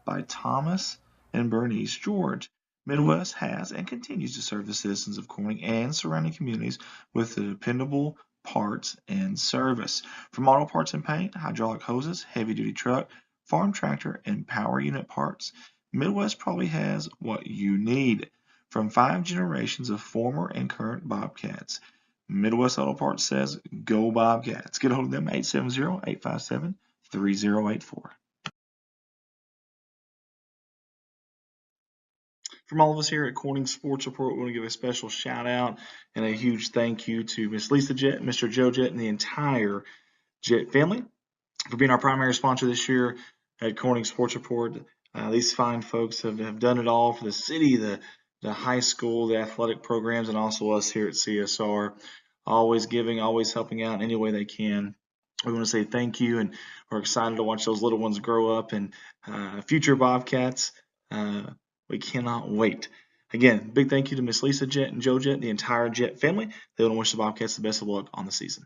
by Thomas and Bernice George. Midwest has and continues to serve the citizens of Corning and surrounding communities with the dependable parts and service. From auto parts and paint, hydraulic hoses, heavy-duty truck, farm tractor, and power unit parts, Midwest probably has what you need. From 5 generations of former and current Bobcats, Midwest Auto Parts says, go Bobcats. Get a hold of them, 870-857-3084. From all of us here at Corning Sports Report, we want to give a special shout out and a huge thank you to Miss Lisa Jett, Mr. Joe Jett, and the entire Jett family for being our primary sponsor this year at Corning Sports Report. These fine folks have done it all for the city, the high school, the athletic programs, and also us here at CSR. Always giving, always helping out any way they can. We want to say thank you, and we're excited to watch those little ones grow up and future Bobcats. We cannot wait. Again, big thank you to Miss Lisa Jett and Joe Jett, the entire Jett family. They want to wish the Bobcats the best of luck on the season.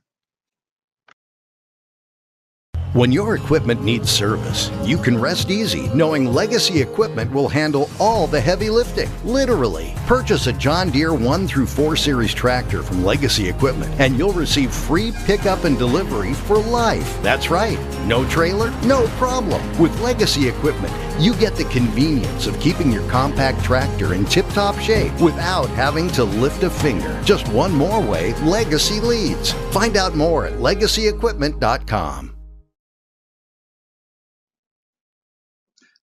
When your equipment needs service, you can rest easy knowing Legacy Equipment will handle all the heavy lifting, literally. Purchase a John Deere 1 through 4 Series tractor from Legacy Equipment and you'll receive free pickup and delivery for life. That's right, no trailer, no problem. With Legacy Equipment, you get the convenience of keeping your compact tractor in tip-top shape without having to lift a finger. Just one more way Legacy leads. Find out more at legacyequipment.com.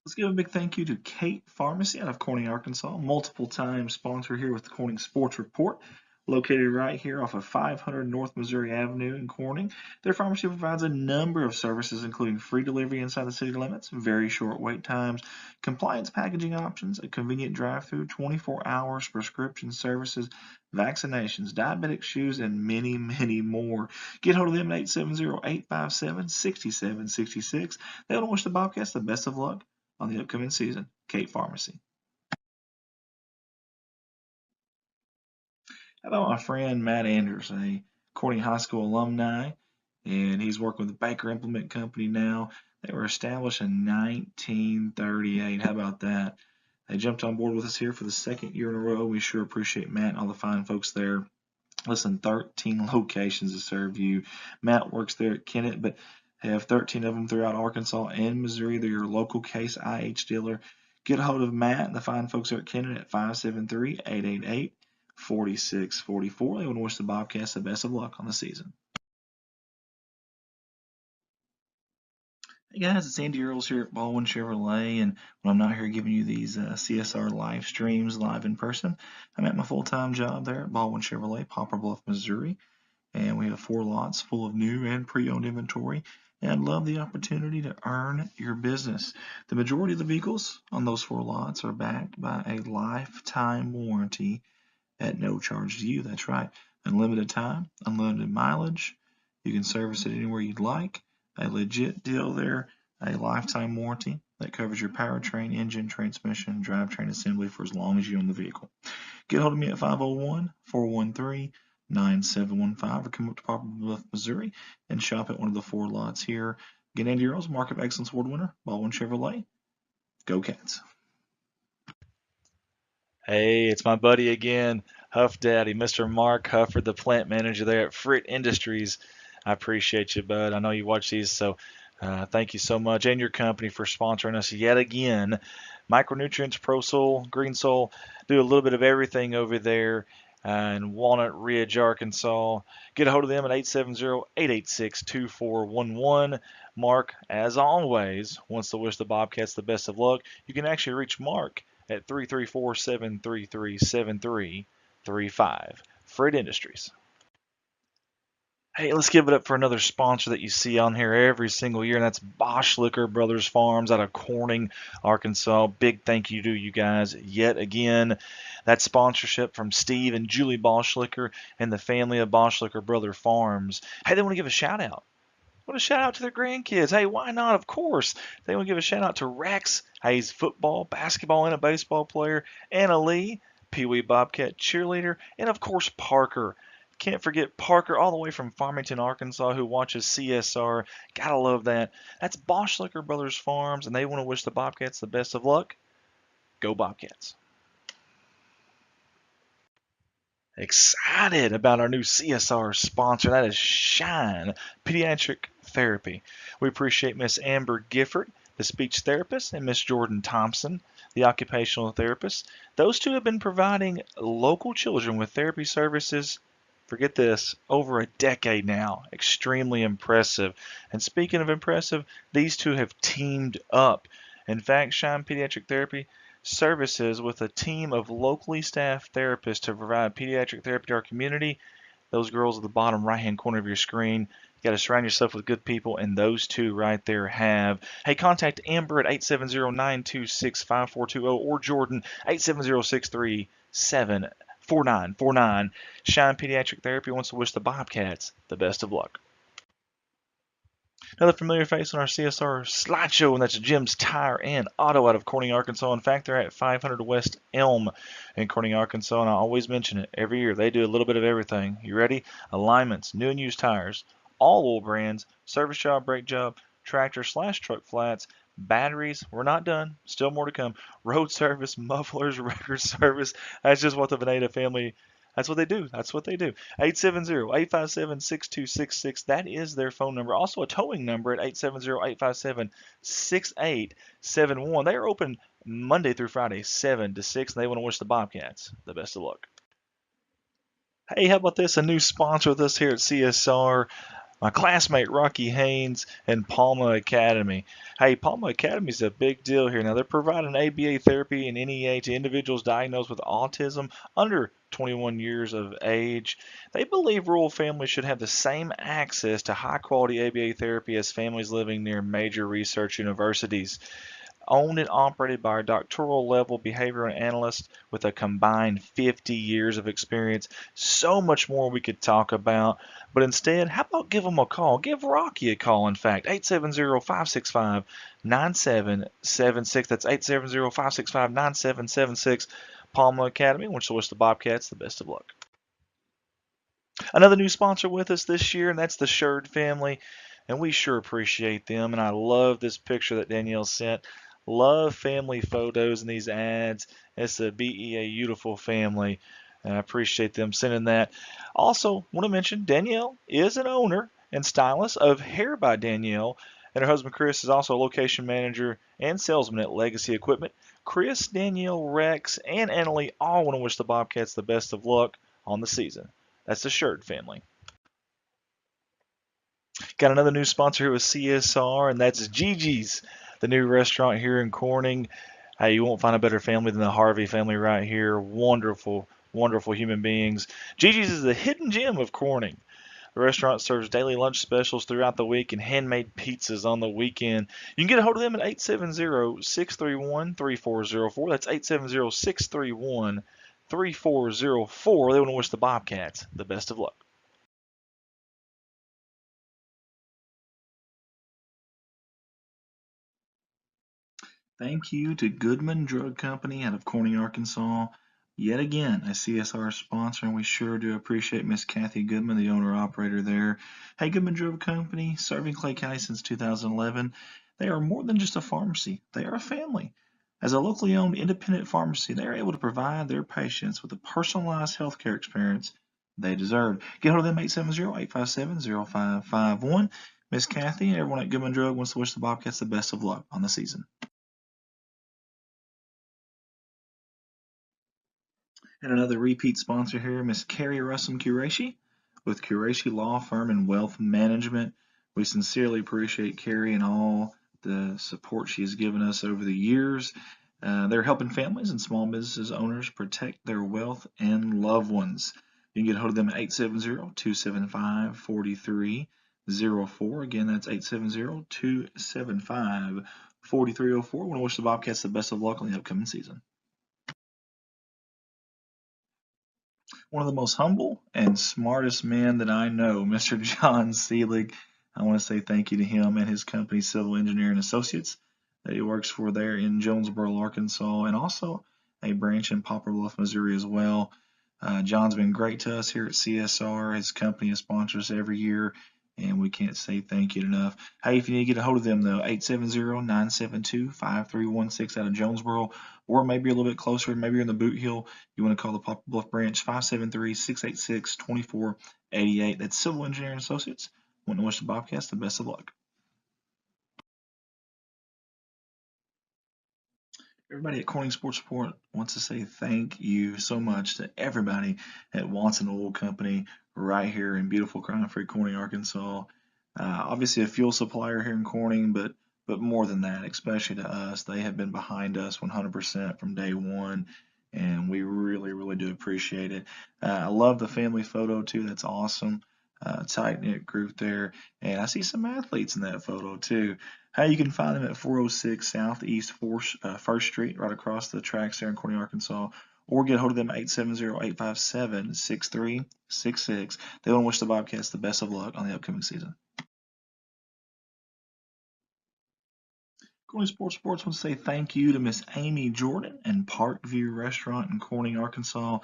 Let's give a big thank you to Kate Pharmacy out of Corning, Arkansas, multiple-time sponsor here with the Corning Sports Report, located right here off of 500 North Missouri Avenue in Corning. Their pharmacy provides a number of services, including free delivery inside the city limits, very short wait times, compliance packaging options, a convenient drive-through, 24 hours prescription services, vaccinations, diabetic shoes, and many, many more. Get hold of them at 870-857-6766. They want to wish the Bobcats the best of luck on the upcoming season. Kate Pharmacy. How about my friend Matt Anders, a Corning High School alumni, and he's working with the Baker Implement Company now. They were established in 1938. How about that? They jumped on board with us here for the second year in a row. We sure appreciate Matt and all the fine folks there. Listen, 13 locations to serve you. Matt works there at Kennett, but they have 13 of them throughout Arkansas and Missouri. They're your local Case IH dealer. Get a hold of Matt and the fine folks there at Kennett at 573-888-4644. They want to wish the Bobcats the best of luck on the season. Hey guys, it's Andy Earls here at Baldwin Chevrolet, and when I'm not here giving you these CSR live streams live in person, I'm at my full-time job there at Baldwin Chevrolet, Poplar Bluff, Missouri, and we have 4 lots full of new and pre-owned inventory, and I'd love the opportunity to earn your business. The majority of the vehicles on those 4 lots are backed by a lifetime warranty at no charge to you. That's right, unlimited time, unlimited mileage. You can service it anywhere you'd like. A legit deal there, a lifetime warranty that covers your powertrain, engine, transmission, drivetrain assembly for as long as you own the vehicle. Get hold of me at 501-413-9715 or come up to Poplar Bluff, Missouri and shop at one of the 4 lots here. Again, Andy Earls, Market of Excellence Award winner, Baldwin Chevrolet. Go Cats. Hey, it's my buddy again, Huff Daddy, Mr. Mark Hufford, the plant manager there at Frit Industries. I appreciate you, bud. I know you watch these, so thank you so much, and your company for sponsoring us yet again. Micronutrients, Pro Soil, Green Soil, do a little bit of everything over there in Walnut Ridge, Arkansas. Get a hold of them at 870-886-2411. Mark, as always, wants to wish the Bobcats the best of luck. You can actually reach Mark at 334-733-7335. Frit Industries. Hey, let's give it up for another sponsor that you see on here every single year, and that's Bauschlicher Brothers Farms out of Corning, Arkansas. Big thank you to you guys yet again. That sponsorship from Steve and Julie Bauschlicher and the family of Bauschlicher Brother Farms. Hey, they want to give a shout out. Want to shout out to their grandkids. Hey, why not? Of course. They want to give a shout out to Rex. Hey, he's football, basketball, and a baseball player. Anna Lee, Pee Wee Bobcat cheerleader, and of course Parker. Can't forget Parker all the way from Farmington, Arkansas, who watches CSR. Gotta love that. That's Bauschlicher Brothers Farms, and they want to wish the Bobcats the best of luck. Go Bobcats. Excited about our new CSR sponsor. That is Shine Pediatric Therapy. We appreciate Miss Amber Gifford, the speech therapist, and Miss Jordan Thompson, the occupational therapist. Those two have been providing local children with therapy services, forget this, over a decade now. Extremely impressive. And speaking of impressive, these two have teamed up. In fact, Shine Pediatric Therapy services with a team of locally staffed therapists to provide pediatric therapy to our community. Those girls at the bottom right-hand corner of your screen. You got to surround yourself with good people, and those two right there have. Hey, contact Amber at 870-926-5420 or Jordan 870-637-4949. Shine Pediatric Therapy wants to wish the Bobcats the best of luck. Another familiar face on our CSR slideshow, and that's Gims Tire and Auto out of Corning, Arkansas. In fact, they're at 500 West Elm in Corning, Arkansas, and I always mention it every year. They do a little bit of everything. You ready? Alignments, new and used tires, all oil brands, service job, brake job, tractor/truck flats, batteries. We're not done. Still more to come. Road service, mufflers, record service. That's just what the Veneta family. That's what they do. That's what they do. 870-857-6266. That is their phone number. Also a towing number at 870-857-6871. They are open Monday through Friday, 7 to 6, and they want to wish the Bobcats the best of luck. Hey, how about this? A new sponsor with us here at CSR. My classmate Rocky Haynes and Palma Academy. Hey, Palma Academy is a big deal here. Now, they're providing ABA therapy and NEA to individuals diagnosed with autism under 21 years of age. They believe rural families should have the same access to high-quality ABA therapy as families living near major research universities. Owned and operated by a doctoral level behavioral analyst with a combined 50 years of experience. So much more we could talk about. But instead, how about give them a call? Give Rocky a call, in fact. 870-565-9776. That's 870-565-9776. Palma Academy wants to wish the Bobcats the best of luck. Another new sponsor with us this year, and that's the Sherd family. And we sure appreciate them. And I love this picture that Danielle sent. Love family photos in these ads. It's a beautiful family, and I appreciate them sending that. Also, want to mention Danielle is an owner and stylist of Hair by Danielle, and her husband Chris is also a location manager and salesman at Legacy Equipment. Chris, Danielle, Rex, and Annalie all want to wish the Bobcats the best of luck on the season. That's the Sherd family. Got another new sponsor here with CSR, and that's Gigi's, the new restaurant here in Corning. Hey, you won't find a better family than the Harvey family right here. Wonderful, wonderful human beings. Gigi's is the hidden gem of Corning. The restaurant serves daily lunch specials throughout the week and handmade pizzas on the weekend. You can get a hold of them at 870-631-3404. That's 870-631-3404. They want to wish the Bobcats the best of luck. Thank you to Goodman Drug Company out of Corning, Arkansas. Yet again, a CSR sponsor, and we sure do appreciate Miss Kathy Goodman, the owner-operator there. Hey, Goodman Drug Company, serving Clay County since 2011. They are more than just a pharmacy. They are a family. As a locally owned independent pharmacy, they are able to provide their patients with the personalized healthcare experience they deserve. Get hold of them, 870-857-0551. Miss Kathy and everyone at Goodman Drug wants to wish the Bobcats the best of luck on the season. And another repeat sponsor here, Miss Carrie Russum Qureshi with Qureshi Law Firm and Wealth Management. We sincerely appreciate Carrie and all the support she has given us over the years. They're helping families and small businesses owners protect their wealth and loved ones. You can get a hold of them at 870-275-4304. Again, that's 870-275-4304. I want to wish the Bobcats the best of luck on the upcoming season. One of the most humble and smartest men that I know, Mr. John Seelig. I want to say thank you to him and his company, Civil Engineering Associates, that he works for there in Jonesboro, Arkansas, and also a branch in Poplar Bluff, Missouri as well. John's been great to us here at CSR. His company has sponsored us every year, and we can't say thank you enough. Hey, if you need to get a hold of them, though, 870-972-5316 out of Jonesboro, or maybe a little bit closer, maybe you're in the Boot Hill, you want to call the Poplar Bluff branch, 573-686-2488. That's Civil Engineering Associates. Want to wish the Bobcats the best of luck. Everybody at Corning Sports Report wants to say thank you so much to everybody at Watson Oil Company right here in beautiful crime-free Corning, Arkansas. Obviously a fuel supplier here in Corning, but more than that, especially to us, they have been behind us 100% from day one, and we really, really do appreciate it. I love the family photo too. That's awesome. Tight-knit group there, and I see some athletes in that photo too. Hey, you can find them at 406 Southeast 1st Street, right across the tracks there in Corning, Arkansas, or get a hold of them at 870-857-6366. They want to wish the Bobcats the best of luck on the upcoming season. Corning Sports wants to say thank you to Miss Amy Jordan and Parkview Restaurant in Corning, Arkansas.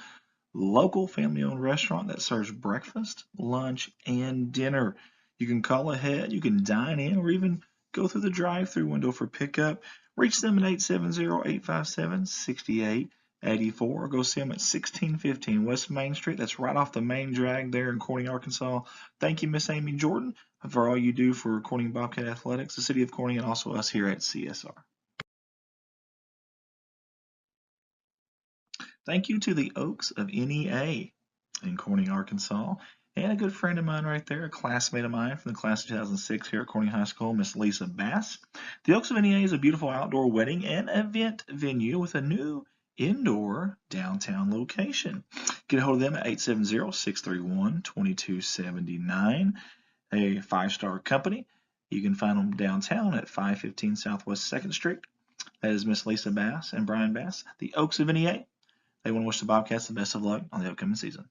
Local family-owned restaurant that serves breakfast, lunch, and dinner. You can call ahead, you can dine in, or even go through the drive-through window for pickup. Reach them at 870-857-6884, or go see them at 1615 West Main Street. That's right off the main drag there in Corning, Arkansas. Thank you, Miss Amy Jordan, for all you do for Corning Bobcat Athletics, the city of Corning, and also us here at CSR. Thank you to the Oaks of NEA in Corning, Arkansas, and a good friend of mine right there, a classmate of mine from the class of 2006 here at Corning High School, Miss Lisa Bass. The Oaks of NEA is a beautiful outdoor wedding and event venue with a new indoor downtown location. Get a hold of them at 870-631-2279. A 5-star company. You can find them downtown at 515 Southwest 2nd Street. That is Miss Lisa Bass and Brian Bass, the Oaks of NEA. They want to wish the Bobcats the best of luck on the upcoming season.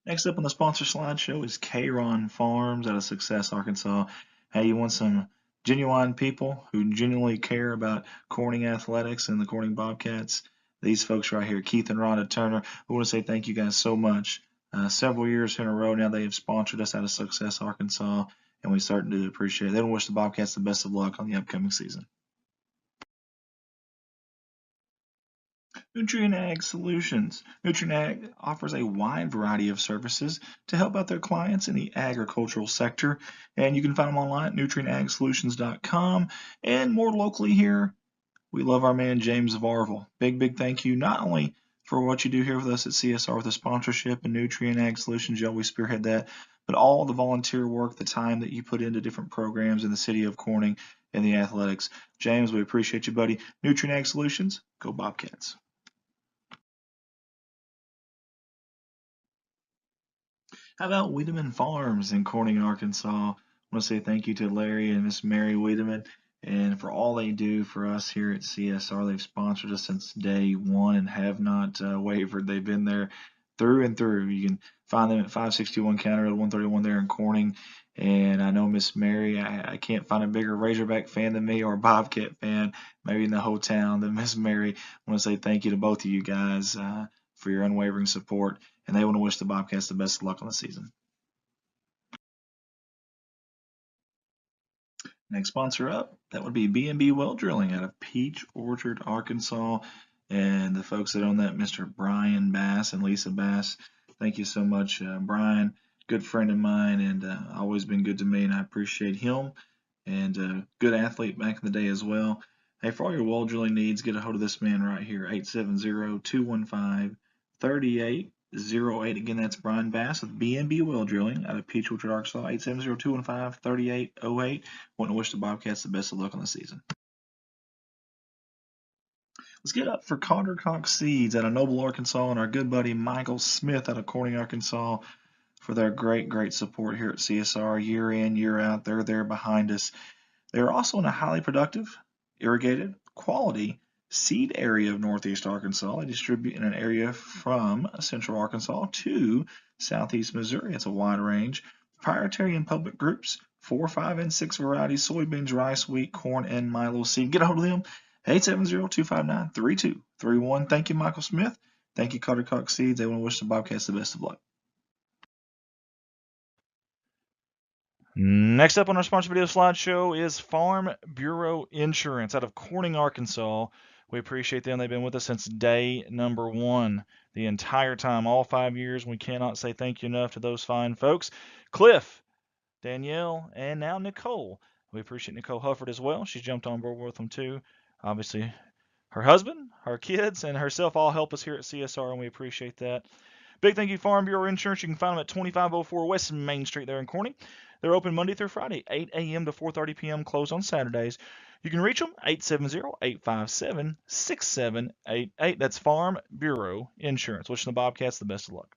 Next up on the sponsor slideshow is Kron Farms out of Success, Arkansas. Hey, you want some genuine people who genuinely care about Corning athletics and the Corning Bobcats? These folks right here, Keith and Rhonda Turner, we want to say thank you guys so much. Several years in a row now, they have sponsored us out of Success, Arkansas, and we certainly do appreciate it. They want to wish the Bobcats the best of luck on the upcoming season. Nutrient Ag Solutions. Nutrient Ag offers a wide variety of services to help out their clients in the agricultural sector, and you can find them online at nutrientagsolutions.com. And more locally here, we love our man James Varvel. Big thank you not only for what you do here with us at CSR with the sponsorship and Nutrient Ag Solutions, you always spearhead that, but all the volunteer work, the time that you put into different programs in the city of Corning and the athletics. James, we appreciate you, buddy. Nutrient Ag Solutions, go Bobcats. How about Weedman Farms in Corning, Arkansas? I want to say thank you to Larry and Miss Mary Weedman and for all they do for us here at CSR. They've sponsored us since day one and have not wavered. They've been there through and through. You can find them at 561 County Road 131 there in Corning. And I know Miss Mary, I can't find a bigger Razorback fan than me or a Bobcat fan, maybe in the whole town, than Miss Mary. I want to say thank you to both of you guys for your unwavering support, and they want to wish the Bobcats the best of luck on the season. Next sponsor up, that would be B&B Well Drilling out of Peach Orchard, Arkansas. And the folks that own that, Mr. Brian Bass and Lisa Bass, thank you so much, Brian. Good friend of mine and always been good to me, and I appreciate him. And good athlete back in the day as well. Hey, for all your well drilling needs, get a hold of this man right here, 870-215-3808. Again, that's Brian Bass with B&B Well Drilling out of Peach Orchard, Arkansas, 870-215-3808. Want to wish the Bobcats the best of luck on the season. Let's get up for Carter Cox Seeds out of Noble, Arkansas, and our good buddy Michael Smith out of Corning, Arkansas, for their great support here at CSR year in, year out. They're there behind us. They're also in a highly productive, irrigated, quality seed area of Northeast Arkansas. They distribute in an area from Central Arkansas to Southeast Missouri. It's a wide range. Proprietary and public groups 4, 5, and 6 varieties: soybeans, rice, wheat, corn, and milo seed. Get a hold of them. 870-259-3231. Thank you, Michael Smith. Thank you, Carter Cox Seeds. They want to wish the Bobcats the best of luck. Next up on our sponsor video slideshow is Farm Bureau Insurance out of Corning, Arkansas. We appreciate them. They've been with us since day number 1, the entire time, all 5 years. We cannot say thank you enough to those fine folks. Cliff, Danielle, and now Nicole. We appreciate Nicole Hufford as well. She's jumped on board with them too. Obviously, her husband, her kids, and herself all help us here at CSR, and we appreciate that. Big thank you, Farm Bureau Insurance. You can find them at 2504 West Main Street there in Corning. They're open Monday through Friday, 8 a.m. to 4:30 p.m., closed on Saturdays. You can reach them, 870-857-6788. That's Farm Bureau Insurance. Wishing the Bobcats the best of luck.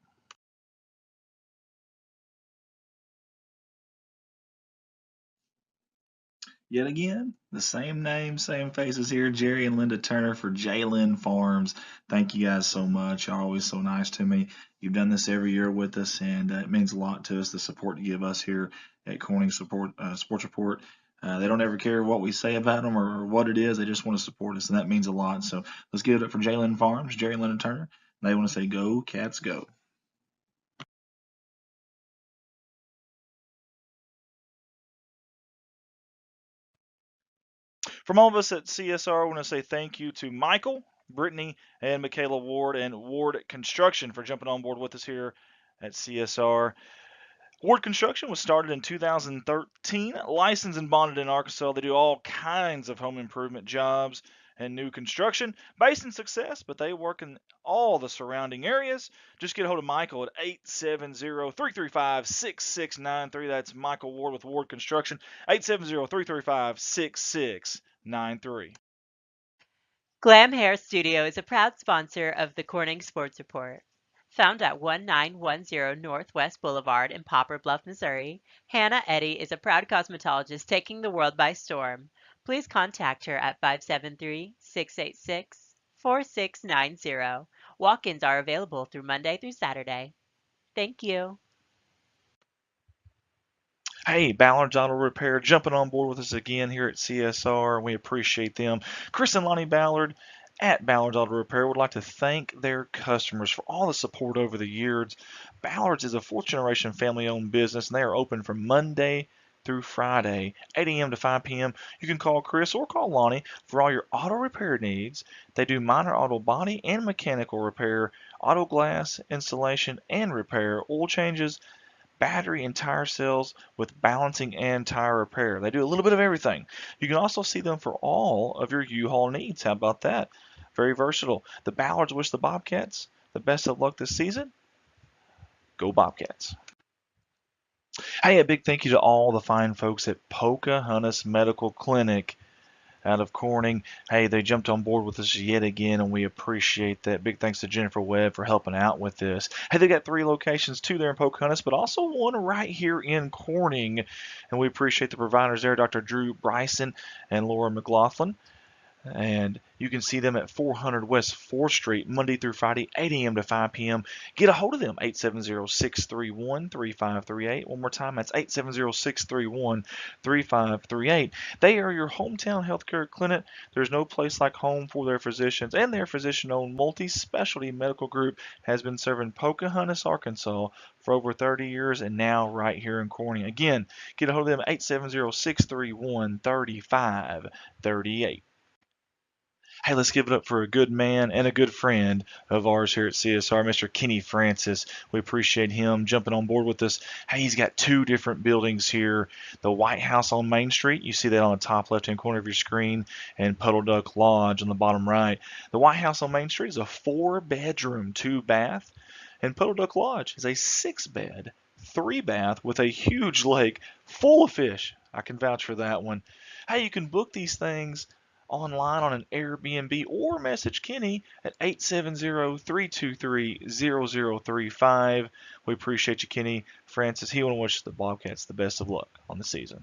Yet again, the same name, same faces here. Jerry and Linda Turner for Jaylen Farms. Thank you guys so much. You're always so nice to me. You've done this every year with us, and it means a lot to us, the support you give us here at Corning Sports Report. They don't ever care what we say about them or what it is. They just want to support us, and that means a lot. So let's give it up for Jaylen Farms, Jerry and Linda Turner. They want to say, go, Cats, go. From all of us at CSR, I want to say thank you to Michael, Brittany, and Michaela Ward and Ward Construction for jumping on board with us here at CSR. Ward Construction was started in 2013, licensed and bonded in Arkansas. They do all kinds of home improvement jobs and new construction based in Success, but they work in all the surrounding areas. Just get a hold of Michael at 870-335-6693. That's Michael Ward with Ward Construction, 870-335-6693. Glam Hair Studio is a proud sponsor of the Corning Sports Report. Found at 1910 Northwest Boulevard in Poplar Bluff, Missouri, Hannah Eddy is a proud cosmetologist taking the world by storm. Please contact her at 573-686-4690. Walk-ins are available through Monday through Saturday. Thank you. Hey, Ballard's Auto Repair jumping on board with us again here at CSR. We appreciate them. Chris and Lonnie Ballard at Ballard's Auto Repair would like to thank their customers for all the support over the years. Ballard's is a fourth-generation family-owned business, and they are open from Monday through Friday, 8 a.m. to 5 p.m. You can call Chris or call Lonnie for all your auto repair needs. They do minor auto body and mechanical repair, auto glass installation and repair, oil changes, battery and tire sales with balancing and tire repair. They do a little bit of everything. You can also see them for all of your U-Haul needs. How about that? Very versatile. The Ballards wish the Bobcats the best of luck this season. Go Bobcats. Hey, a big thank you to all the fine folks at Pocahontas Medical Clinic out of Corning. Hey, they jumped on board with us yet again, and we appreciate that. Big thanks to Jennifer Webb for helping out with this. Hey, they got 3 locations, 2 there in Pocahontas, but also 1 right here in Corning, and we appreciate the providers there, Dr. Drew Bryson and Laura McLaughlin. And you can see them at 400 West 4th Street, Monday through Friday, 8 a.m. to 5 p.m. Get a hold of them, 870-631-3538. One more time, that's 870-631-3538. They are your hometown healthcare clinic. There's no place like home for their physicians, and their physician-owned multi-specialty medical group has been serving Pocahontas, Arkansas for over 30 years, and now right here in Corning. Again, get a hold of them, 870-631-3538. Hey, let's give it up for a good man and a good friend of ours here at CSR, Mr. Kenny Francis. We appreciate him jumping on board with us. Hey, he's got 2 different buildings here. The White House on Main Street, you see that on the top left-hand corner of your screen, and Puddle Duck Lodge on the bottom right. The White House on Main Street is a 4-bedroom, 2-bath, and Puddle Duck Lodge is a 6-bed, 3-bath with a huge lake full of fish. I can vouch for that one. Hey, you can book these things online on an Airbnb or message Kenny at 870-323-0035. We appreciate you, Kenny Francis. He want to wish the Bobcats the best of luck on the season.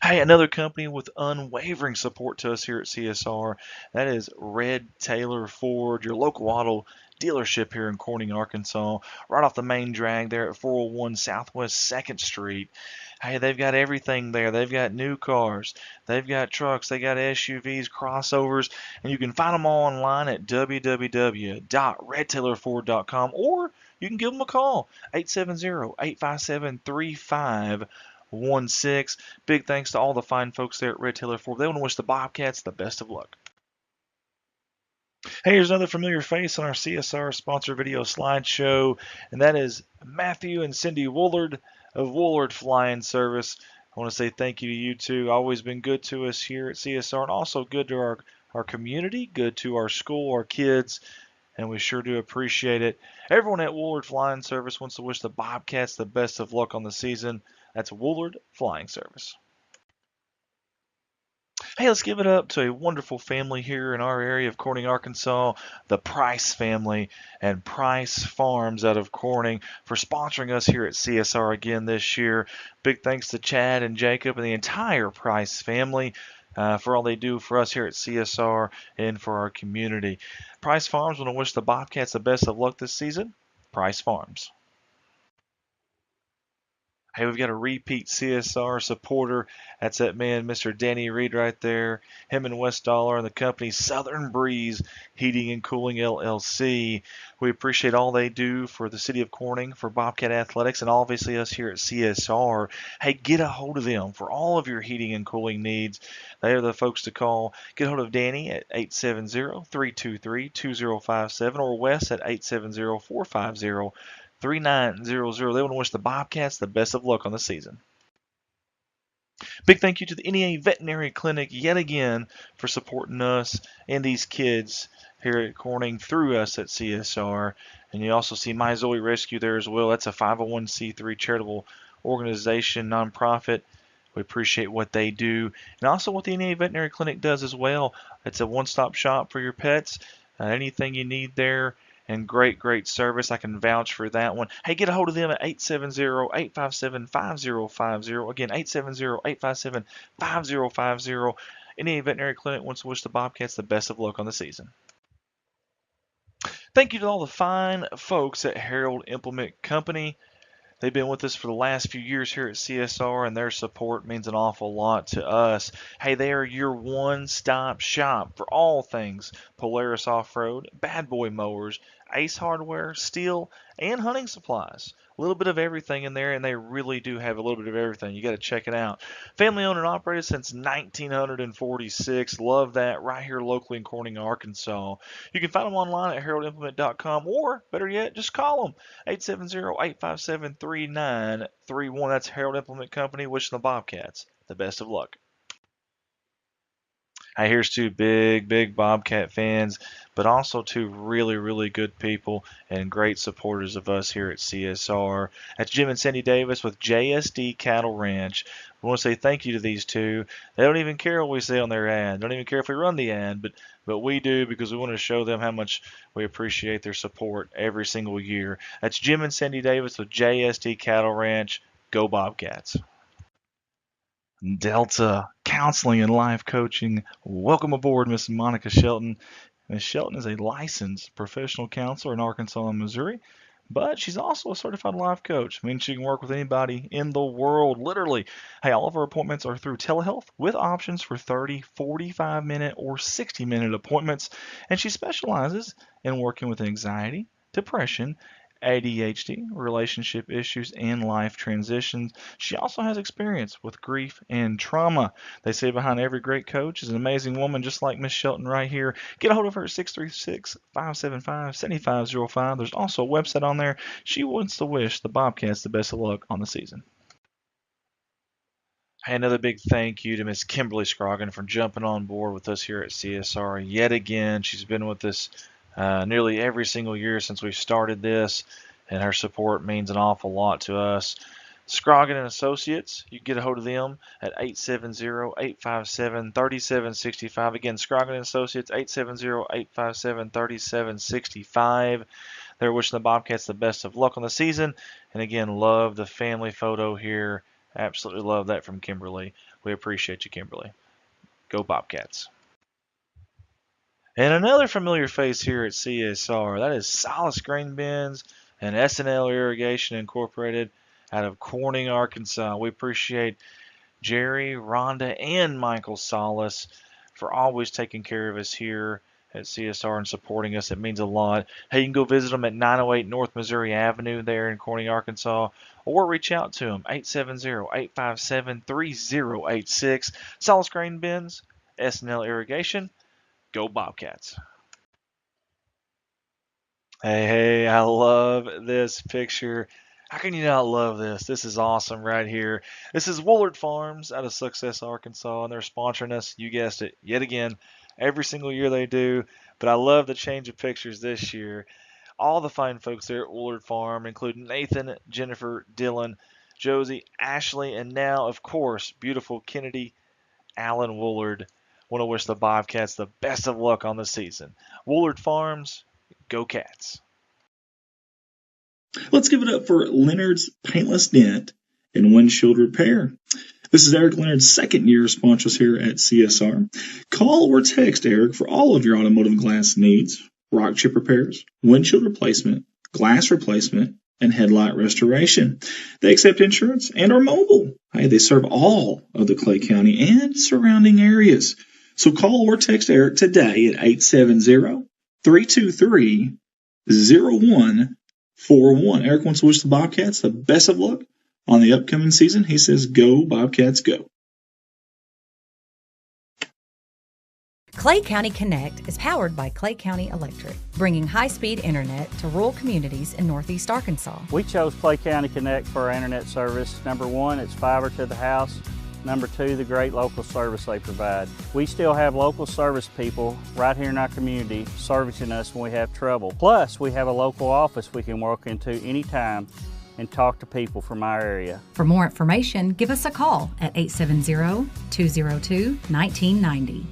Hey, another company with unwavering support to us here at CSR, that is Red Taylor Ford, your local auto dealership here in Corning, Arkansas, right off the main drag there at 401 Southwest 2nd Street. Hey, they've got everything there. They've got new cars, they've got trucks, they got SUVs, crossovers, and you can find them all online at www.redtaylorford.com, or you can give them a call, 870-857-3516. Big thanks to all the fine folks there at Red Taylor Ford. They want to wish the Bobcats the best of luck. Hey, here's another familiar face on our CSR sponsor video slideshow, and that is Matthew and Cindy Woolard of Woolard Flying Service. I want to say thank you to you two. Always been good to us here at CSR, and also good to our community, good to our school, our kids, and we sure do appreciate it. Everyone at Woolard Flying Service wants to wish the Bobcats the best of luck on the season. That's Woolard Flying Service. Hey, let's give it up to a wonderful family here in our area of Corning, Arkansas, the Price family and Price Farms out of Corning for sponsoring us here at CSR again this year. Big thanks to Chad and Jacob and the entire Price family for all they do for us here at CSR and for our community. Price Farms want to wish the Bobcats the best of luck this season. Price Farms. Hey, we've got a repeat CSR supporter. That's that man, Mr. Danny Reed right there. Him and West Dollar and the company Southern Breeze Heating and Cooling LLC. We appreciate all they do for the city of Corning, for Bobcat Athletics, and obviously us here at CSR. Hey, get a hold of them for all of your heating and cooling needs. They are the folks to call. Get a hold of Danny at 870-323-2057 or Wes at 870-450-3900. They want to wish the Bobcats the best of luck on the season. Big thank you to the NEA Veterinary Clinic yet again for supporting us and these kids here at Corning through us at CSR. And you also see My Zoe Rescue there as well. That's a 501c3 charitable organization, nonprofit. We appreciate what they do. And also what the NEA Veterinary Clinic does as well. It's a one-stop shop for your pets. Anything you need there. And great service. I can vouch for that one. Hey, get a hold of them at 870-857-5050. Again, 870-857-5050. NEA Veterinary Clinic wants to wish the Bobcats the best of luck on the season. Thank you to all the fine folks at Herold Implement Company. They've been with us for the last few years here at CSR, and their support means an awful lot to us. Hey, they are your one-stop shop for all things Polaris Off-Road, Bad Boy Mowers, Ace Hardware, steel, and hunting supplies. A little bit of everything in there, and they really do have a little bit of everything. You got to check it out. Family owned and operated since 1946. Love that. Right here locally in Corning, Arkansas. You can find them online at heraldimplement.com, or better yet, just call them 870-857-3931. That's Herold Implement Company, wishing the Bobcats the best of luck. Hey, here's two big Bobcat fans, but also two really good people and great supporters of us here at CSR. That's Jim and Cindy Davis with JSD Cattle Ranch. We want to say thank you to these two. They don't even care what we say on their ad. Don't even care if we run the ad, but we do, because we want to show them how much we appreciate their support every single year. That's Jim and Cindy Davis with JSD Cattle Ranch. Go Bobcats. Delta Counseling and Life Coaching. Welcome aboard, Miss Monica Shelton. Miss Shelton is a licensed professional counselor in Arkansas and Missouri, but she's also a certified life coach. It means she can work with anybody in the world, literally. Hey, all of our appointments are through telehealth with options for 30, 45-minute, or 60-minute appointments, and she specializes in working with anxiety, depression, ADHD, relationship issues, and life transitions. She also has experience with grief and trauma. They say behind every great coach is an amazing woman just like Miss Shelton right here. Get a hold of her at 636-575-7505. There's also a website on there. She wants to wish the Bobcats the best of luck on the season. Hey, another big thank you to Miss Kimberly Scroggin for jumping on board with us here at CSR yet again. She's been with us nearly every single year since we started this, and her support means an awful lot to us. Scroggin and Associates, you can get a hold of them at 870-857-3765. Again, Scroggin and Associates, 870-857-3765. They're wishing the Bobcats the best of luck on the season, and again, love the family photo here Absolutely love that from Kimberly. We appreciate you, Kimberly. Go Bobcats. And another familiar face here at CSR, that is Solace Grain Bins and S&L Irrigation Incorporated out of Corning, Arkansas. We appreciate Jerry, Rhonda, and Michael Solace for always taking care of us here at CSR and supporting us. It means a lot. Hey, you can go visit them at 908 North Missouri Avenue there in Corning, Arkansas, or reach out to them, 870-857-3086. Solace Grain Bins, S&L Irrigation. Go Bobcats. Hey, I love this picture. How can you not love this? This is awesome right here. This is Woolard Farms out of Success, Arkansas, and they're sponsoring us, you guessed it, yet again. Every single year they do, but I love the change of pictures this year. All the fine folks there at Woolard Farm, including Nathan, Jennifer, Dylan, Josie, Ashley, and now, of course, beautiful Kennedy Allen Woolard. Want to wish the Bobcats the best of luck on the season. Woolard Farms, go Cats. Let's give it up for Leonard's Paintless Dent and Windshield Repair. This is Eric Leonard's second year sponsors here at CSR. Call or text Eric for all of your automotive glass needs, rock chip repairs, windshield replacement, glass replacement, and headlight restoration. They accept insurance and are mobile. Hey, they serve all of the Clay County and surrounding areas. So call or text Eric today at 870-323-0141. Eric wants to wish the Bobcats the best of luck on the upcoming season. He says, go Bobcats, go. Clay County Connect is powered by Clay County Electric, bringing high-speed internet to rural communities in northeast Arkansas. We chose Clay County Connect for our internet service. Number one, it's fiber to the house. Number two, the great local service they provide. We still have local service people right here in our community servicing us when we have trouble. Plus, we have a local office we can walk into anytime and talk to people from our area. For more information, give us a call at 870-202-1990.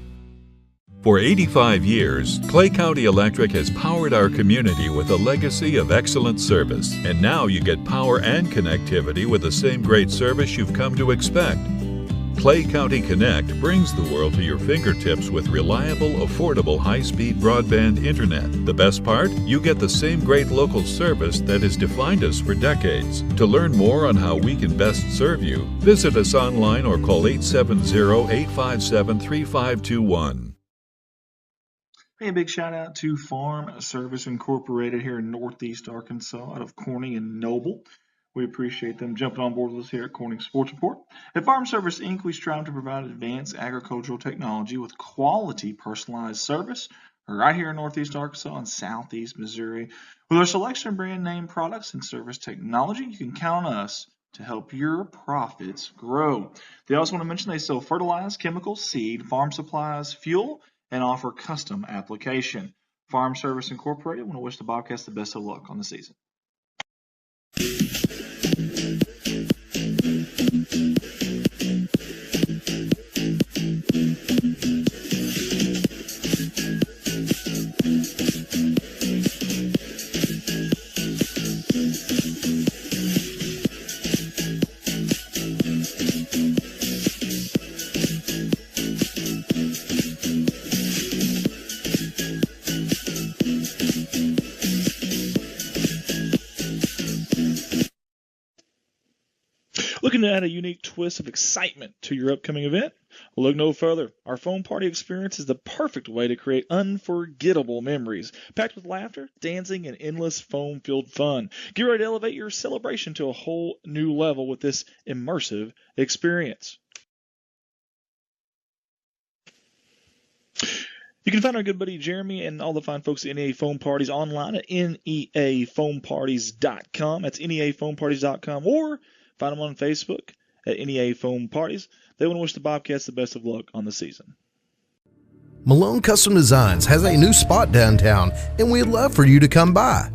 For 85 years, Clay County Electric has powered our community with a legacy of excellent service. And now you get power and connectivity with the same great service you've come to expect. Clay County Connect brings the world to your fingertips with reliable, affordable, high-speed broadband internet. The best part? You get the same great local service that has defined us for decades. To learn more on how we can best serve you, visit us online or call 870-857-3521. Hey, a big shout out to Farm Service Incorporated here in Northeast Arkansas out of Corning and Noble. We appreciate them jumping on board with us here at Corning Sports Report. At Farm Service Inc., we strive to provide advanced agricultural technology with quality personalized service right here in Northeast Arkansas and Southeast Missouri. With our selection of brand name products and service technology, you can count on us to help your profits grow. They also want to mention they sell fertilizer, chemicals, seed, farm supplies, fuel, and offer custom application. Farm Service Incorporated want to wish the Bobcats the best of luck on the season. Looking to add a unique twist of excitement to your upcoming event? Well, look no further. Our foam party experience is the perfect way to create unforgettable memories, packed with laughter, dancing, and endless foam-filled fun. Get ready to elevate your celebration to a whole new level with this immersive experience. You can find our good buddy Jeremy and all the fine folks at NEA Foam Parties online at neafoamparties.com. That's neafoamparties.com, or find them on Facebook at NEA Foam Parties. They want to wish the Bobcats the best of luck on the season. Malone Custom Designs has a new spot downtown, and we'd love for you to come by.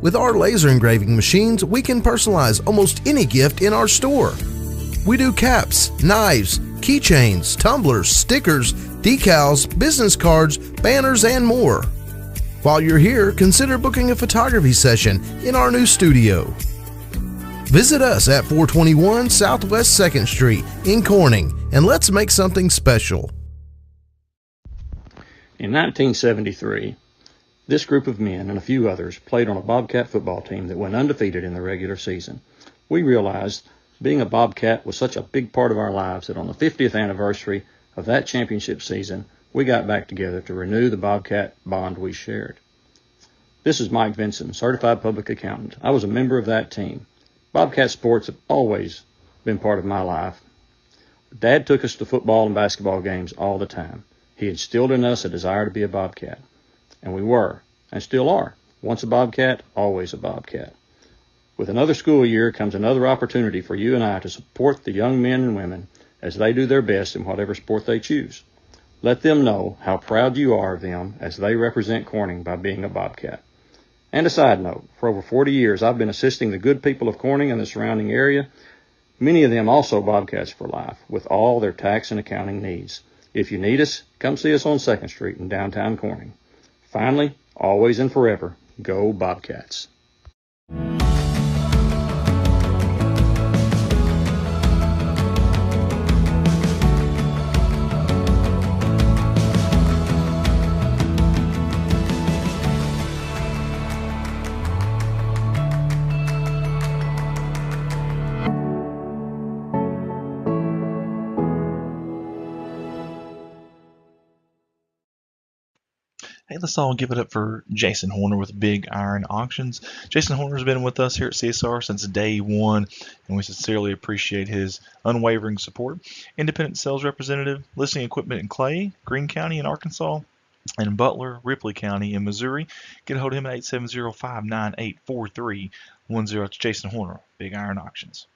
With our laser engraving machines, we can personalize almost any gift in our store. We do caps, knives, keychains, tumblers, stickers, decals, business cards, banners, and more. While you're here, consider booking a photography session in our new studio. Visit us at 421 Southwest 2nd Street in Corning, and let's make something special. In 1973, this group of men and a few others played on a Bobcat football team that went undefeated in the regular season. We realized being a Bobcat was such a big part of our lives that on the 50th anniversary of that championship season, we got back together to renew the Bobcat bond we shared. This is Mike Vincent, certified public accountant. I was a member of that team. Bobcat sports have always been part of my life. Dad took us to football and basketball games all the time. He instilled in us a desire to be a Bobcat. And we were, and still are. Once a Bobcat, always a Bobcat. With another school year comes another opportunity for you and I to support the young men and women as they do their best in whatever sport they choose. Let them know how proud you are of them as they represent Corning by being a Bobcat. And a side note, for over 40 years I've been assisting the good people of Corning and the surrounding area, many of them also Bobcats for life, with all their tax and accounting needs. If you need us, come see us on 2nd Street in downtown Corning. Finally, always and forever, go Bobcats. Hey, let's all give it up for Jason Horner with Big Iron Auctions. Jason Horner's been with us here at CSR since day one, and we sincerely appreciate his unwavering support. Independent sales representative, listing equipment in Clay, Greene County in Arkansas, and Butler, Ripley County in Missouri. Get a hold of him at 870-598-4310. It's Jason Horner, Big Iron Auctions.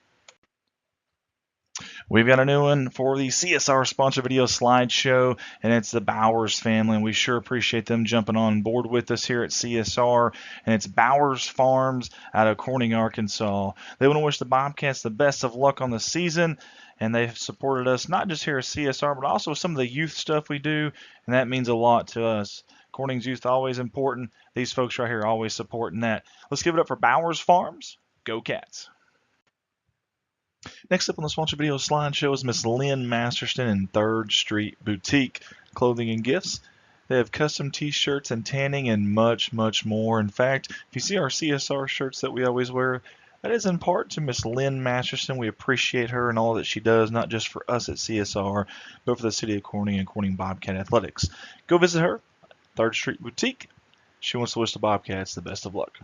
We've got a new one for the CSR sponsor video slideshow, and it's the Bowers family, and we sure appreciate them jumping on board with us here at CSR. And it's Bowers Farms out of Corning, Arkansas. They want to wish the Bobcats the best of luck on the season, and they've supported us not just here at CSR, but also some of the youth stuff we do, and that means a lot to us. Corning's youth always important. These folks right here are always supporting that. Let's give it up for Bowers Farms. Go Cats. Next up on the sponsor video slideshow is Miss Lynn Masterston in 3rd Street Boutique Clothing and Gifts. They have custom t-shirts and tanning and much, much more. In fact, if you see our CSR shirts that we always wear, that is in part to Miss Lynn Masterston. We appreciate her and all that she does, not just for us at CSR, but for the city of Corning and Corning Bobcat Athletics. Go visit her, 3rd Street Boutique. She wants to wish the Bobcats the best of luck.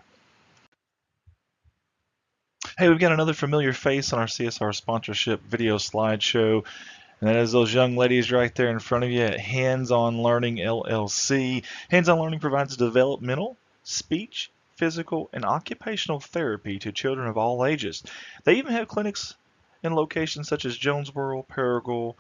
Hey, we've got another familiar face on our CSR sponsorship video slideshow, and that is those young ladies right there in front of you at Handson Learning LLC. Handson Learning provides developmental, speech, physical, and occupational therapy to children of all ages. They even have clinics in locations such as Jonesboro, Paragould,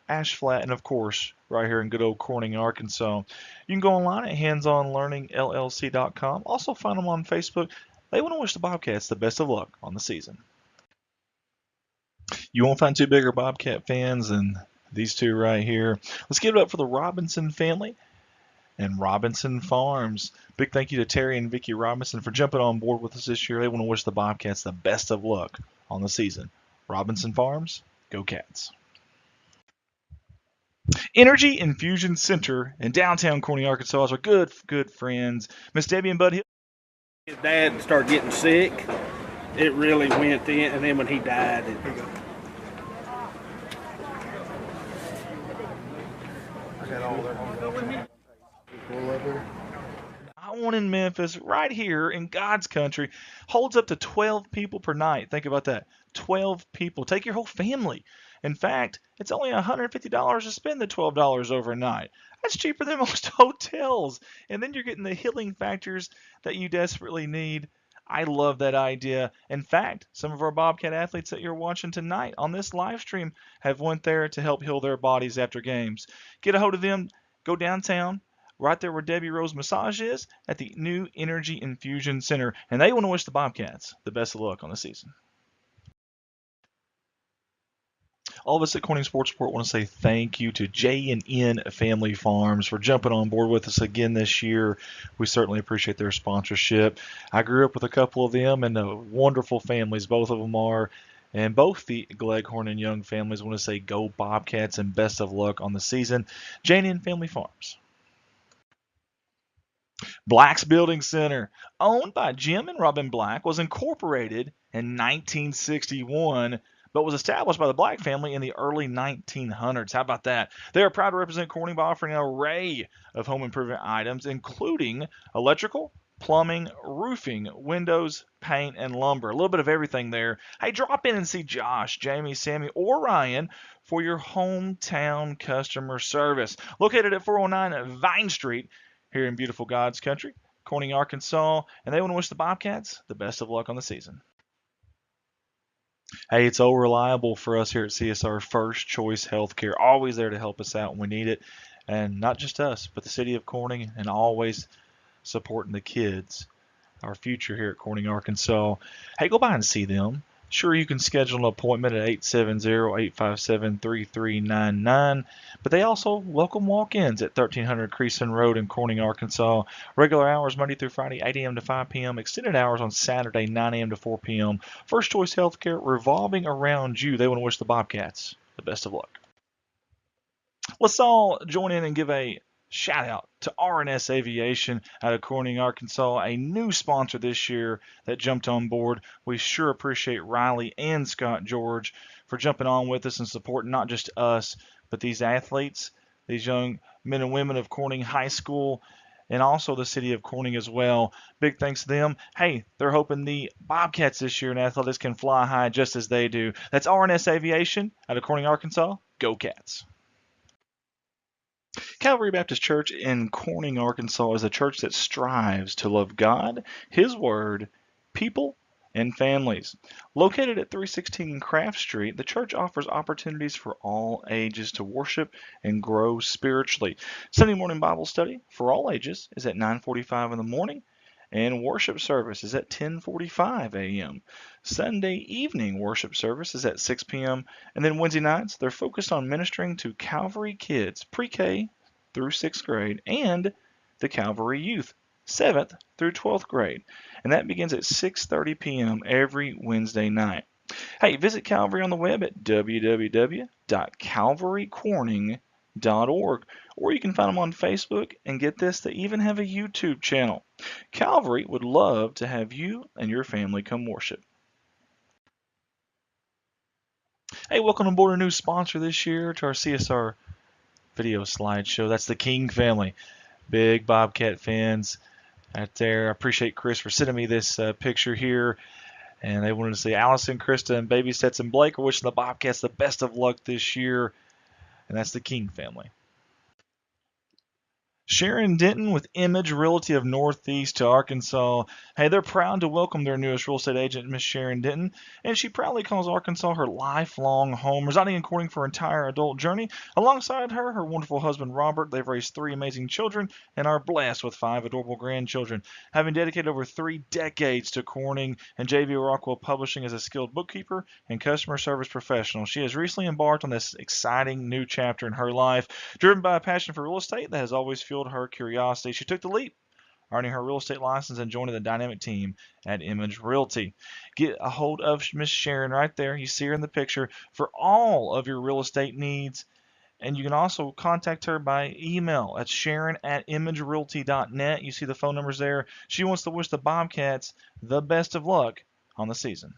Ash Flat, and of course, right here in good old Corning, Arkansas. You can go online at handsonlearningllc.com. Also find them on Facebook. They want to wish the Bobcats the best of luck on the season. You won't find two bigger Bobcat fans than these two right here. Let's give it up for the Robinson family and Robinson Farms. Big thank you to Terry and Vicki Robinson for jumping on board with us this year. They want to wish the Bobcats the best of luck on the season. Robinson Farms, go Cats. Energy Infusion Center in downtown Corning, Arkansas is our good friends, Miss Debbie and Bud Hill. His dad started getting sick. It really went in, and then when he died, One in Memphis, right here in God's country, holds up to 12 people per night. Think about that. 12 people. Take your whole family. In fact, it's only $150 to spend the $12 overnight. That's cheaper than most hotels. And then you're getting the healing factors that you desperately need. I love that idea. In fact, some of our Bobcat athletes that you're watching tonight on this live stream have went there to help heal their bodies after games. Get a hold of them. Go downtown, right there where Debbie Rose Massage is, at the new Energy Infusion Center. And they want to wish the Bobcats the best of luck on the season. All of us at Corning Sports Report want to say thank you to J&N Family Farms for jumping on board with us again this year. We certainly appreciate their sponsorship. I grew up with a couple of them, and wonderful families both of them are. And both the Gleghorn and Young families want to say go Bobcats and best of luck on the season. J&N Family Farms. Black's Building Center, owned by Jim and Robin Black, was incorporated in 1961, but was established by the Black family in the early 1900s. How about that? They are proud to represent Corning by offering an array of home improvement items, including electrical, plumbing, roofing, windows, paint, and lumber. A little bit of everything there. Hey, drop in and see Josh, Jamie, Sammy, or Ryan for your hometown customer service. Located at 409 Vine Street here in beautiful God's country, Corning, Arkansas, and they want to wish the Bobcats the best of luck on the season. Hey, it's so reliable for us here at CSR. First Choice Healthcare, always there to help us out when we need it. And not just us, but the city of Corning, and always supporting the kids, our future here at Corning, Arkansas. Hey, go by and see them. Sure, you can schedule an appointment at 870-857-3399, but they also welcome walk-ins at 1300 Creason Road in Corning, Arkansas. Regular hours Monday through Friday, 8 a.m. to 5 p.m. Extended hours on Saturday, 9 a.m. to 4 p.m. First Choice Healthcare, revolving around you. They want to wish the Bobcats the best of luck. Let's all join in and give a shout out to R&S Aviation out of Corning, Arkansas, a new sponsor this year that jumped on board. We sure appreciate Riley and Scott George for jumping on with us and supporting not just us, but these athletes, these young men and women of Corning High School, and also the city of Corning as well. Big thanks to them. Hey, they're hoping the Bobcats this year in athletics can fly high just as they do. That's R&S Aviation out of Corning, Arkansas. Go Cats! Calvary Baptist Church in Corning, Arkansas is a church that strives to love God, His Word, people, and families. Located at 316 Craft Street, the church offers opportunities for all ages to worship and grow spiritually. Sunday morning Bible study for all ages is at 9:45 in the morning, and worship service is at 10:45 a.m. Sunday evening worship service is at 6 p.m. And then Wednesday nights, they're focused on ministering to Calvary kids, pre-K through 6th grade, and the Calvary youth, 7th through 12th grade. And that begins at 6:30 p.m. every Wednesday night. Hey, visit Calvary on the web at www.calvarycorning.org, or you can find them on Facebook, and get this, they even have a YouTube channel. Calvary would love to have you and your family come worship. Hey, welcome aboard a new sponsor this year to our CSR video slideshow. That's the King family. Big Bobcat fans out there. I appreciate Chris for sending me this picture here. And they wanted to say Allison, Krista, and Baby Sets and Blake are wishing the Bobcats the best of luck this year. And that's the King family. Sharon Denton with Image Realty of Northeast Arkansas. Hey, they're proud to welcome their newest real estate agent, Miss Sharon Denton, and she proudly calls Arkansas her lifelong home, residing in Corning for her entire adult journey. Alongside her, her wonderful husband, Robert. They've raised 3 amazing children and are blessed with 5 adorable grandchildren. Having dedicated over 3 decades to Corning and J.V. Rockwell Publishing as a skilled bookkeeper and customer service professional, she has recently embarked on this exciting new chapter in her life. Driven by a passion for real estate that has always fueled her curiosity, she took the leap, earning her real estate license and joining the dynamic team at Image Realty. Get a hold of Miss Sharon right there. You see her in the picture for all of your real estate needs. And you can also contact her by email at sharon@imagerealty.net. You see the phone numbers there. She wants to wish the Bobcats the best of luck on the season.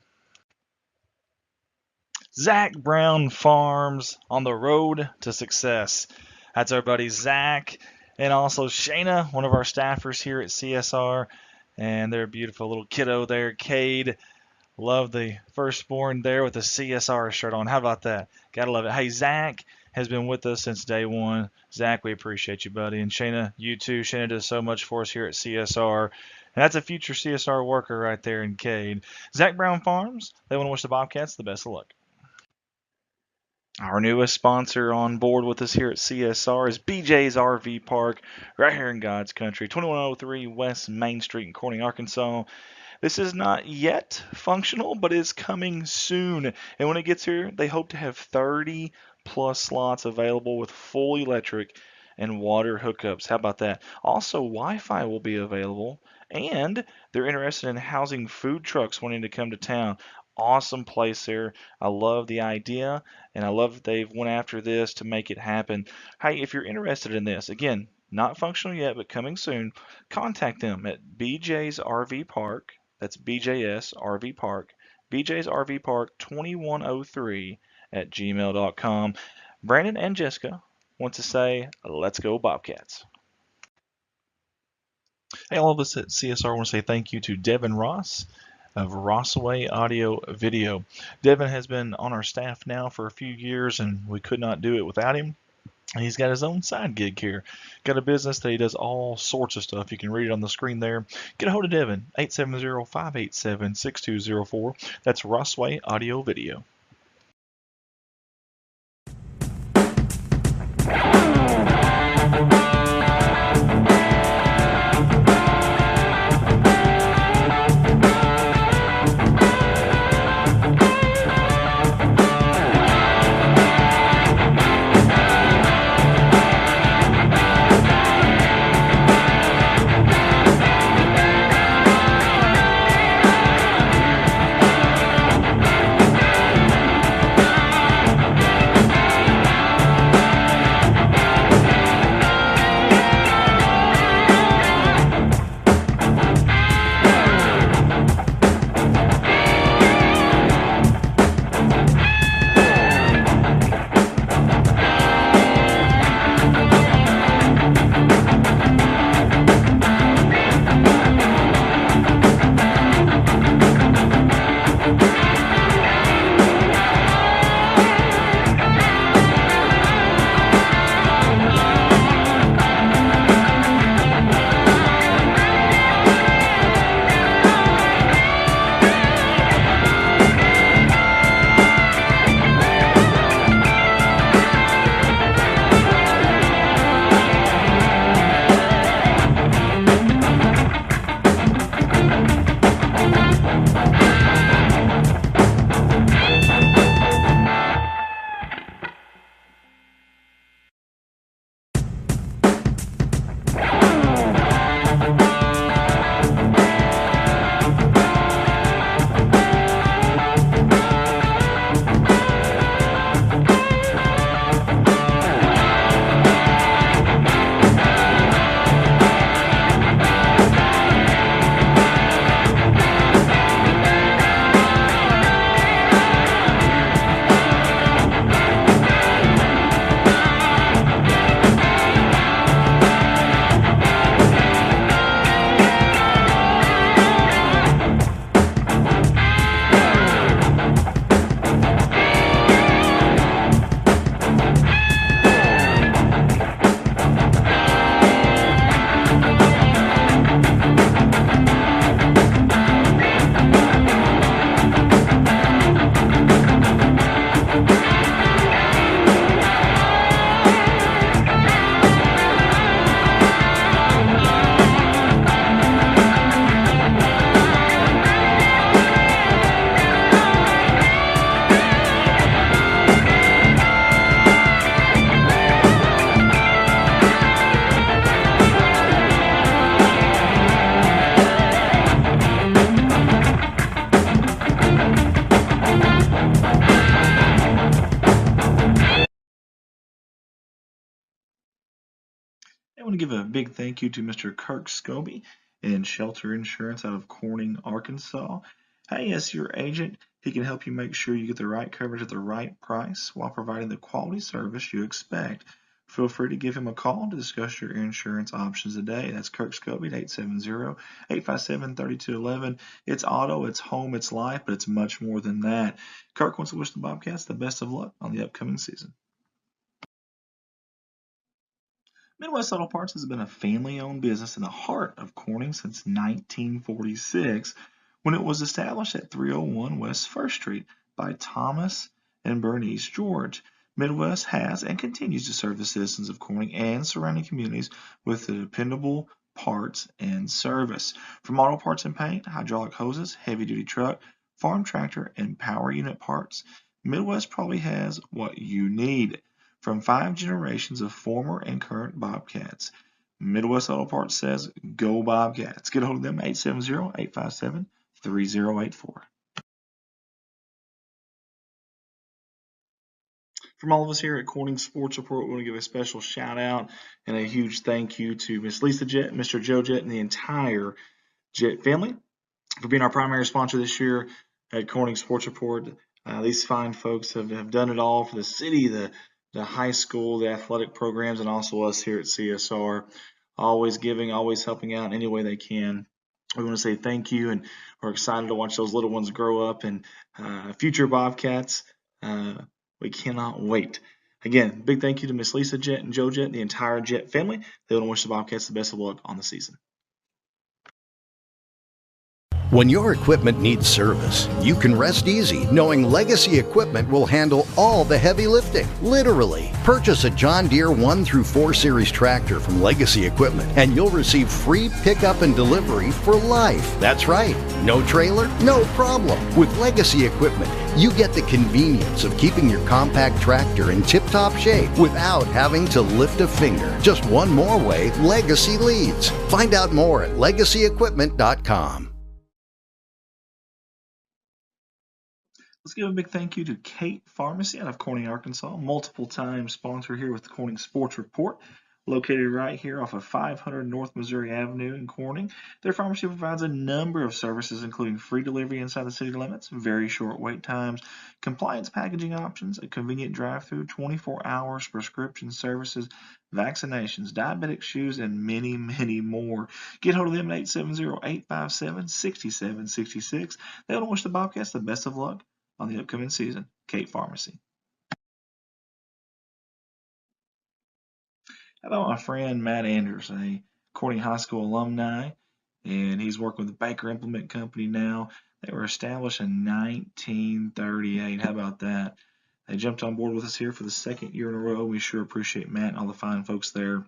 Zack Brown Farms on the road to success. That's our buddy Zack. And also Shayna, one of our staffers here at CSR. And their beautiful little kiddo there, Cade. Love the firstborn there with the CSR shirt on. How about that? Gotta love it. Hey, Zack has been with us since day one. Zack, we appreciate you, buddy. And Shayna, you too. Shayna does so much for us here at CSR. And that's a future CSR worker right there in Cade. Zack Brown Farms, they want to wish the Bobcats the best of luck. Our newest sponsor on board with us here at CSR is BJ's RV Park, right here in God's country, 2103 West Main Street in Corning, Arkansas. This is not yet functional, but is coming soon. And when it gets here, they hope to have 30 plus slots available with full electric and water hookups. How about that? Also, Wi-Fi will be available, and they're interested in housing food trucks wanting to come to town. Awesome place there. I love the idea, and I love that they've went after this to make it happen. Hey, if you're interested in this, again, not functional yet, but coming soon, contact them at BJ's RV Park. That's BJS RV Park. BJ's RV Park 2103 at gmail.com. Brandon and Jessica want to say, let's go Bobcats. Hey, all of us at CSR want to say thank you to Devin Ross of Rossway Audio Video. Devin has been on our staff now for a few years, and we could not do it without him. He's got his own side gig here. Got a business that he does all sorts of stuff. You can read it on the screen there. Get a hold of Devin, 870-587-6204. That's Rossway Audio Video. I want to give a big thank you to Mr. Kirk Scobie in Shelter Insurance out of Corning, Arkansas. Hey, as your agent, he can help you make sure you get the right coverage at the right price while providing the quality service you expect. Feel free to give him a call to discuss your insurance options today. That's Kirk Scobie at 870-857-3211. It's auto, it's home, it's life, but it's much more than that. Kirk wants to wish the Bobcats the best of luck on the upcoming season. Midwest Auto Parts has been a family-owned business in the heart of Corning since 1946, when it was established at 301 West 1st Street by Thomas and Bernice George. Midwest has and continues to serve the citizens of Corning and surrounding communities with a dependable parts, and service. From auto parts and paint, hydraulic hoses, heavy-duty truck, farm tractor, and power unit parts, Midwest probably has what you need. From 5 generations of former and current Bobcats, Midwest Auto Parts says, go Bobcats. Get a hold of them, 870-857-3084. From all of us here at Corning Sports Report, we want to give a special shout out and a huge thank you to Miss Lisa Jett, Mr. Joe Jett, and the entire Jett family for being our primary sponsor this year at Corning Sports Report. These fine folks have done it all for the city, the high school, the athletic programs, and also us here at CSR. Always giving, always helping out in any way they can. We want to say thank you, and we're excited to watch those little ones grow up and future Bobcats. We cannot wait. Again, big thank you to Miss Lisa Jett and Joe Jett and the entire Jett family. They want to wish the Bobcats the best of luck on the season. When your equipment needs service, you can rest easy knowing Legacy Equipment will handle all the heavy lifting. Literally. Purchase a John Deere 1 through 4 Series tractor from Legacy Equipment and you'll receive free pickup and delivery for life. That's right. No trailer? No problem. With Legacy Equipment, you get the convenience of keeping your compact tractor in tip-top shape without having to lift a finger. Just one more way Legacy leads. Find out more at legacyequipment.com. Let's give a big thank you to Kate Pharmacy out of Corning, Arkansas, multiple-time sponsor here with the Corning Sports Report, located right here off of 500 North Missouri Avenue in Corning. Their pharmacy provides a number of services, including free delivery inside the city limits, very short wait times, compliance packaging options, a convenient drive-through, 24 hours prescription services, vaccinations, diabetic shoes, and many, many more. Get hold of them at 870-857-6766. They want to wish the Bobcats the best of luck on the upcoming season. Kate Pharmacy. How about my friend Matt Anders, a Corning High School alumni, and he's working with the Baker Implement Company now. They were established in 1938. How about that? They jumped on board with us here for the second year in a row. We sure appreciate Matt and all the fine folks there.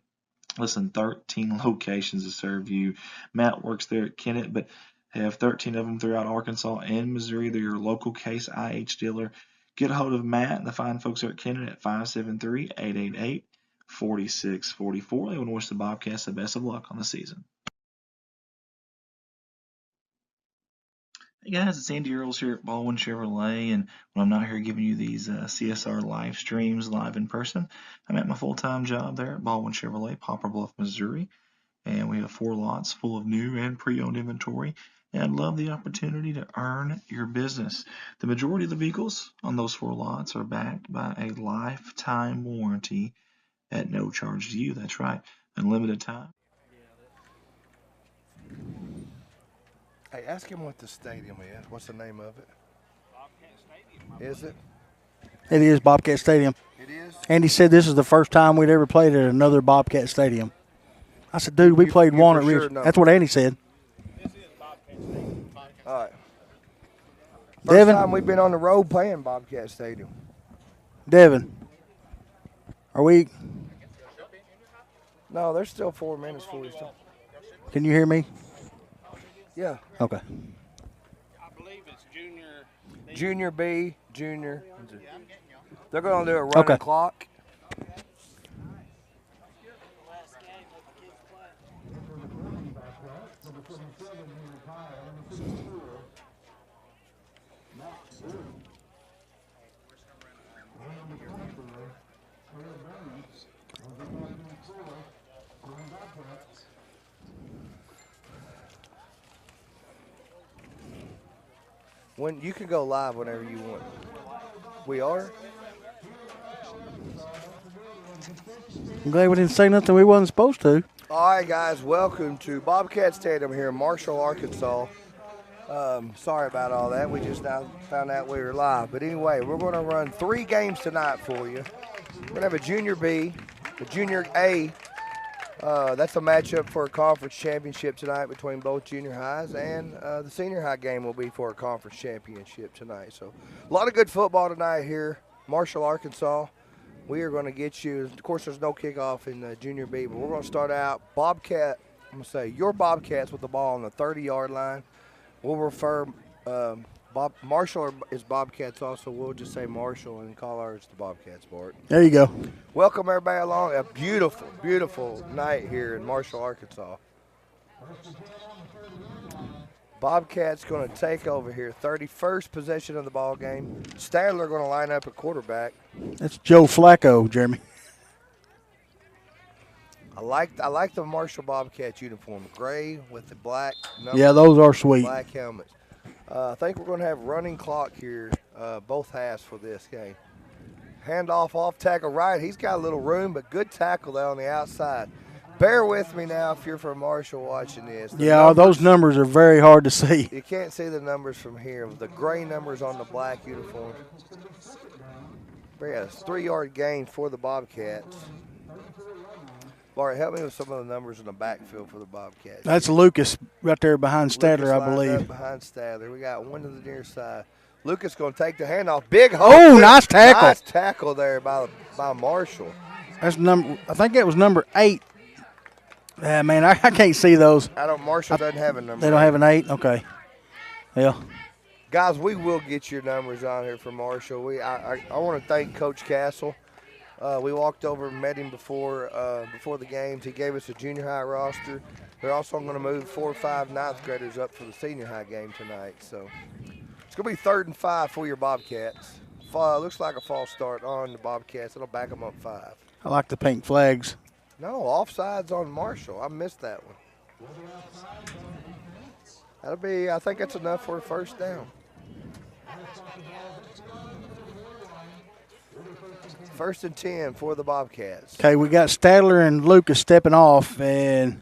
Listen, 13 locations to serve you. Matt works there at Kennett, but they have 13 of them throughout Arkansas and Missouri. They're your local Case IH dealer. Get a hold of Matt and the fine folks there at Kennett at 573-888-4644. They want to wish the Bobcats the best of luck on the season. Hey guys, it's Andy Earls here at Baldwin Chevrolet, and when I'm not here giving you these CSR live streams live in person, I'm at my full-time job there at Baldwin Chevrolet, Poplar Bluff, Missouri, and we have 4 lots full of new and pre-owned inventory, and I'd love the opportunity to earn your business. The majority of the vehicles on those 4 lots are backed by a lifetime warranty at no charge to you. That's right, unlimited time. Hey, ask him what the stadium is. What's the name of it? Bobcat Stadium. Is it? It is Bobcat Stadium. It is? Andy said this is the first time we'd ever played at another Bobcat Stadium. I said, dude, we played one at sure Ridge. know. That's what Andy said. This is Bobcat Stadium. All right. Devin? First time we've been on the road playing Bobcat Stadium. Devin, are we? No, there's still 4 minutes for you. Can you hear me? Yeah. Okay. I believe it's junior. Junior B, junior. They're going to do a running clock. When you can go live whenever you want. We are. I'm glad we didn't say nothing we wasn't supposed to. All right, guys, welcome to Bobcat Stadium here in Marshall, Arkansas. Sorry about all that. We just now found out we were live. But anyway, we're going to run 3 games tonight for you. We're going to have a Junior B, a Junior A. That's a matchup for a conference championship tonight between both junior highs, and the senior high game will be for a conference championship tonight. So a lot of good football tonight here, Marshall, Arkansas. We are going to get you, of course, there's no kickoff in Junior B, but we're going to start out Bobcat going to say your Bobcats with the ball on the 30-yard line. We'll refer Marshall is Bobcats also. We'll just say Marshall and call ours the Bobcats, Bart. There you go. Welcome everybody along. A beautiful, beautiful night here in Marshall, Arkansas. Bobcats going to take over here. 31st possession of the ball game. Stadler going to line up at quarterback. That's Joe Flacco, Jeremy. I like the Marshall Bobcats uniform, gray with the black numbers. Yeah, those are sweet. Black helmets. I think we're going to have running clock here, both halves for this game. Handoff off tackle right. He's got a little room, but good tackle there on the outside. Bear with me now if you're from Marshall watching this. Those numbers are very hard to see. You can't see the numbers from here. The gray numbers on the black uniform. Yeah, it's a 3-yard gain for the Bobcats. Bart, help me with some of the numbers in the backfield for the Bobcats. That's Lucas right there behind Stadler, I believe. Behind Stadler. We got one to the near side. Lucas going to take the handoff. Big hole. Oh, nice tackle. Nice tackle there by Marshall. That's I think that was number 8. Man, I can't see those. Marshall doesn't have a number. They don't have an 8? Okay. Yeah. Guys, we will get your numbers on here for Marshall. I want to thank Coach Castle. We walked over and met him before the games. He gave us a junior high roster. They're also going to move 4 or 5 ninth graders up for the senior high game tonight. So it's going to be 3rd and 5 for your Bobcats. Looks like a false start on the Bobcats. It'll back them up 5. I like the pink flags. No, offsides on Marshall. I missed that one. I think that's enough for a first down. 1st and 10 for the Bobcats. Okay, we got Stadler and Lucas stepping off, and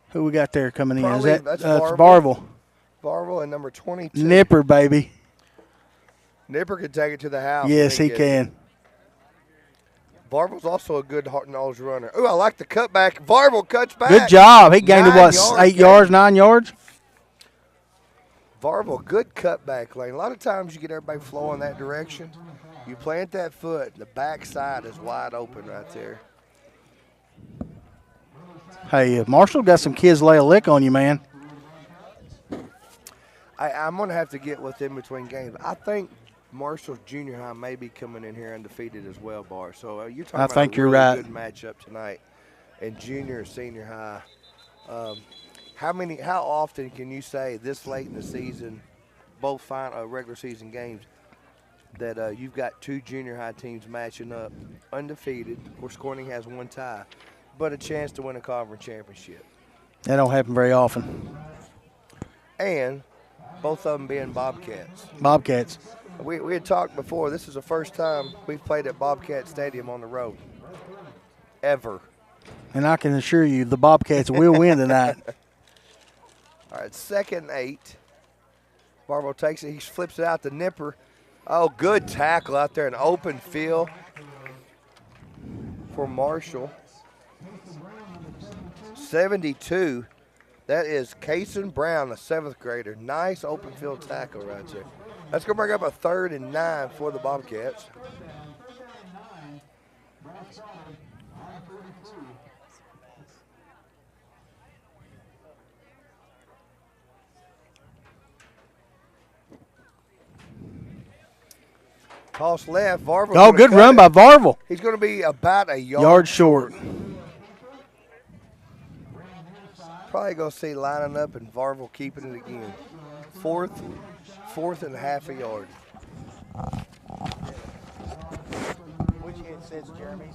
who we got there coming in? That's Barville. Barville and number 22. Nipper, baby. Nipper can take it to the house. Yes, he can. Barville's also a good hard-nosed runner. Ooh, I like the cutback. Barville cuts back. Good job. He gained 8 yards, 9 yards? Barville, good cutback lane. A lot of times you get everybody flowing that direction. You plant that foot, the backside is wide open right there. Hey, Marshall got some kids lay a lick on you, man. I'm going to have to get with them between games. I think Marshall Junior High may be coming in here undefeated as well, Bar. So you're talking about a really good matchup tonight in junior and senior high. How often can you say this late in the season, both regular season games, that you've got 2 junior high teams matching up undefeated? Of course, Corning has 1 tie, but a chance to win a conference championship. That don't happen very often. And both of them being Bobcats. Bobcats. We had talked before. This is the first time we've played at Bobcat Stadium on the road. Ever. And I can assure you the Bobcats will win tonight. All right, 2nd and 8. Barbo takes it. He flips it out to Nipper. Oh, good tackle out there in open field for Marshall. 72. That is Kason Brown, a 7th grader. Nice open field tackle right there. That's going to bring up a 3rd and 9 for the Bobcats. Toss left. Varvel. Oh, good run by Varvel. He's going to be about a yard short. Probably going to see lining up and Varvel keeping it again. Fourth and half a yard. Which headset's Jeremy's?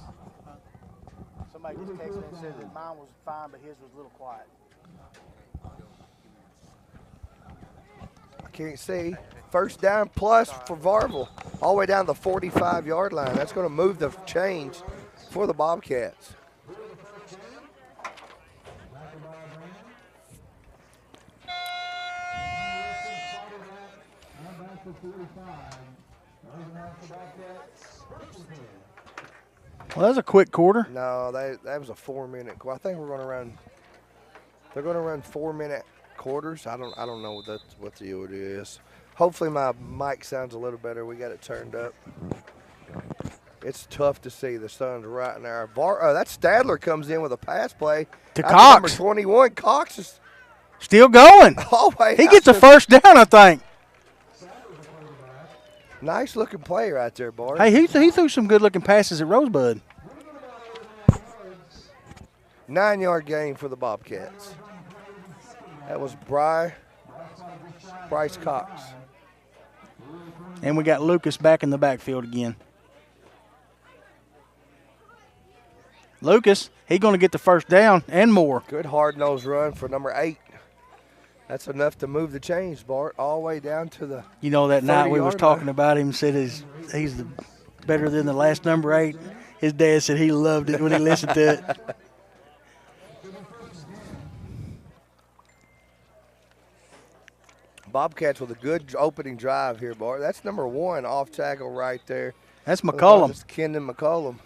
Somebody just texted me and said that mine was fine, but his was a little quiet. I can't see. 1st down plus for Varvel. All the way down the 45-yard line. That's going to move the chains for the Bobcats. Well, that was a quick quarter. No, that was a 4-minute. I think we're going to run. They're going to run 4-minute quarters. I don't know what the order is. Hopefully my mic sounds a little better. We got it turned up. It's tough to see. The sun's right in there. That Stadler comes in with a pass play. To That's Cox. Number 21. Cox is still going. He gets the first down, I think. Nice looking play right there, Bart. Hey, he threw some good looking passes at Rosebud. 9-yard gain for the Bobcats. That was Bryce Cox. And we got Lucas back in the backfield again. Lucas, he's going to get the first down and more. Good hard-nosed run for number 8. That's enough to move the chains, Bart, all the way down to the You know, that night we was 30-yard talking line. about him, said he's better than the last number 8. His dad said he loved it when he listened to it. Bobcats with a good opening drive here, Bart. That's number 1 off tackle right there. That's McCollum. That's Kendon McCollum.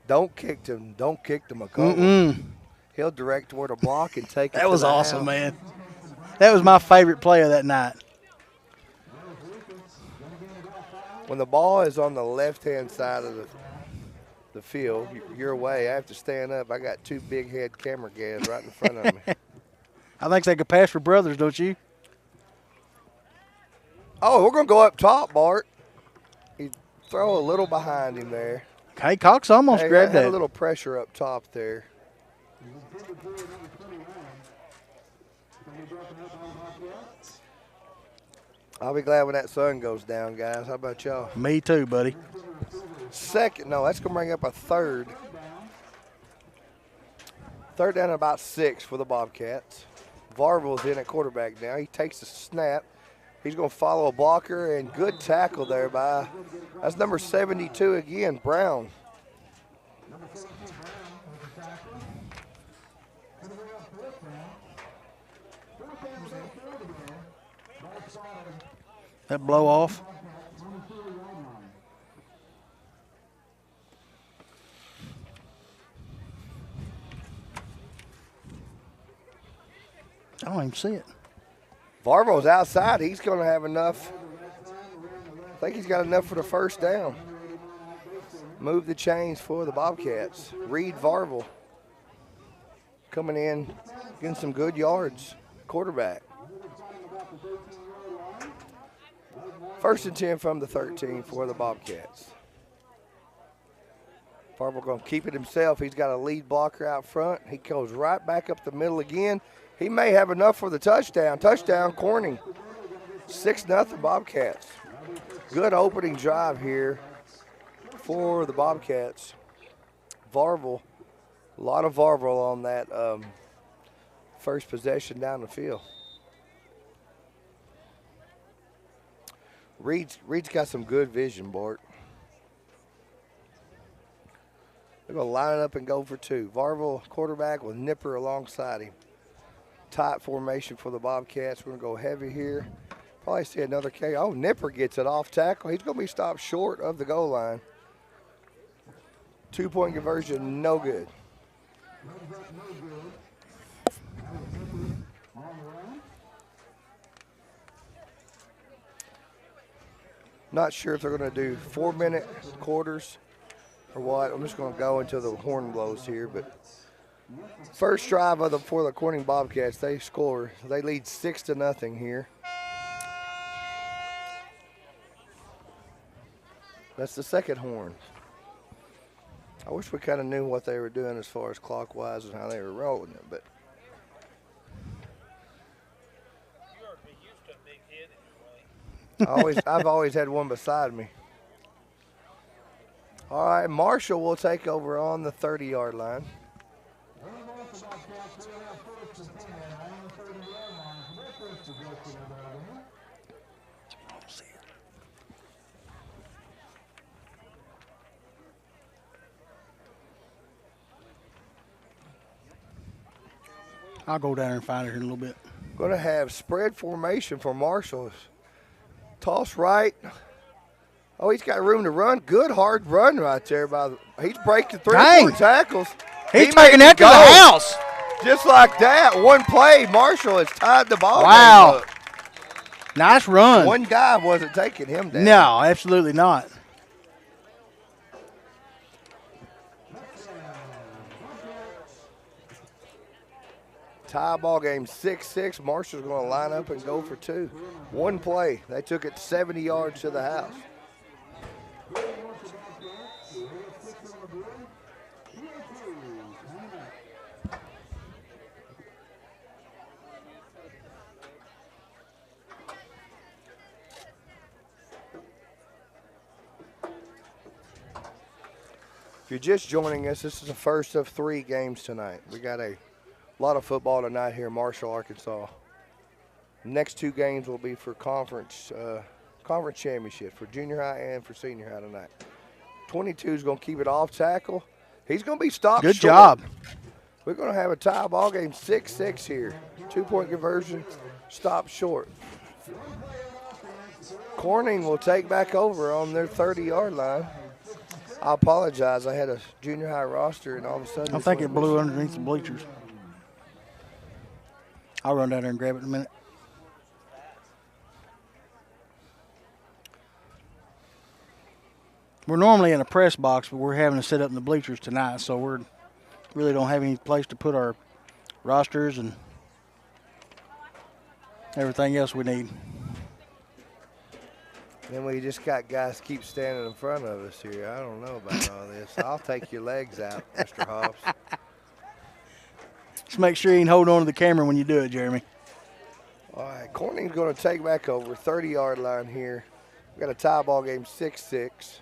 Don't kick to McCollum. Mm-mm. He'll direct toward a block and take it. That was awesome, man. That was my favorite play of that night. When the ball is on the left-hand side of the field, your way, I have to stand up. I got 2 big head camera guys right in front of me. I think they could pass for brothers, don't you? Oh, we're going to go up top, Bart. He throw a little behind him there. Okay, Cox almost grabbed had that. a little pressure up top there. I'll be glad when that sun goes down, guys. How about y'all? Me too, buddy. Second, no, that's going to bring up a third. Third down and about 6 for the Bobcats. Varvel's in at quarterback now. He takes the snap. He's going to follow a blocker, and good tackle there by, that's number 72 again, Brown. That blow off. I don't even see it. Varvo's outside. He's going to have enough. I think he's got enough for the first down. Move the chains for the Bobcats. Reed Varvel coming in, getting some good yards. Quarterback. First and 10 from the 13 for the Bobcats. Varvel going to keep it himself. He's got a lead blocker out front. He goes right back up the middle again. He may have enough for the touchdown. Touchdown, Corning. 6-0 Bobcats. Good opening drive here for the Bobcats. Varvel, a lot of Varvel on that first possession down the field. Reed's got some good vision, Bart. They're going to line it up and go for 2. Varvel, quarterback, with Nipper alongside him. Tight formation for the Bobcats. We're going to go heavy here. Probably see another K. Oh, Nipper gets it off tackle. He's going to be stopped short of the goal line. 2-point conversion, no good. Not sure if they're going to do 4-minute quarters or what. I'm just going to go until the horn blows here, but first drive for the Corning Bobcats, they score. They lead 6-0 here. That's the second horn. I wish we kind of knew what they were doing as far as clockwise and how they were rolling it, but. I've always had one beside me. All right, Marshall will take over on the 30-yard line. I'll go down and find it here in a little bit. Going to have spread formation for Marshall. Toss right. Oh, he's got room to run. Good hard run right there. He's breaking 3 or 4 tackles. He's taking that to the house. Just like that. One play, Marshall has tied the ball. Wow. Nice run. One guy wasn't taking him down. No, absolutely not. Tie ball game 6-6. Marshall's going to line up and go for two. One play. They took it 70 yards to the house. If you're just joining us, this is the first of 3 games tonight. We got a lot of football tonight here in Marshall, Arkansas. Next 2 games will be for conference championship for junior high and for senior high tonight. 22 is going to keep it off tackle. He's going to be stopped Good short. job. We're going to have a tie ball game 6-6 here. 2-point conversion, stop short. Corning will take back over on their 30-yard line. I apologize. I had a junior high roster, and all of a sudden I think it blew underneath the bleachers. I'll run down there and grab it in a minute. We're normally in a press box, but we're having to sit up in the bleachers tonight, so we really don't have any place to put our rosters and everything else we need. Then we just got guys keep standing in front of us here. I don't know about all this. I'll take your legs out, Mr. Hobbs. Just make sure you can hold on to the camera when you do it, Jeremy. All right, Corning's going to take back over, 30-yard line here. We got a tie ball game, 6-6.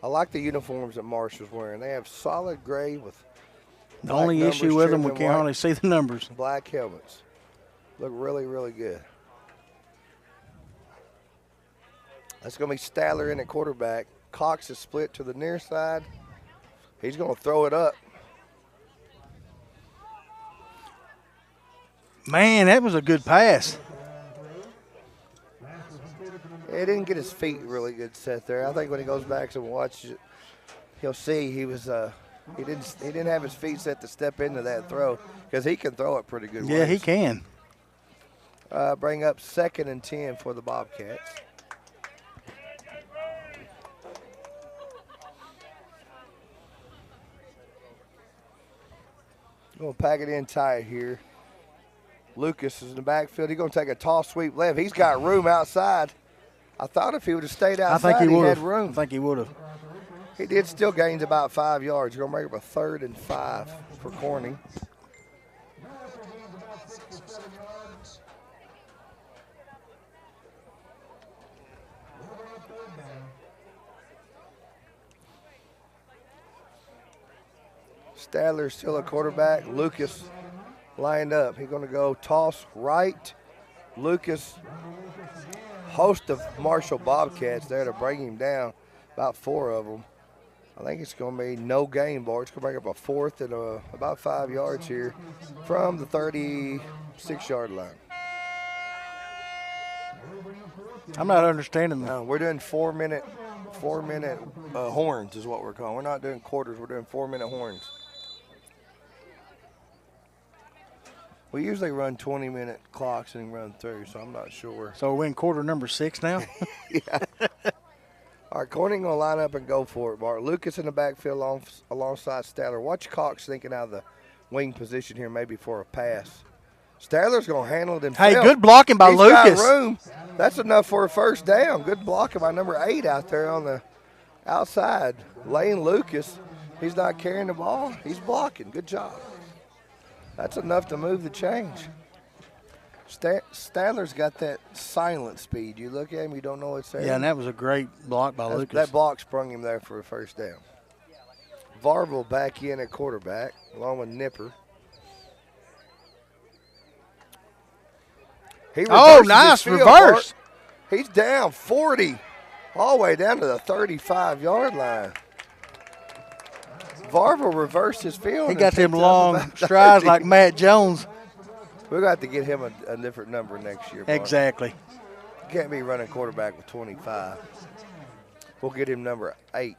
I like the uniforms that Marshall's wearing. They have solid gray with the only issue with them, we can't hardly see the numbers. Black helmets. Look really, really good. That's going to be Stadler in at quarterback. Cox is split to the near side. He's going to throw it up. Man, that was a good pass. He didn't get his feet really good set there. I think when he goes back and watches it, he'll see he was he didn't have his feet set to step into that throw because he can throw it pretty good. Yeah, he can. Bring up 2nd and 10 for the Bobcats. Going to pack it in tight here. Lucas is in the backfield. He's going to take a toss sweep left. He's got room outside. I thought if he would have stayed outside, he had room. I think he would have. He did still gains about 5 yards. Going to make up a 3rd and 5 for Corning. Stadler's still a quarterback. Lucas lined up. He's going to go toss right. Lucas, host of Marshall Bobcats there to bring him down, about 4 of them. I think it's going to be no gain, Bart. It's going to bring up a 4th and about 5 yards here from the 36-yard line. I'm not understanding that. No, we're doing 4-minute horns is what we're calling. We're not doing quarters. We're doing 4-minute horns. We usually run 20-minute clocks and run through, so I'm not sure. So we're in quarter number 6 now? Yeah. All right, Corning going to line up and go for it, Bart. Lucas in the backfield alongside Stadler. Watch Cox thinking out of the wing position here maybe for a pass. Stadler's going to handle it himself. Hey, good blocking by Lucas. He's got room. That's enough for a first down. Good blocking by number 8 out there on the outside. Lane Lucas, he's not carrying the ball. He's blocking. Good job. That's enough to move the change. Stadler's got that silent speed. You look at him, you don't know it's there. Yeah, and that was a great block by Lucas. That block sprung him there for a first down. Varvel back in at quarterback, along with Nipper. Oh, nice reverse. He's down 40, all the way down to the 35-yard line. Varvel reversed his field. He got them long strides like Matt Jones. We're going to have to get him a different number next year. Bart. Exactly. You can't be running quarterback with 25. We'll get him number 8.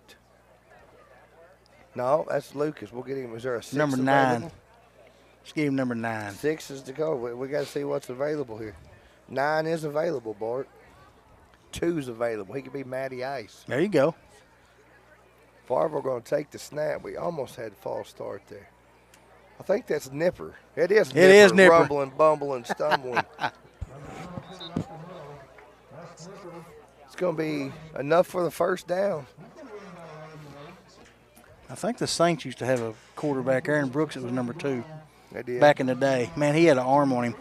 No, that's Lucas. We'll get him. Is there a 6 number 9? Available? Let's give him number 9. 6 is to go. We got to see what's available here. 9 is available, Bart. 2 is available. He could be Matty Ice. There you go. Farver going to take the snap. We almost had a false start there. I think that's Nipper. It is Nipper. It is Nipper. Rumbling, bumbling, stumbling. It's going to be enough for the first down. I think the Saints used to have a quarterback, Aaron Brooks, it was number 2. They did. Back in the day. Man, he had an arm on him.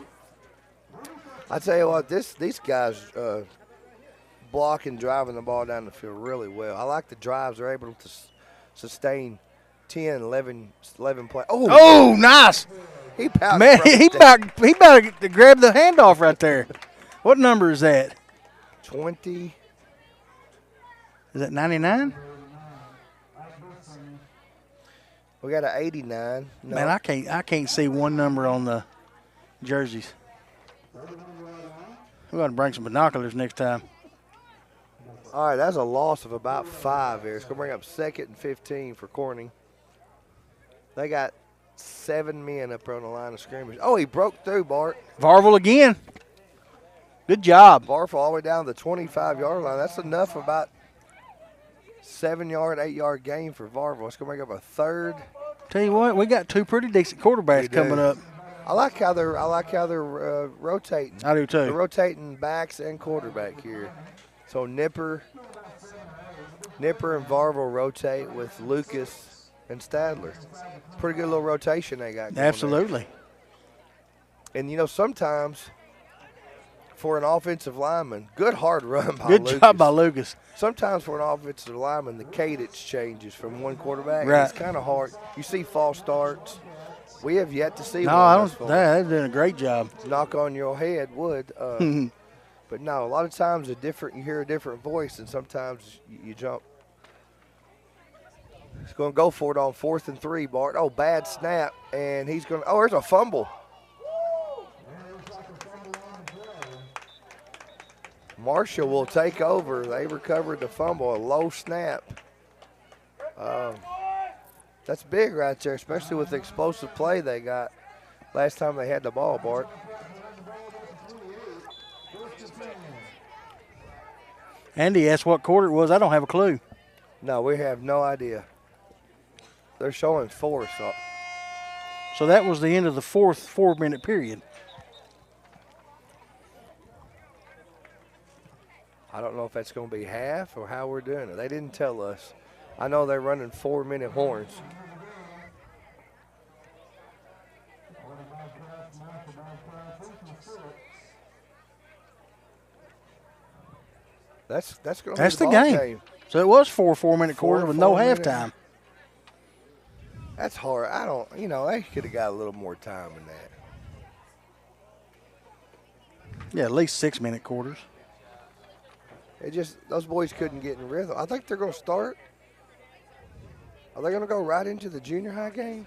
I tell you what, these guys blocking, driving the ball down the field really well. I like the drives. They're able to sustain 10, 11 play. Oh, nice. He pouted. Man, he about to grab the handoff right there. What number is that? 20. Is that 99? We got an 89. No. Man, I can't see one number on the jerseys. We're going to bring some binoculars next time. All right, that's a loss of about 5 here. It's going to bring up 2nd and 15 for Corning. They got 7 men up on the line of scrimmage. Oh, he broke through, Bart. Varvel again. Good job. Varvel all the way down to the 25-yard line. That's enough for about 7-yard, 8-yard gain for Varvel. It's going to bring up a 3rd. Tell you what, we got 2 pretty decent quarterbacks coming up. I like how they're rotating. I do too. They're rotating backs and quarterback here. So Nipper and Varvel rotate with Lucas and Stadler. Pretty good little rotation they got going Absolutely. there. And, you know, sometimes for an offensive lineman, good hard run by Good Lucas. job by Lucas. Sometimes for an offensive lineman, the cadence changes from one quarterback. Right. It's kind of hard. You see false starts. We have yet to see No, one. I don't. They're doing a great job. Knock on your head would. But no, a lot of times you hear a different voice, and sometimes you jump. He's going to go for it on 4th and 3, Bart. Oh, bad snap, and he's going to – oh, there's a fumble. Marshall will take over. They recovered the fumble, a low snap. That's big right there, especially with the explosive play they got last time they had the ball, Bart. Andy asked what quarter it was. I don't have a clue. No, we have no idea. They're showing 4. So that was the end of the 4th 4-minute period. I don't know if that's going to be half or how we're doing it. They didn't tell us. I know they're running 4-minute horns. That's going to be the game. So it was 4 4-minute quarters with no halftime. That's hard. They could have got a little more time in that. Yeah, at least 6-minute quarters. Those boys couldn't get in rhythm. I think they're going to start. Are they going to go right into the junior high game?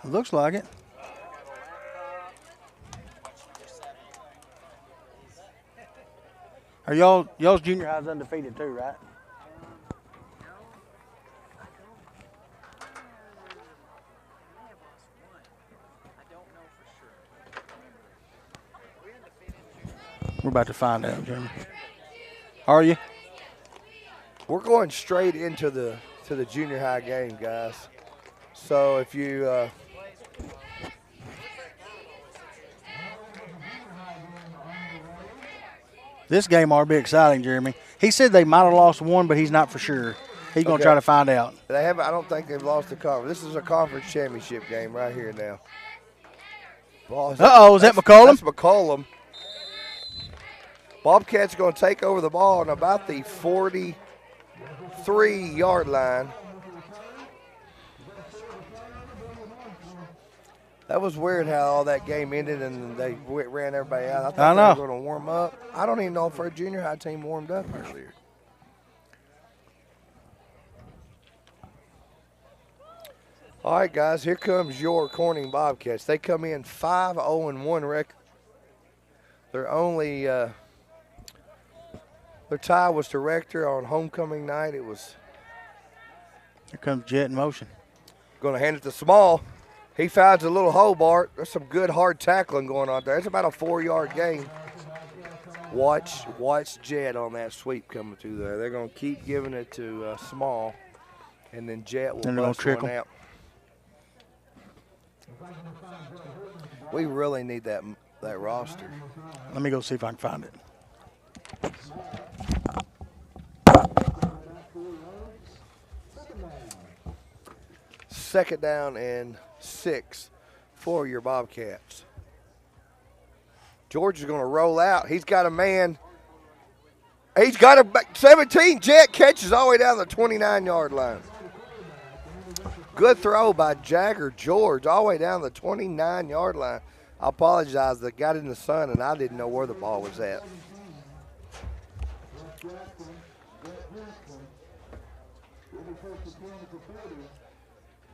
It looks like it. Are y'all's junior high's undefeated too, right? We're about to find out, Jeremy. Are you? We're going straight into the junior high game, guys. So if you this game ought to be exciting, Jeremy. He said they might have lost one, but he's not for sure. He's going to try to find out. They haven't. I don't think they've lost the conference. This is a conference championship game right here now. Is that McCollum? That's McCollum. Bobcats going to take over the ball on about the 43-yard line. That was weird how all that game ended and they ran everybody out. I thought they were going to warm up. I don't even know if our junior high team warmed up earlier. All right, guys, here comes your Corning Bobcats. They come in 5-0-1 record. Their only their tie was to Rector on homecoming night. It was. Here comes Jet in motion. Going to hand it to Small. He finds a little hole, Bart. There's some good hard tackling going on there. It's about a 4-yard gain. Watch Jet on that sweep coming through there. They're going to keep giving it to Small, and then Jet will bust one out. We really need that roster. Let me go see if I can find it. Second down and 6 for your Bobcats. George is going to roll out. He's got a man. He's got a 17. Jet catches all the way down the 29-yard line. Good throw by Jagger George all the way down the 29-yard line. I apologize. They got in the sun, and I didn't know where the ball was at.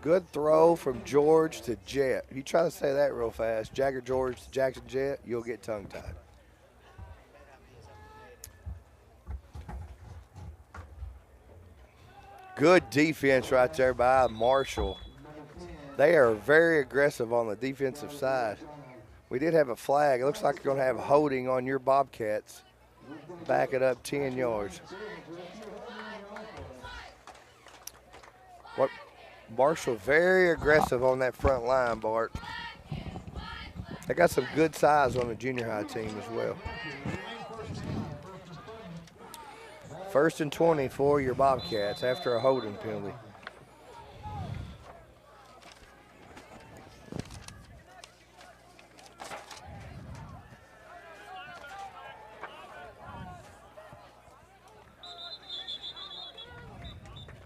Good throw from George to Jet. If you try to say that real fast, Jagger George to Jackson Jet, you'll get tongue-tied. Good defense right there by Marshall. They are very aggressive on the defensive side. We did have a flag. It looks like you're going to have holding on your Bobcats. Back it up 10 yards. What? Marshall very aggressive on that front line, Bart. They got some good size on the junior high team as well. 1st and 20 for your Bobcats after a holding penalty.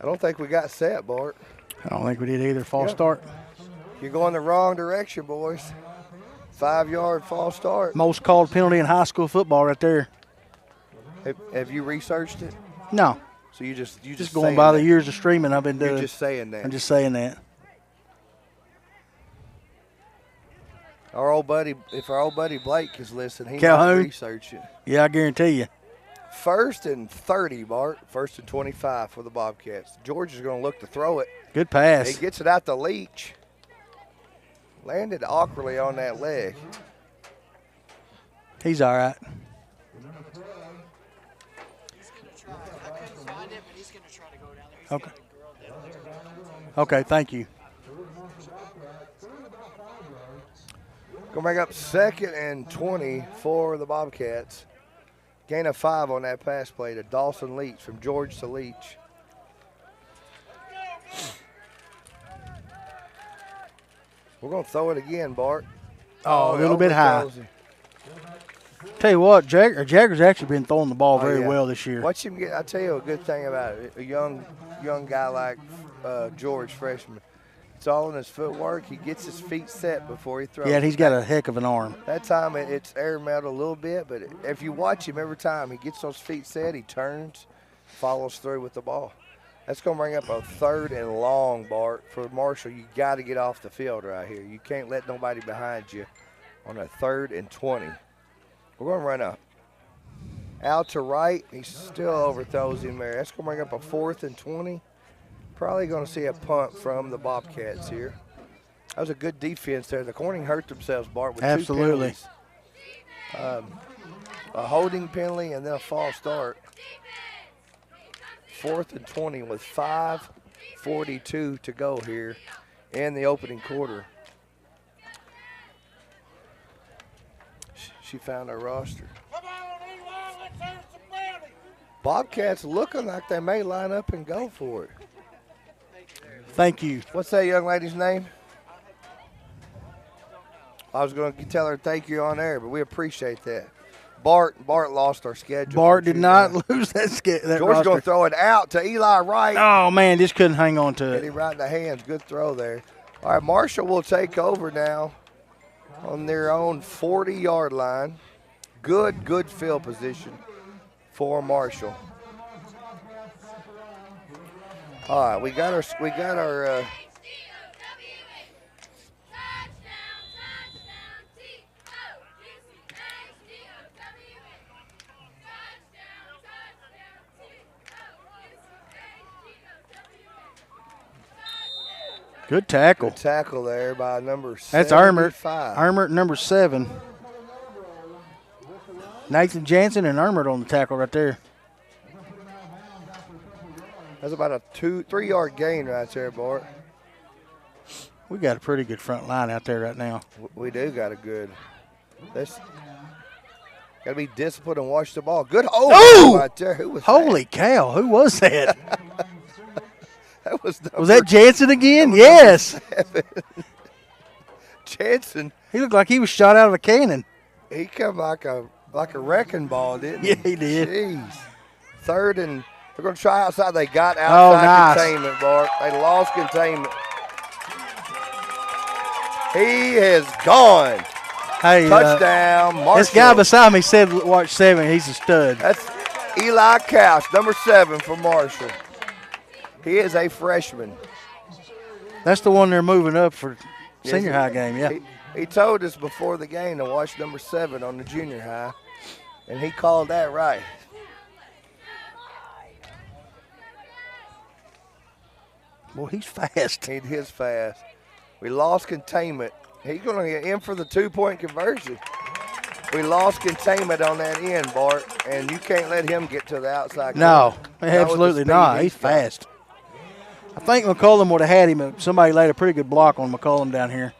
I don't think we got set, Bart. I don't think we did either. False start. You're going the wrong direction, boys. 5-yard false start. Most called penalty in high school football right there. Have you researched it? No. So you just going by the years of streaming I've been doing. You're just saying that. I'm just saying that. Our old buddy, if our old buddy Blake is listening, he Calhoun? might research it. Yeah, I guarantee you. 1st and 30, Bart. 1st and 25 for the Bobcats. George is going to look to throw it. Good pass. He gets it out to Leach. Landed awkwardly on that leg. He's all right. Okay. Okay, thank you. Going to bring up 2nd and 20 for the Bobcats. Gain of 5 on that pass play to Dawson Leach, from George to Leach. We're going to throw it again, Bart. Oh, a little bit high. Tell you what, Jagger's actually been throwing the ball very well this year. Watch him get. I tell you a good thing about it. A young guy like George, freshman. It's all in his footwork. He gets his feet set before he throws. Yeah, and he's got a heck of an arm. That time it's air metal a little bit, but if you watch him every time he gets those feet set, he turns, follows through with the ball. That's going to bring up a 3rd and long, Bart. For Marshall, you got to get off the field right here. You can't let nobody behind you on a 3rd and 20. We're going to run up. Out to right. He still overthrows him there. That's going to bring up a 4th and 20. Probably going to see a punt from the Bobcats here. That was a good defense there. The Corning hurt themselves, Bart, with Absolutely. 2 penalties. A holding penalty and then a false start. 4th and 20 with 5:42 to go here in the opening quarter. She found our roster. Bobcats looking like they may line up and go for it. Thank you. What's that young lady's name? I was going to tell her thank you on air, but we appreciate that. Bart lost our schedule. Bart did not lose that schedule. George's going to throw it out to Eli Wright. Oh, man, just couldn't hang on to Get it. him right in the hands. Good throw there. All right, Marshall will take over now on their own 40-yard line. Good field position for Marshall. All right, we got our Good tackle. Good tackle there by number 75. That's Armert, number 7. Nathan Jansen and Armert on the tackle right there. That's about a 3-yard gain right there, Bart. We got a pretty good front line out there right now. We do got a good. This got to be disciplined and watch the ball. Good right there. Who was Holy cow! Who was that? That was that Jansen again? Yes. Jansen. He looked like he was shot out of a cannon. He come like a wrecking ball, didn't he? Yeah, he did. Jeez. Third and they're going to try outside. They got outside containment, Bart. They lost containment. He has gone. Hey, touchdown, Marshall. This guy beside me said watch 7. He's a stud. That's Eli Couch, number 7 for Marshall. He is a freshman. That's the one they're moving up for senior high game, yeah. He told us before the game to watch number 7 on the junior high, and he called that right. Well, he's fast. He is fast. We lost containment. He's going to get in for the 2-point conversion. We lost containment on that end, Bart, and you can't let him get to the outside. No, absolutely not. He's fast. I think McCollum would have had him. Somebody laid a pretty good block on McCollum down here.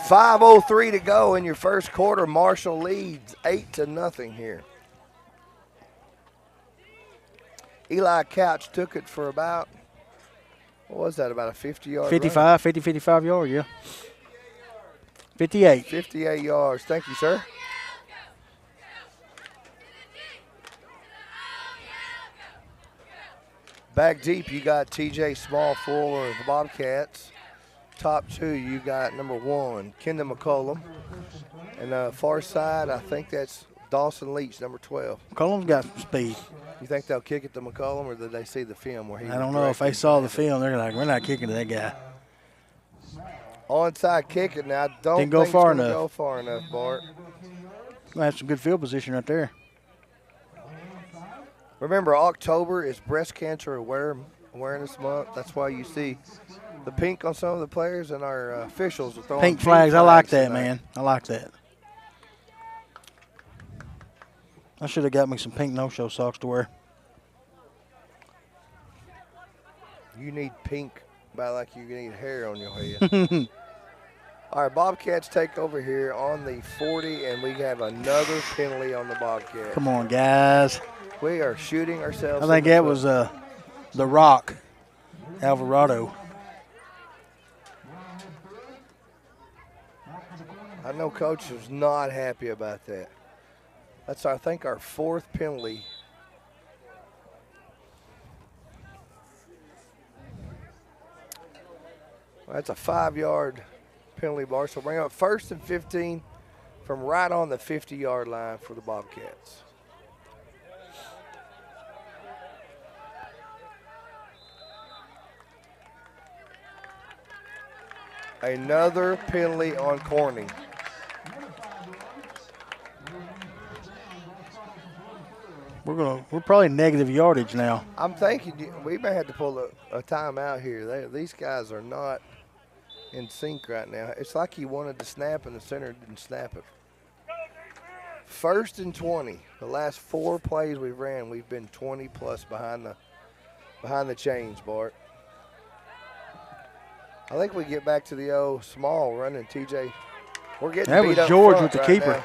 5:03 to go in your first quarter. Marshall leads 8-0 here. Eli Couch took it for about, what was that, about a 50-yard 55 yard, yeah. 58. 58 yards. Thank you, sir. Back deep, you got TJ Small-Fuller of the Bobcats. Top 2, you got number 1, Kendall McCollum. And far side, I think that's Dawson Leach, number 12. McCollum's got some speed. You think they'll kick it to McCollum, or did they see the film where he? I don't know. If they saw the film, they're like, we're not kicking to that guy. Onside kick it now. Don't Didn't go far enough. Go far enough, Bart. Gonna have some good field position right there. Remember, October is Breast Cancer Awareness Month. That's why you see the pink on some of the players, and our officials are throwing pink flags. I like that, man. I like that. I should have got me some pink no-show socks to wear. You need pink about like you need hair on your head. All right, Bobcats take over here on the 40, and we have another penalty on the Bobcats. Come on, guys. We are shooting ourselves. I think that was The Rock, Alvarado. I know Coach was not happy about that. That's, I think, our 4th penalty. Well, that's a 5-yard penalty bar. So bring up 1st and 15 from right on the 50-yard line for the Bobcats. Another penalty on Corning. We're probably negative yardage now. I'm thinking we may have to pull a timeout here. These guys are not in sync right now. It's like he wanted to snap and the center didn't snap it. 1st and 20. The last 4 plays we've ran, we've been 20 plus behind the chains, Bart. I think we get back to the old small running, TJ. We're getting that beat was up George front with the right keeper. now.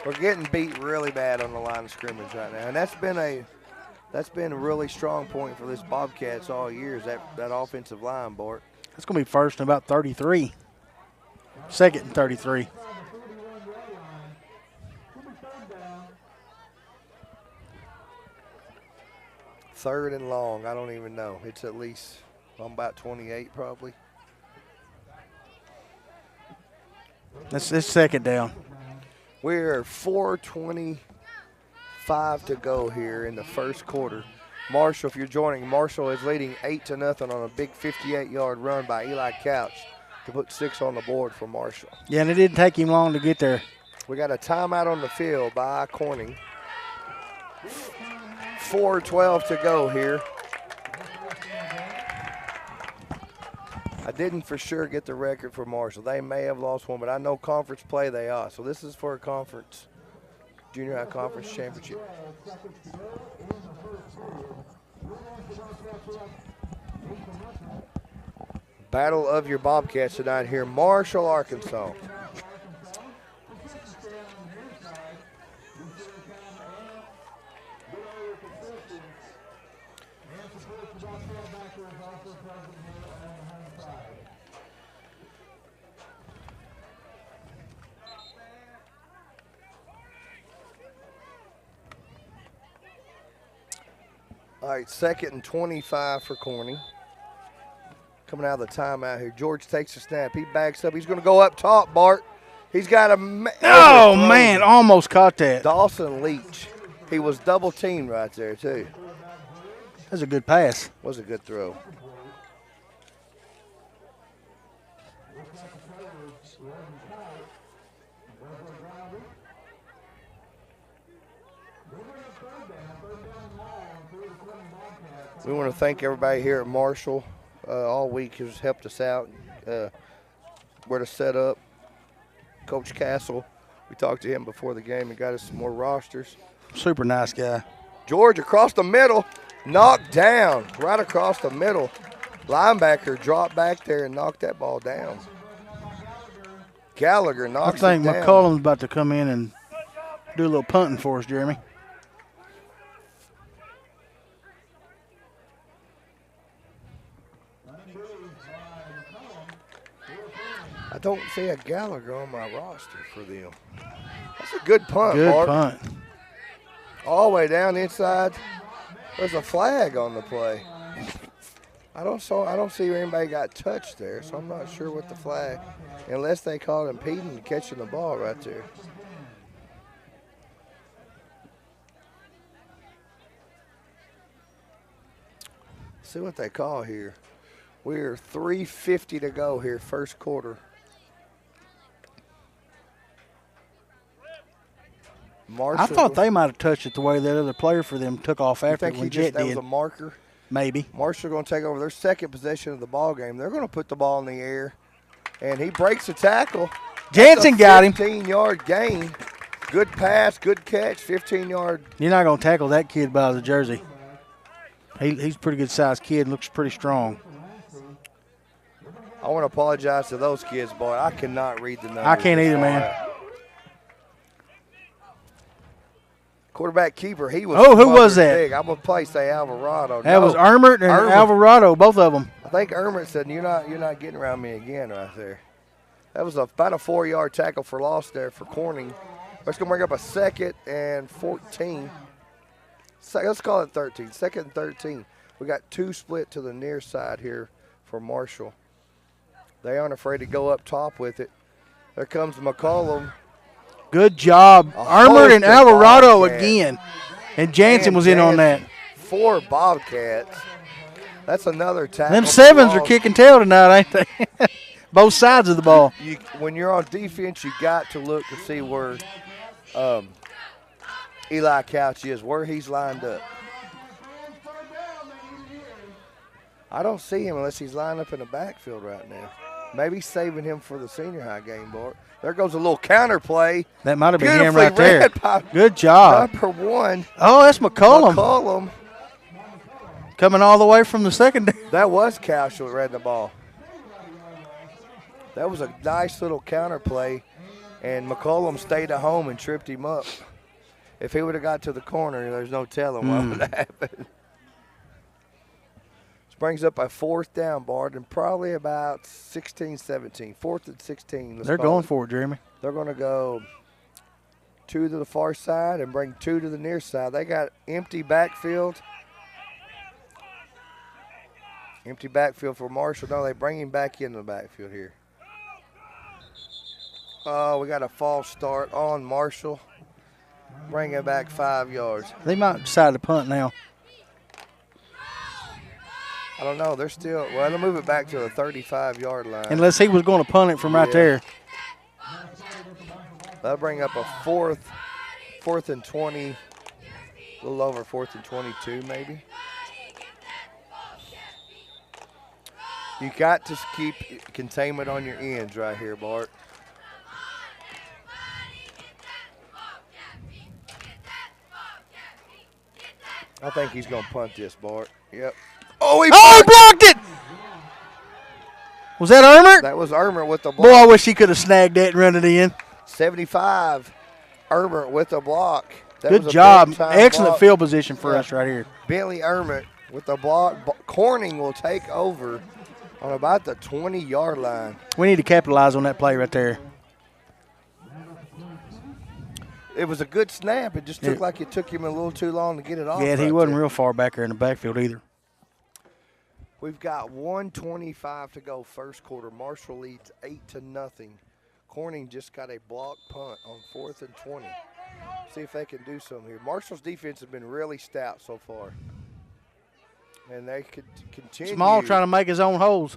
We're getting beat really bad on the line of scrimmage right now, and that's been a really strong point for this Bobcats all year. Is that offensive line, Bart? It's gonna be 1st and about 33. 2nd and 33. Third and long. I don't even know. It's at least about 28 probably. That's 2nd down. We're 4:25 to go here in the first quarter. Marshall, if you're joining, Marshall is leading 8-0 on a big 58-yard run by Eli Couch to put 6 on the board for Marshall. Yeah, and it didn't take him long to get there. We got a timeout on the field by Corning. 4:12 to go here. I didn't for sure get the record for Marshall. They may have lost one, but I know conference play they are. So this is for a conference, junior high conference championship. battle of your Bobcats tonight here in Marshall, Arkansas. All right, 2nd and 25 for Corning. Coming out of the timeout here. George takes a snap. He backs up. He's going to go up top, Bart. He's got a oh, man, almost caught that. Dawson Leach. He was double teamed right there, too. That's a good pass. Was a good throw. We want to thank everybody here at Marshall all week who's helped us out, where to set up. Coach Castle, we talked to him before the game and got us some more rosters. Super nice guy. George across the middle, knocked down, right across the middle. Linebacker dropped back there and knocked that ball down. Gallagher knocks it down. I think McCollum's about to come in and do a little punting for us, Jeremy. I don't see a Gallagher on my roster for them. That's a good punt, Good Bart. punt. All the way down inside. There's a flag on the play. I don't see anybody got touched there, so I'm not sure what the flag, unless they called impeding and catching the ball right there. See what they call here. We're 3:50 to go here, first quarter. Marshall, I thought they might have touched it the way that other player for them took off after it when Jet that did. was a marker? Maybe. Marshall going to take over their second possession of the ball game. They're going to put the ball in the air, and he breaks the tackle. Jansen got him. 15-yard gain. Good pass, good catch, 15-yard. You're not going to tackle that kid by the jersey. He's a pretty good-sized kid and looks pretty strong. I want to apologize to those kids, boy. I cannot read the numbers. I can't either, man. Quarterback keeper, he was. Oh, who was that? Big. I'm gonna say Alvarado. That was Ermert and Alvarado, both of them. I think Ermert said, "You're not getting around me again," right there. That was about a 4-yard tackle for loss there for Corning. That's gonna bring up a 2nd and 14. Let's call it 13. 2nd and 13. We got 2 split to the near side here for Marshall. They aren't afraid to go up top with it. There comes McCollum. Good job. Ermert and Alvarado again. And Jansen was in on that. 4 Bobcats. That's another tackle. Them sevens are kicking tail tonight, ain't they? Both sides of the ball. When you're on defense, you got to look to see where Eli Couch is, where he's lined up. I don't see him unless he's lined up in the backfield right now. Maybe saving him for the senior high game, Bart. There goes a little counter play. That might have been him right there. Good job. Number 1. Oh, that's McCollum. McCollum. Coming all the way from the secondary. That was Couch who ran the ball. That was a nice little counter play, and McCollum stayed at home and tripped him up. If he would have got to the corner, there's no telling what would have happened. Brings up a 4th down, Bart, and probably about 16, 17. 4th and 16. They're going for it, Jeremy. They're going to go 2 to the far side and bring 2 to the near side. They got empty backfield. Empty backfield for Marshall. No, they bring him back into the backfield here. Oh, we got a false start on Marshall. Bring it back 5 yards. They might decide to punt now. I don't know. They're still – well, they'll move it back to the 35-yard line. Unless he was going to punt it from right there. That'll bring up a 4th and 20, a little over 4th and 22 maybe. You got to keep containment on your ends right here, Bart. I think he's going to punt this, Bart. Yep. Oh, he blocked it! Was that Ermert? That was Ermert with the block. Boy, I wish he could have snagged that and run it in. 75, Ermert with the block. That Good was a job. big-time Excellent block. field position for us right here. Bentley Ermert with the block. Corning will take over on about the 20-yard line. We need to capitalize on that play right there. It was a good snap. It just looked like it took him a little too long to get it off. Yeah, he right wasn't there. real far back there in the backfield either. We've got 1:25 to go first quarter. Marshall leads 8-0. Corning just got a block punt on 4th and 20. See if they can do something here. Marshall's defense has been really stout so far. And they could continue. Small trying to make his own holes.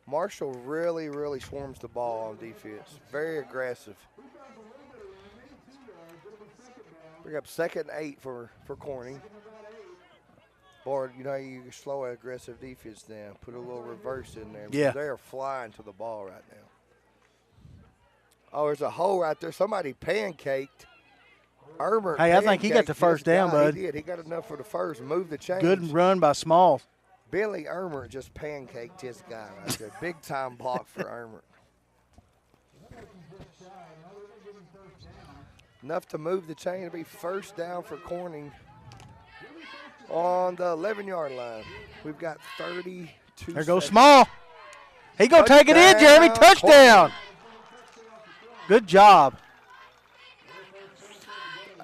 Marshall really, really swarms the ball on defense. Very aggressive. Bring up 2nd and 8 for Corning. Ballard, you know you slow aggressive defense down. Put a little reverse in there. Yeah. They are flying to the ball right now. Oh, there's a hole right there. Somebody pancaked. Ermert. Hey, I think he got the first down, bud. He did. He got enough for the first. Move the chains. Good run by Small. Billy Ermert just pancaked his guy right there. Big time block for Ermert. Enough to move the chain to be first down for Corning on the 11-yard line. We've got 32 There goes seconds. Small. He going to take it in, Jeremy. Touchdown. Good job.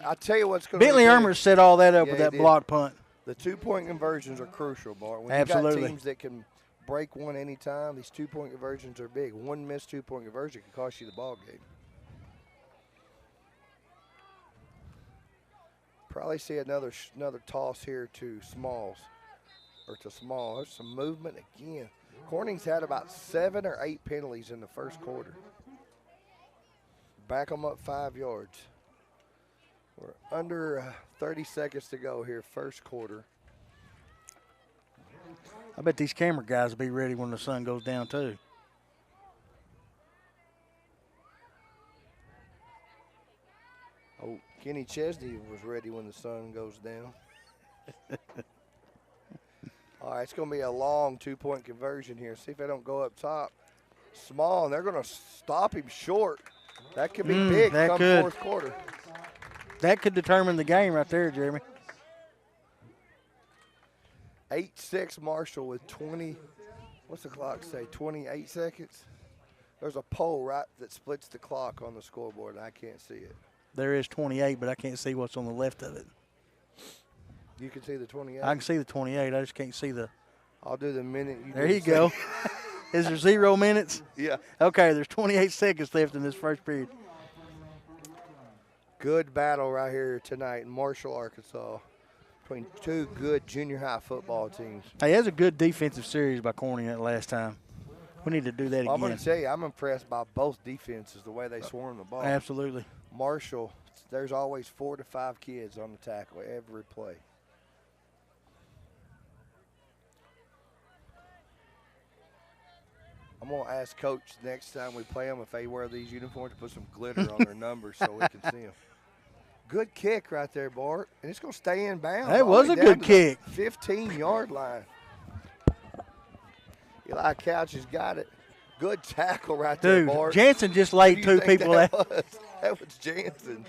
I'll tell you what's going to Bentley Ermert set all that up with that block punt. The 2-point conversions are crucial, Bart. When Absolutely. you got teams that can break one anytime, these 2-point conversions are big. One missed 2-point conversion can cost you the ball game. Probably see another toss here to Smalls, or to Small. There's some movement again. Corning's had about 7 or 8 penalties in the first quarter. Back them up 5 yards. We're under 30 seconds to go here, first quarter. I bet these camera guys will be ready when the sun goes down, too. Oh, Kenny Chesney was ready when the sun goes down. All right, it's going to be a long 2-point conversion here. See if they don't go up top. Small, and they're going to stop him short. That could be big come fourth quarter. That could determine the game right there, Jeremy. 8-6 Marshall with 20, what's the clock say, 28 seconds? There's a pole right that splits the clock on the scoreboard, and I can't see it. There is 28, but I can't see what's on the left of it. You can see the 28? I can see the 28. I just can't see the. I'll do the minute. There you go. Is there 0 minutes? Yeah. Okay, there's 28 seconds left in this first period. Good battle right here tonight in Marshall, Arkansas, between two good junior high football teams. Hey, that's a good defensive series by Corning that last time. We need to do that again. I'm going to tell you, I'm impressed by both defenses, the way they swarm the ball. Absolutely. Marshall, there's always 4 to 5 kids on the tackle every play. I'm going to ask Coach next time we play them if they wear these uniforms to put some glitter on their numbers so we can see them. Good kick right there, Bart. And it's going to stay in bounds. That was a good kick. 15-yard line. Eli Couch has got it. Good tackle right there, Bart. Dude, Jansen just laid 2 people out. That was Jansen.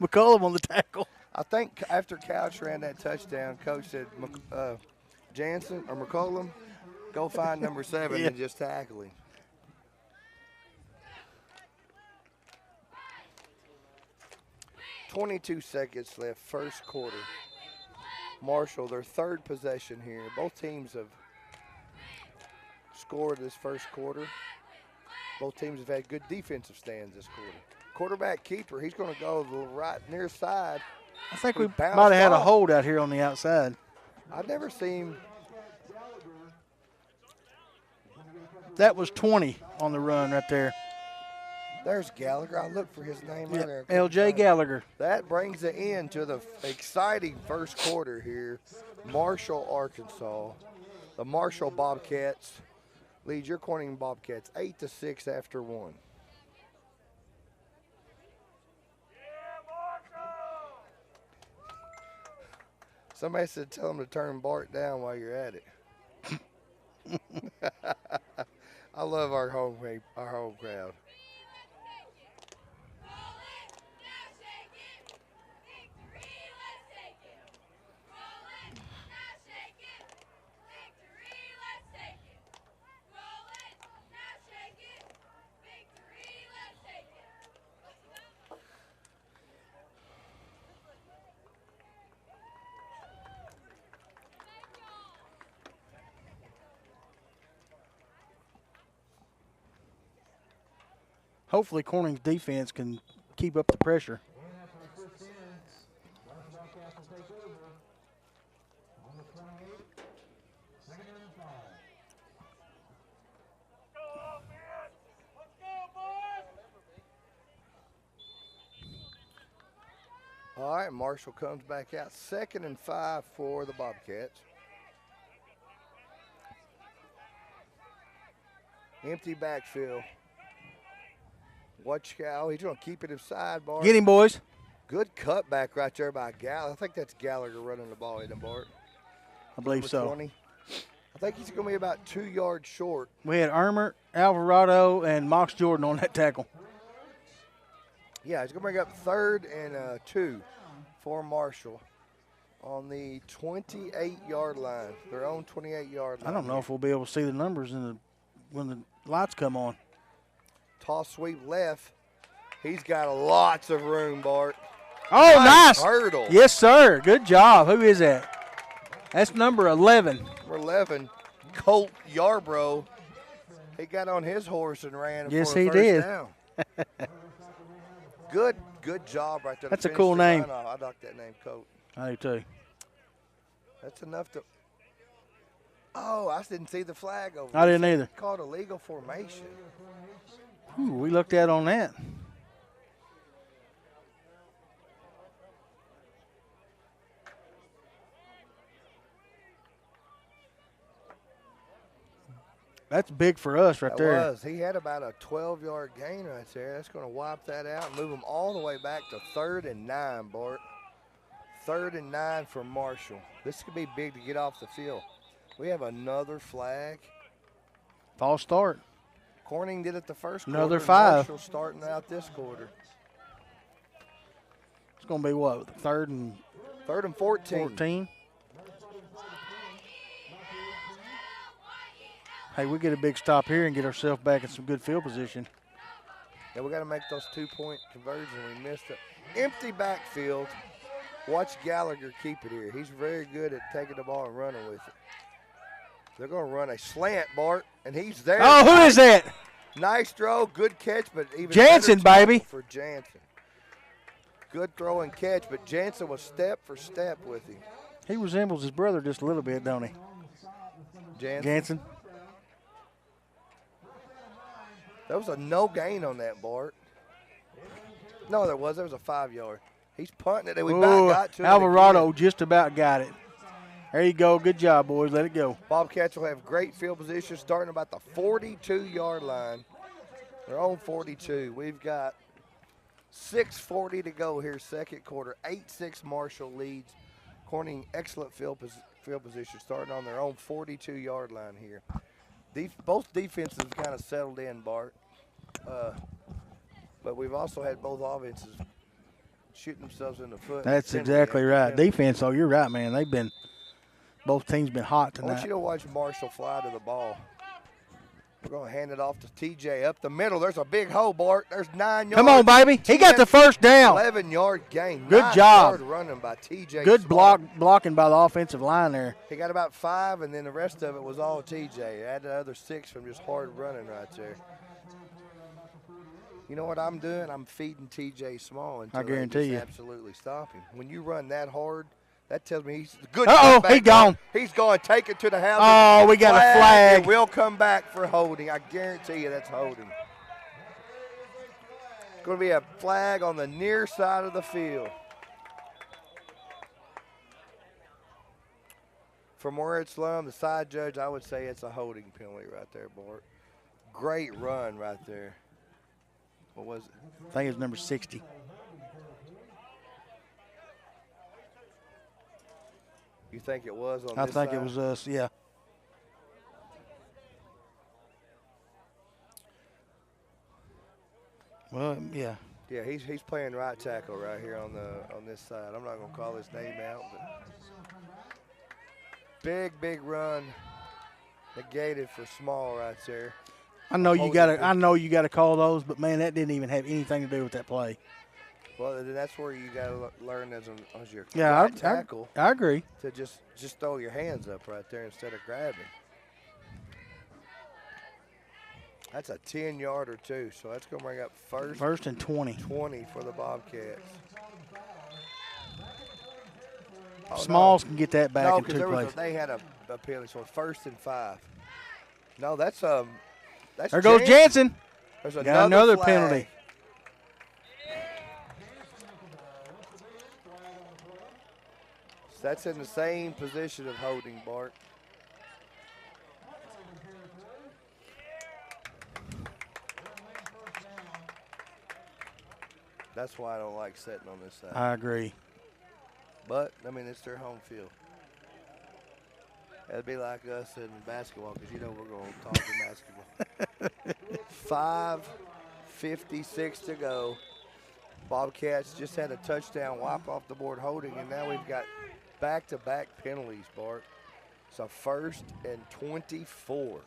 McCullum on the tackle. I think after Couch ran that touchdown, Coach said, Jansen or McCullum, go find number 7 and just tackle him. .22 seconds left, first quarter. Marshall, their third possession here. Both teams have scored this first quarter. Both teams have had good defensive stands this quarter. Quarterback keeper, he's going to go the right near side. I think we might have had a hold out here on the outside. I've never seen. That was 20 on the run right there. There's Gallagher. I looked for his name right there. L.J. Gallagher. That brings the end to the exciting first quarter here. Marshall, Arkansas. The Marshall Bobcats lead your Corning Bobcats 8-6 after 1. Somebody said tell them to turn Bart down while you're at it. I love our home crowd. Hopefully Corning's defense can keep up the pressure. All right, Marshall comes back out. 2nd and 5 for the Bobcats. Empty backfield. Watch Cal. He's going to keep it inside, Bart. Get him, boys. Good cutback right there by Gallagher. I think that's Gallagher running the ball, isn't it, Bart? I believe so. 20. I think he's going to be about 2 yards short. We had Ermert, Alvarado, and Mox Jordan on that tackle. Yeah, he's going to bring up 3rd and 2 for Marshall on the 28-yard line, their own 28-yard line. I don't know if we'll be able to see the numbers when the lights come on. Toss sweep left. He's got lots of room, Bart. Oh, nice. Hurdle. Yes, sir. Good job. Who is that? That's number 11. Number 11, Colt Yarbrough. He got on his horse and ran for a first down. Good job right there. That's a cool name. I like that name, Colt. I do too. That's enough to. Oh, I didn't see the flag over. I didn't either. Called illegal formation. Ooh, we looked at on that. That's big for us right there. He had about a 12-yard gain right there. That's going to wipe that out and move him all the way back to 3rd and 9, Bart. 3rd and 9 for Marshall. This could be big to get off the field. We have another flag. False start. Corning did it the first Another quarter. 5. Marshall starting out this quarter. It's going to be what, 3rd and 14? Hey, we get a big stop here and get ourselves back in some good field position. Yeah, we got to make those 2-point conversions. We missed it. Empty backfield. Watch Gallagher keep it here. He's very good at taking the ball and running with it. They're going to run a slant, Bart, and he's there. Oh, who is that? Nice throw, good catch, but even Jansen, baby. For Jansen. Good throw and catch, but Jansen was step for step with him. He resembles his brother just a little bit, don't he? Jansen. There was a no gain on that, Bart. No, there was. There was a 5-yard. He's punting it, and we got to it. Alvarado just about got it. There you go. Good job, boys. Let it go. Bobcats will have great field position starting about the 42-yard line. Their own 42. We've got 6:40 to go here, second quarter. 8-6 Marshall leads. Corning, excellent field position starting on their own 42-yard line here. Both defenses kind of settled in, Bart. But we've also had both offenses shooting themselves in the foot. That's exactly right. Defense, though, you're right, man. Both teams been hot tonight. I want you to watch Marshall fly to the ball. We're going to hand it off to TJ up the middle. There's a big hole, Bart. There's 9 yards. Come on, baby. He got the first down. 11-yard gain. Good job. Running by TJ. Good blocking by the offensive line there. He got about 5, and then the rest of it was all TJ. Add the other 6 from just hard running right there. You know what I'm doing? I'm feeding TJ small until I guarantee you. Absolutely stop him. When you run that hard, that tells me he's good. He gone. He's going to take it to the house. Oh, we got a flag. We'll come back for holding. I guarantee you that's holding. Going to be a flag on the near side of the field. From where it's slum, the side judge, I would say it's a holding penalty right there, Bart. Great run right there. What was it? I think it was number 60. You think it was on I this think side? it was us, yeah. Well, yeah. Yeah, he's playing right tackle right here on this side. I'm not gonna call his name out, but big run negated for Small right there. I know you gotta call those, but man, that didn't even have anything to do with that play. Well, then that's where you gotta learn as your right tackle. I agree. To just throw your hands up right there instead of grabbing. That's a 10-yarder too, so that's gonna bring up first and 20. 20 for the Bobcats. Oh, Smalls can get that back in 2 plays. They had a penalty, so 1st and 5. No, that's there goes Jansen. There's got another penalty. So that's in the same position of holding, Bart. That's why I don't like sitting on this side. I agree. But, I mean, it's their home field. It'd be like us in basketball, because you know we're going to talk basketball. 5:56 to go. Bobcats just had a touchdown wipe off the board holding, and now we've got back-to-back penalties, Bart. So 1st and 24.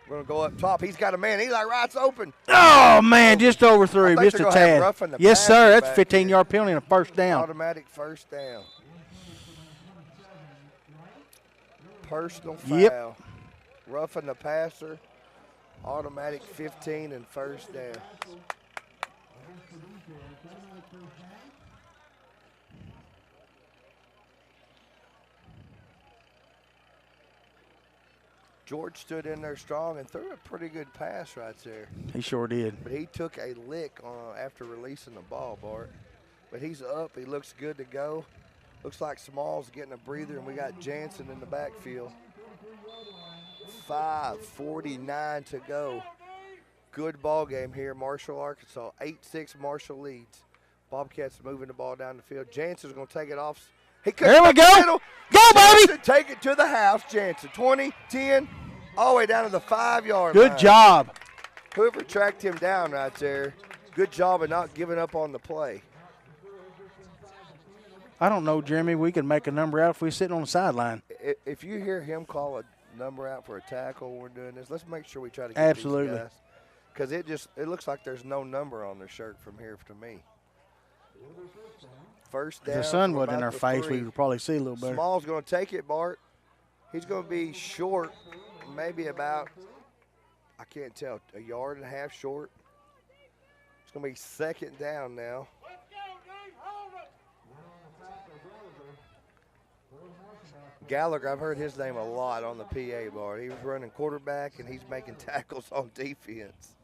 We're going to go up top. He's got a man. Eli Wright's open. Oh, man, just overthrew him, just a tad. Yes, sir, that's a 15-yard penalty and a 1st down. Automatic 1st down. Personal foul. Yep. Roughing the passer. Automatic 15 and 1st down. George stood in there strong and threw a pretty good pass right there. He sure did. But he took a lick after releasing the ball, Bart. But he's up. He looks good to go. Looks like Small's getting a breather, and we got Jansen in the backfield. 5:49 to go. Good ball game here, Marshall, Arkansas. 8-6 Marshall leads. Bobcats moving the ball down the field. Jansen's going to take it off. There we go. Go, baby. Take it to the house, Jansen. 20, 10, all the way down to the 5-yard line. Good job. Whoever tracked him down right there, good job of not giving up on the play. I don't know, Jeremy. We can make a number out if we sit on the sideline. If you hear him call a number out for a tackle when we're doing this, let's make sure we try to get Absolutely. these guys. Because it looks like there's no number on their shirt from here to me. 1st down. If the sun wasn't in our face, 3. we would probably see a little better. Small's going to take it, Bart. He's going to be short, maybe about, I can't tell, 1.5 yards short. It's going to be 2nd down now. Gallagher, I've heard his name a lot on the PA, Bart. He was running quarterback, and he's making tackles on defense.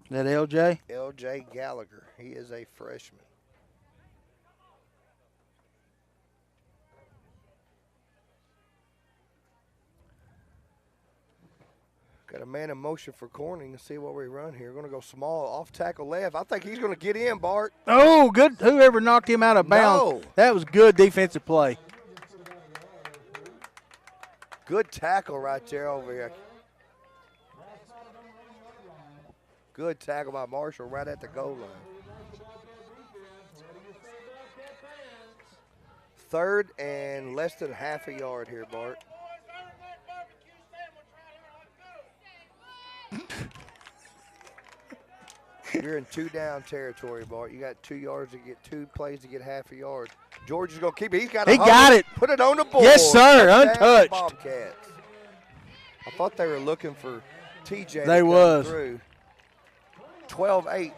Is that LJ? LJ Gallagher. He is a freshman. Got a man in motion for Corning to see what we run here. We're going to go Small off tackle left. I think he's going to get in, Bart. Oh, good. Whoever knocked him out of bounds. No. That was good defensive play. Good tackle right there over here. Good tackle by Marshall right at the goal line. 3rd and less than half a yard here, Bart. You're in 2-down territory, Bart. You got 2 yards to get 2 plays to get half a yard. George is going to keep it. He got it. Put it on the board. Yes, sir. Untouched. Bobcats. I thought they were looking for TJ. They was. Through. 12-8.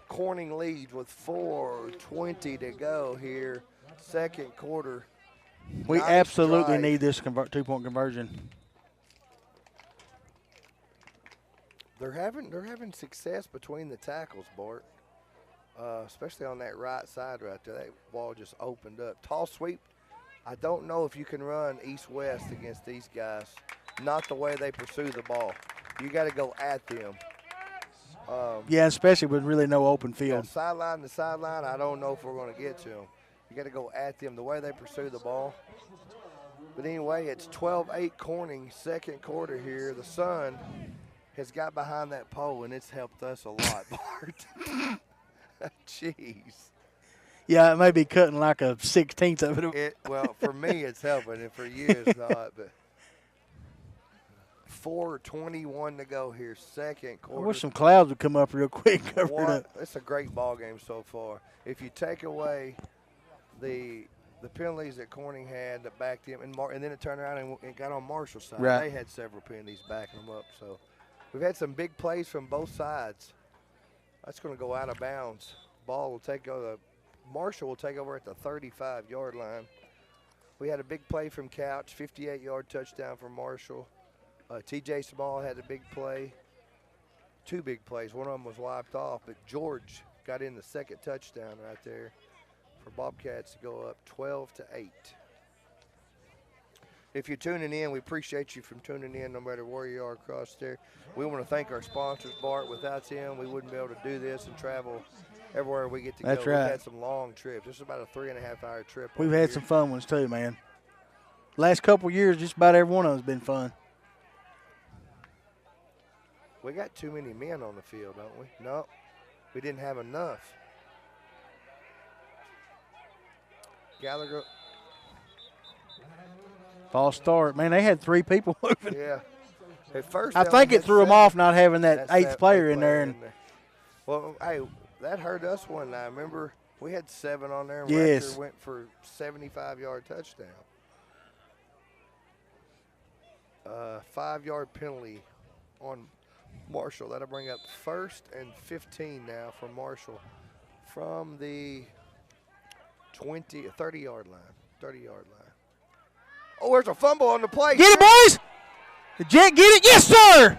Corning leads with 4:20 to go here. 2nd quarter. We Nice absolutely drive. need this 2-point conversion. They're having success between the tackles, Bart. Especially on that right side right there. That wall just opened up. Tall sweep. I don't know if you can run east-west against these guys. Not the way they pursue the ball. You got to go at them. Yeah, especially with really no open field. Sideline to sideline, I don't know if we're going to get to them. You got to go at them the way they pursue the ball. But anyway, it's 12-8 Corning, 2nd quarter here. The sun has got behind that pole, and it's helped us a lot, Bart. Jeez. Yeah, it may be cutting like a 16th of it. Well, for me, it's helping, and for you, it's not. But 4:21 to go here, second quarter. I wish some clouds would come up real quick. Cover it up. It's a great ball game so far. If you take away the penalties that Corning had that backed him, and then it turned around and got on Marshall's side. Right. They had several penalties backing them up. So we've had some big plays from both sides. That's going to go out of bounds. Ball will take over. Marshall will take over at the 35-yard line. We had a big play from Couch, 58-yard touchdown for Marshall. T.J. Small had a big play. Two big plays. One of them was wiped off, but George got in the second touchdown right there for Bobcats to go up 12-8. If you're tuning in, we appreciate you from tuning in no matter where you are across there. We want to thank our sponsors, Bart. Without them, we wouldn't be able to do this and travel everywhere we get to That's go. right. We've had some long trips. This is about a 3.5-hour trip. We've had some fun ones too, man. Last couple of years, just about every one of them's been fun. We got too many men on the field, don't we? No, we didn't have enough. Gallagher. False start. Man, they had 3 people moving. Yeah. At first, I think it threw them off not having that eighth player in there. Well, hey, that hurt us one night. Remember, we had 7 on there, and Yes. Rector went for 75-yard touchdown. 5-yard penalty on Marshall. That'll bring up 1st and 15 now for Marshall from the 30-yard line. 30-yard line. Oh, there's a fumble on the play. Get it, boys! The Jet get it? Yes, sir!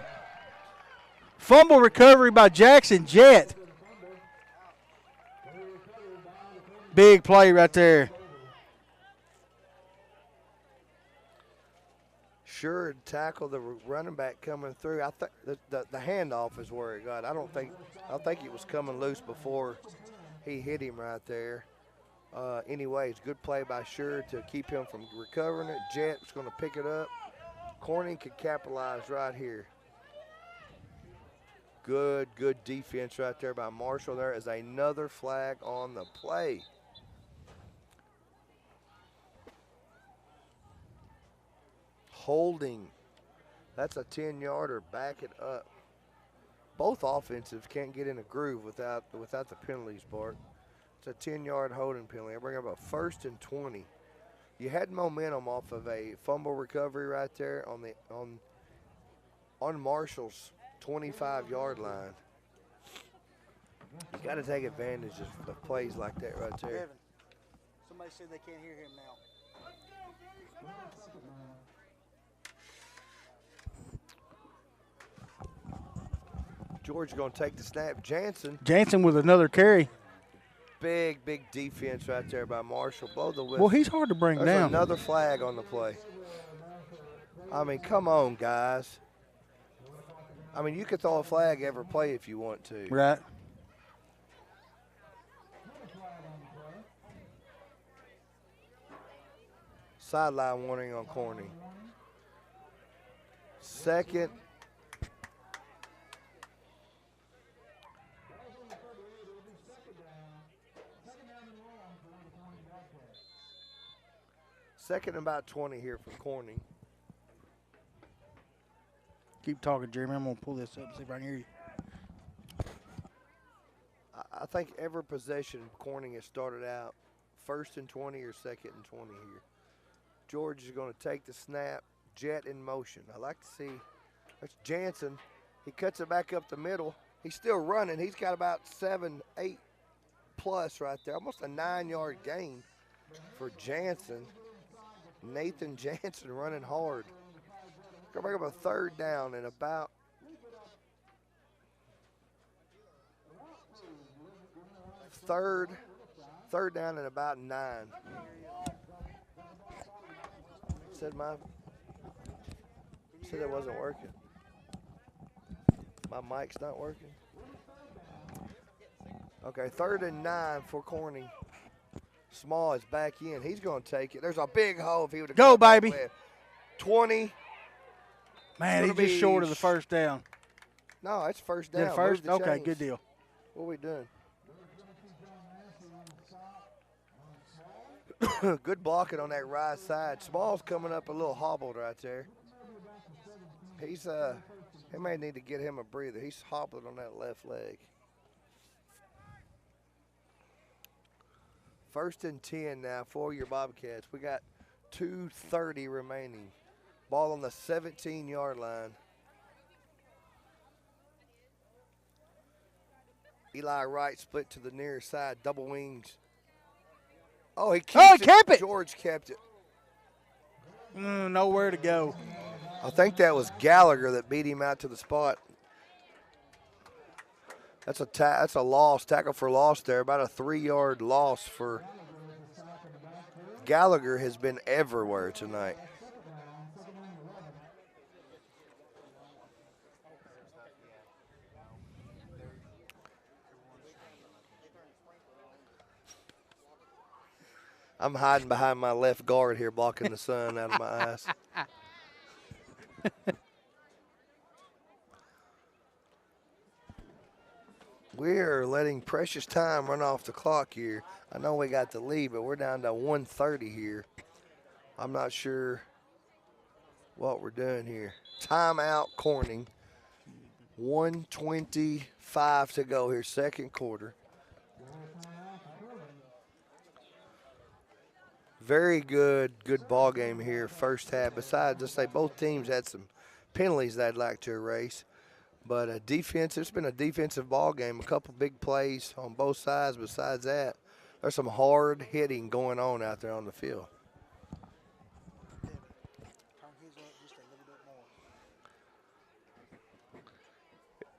Fumble recovery by Jackson Jet. Big play right there. Sure, tackle the running back coming through. I think the handoff is where it got. I think it was coming loose before he hit him right there. Anyways, good play by Sure to keep him from recovering it. Jet's going to pick it up. Corning could capitalize right here. Good defense right there by Marshall. There is another flag on the play. Holding. That's a 10-yarder. Back it up. Both offensives can't get in a groove without the penalties, Bart. It's a 10-yard holding penalty. I bring up a 1st and 20. You had momentum off of a fumble recovery right there on Marshall's 25-yard line. You got to take advantage of plays like that right there. Kevin, somebody said they can't hear him now. George going to take the snap. Jansen with another carry. Big defense right there by Marshall. Blow the whistle. Well, he's hard to bring There's down. Another flag on the play. I mean, come on, guys. I mean, you could throw a flag every play if you want to. Right. Sideline warning on Corning. 2nd. Second and about 20 here for Corning. Keep talking, Jeremy. I'm going to pull this up and see if I can hear you. I think every possession Corning has started out 1st and 20 or 2nd and 20 here. George is going to take the snap. Jet in motion. I like to see. That's Jansen. He cuts it back up the middle. He's still running. He's got about 7, 8 plus right there. Almost a 9-yard gain for Jansen. Nathan Jansen running hard. Go back up a 3rd down and about third down and about 9. Said it wasn't working. My mic's not working. Okay, 3rd and 9 for Corning. Small is back in. He's going to take it. There's a big hole if he would have. Go, baby. 20. Man, he's just short of the 1st down. No, it's first Did down. it first? Move the Okay, chains. good deal. What are we doing? Good blocking on that right side. Small's coming up a little hobbled right there. He's they may need to get him a breather. He's hobbling on that left leg. 1st and 10 now for your Bobcats. We got 2:30 remaining. Ball on the 17-yard line. Eli Wright split to the near side, double wings. Oh, he kept it. George kept it. Nowhere to go. I think that was Gallagher that beat him out to the spot. That's a loss, tackle for loss there, about a 3-yard loss for Gallagher. Has been everywhere tonight. I'm hiding behind my left guard here, blocking the sun out of my eyes. We're letting precious time run off the clock here. I know we got the lead, but we're down to 1:30 here. I'm not sure what we're doing here. Timeout, Corning. 1:25 to go here, second quarter. Very good ball game here, first half. Besides, let's say both teams had some penalties they'd like to erase. But it's been a defensive ball game. A couple big plays on both sides. Besides that, there's some hard hitting going on out there on the field.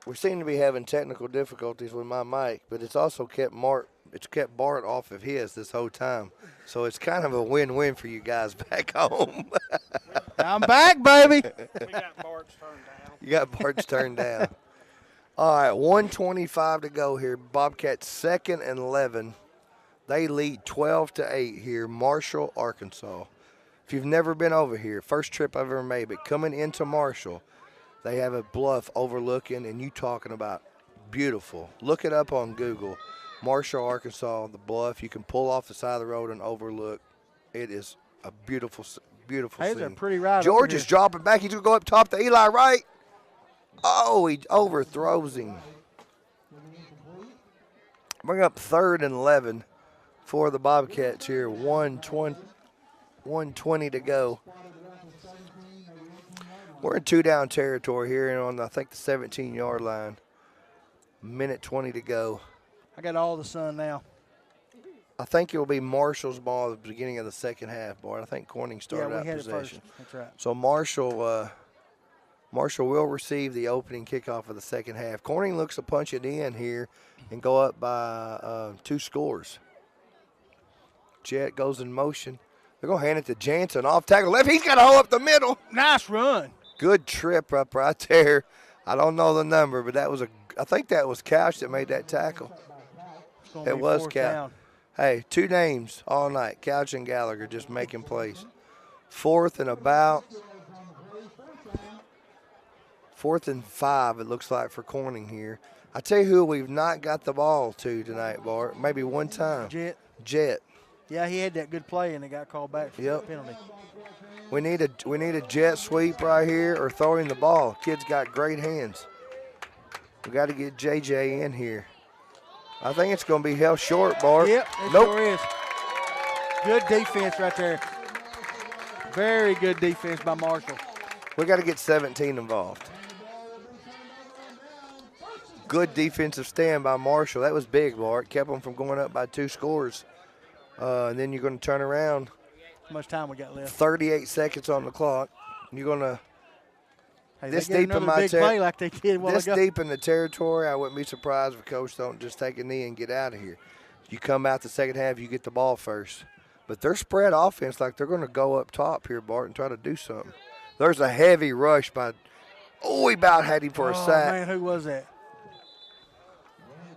We seem to be having technical difficulties with my mic, but it's also kept Bart off of his this whole time. So it's kind of a win-win for you guys back home. I'm back, baby. We got Bart's turned down. You got Bart's turned down. All right, 1:25 to go here. Bobcats 2nd and 11. They lead 12-8 here, Marshall, Arkansas. If you've never been over here, first trip I've ever made, but coming into Marshall, they have a bluff overlooking, and you talking about beautiful. Look it up on Google. Marshall, Arkansas, the bluff. You can pull off the side of the road and overlook. It is a beautiful Hey, scene. a pretty ride. George is dropping back. He's going to go up top to Eli Wright. Oh, he overthrows him. Bring up 3rd and 11 for the Bobcats here. 1:20 to go. We're in 2-down territory here on, I think, the 17-yard line. 1:20 to go. I got all the sun now. I think it will be Marshall's ball at the beginning of the second half, Bart. I think Corning started out had possession. it first. That's right. So Marshall will receive the opening kickoff of the second half. Corning looks to punch it in here and go up by 2 scores. Jet goes in motion. They're going to hand it to Jansen. Off tackle left. He's got a hole up the middle. Nice run. Good trip up right there. I don't know the number, but I think that was Couch that made that tackle. It was Couch. Hey, 2 names all night. Couch and Gallagher just making plays. 4th and 5, it looks like, for Corning here. I tell you who we've not got the ball to tonight, Bart. Maybe one time. Jet. Yeah, he had that good play, and it got called back for the penalty. We need a jet sweep right here or throwing the ball. Kid's got great hands. We got to get JJ in here. I think it's going to be held short, Bart. Yep, it sure is. Good defense right there. Very good defense by Marshall. We got to get 17 involved. Good defensive stand by Marshall. That was big, Bart. Kept them from going up by 2 scores. And then you're going to turn around. How much time we got left? 38 seconds on the clock. You're going to this deep in my play like they did this deep in the territory, I wouldn't be surprised if Coach don't just take a knee and get out of here. You come out the second half, you get the ball first. But they're spread offense like they're going to go up top here, Bart, and try to do something. There's a heavy rush by – he about had him for a sack. Man, who was that?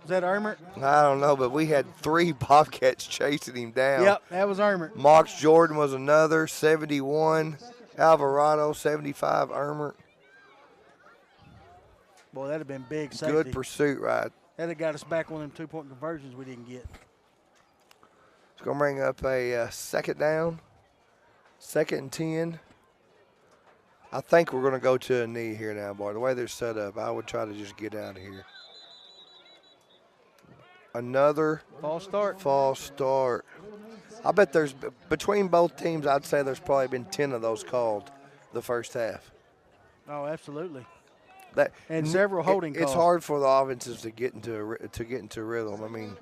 Was that Ermert? I don't know, but we had 3 Bobcats chasing him down. Yep, that was Ermert. Mox Jordan was another, 71. Alvarado, 75, Ermert. Boy, that'd have been big safety. Good pursuit right. That'd have got us back on them 2-point conversions we didn't get. It's going to bring up a second down, 2nd and 10. I think we're going to go to a knee here now, boy. The way they're set up, I would try to just get out of here. Another false start. I bet there's, between both teams, I'd say there's probably been 10 of those called the first half. Oh, absolutely. And several holding calls. It's hard for the offenses to get into a rhythm. I mean,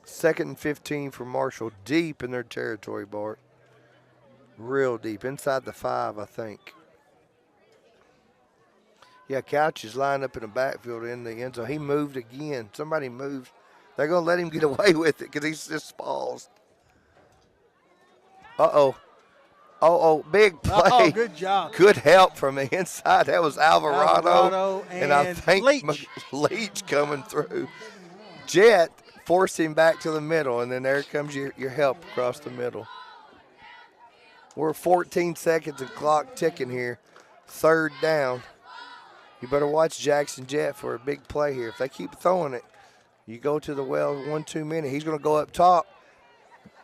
2nd and 15 for Marshall, deep in their territory, Bart. Real deep, inside the 5, I think. Yeah, Couch is lined up in the backfield in the end zone. He moved again. Somebody moved. They're going to let him get away with it because he's just paused. Uh-oh. Oh, big play. Oh, good job. Good help from the inside. That was Alvarado and I think Leach coming through. Jet forced him back to the middle, and then there comes your help across the middle. We're 14 seconds and clock ticking here. 3rd down. You better watch Jackson Jet for a big play here. If they keep throwing it, you go to the well 1-2 minute. He's going to go up top.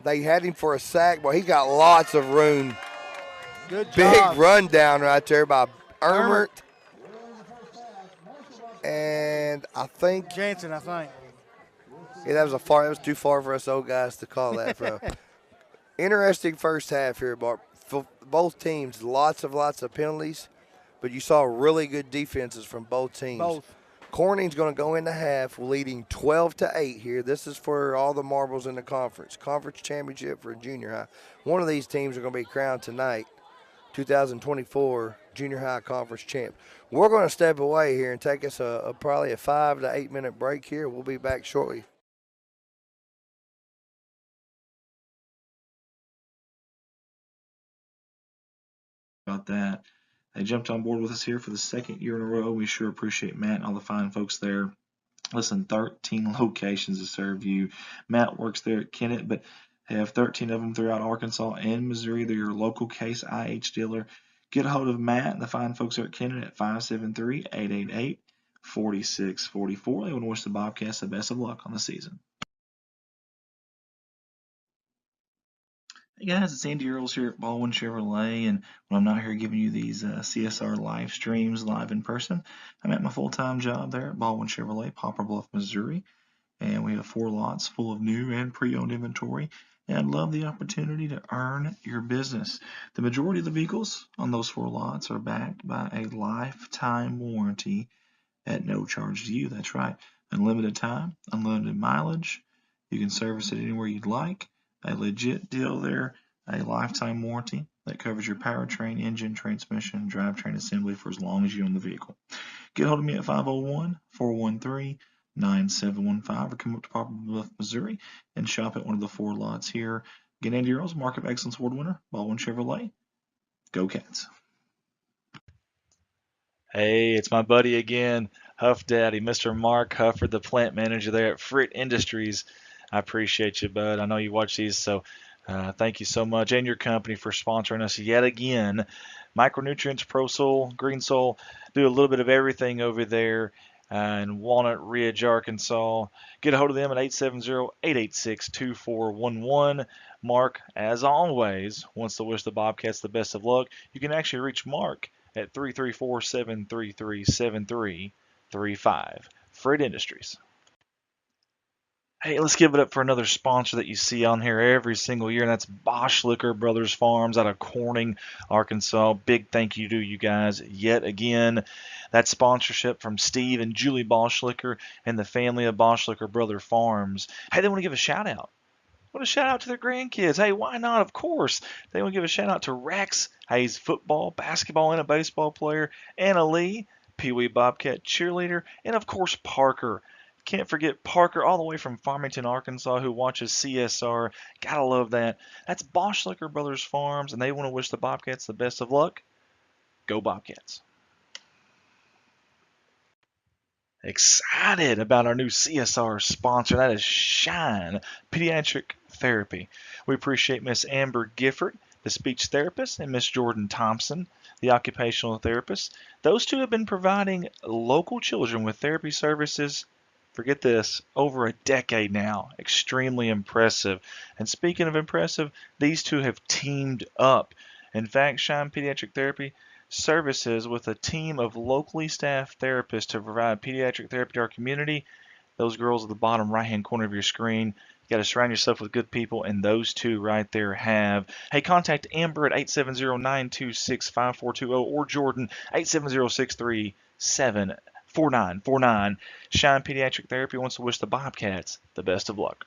They had him for a sack, but he got lots of room. Good job. Big rundown right there by Ermert. And I think Jansen, I think. Yeah, that was too far for us old guys to call that from. Interesting first half here, Bart. For both teams, lots of penalties, but you saw really good defenses from both teams. Both. Corning's going to go into half, leading 12-8 here. This is for all the marbles in the conference championship for junior high. One of these teams are going to be crowned tonight, 2024 junior high conference champ. We're going to step away here and take us probably a 5 to 8 minute break here. We'll be back shortly. About that. They jumped on board with us here for the 2nd year in a row. We sure appreciate Matt and all the fine folks there. Listen, 13 locations to serve you. Matt works there at Kennett, but they have 13 of them throughout Arkansas and Missouri. They're your local Case IH dealer. Get a hold of Matt and the fine folks there at Kennett at 573-888-4644. They want to wish the Bobcats the best of luck on the season. Hey guys, it's Andy Earls here at Baldwin Chevrolet, and when I'm not here giving you these CSR live streams live in person, I'm at my full-time job there at Baldwin Chevrolet, Poplar Bluff, Missouri, and we have 4 lots full of new and pre-owned inventory, and I'd love the opportunity to earn your business. The majority of the vehicles on those 4 lots are backed by a lifetime warranty at no charge to you. That's right, unlimited time, unlimited mileage. You can service it anywhere you'd like. A legit deal there, a lifetime warranty that covers your powertrain, engine, transmission, drivetrain assembly for as long as you own the vehicle. Get a hold of me at 501-413-9715 or come up to Poplar Bluff, Missouri and shop at one of the 4 lots here. Again, Andy Earls, Mark of Excellence Award winner, Baldwin Chevrolet. Go Cats. Hey, it's my buddy again, Huff Daddy, Mr. Mark Hufford, the plant manager there at Frit Industries. I appreciate you, bud. I know you watch these, so thank you so much, and your company for sponsoring us yet again. Micronutrients, Pro Soil, Green Soil, do a little bit of everything over there in Walnut Ridge, Arkansas. Get a hold of them at 870-886-2411. Mark, as always, wants to wish the Bobcats the best of luck. You can actually reach Mark at 334-733-7335. Frit Industries. Hey, let's give it up for another sponsor that you see on here every single year, and that's Bauschlicher Brothers Farms out of Corning, Arkansas. Big thank you to you guys yet again. That sponsorship from Steve and Julie Bauschlicher and the family of Bauschlicher Brother Farms. Hey, they want to give a shout out. Want to shout out to their grandkids. Hey, why not? Of course. They want to give a shout out to Rex. Hey, he's football, basketball, and a baseball player. Anna Lee, Pee Wee Bobcat cheerleader, and of course Parker. Can't forget Parker all the way from Farmington, Arkansas, who watches CSR. Gotta love that. That's Bauschlicher Brothers Farms, and they want to wish the Bobcats the best of luck. Go Bobcats. Excited about our new CSR sponsor. That is Shine Pediatric Therapy. We appreciate Miss Amber Gifford the speech therapist, and Miss Jordan Thompson, the occupational therapist. Those two have been providing local children with therapy services, forget this, over a decade now. Extremely impressive. And speaking of impressive, these two have teamed up. In fact, Shine Pediatric Therapy services with a team of locally staffed therapists to provide pediatric therapy to our community. Those girls at the bottom right-hand corner of your screen. You got to surround yourself with good people, and those two right there have. Hey, contact Amber at 870-926-5420 or Jordan 870-637-4949. Shine Pediatric Therapy wants to wish the Bobcats the best of luck.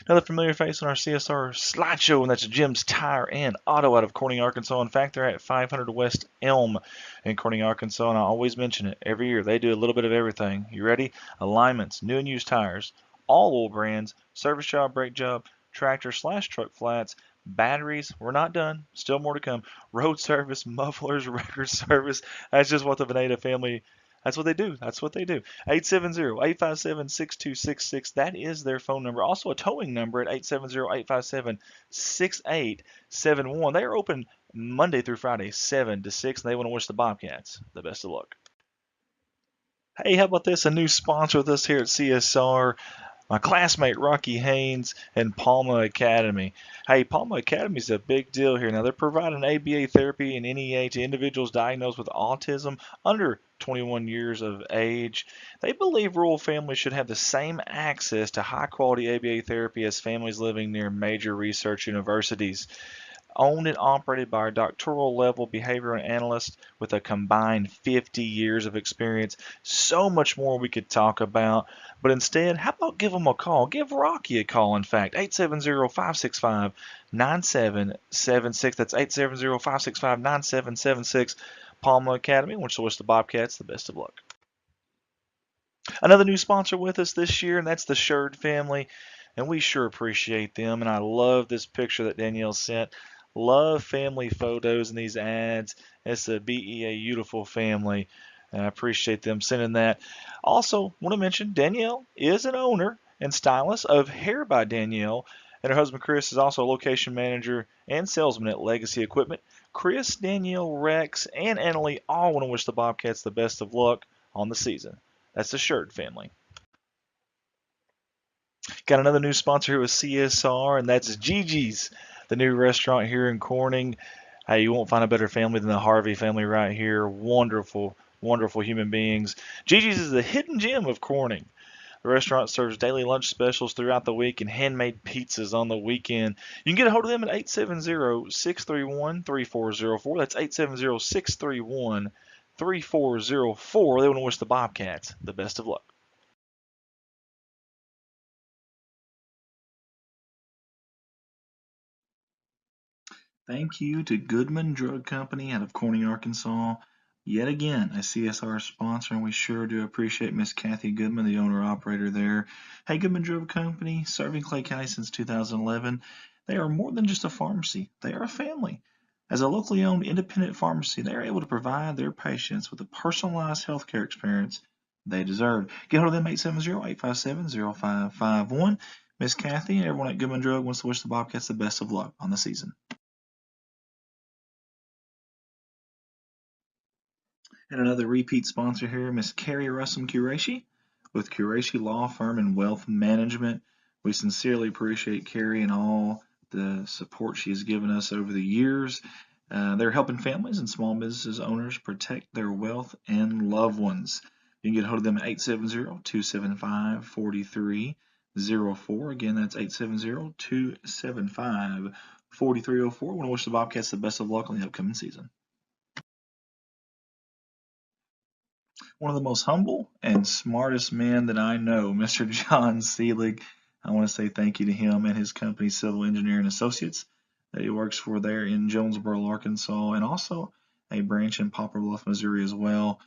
Another familiar face on our CSR slideshow, and that's Gims Tire and Auto out of Corning, Arkansas. In fact, they're at 500 West Elm in Corning, Arkansas, and I always mention it every year. They do a little bit of everything. You ready? Alignments, new and used tires, all oil brands, service job, brake job, tractor/truck flats, batteries. We're not done. Still more to come. Road service, mufflers, record service. That's just what the Veneta family. That's what they do. That's what they do. 870-857-6266. That is their phone number. Also a towing number at 870-857-6871. They are open Monday through Friday, 7 to 6, and they want to wish the Bobcats the best of luck. Hey, how about this? A new sponsor with us here at CSR. My classmate Rocky Haynes and Palma Academy. Hey, Palma Academy is a big deal here. Now, they're providing ABA therapy and NEA to individuals diagnosed with autism under 21 years of age. They believe rural families should have the same access to high-quality ABA therapy as families living near major research universities. Owned and operated by our doctoral level behavioral analyst with a combined 50 years of experience. So much more we could talk about. But instead, how about give them a call? Give Rocky a call, in fact. 870-565-9776. That's 870-565-9776. Palma Academy wants to wish the Bobcats the best of luck. Another new sponsor with us this year, and that's the Sherd family. And we sure appreciate them. And I love this picture that Danielle sent. Love family photos in these ads. It's a BEA beautiful family. And I appreciate them sending that. Also, want to mention Danielle is an owner and stylist of Hair by Danielle. And her husband Chris is also a location manager and salesman at Legacy Equipment. Chris, Danielle, Rex, and Annalie all want to wish the Bobcats the best of luck on the season. That's the Sherd family. Got another new sponsor here with CSR, and that's Gigi's, the new restaurant here in Corning. Hey, you won't find a better family than the Harvey family right here. Wonderful, wonderful human beings. Gigi's is the hidden gem of Corning. The restaurant serves daily lunch specials throughout the week and handmade pizzas on the weekend. You can get a hold of them at 870-631-3404. That's 870-631-3404. They want to wish the Bobcats the best of luck. Thank you to Goodman Drug Company out of Corning, Arkansas. Yet again, a CSR sponsor, and we sure do appreciate Miss Kathy Goodman, the owner-operator there. Hey, Goodman Drug Company, serving Clay County since 2011. They are more than just a pharmacy. They are a family. As a locally owned independent pharmacy, they are able to provide their patients with the personalized healthcare experience they deserve. Get hold of them, 870-857-0551. Miss Kathy and everyone at Goodman Drug wants to wish the Bobcats the best of luck on the season. And another repeat sponsor here, Miss Carrie Russum Qureshi with Qureshi Law Firm and Wealth Management. We sincerely appreciate Carrie and all the support she has given us over the years. They're helping families and small business owners protect their wealth and loved ones. You can get a hold of them at 870-275-4304. Again, that's 870-275-4304. I want to wish the Bobcats the best of luck on the upcoming season. One of the most humble and smartest men that I know, Mr. John Seelig. I want to say thank you to him and his company, Civil Engineering Associates, that he works for there in Jonesboro, Arkansas, and also a branch in Poplar Bluff, Missouri as well.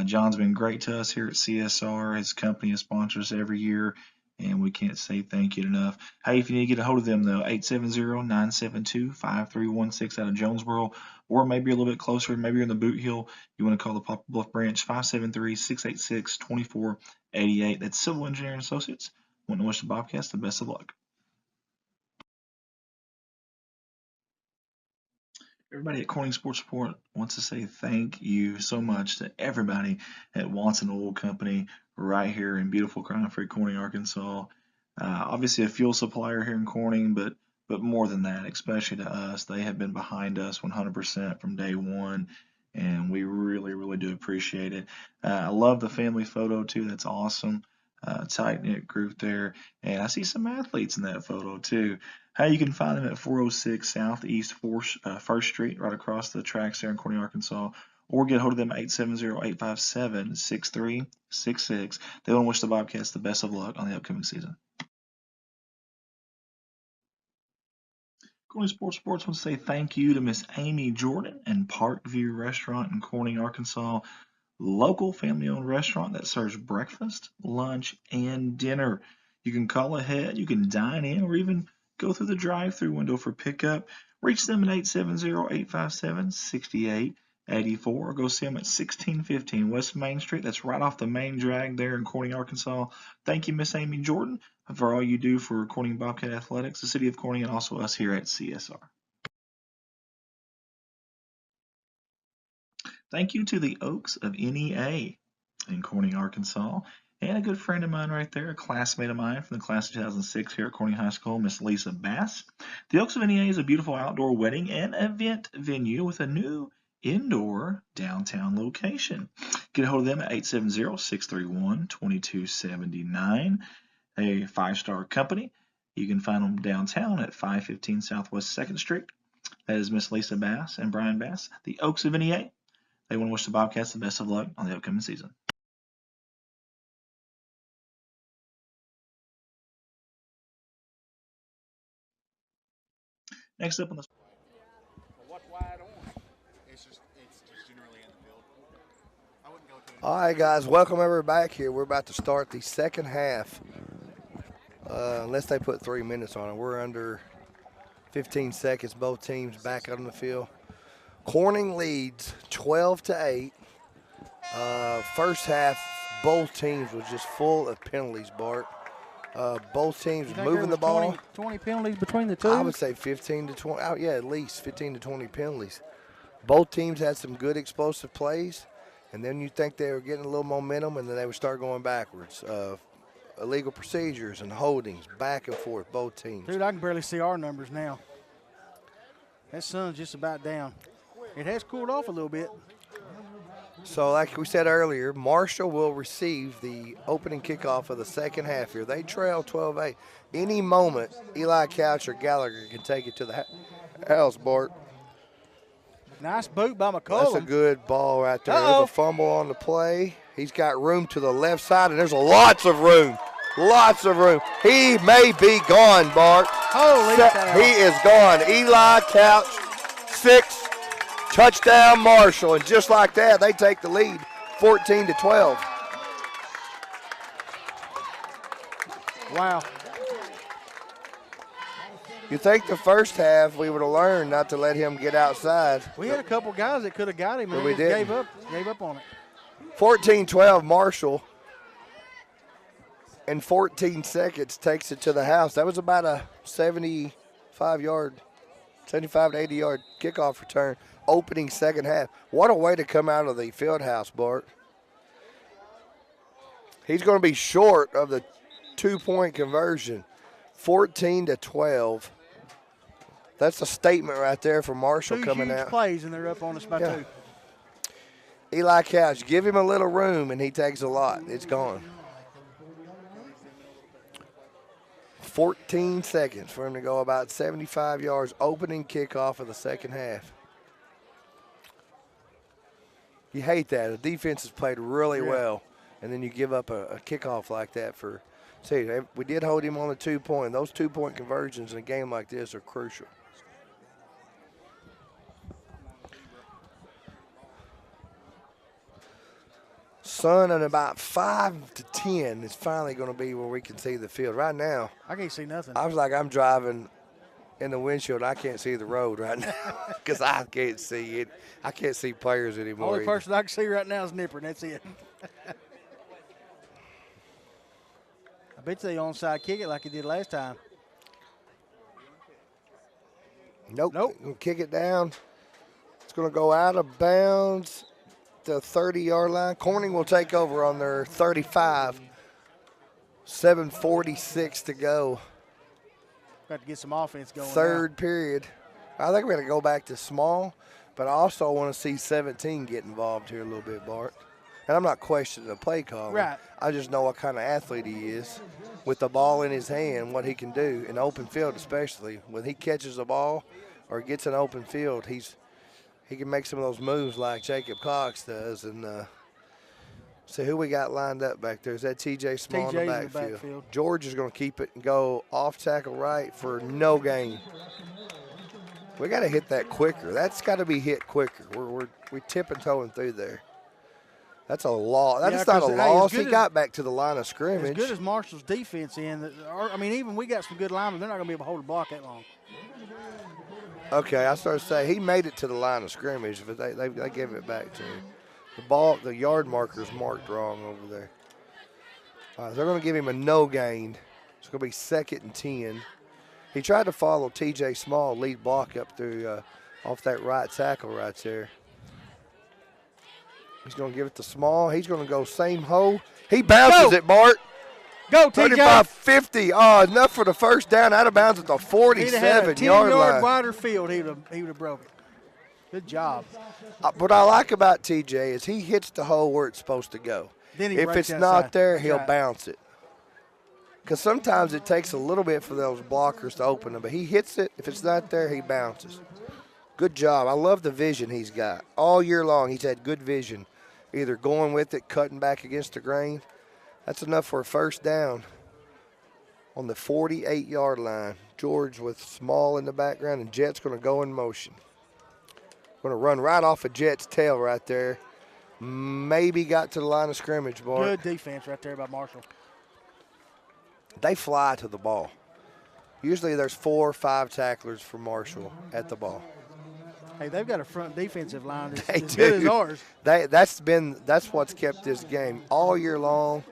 John's been great to us here at CSR. His company has sponsored us every year, and we can't say thank you enough. Hey, if you need to get a hold of them, though, 870-972-5316 out of Jonesboro, or maybe a little bit closer, maybe you're in the Boot Hill, you want to call the Poplar Bluff branch, 573-686-2488. That's Civil Engineering Associates. Want to wish the Bobcats the best of luck. Everybody at Corning Sports Report wants to say thank you so much to everybody at Watson Oil Company right here in beautiful Crown Free Corning, Arkansas. Obviously a fuel supplier here in Corning, but more than that, especially to us, they have been behind us 100% from day one, and we really, really do appreciate it. I love the family photo too. That's awesome. Tight knit group there, and I see some athletes in that photo too. You can find them at 406 Southeast 1st Street, right across the tracks there in Corning, Arkansas, or get a hold of them at 870-857-6366. They want to wish the Bobcats the best of luck on the upcoming season. Corning Sports wants to say thank you to Miss Amy Jordan and Parkview Restaurant in Corning, Arkansas. Local family-owned restaurant that serves breakfast, lunch, and dinner. You can call ahead, you can dine in, or even go through the drive-through window for pickup. Reach them at 870-857-6884, or go see them at 1615 West Main Street. That's right off the main drag there in Corning, Arkansas. Thank you, Miss Amy Jordan, for all you do for Corning Bobcat Athletics, the city of Corning, and also us here at CSR. Thank you to the Oaks of NEA in Corning, Arkansas, and a good friend of mine right there, a classmate of mine from the class of 2006 here at Corning High School, Miss Lisa Bass. The Oaks of NEA is a beautiful outdoor wedding and event venue with a new indoor downtown location. Get a hold of them at 870-631-2279, a five-star company. You can find them downtown at 515 Southwest 2nd Street. That is Miss Lisa Bass and Brian Bass, the Oaks of NEA. They want to wish the Bobcats the best of luck on the upcoming season. Next up on the All right, guys, welcome everybody back here. We're about to start the second half. Unless they put 3 minutes on it, we're under 15 seconds. Both teams back on the field. Corning leads 12-8. First half, both teams was just full of penalties, Bart. Both teams moving the ball. 20 penalties between the two? I would say 15 to 20. Oh, yeah, at least 15 to 20 penalties. Both teams had some good explosive plays, and then you think they were getting a little momentum, and then they would start going backwards. Illegal procedures and holdings, back and forth, both teams. Dude, I can barely see our numbers now. That sun's just about down. It has cooled off a little bit. So like we said earlier, Marshall will receive the opening kickoff of the second half here. They trail 12-8. Any moment, Eli Couch or Gallagher can take it to the house, Bart. Nice boot by McCollum. That's a good ball right there. There's a fumble on the play. He's got room to the left side, and there's lots of room. Lots of room. He may be gone, Bart. Holy cow. He is gone. Eli Couch, 6. Touchdown Marshall, and just like that, they take the lead, 14-12. Wow. You think the first half we would have learned not to let him get outside. We had a couple guys that could have got him, and we gave up on it. 14-12 Marshall, in 14 seconds takes it to the house. That was about a 75 to 80-yard kickoff return. Opening second half. What a way to come out of the field house, Bart. He's going to be short of the 2-point conversion. 14-12. That's a statement right there for Marshall coming out. 2 huge plays, and they're up on us by 2. Eli Couch, give him a little room, and he takes a lot. It's gone. 14 seconds for him to go about 75 yards. Opening kickoff of the second half. You hate that. The defense has played really well, and then you give up a kickoff like that for – see, we did hold him on the 2-point. Those 2-point conversions in a game like this are crucial. Sun in about 5 to 10 is finally going to be where we can see the field. Right now, I can't see nothing. I was like I'm driving in the windshield. I can't see the road right now because I can't see it. I can't see players anymore. Only person I can see right now is Nipper, and that's it. I bet you they onside kick it like he did last time. Nope. Kick it down. going to go out of bounds the 30-yard line. Corning will take over on their 35. 7:46 to go. Got to get some offense going. Third period. I think we're going to go back to small, but I also want to see 17 get involved here a little bit, Bart. And I'm not questioning the play call. Right. I just know what kind of athlete he is with the ball in his hand, what he can do in open field, especially when he catches the ball or gets an open field. He can make some of those moves like Jacob Cox does. And see who we got lined up back there. Is that T.J. Small in the backfield? George is going to keep it and go off tackle right for no gain. We got to hit that quicker. That's got to be hit quicker. We're tipping-toeing through there. That's a loss. That's not a loss. He got back to the line of scrimmage. As good as Marshall's defense even we got some good linemen. They're not going to be able to hold a block that long. Okay, I started to say he made it to the line of scrimmage, but they gave it back to him. The yard marker's marked wrong over there. All right, they're going to give him a no gain. It's going to be 2nd and 10. He tried to follow T.J. Small, lead block up through off that right tackle right there. He's going to give it to Small. He's going to go same hole. He bounces it, Bart. Go, TJ. 35-50. Oh, enough for the first down. Out of bounds at the 47-yard line. 10-yard wider field, he would have broke it. Good job. What I like about TJ is he hits the hole where it's supposed to go. Then if it's not there, he'll bounce it. Because sometimes it takes a little bit for those blockers to open them, but he hits it. If it's not there, he bounces. Good job. I love the vision he's got. All year long, he's had good vision, either going with it, cutting back against the grain. That's enough for a first down on the 48-yard line. George with Small in the background, and Jet's going to go in motion. Going to run right off of Jet's tail right there. Maybe got to the line of scrimmage, boy. Good defense right there by Marshall. They fly to the ball. Usually there's 4 or 5 tacklers for Marshall at the ball. Hey, they've got a front defensive line as good as ours. That's what's kept this game all year long.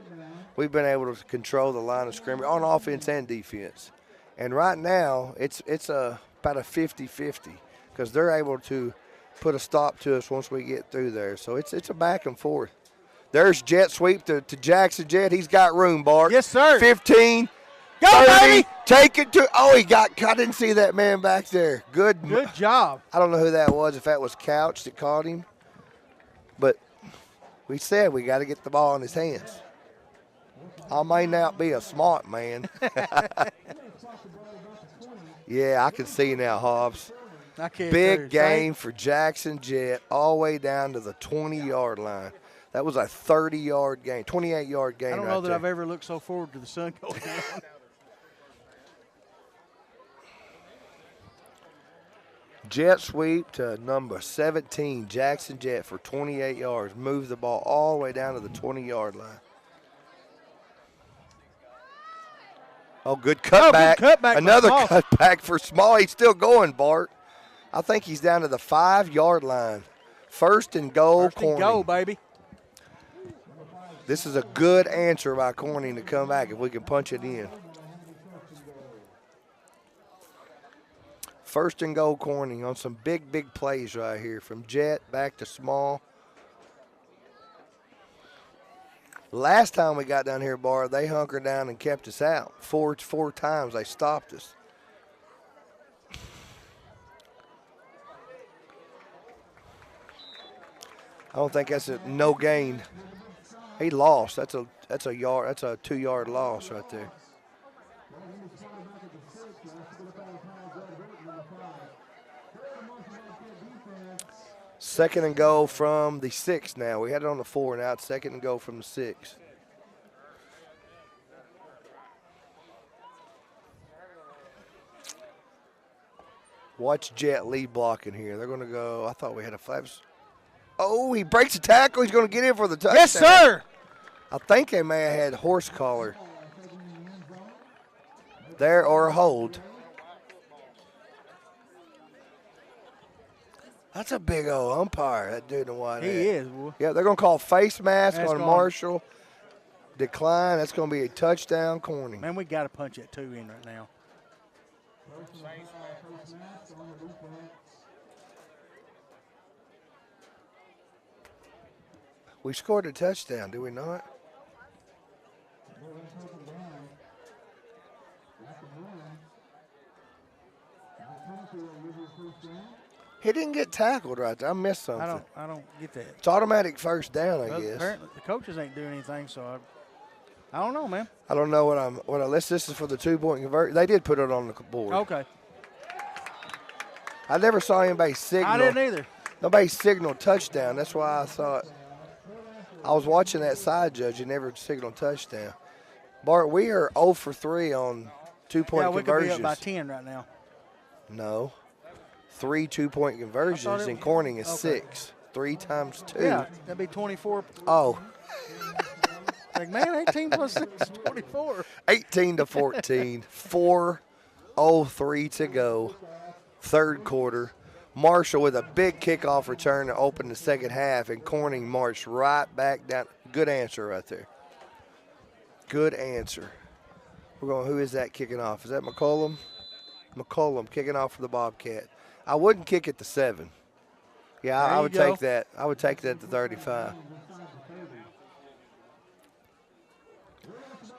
We've been able to control the line of scrimmage on offense and defense. And right now, it's about a 50-50 because they're able to put a stop to us once we get through there. So it's a back and forth. There's jet sweep to Jackson Jet. He's got room, Bart. Yes, sir. 15. Go, 30, baby. Take it to – I didn't see that man back there. Good job. I don't know who that was, if that was Couch that caught him. But we said we got to get the ball in his hands. I may not be a smart man. Yeah, I can see now, Hobbs. Big game for Jackson Jet all the way down to the 20-yard line. That was a 30-yard gain, 28-yard gain. I don't know that I've ever looked so forward to the sun going down. Jet sweep to number 17, Jackson Jet for 28 yards. Moves the ball all the way down to the 20-yard line. Oh, good cutback. Good cutback. Another cutback for Small. He's still going, Bart. I think he's down to the 5-yard line. First and goal, Corning. First and goal, baby. This is a good answer by Corning to come back if we can punch it in. First and goal, Corning on some big, big plays right here. From Jet back to Small. Last time we got down here, Bar, they hunkered down and kept us out. Four times they stopped us. I don't think that's a no gain. He lost. That's a 2-yard loss right there. Second and goal from the 6 now. We had it on the 4, now it's second and goal from the 6. Watch Jet lead blocking here. They're going to go, I thought we had a flag. Oh, he breaks the tackle. He's going to get in for the touchdown. Yes, sir. I think they may have had horse collar there or a hold. That's a big old umpire, that dude in the white hat. He is, boy. Yeah, they're going to call face mask on Marshall. Decline. That's going to be a touchdown, Corning. Man, we got to punch that 2 in right now. We scored a touchdown, did we not? He didn't get tackled right there. I missed something. I don't get that. It's automatic first down, I Well, guess. apparently the coaches ain't doing anything, so I don't know, man. I don't know this is for the 2-point conversion. They did put it on the board. Okay. I never saw anybody signal. I didn't either. Nobody signaled touchdown. That's why I thought. I was watching that side judge. He never signaled touchdown. Bart, we are 0 for 3 on 2-point conversions. Yeah, we could be up by 10 right now. No. 3 2-point conversions, and Corning is 6. 3 times 2. Yeah, that'd be 24. Oh. Like, man, 18 plus 6 is 24. 18 to 14. 4:03 to go. Third quarter. Marshall with a big kickoff return to open the second half, and Corning marched right back down. Good answer right there. Good answer. We're going, who is that kicking off? Is that McCollum? McCollum kicking off for the Bobcat. I wouldn't kick it to 7. Yeah, I would take that. I would take that to 35.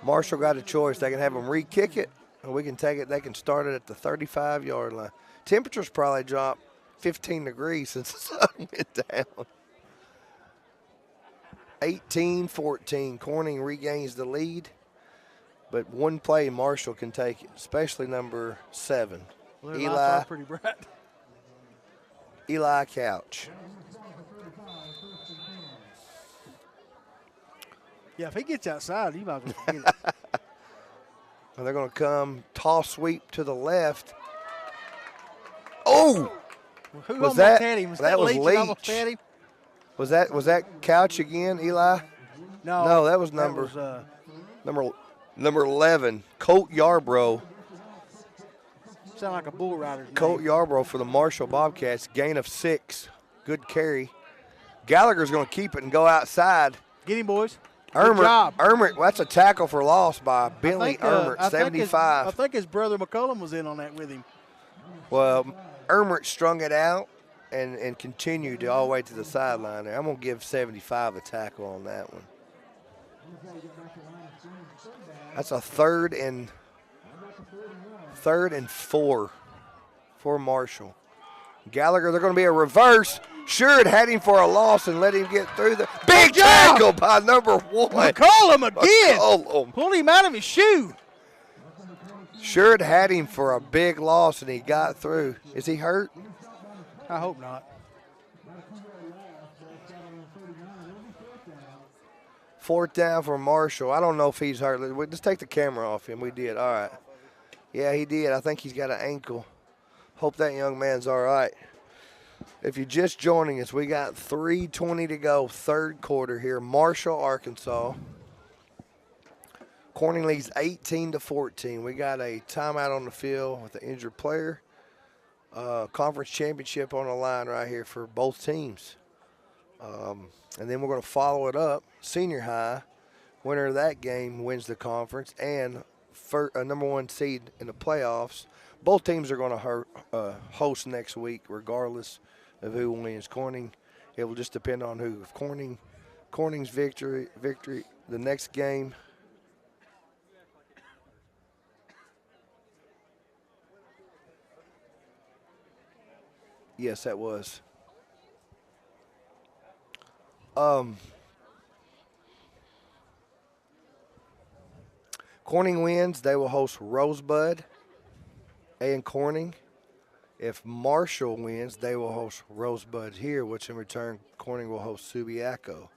Marshall got a choice. They can have them re-kick it, or we can take it. They can start it at the 35-yard line. Temperatures probably dropped 15 degrees since the sun went down. 18-14. Corning regains the lead, but one play Marshall can take it, especially number 7. Well, their lights are pretty bright. Eli Couch. Yeah, if he gets outside, you might as well forget it. And they're going to come toss sweep to the left. Oh! Well, who was almost that? had him? Was that was Leach Leach. almost had him? Was that Couch again, Eli? No, that was number that was, number 11, Colt Yarbrough. Sound like a bull rider. Colt Yarbrough for the Marshall Bobcats, gain of 6. Good carry. Gallagher's going to keep it and go outside. Get him, boys. Good job. Well, that's a tackle for loss by Bentley Ermert, 75. I think his brother McCullum was in on that with him. Well, Ermert strung it out and continued all the way to the sideline there. I'm going to give 75 a tackle on that one. That's a third and 4 for Marshall. Gallagher, they're going to be a reverse. Sure, it had him for a loss and let him get through the big tackle by number 1. McCollum again. McCollum. Pulled him out of his shoe. Sure, it had him for a big loss and he got through. Is he hurt? I hope not. Fourth down for Marshall. I don't know if he's hurt. Let's take the camera off him. We did. All right. Yeah, he did. I think he's got an ankle. Hope that young man's all right. If you're just joining us, we got 3:20 to go, third quarter here. Marshall, Arkansas. Corning leads 18-14. We got a timeout on the field with the injured player. Conference championship on the line right here for both teams. And then we're going to follow it up. Senior high, winner of that game wins the conference and number 1 seed in the playoffs. Both teams are going to host next week regardless of who wins. Corning, it will just depend on who. If Corning's victory, the next game. Yes, that was. Corning wins, they will host Rosebud and Corning. If Marshall wins, they will host Rosebud here, which in return Corning will host Subiaco.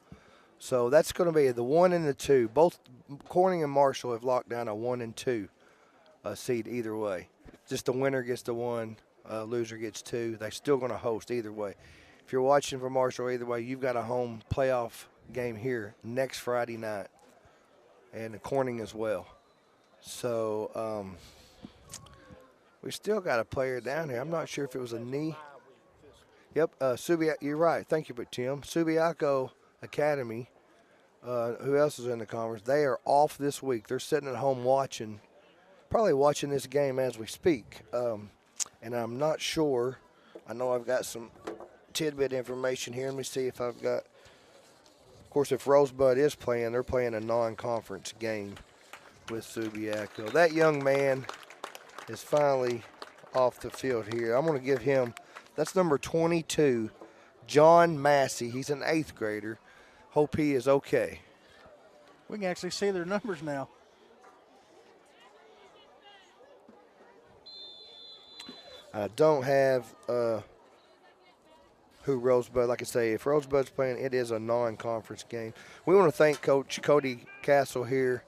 So that's going to be the 1 and the 2. Both Corning and Marshall have locked down a 1 and 2 seed either way. Just the winner gets the 1, loser gets 2. They're still going to host either way. If you're watching for Marshall either way, you've got a home playoff game here next Friday night, and the Corning as well. So we still got a player down here. I'm not sure if it was a knee. Yep, you're right. Thank you, Tim. Subiaco Academy, who else is in the conference? They are off this week. They're sitting at home probably watching this game as we speak. And I'm not sure. I know I've got some tidbit information here. Let me see if I've got Of course, if Rosebud is playing, they're playing a non-conference game with Subiaco. That young man is finally off the field here. I'm going to give him, that's number 22, John Massey. He's an 8th grader. Hope he is okay. We can actually see their numbers now. I don't have who Rosebud, like I say, if Rosebud's playing, it is a non-conference game. We want to thank Coach Cody Castle here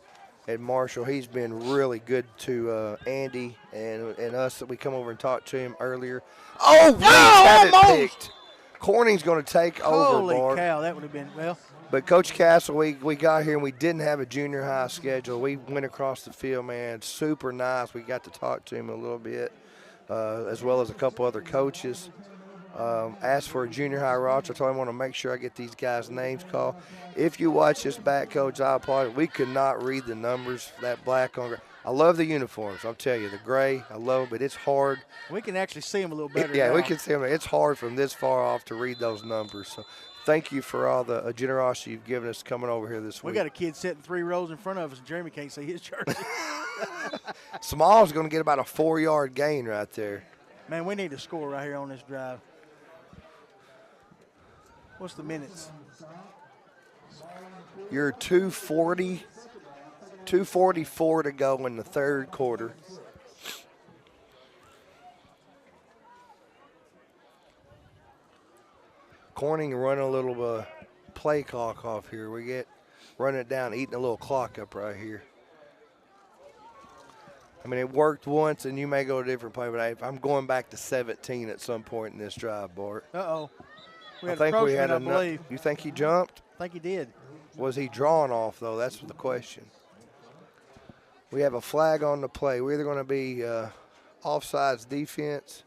at Marshall. He's been really good to Andy and us that we come over and talked to him earlier. Oh, we had it picked. Corning's going to take over, Bart. Holy cow, that would have been, well. But Coach Castle, we got here and we didn't have a junior high schedule. We went across the field, man, super nice. We got to talk to him a little bit, as well as a couple other coaches. Asked for a junior high roster. I told him I want to make sure I get these guys' names called. If you watch this back, Coach, I apologize. We could not read the numbers, that black on gray. I love the uniforms. I'll tell you, the gray, I love it, but it's hard. We can actually see them a little better Yeah, now. we can see them. It's hard from this far off to read those numbers. So thank you for all the generosity you've given us coming over here this week. We got a kid sitting 3 rows in front of us, and Jeremy can't see his jersey. Small's going to get about a 4-yard gain right there. Man, we need to score right here on this drive. What's the minutes? You're 2:44 to go in the third quarter. Corning running a little play clock off here. We get running it down, eating a little clock up right here. I mean, it worked once, and you may go to a different play, but I'm going back to 17 at some point in this drive, Bart. Uh-oh. I think we had enough. You think he jumped? I think he did. Was he drawn off, though? That's the question. We have a flag on the play. We're either going to be offsides defense.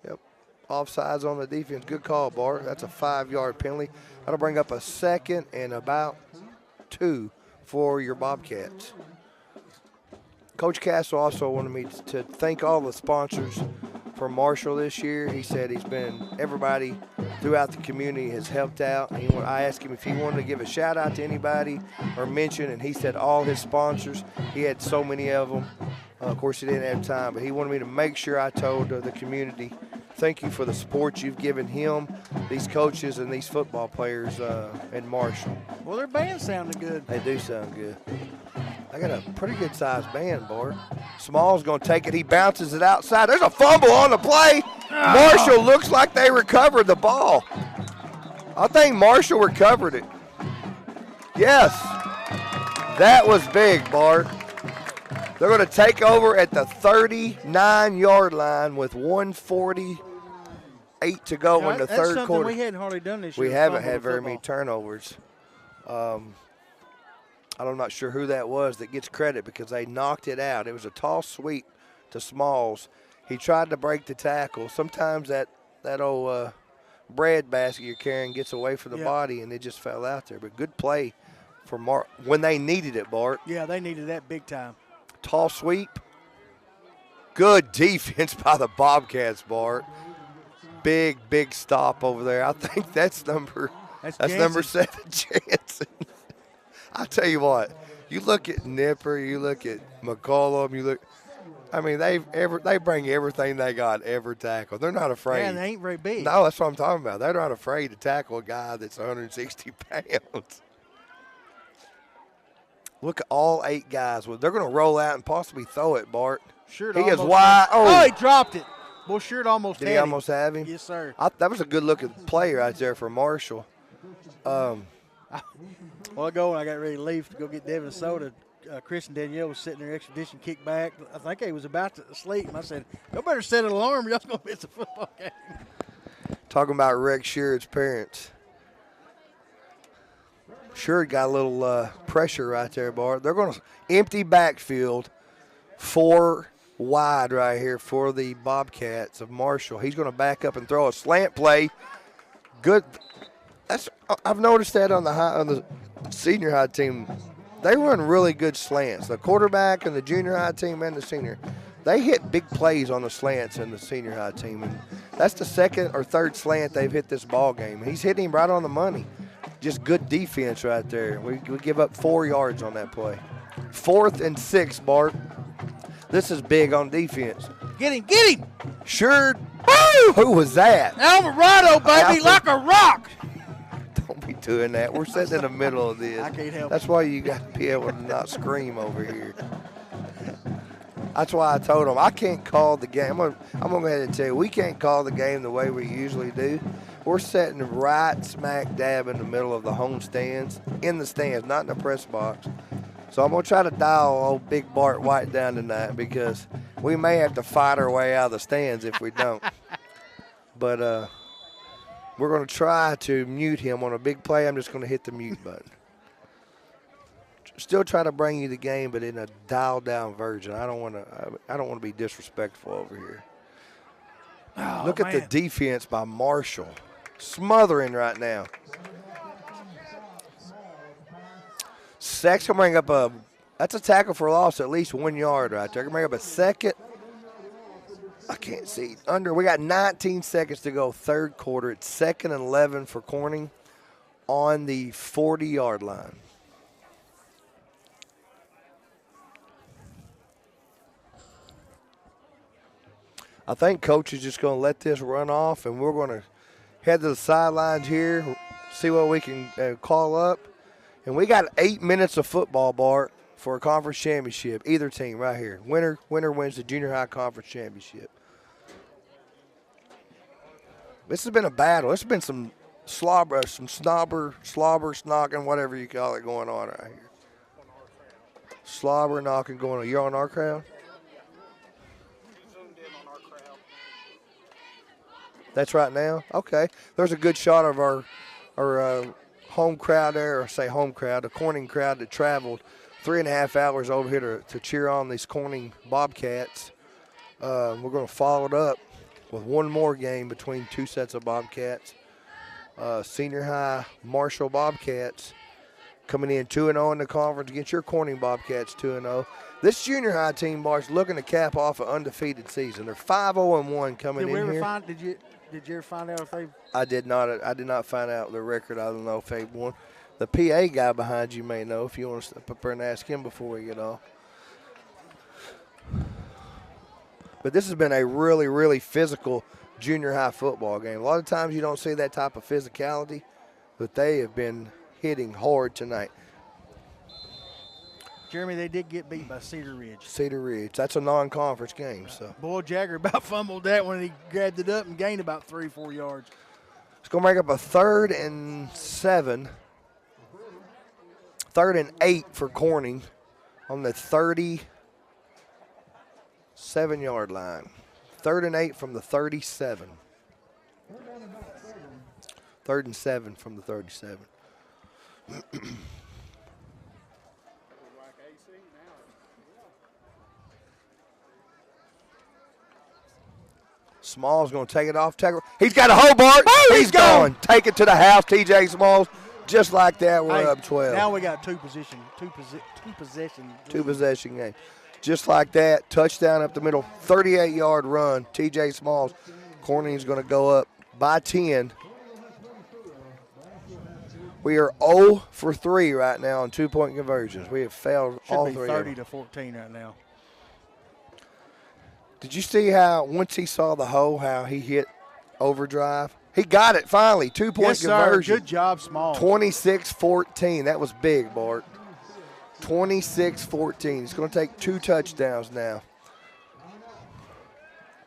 Yep, offsides on the defense. Good call, Bart. That's a 5-yard penalty. That'll bring up a 2nd and about 2 for your Bobcats. Coach Castle also wanted me to thank all the sponsors for Marshall this year. He said everybody throughout the community has helped out. I asked him if he wanted to give a shout out to anybody or mention, and he said all his sponsors. He had so many of them. Of course, he didn't have time, but he wanted me to make sure I told the community, thank you for the support you've given him, these coaches, and these football players in Marshall. Well, their band sounded good. They do sound good. I got a pretty good-sized band, Bart. Small's going to take it. He bounces it outside. There's a fumble on the play. Marshall looks like they recovered the ball. I think Marshall recovered it. Yes. That was big, Bart. They're going to take over at the 39-yard line with 1:48 to go in the third quarter. We hadn't hardly done this year. We haven't had very many turnovers. I'm not sure who that was that gets credit because they knocked it out. It was a toss sweep to Smalls. He tried to break the tackle. Sometimes that old bread basket you're carrying gets away from the body, and it just fell out there. But good play for Mark when they needed it, Bart. Yeah, they needed that big time. Toss sweep. Good defense by the Bobcats, Bart. Big stop over there. I think that's number 7, Jansen. I tell you what, you look at Nipper, you look at McCollum, they bring everything they got every tackle. They're not afraid. Yeah, they ain't very big. No, that's what I'm talking about. They're not afraid to tackle a guy that's 160 pounds. Look at all 8 guys. They're going to roll out and possibly throw it, Bart. Sure. He is wide. Oh, he dropped it. Well, sure, it almost Did he almost have him? Yes, sir. That was a good-looking play right there for Marshall. Well, when I got ready to leave to go get Devin soda, Chris and Danielle was sitting there, expedition kicked back. I think he was about to sleep, and I said, "You better set an alarm, or y'all going to miss a football game." Talking about Rex Sherrod's parents. Sherrod got a little pressure right there, Bart. They're going to empty backfield, 4 wide right here for the Bobcats of Marshall. He's going to back up and throw a slant play. Good. I've noticed that on the senior high team. They run really good slants. The quarterback and the junior high team and the senior, they hit big plays on the slants in the senior high team. And that's the 2nd or 3rd slant they've hit this ball game. He's hitting him right on the money. just good defense right there. We give up 4 yards on that play. 4th and 6, Bart. This is big on defense. Get him, get him! Sure. Woo! Who was that? Alvarado, baby, like a rock! Don't be doing that. We're sitting in the middle of this. I can't help That's why you got to be able to not scream over here. That's why I told him I can't call the game. I'm gonna go ahead and tell you, we can't call the game the way we usually do. We're sitting right smack dab in the middle of the home stands, in the stands, not in the press box. So I'm gonna try to dial old Big Bart White down tonight because we may have to fight our way out of the stands if we don't. But we're gonna try to mute him on a big play. I'm just gonna hit the mute button. Still try to bring you the game, but in a dialed-down version. I don't want to be disrespectful over here. Oh, Look at the defense by Marshall, smothering right now. Zack's gonna bring up that's a tackle for loss, at least 1 yard right there. Gonna bring up a second. I can't see we got 19 seconds to go, third quarter. It's 2nd and 11 for Corning on the 40-yard line. I think Coach is just going to let this run off, and we're going to head to the sidelines here, see what we can call up. And we got 8 minutes of football, Bart, for a conference championship. Either team right here. Winner wins the junior high conference championship. This has been a battle. This has been some slobber, snocking, whatever you call it, going on right here. Slobber knocking going on. You're on our crowd? That's right now? Okay. There's a good shot of our home crowd there, or say home crowd, a Corning crowd that traveled 3.5 hours over here to cheer on these Corning Bobcats. We're going to follow it up with one more game between two sets of Bobcats. Senior high Marshall Bobcats coming in 2-0 in the conference against your Corning Bobcats 2-0. This junior high team, Bart's looking to cap off an undefeated season. They're 5-0-1 coming in here. Did you ever find out if they? I did not find out the record. I don't know if they won. The PA guy behind you may know if you want to step up there and ask him before we get off. But this has been a really, really physical junior high football game. A lot of times you don't see that type of physicality, but they have been hitting hard tonight. Jeremy, they did get beat by Cedar Ridge. Cedar Ridge. That's a non-conference game. So Boy, Jagger about fumbled that when he grabbed it up and gained about 3-4 yards. It's going to make up a 3rd and 7. 3rd and 8 for Corning on the 37-yard line. 3rd and 8 from the 37. 3rd and 7 from the 37. Smalls going to take it off. He's got a Hobart. He's gone. Take it to the house, TJ Smalls. Just like that, we're up 12. Now we got two possession game. Just like that, touchdown up the middle, 38-yard run. TJ Smalls. Corning's going to go up by 10. We are 0 for 3 right now on 2-point conversions. We have failed all three. Should be 30-14 right now. Did you see how once he saw the hole, how he hit overdrive? He got it finally. 2-point conversion. Good job, Smalls. 26-14. That was big, Bart. 26-14. He's going to take 2 touchdowns now.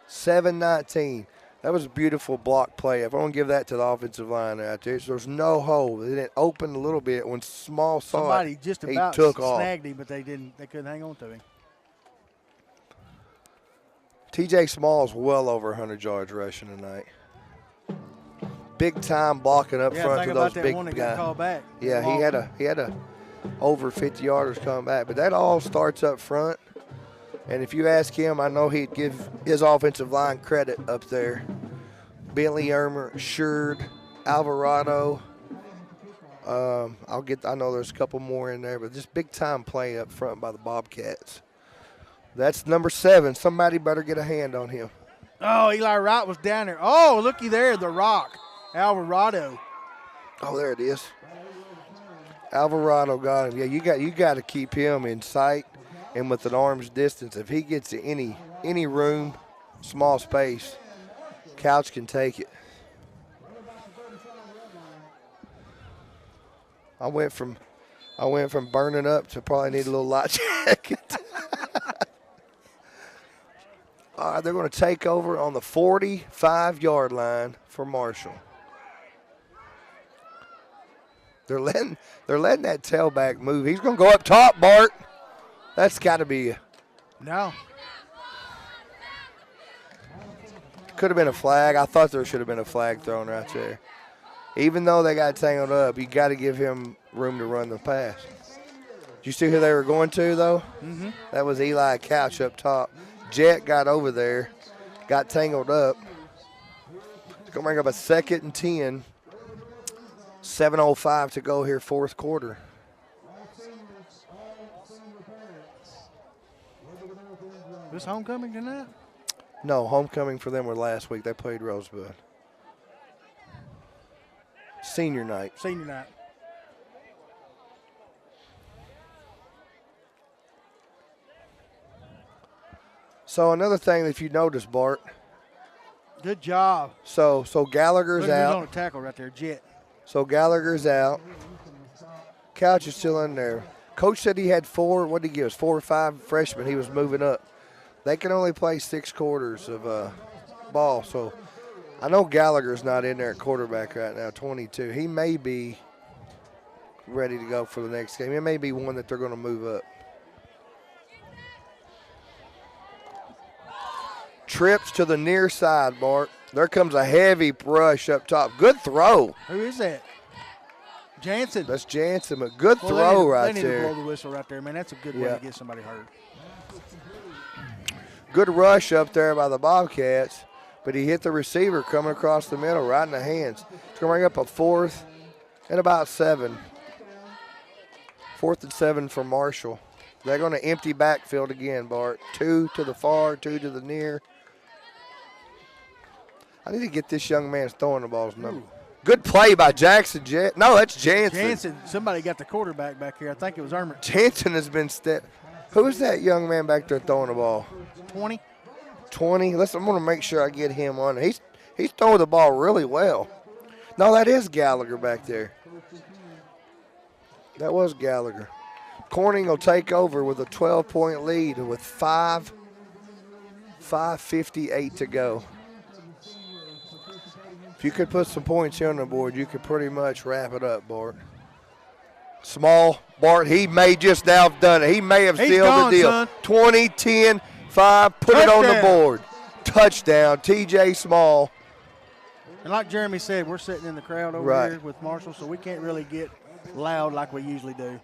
7-19. That was a beautiful block play. If I want to give that to the offensive line out there, so there's no hole. It opened a little bit when Small saw Somebody it. just about he took off. snagged him, but they couldn't hang on to him. TJ Small's well over 100 yards rushing tonight. Big time blocking up front to those big guys. Got called back. Yeah, he had a over 50 yarders come back, but that all starts up front. And if you ask him, I know he'd give his offensive line credit up there. Bentley Ermer, Sherd, Alvarado. I know there's a couple more in there, but just big time play up front by the Bobcats. That's number 7. Somebody better get a hand on him. Oh, Eli Wright was down there. Oh, looky there, the rock, Alvarado. Oh, there it is. Alvarado got him. Yeah, you got to keep him in sight and with an arm's distance. If he gets in any room, small space, Couch can take it. I went from burning up to probably need a little light jacket. All right, they're going to take over on the 45-yard line for Marshall. They're letting that tailback move. He's going to go up top, Bart. That's got to be. No. Could have been a flag. I thought there should have been a flag thrown right there. Even though they got tangled up, you got to give him room to run the pass. Did you see who they were going to, though? Mm-hmm. That was Eli Couch up top. Jet got over there, got tangled up. It's going to bring up a 2nd and 10. 7:05 to go here, fourth quarter. This homecoming tonight? No, homecoming for them were last week. They played Rosebud. Senior night. Senior night. So another thing that you noticed, Bart. Good job. So Gallagher's Look, out. on a tackle right there, Jet. So Gallagher's out. Couch is still in there. Coach said he had 4. What did he give us? 4 or 5 freshmen. He was moving up. They can only play 6 quarters of ball. So I know Gallagher's not in there at quarterback right now, 22. He may be ready to go for the next game. It may be one that they're going to move up. Trips to the near side, Bart. There comes a heavy rush up top. Good throw. Who is that? Jansen. That's Jansen, but good throw right there. They need there. to blow the whistle right there, man. That's a good way to get somebody hurt. Good rush up there by the Bobcats, but he hit the receiver coming across the middle right in the hands. It's going to bring up a 4th and about 7. 4th and 7 for Marshall. They're going to empty backfield again, Bart. 2 to the far, 2 to the near. I need to get this young man's throwing the balls number. Good play by Jackson. No, that's Jansen. Jansen. Somebody got the quarterback back here. I think it was Ermert. Jansen has been Who's that young man back there throwing the ball? 20. 20. I'm going to make sure I get him on. He's throwing the ball really well. No, that is Gallagher back there. That was Gallagher. Corning will take over with a 12-point lead with 5:58 to go. If you could put some points here on the board, you could pretty much wrap it up, Bart. Small, Bart, he may just now have done it. He may have sealed the deal. Son. 20, 10, 5, put it on the board. Touchdown, TJ Small. And like Jeremy said, we're sitting in the crowd over here with Marshall, so we can't really get loud like we usually do.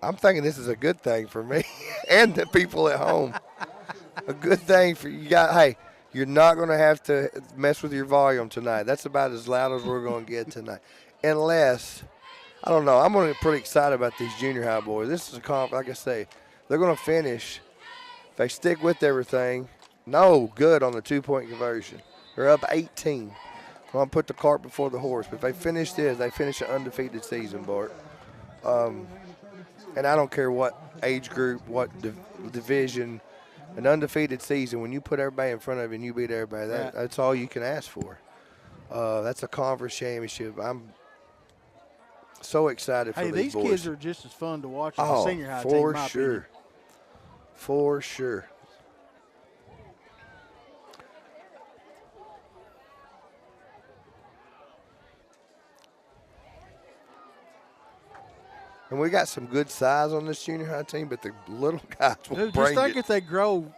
I'm thinking this is a good thing for me and the people at home. A good thing for you guys. Hey, you're not going to have to mess with your volume tonight. That's about as loud as we're going to get tonight. Unless, I don't know, I'm pretty excited about these junior high boys. This is a like I say, they're going to finish. If they stick with everything, no good on the 2-point conversion. They're up 18. I'm going to put the cart before the horse. But if they finish this, they finish an undefeated season, Bart. And I don't care what age group, what division, an undefeated season, when you put everybody in front of you and you beat everybody, that's all you can ask for. That's a conference championship. I'm so excited for these boys. These kids are just as fun to watch as the senior high team, in my opinion. For sure. And we got some good size on this junior high team, but the little guys will bring it. Just think if they grow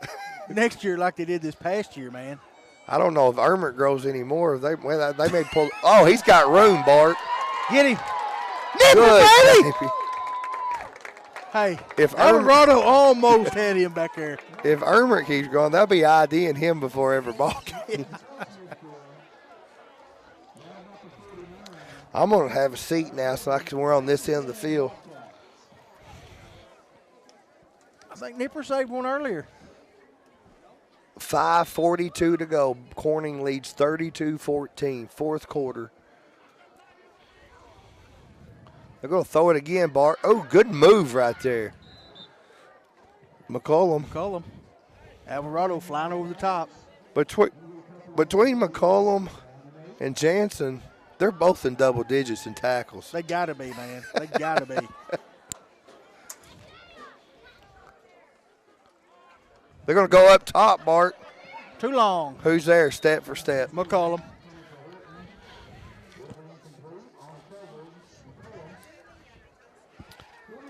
next year like they did this past year, man. I don't know if Ermert grows anymore. They may pull. Oh, he's got room, Bart. Get him. Nipper, baby. Hey, if Alvarado almost had him back there. If Ermert keeps going, they'll be IDing him before every ball game. I'm going to have a seat now so we're on this end of the field. I think Nipper saved one earlier. 5:42 to go. Corning leads 32-14, fourth quarter. They're going to throw it again, Bart. Oh, good move right there. McCollum. Alvarado flying over the top. Between McCollum and Jansen, they're both in double digits in tackles. They got to be, man. They got to be. They're going to go up top, Bart. Too long. Who's there, step for step? McCollum.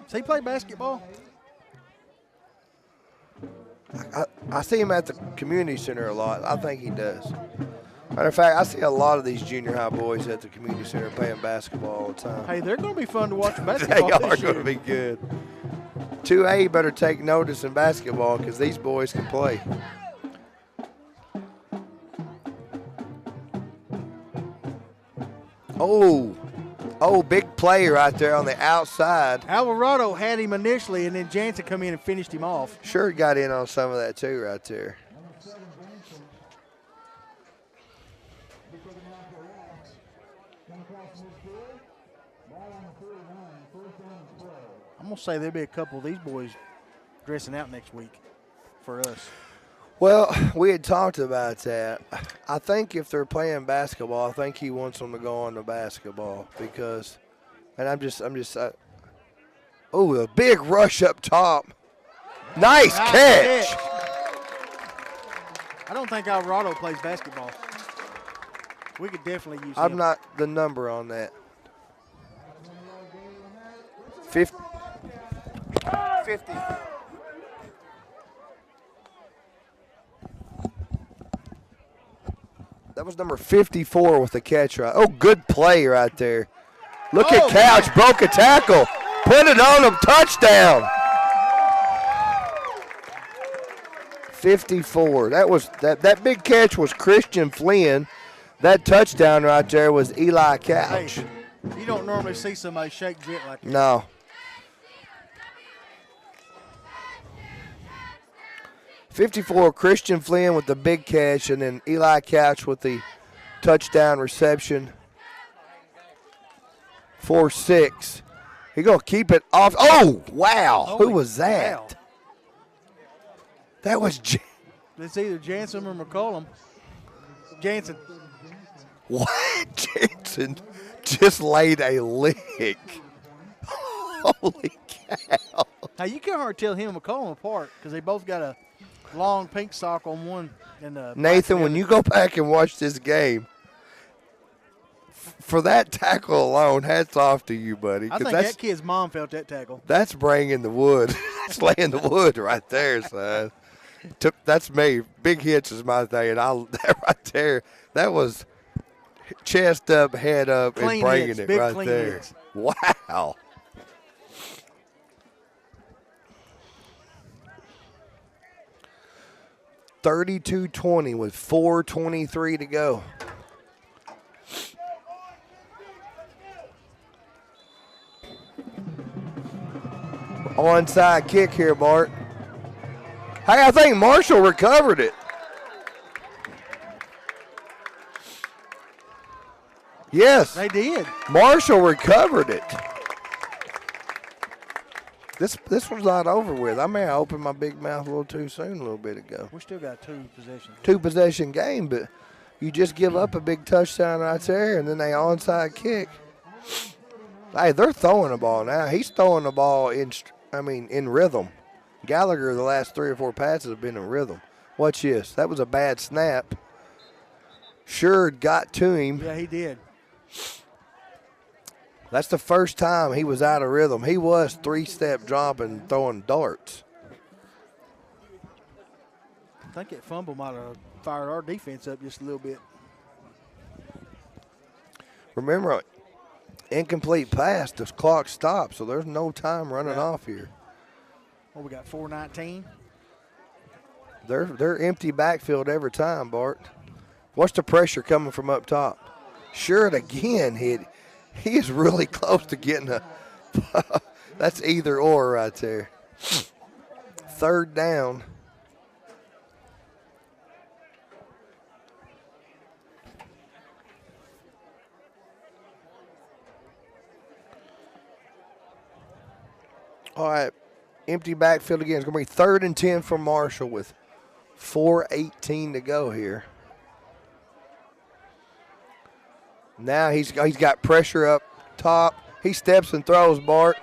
Does he play basketball? I see him at the community center a lot. I think he does. Matter of fact, I see a lot of these junior high boys at the community center playing basketball all the time. Hey, they're going to be fun to watch basketball They are going to be good. 2A better take notice in basketball because these boys can play. Oh, big play right there on the outside. Alvarado had him initially, and then Jansen come in and finished him off. Sure got in on some of that too right there. I'm going to say there'll be a couple of these boys dressing out next week for us. Well, we had talked about that. I think if they're playing basketball, I think he wants them to go on to basketball because, and I'm just. Oh, a big rush up top. Nice catch. I don't think Alvarado plays basketball. We could definitely use him. I'm not the number on that. 50. That was number 54 with the catch right. Oh, good play right there. Look at Couch, man. Broke a tackle. Put it on him, touchdown. 54. That big catch was Christian Flynn. That touchdown right there was Eli Couch. Hey, you don't normally see somebody shake jet like that. No. 54, Christian Flynn with the big catch, and then Eli Couch with the touchdown reception. 4-6. He going to keep it off. Oh, wow. Holy who was that? cow. That was It's either Jansen or McCollum. Jansen. What? Jansen just laid a lick. Holy cow. Now, you can't hardly tell him and McCollum apart because they both got a long pink sock on one. And Nathan, when you go back and watch this game, for that tackle alone, hats off to you, buddy. I think that kid's mom felt that tackle. That's bringing the wood. That's laying the wood right there, son. That's me. Big hits is my thing. And that right there, that was chest up, head up, Clean and bringing hits, it big right clean there. hits. Wow. $32-20 with 4:23 to go. Onside kick here, Bart. Hey, I think Marshall recovered it. Yes. They did. Marshall recovered it. This was not over with. I may have opened my big mouth a little too soon a little bit ago. We still got two possessions. 2-possession game, but you just give up a big touchdown right there, and then they onside kick. Hey, they're throwing the ball now. He's throwing the ball in rhythm. Gallagher, the last 3 or 4 passes have been in rhythm. Watch this. That was a bad snap. Sure got to him. Yeah, he did. That's the first time he was out of rhythm. He was 3-step dropping, throwing darts. I think that fumble might have fired our defense up just a little bit. Remember, incomplete pass, the clock stops, so there's no time running off here. Well, we got 4:19. They're empty backfield every time, Bart. What's the pressure coming from up top? Sure, again, he is really close to getting a – that's either or right there. 3rd down. All right, empty backfield again. It's going to be 3rd and 10 for Marshall with 4:18 to go here. Now he's got pressure up top. He steps and throws, Bart.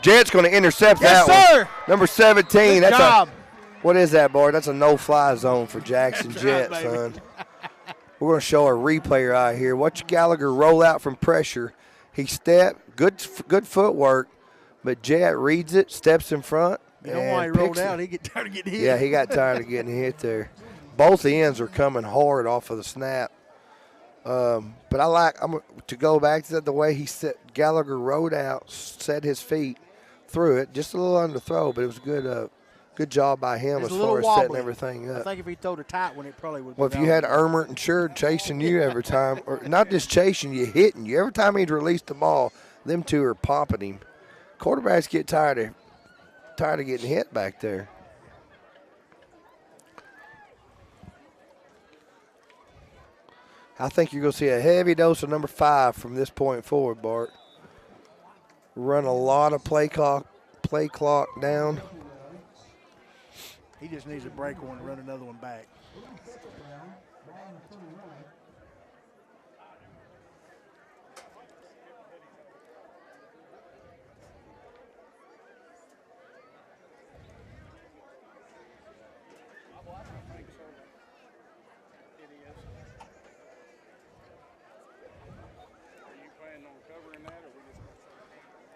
Jet's going to intercept that one. Number 17. Good job. What is that, Bart? That's a no-fly zone for Jackson Jet, right, son. We're going to show a replay right here. Watch Gallagher roll out from pressure. He stepped, good footwork, but Jet reads it, steps in front. You know why he rolled out? He get tired of getting hit. Yeah, he got tired of getting hit there. Both ends are coming hard off of the snap. But I'm to go back to the way he set. Gallagher rode out, set his feet, threw it, just a little underthrow, but it was good job by him as far as setting everything up. I think if he throwed a tight one, it probably would. Well, if you had Ermert and Sherd chasing you every time, or not just chasing you, hitting you every time he'd release the ball, them two are popping him. Quarterbacks get tired of getting hit back there. I think you're going to see a heavy dose of number 5 from this point forward, Bart. Run a lot of play clock down. He just needs to break one and run another one back.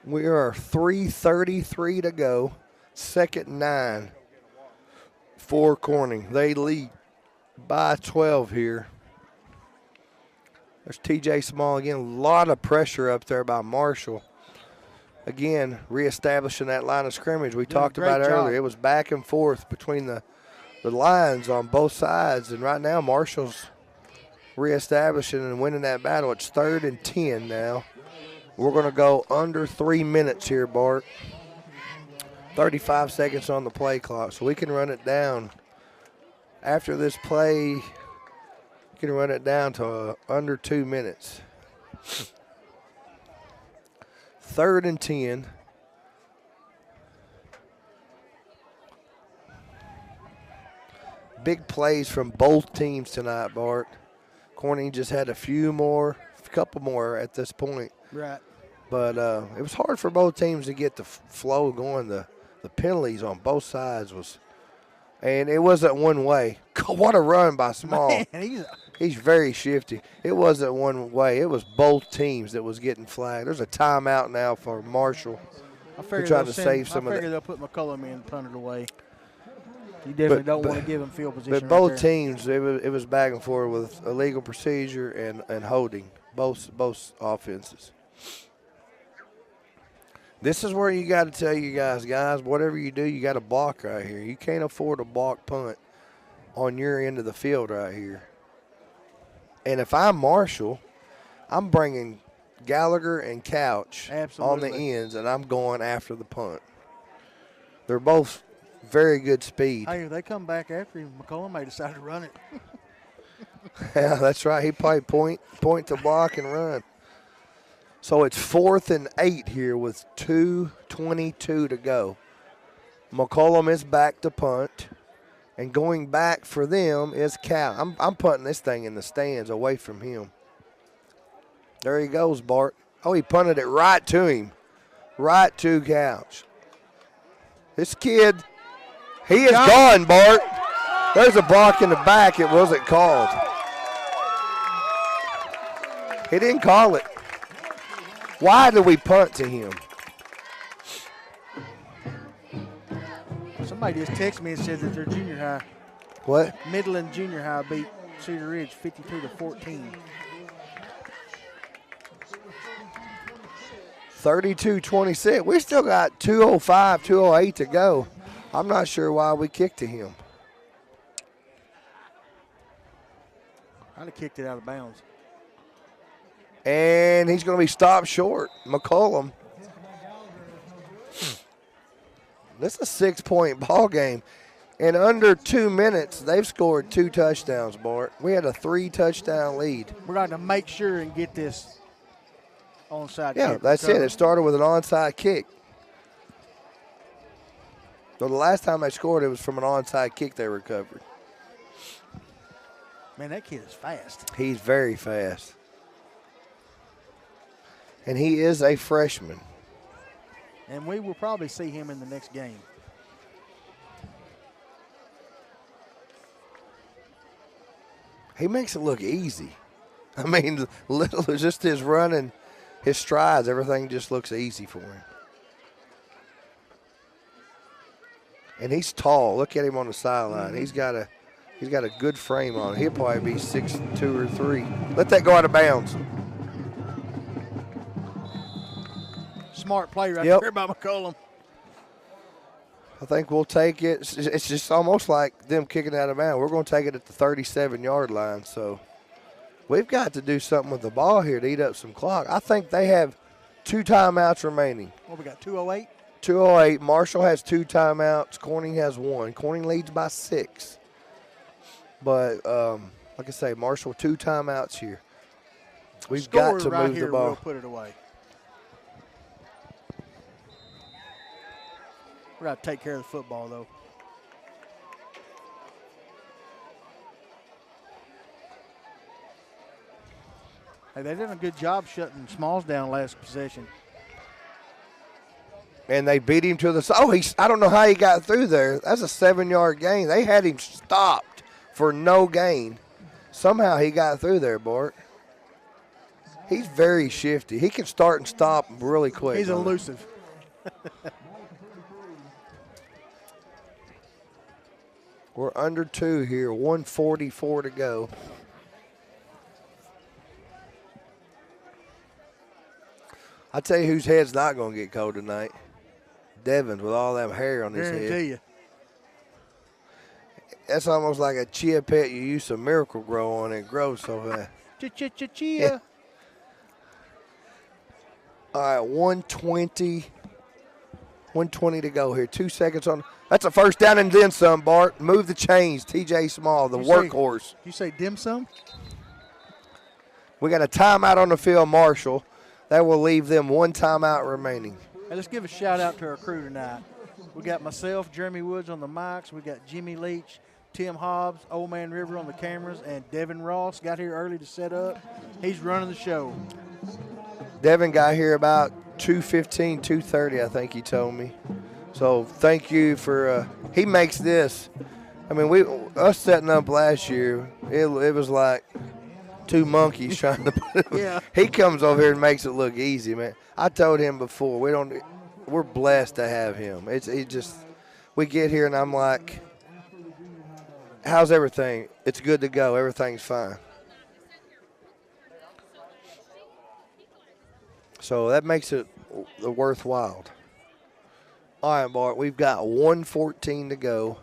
We are 3:33 to go. 2nd and 9 for Corning. They lead by 12 here. There's TJ Small again. A lot of pressure up there by Marshall. Again, reestablishing that line of scrimmage we talked about earlier. It was back and forth between the lines on both sides. And right now, Marshall's reestablishing and winning that battle. It's 3rd and 10 now. We're going to go under 3 minutes here, Bart. 35 seconds on the play clock, so we can run it down. After this play, you can run it down to under 2 minutes. 3rd and 10. Big plays from both teams tonight, Bart. Corning just had a couple more at this point. Right. But it was hard for both teams to get the flow going. The penalties on both sides and it wasn't one way. What a run by Small. Man, he's very shifty. It wasn't one way. It was both teams that was getting flagged. There's a timeout now for Marshall. They're trying to save some of that. I figure they'll put McCullum in and punt it away. You definitely don't want to give him field position. But both teams, it was back and forth with illegal procedure and holding, both offenses. This is where you got to tell you guys, whatever you do, you got to block right here. You can't afford a block punt on your end of the field right here. And if I'm Marshall, I'm bringing Gallagher and Couch on the ends, and I'm going after the punt. They're both very good speed. Hey, if they come back after him, McCollum may decide to run it. Yeah, that's right. He probably point to block and run. So it's 4th and 8 here with 2:22 to go. McCollum is back to punt. And going back for them is Cal. I'm punting this thing in the stands away from him. There he goes, Bart. Oh, he punted it right to him. Right to Couch. This kid, he is gone, Bart. There's a block in the back. It wasn't called. He didn't call it. Why do we punt to him? Somebody just texted me and said that their junior high. What? Midland Junior High beat Cedar Ridge 52-14. 32-26. We still got 2:05, 2:08 to go. I'm not sure why we kicked to him. I'd have kicked it out of bounds. And he's going to be stopped short. McCollum. This is a 6-point ball game. In under 2 minutes, they've scored 2 touchdowns, Bart. We had a 3-touchdown lead. We're going to make sure and get this onside kick. Yeah, that's it. It started with an onside kick. So the last time they scored, it was from an onside kick they recovered. Man, that kid is fast. He's very fast. And he is a freshman. And we will probably see him in the next game. He makes it look easy. I mean, little just his running, his strides, everything just looks easy for him. And he's tall. Look at him on the sideline. He's got a good frame on him. He'll probably be 6'2" or 3. Let that go out of bounds. Smart play right there by McCollum. I think we'll take it. It's just almost like them kicking out of bounds. We're going to take it at the 37-yard line. So we've got to do something with the ball here to eat up some clock. I think they have 2 timeouts remaining. Well, we got 2:08. 2:08. Marshall has 2 timeouts. Corning has 1. Corning leads by 6. But like I say, Marshall 2 timeouts here. We've got to right move here, the ball. We'll put it away. We're going to take care of the football, though. Hey, they did a good job shutting Smalls down last possession. And they beat him to the – I don't know how he got through there. That's a 7-yard gain. They had him stopped for no gain. Somehow he got through there, Bart. He's very shifty. He can start and stop really quick. He's elusive. We're under 2 here, 1:44 to go. I tell you whose head's not going to get cold tonight. Devin's with all that hair on his head. Guarantee you. That's almost like a chia pet you use some Miracle Grow on. It grows so fast. Chia. Yeah. All right, 1:20 to go here. 2 seconds on. That's a first down and then some, Bart. Move the chains. TJ Small, the workhorse. You say dim sum? We got a timeout on the field, Marshall. That will leave them 1 timeout remaining. Hey, let's give a shout-out to our crew tonight. We got myself, Jeremy Woods on the mics. We got Jimmy Leach, Tim Hobbs, Old Man River on the cameras, and Devin Ross got here early to set up. He's running the show. Devin got here about 2:15, 2:30, I think he told me. So thank you for he makes this. I mean, us setting up last year, it was like 2 monkeys trying to put it. Yeah. He comes over here and makes it look easy, man. I told him before, we're blessed to have him. We get here and I'm like, how's everything? It's good to go. Everything's fine. So that makes it worthwhile. All right, Bart, we've got 1:14 to go.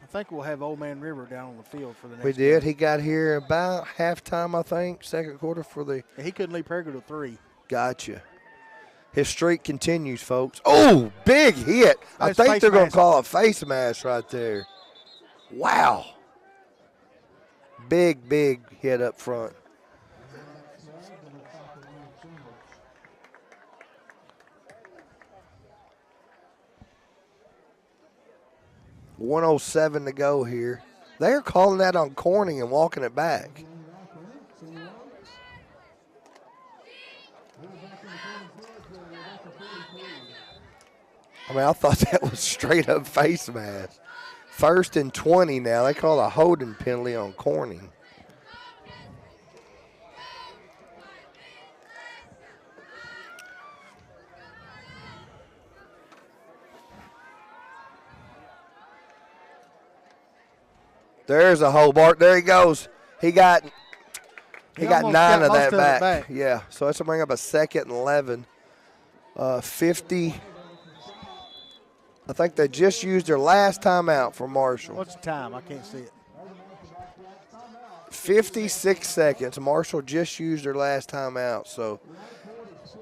I think we'll have Old Man River down on the field for the next We did. game. He got here about halftime, I think, second quarter for the. Yeah, he couldn't leave Prager till 3. Gotcha. His streak continues, folks. Oh, big hit. I Nice think face they're going to mask. call a face mask right there. Wow. Big hit up front. $1:07 to go here. They're calling that on Corning and walking it back. I mean, I thought that was straight up face mask. 1st and 20 now. They call a holding penalty on Corning. There's a hole, Bart. There he goes. He got He 9 almost got of most that of it back. back. Yeah, so that's going to bring up a 2nd and 11. 50. I think they just used their last timeout for Marshall. What's the time? I can't see it. 56 seconds. Marshall just used their last timeout. So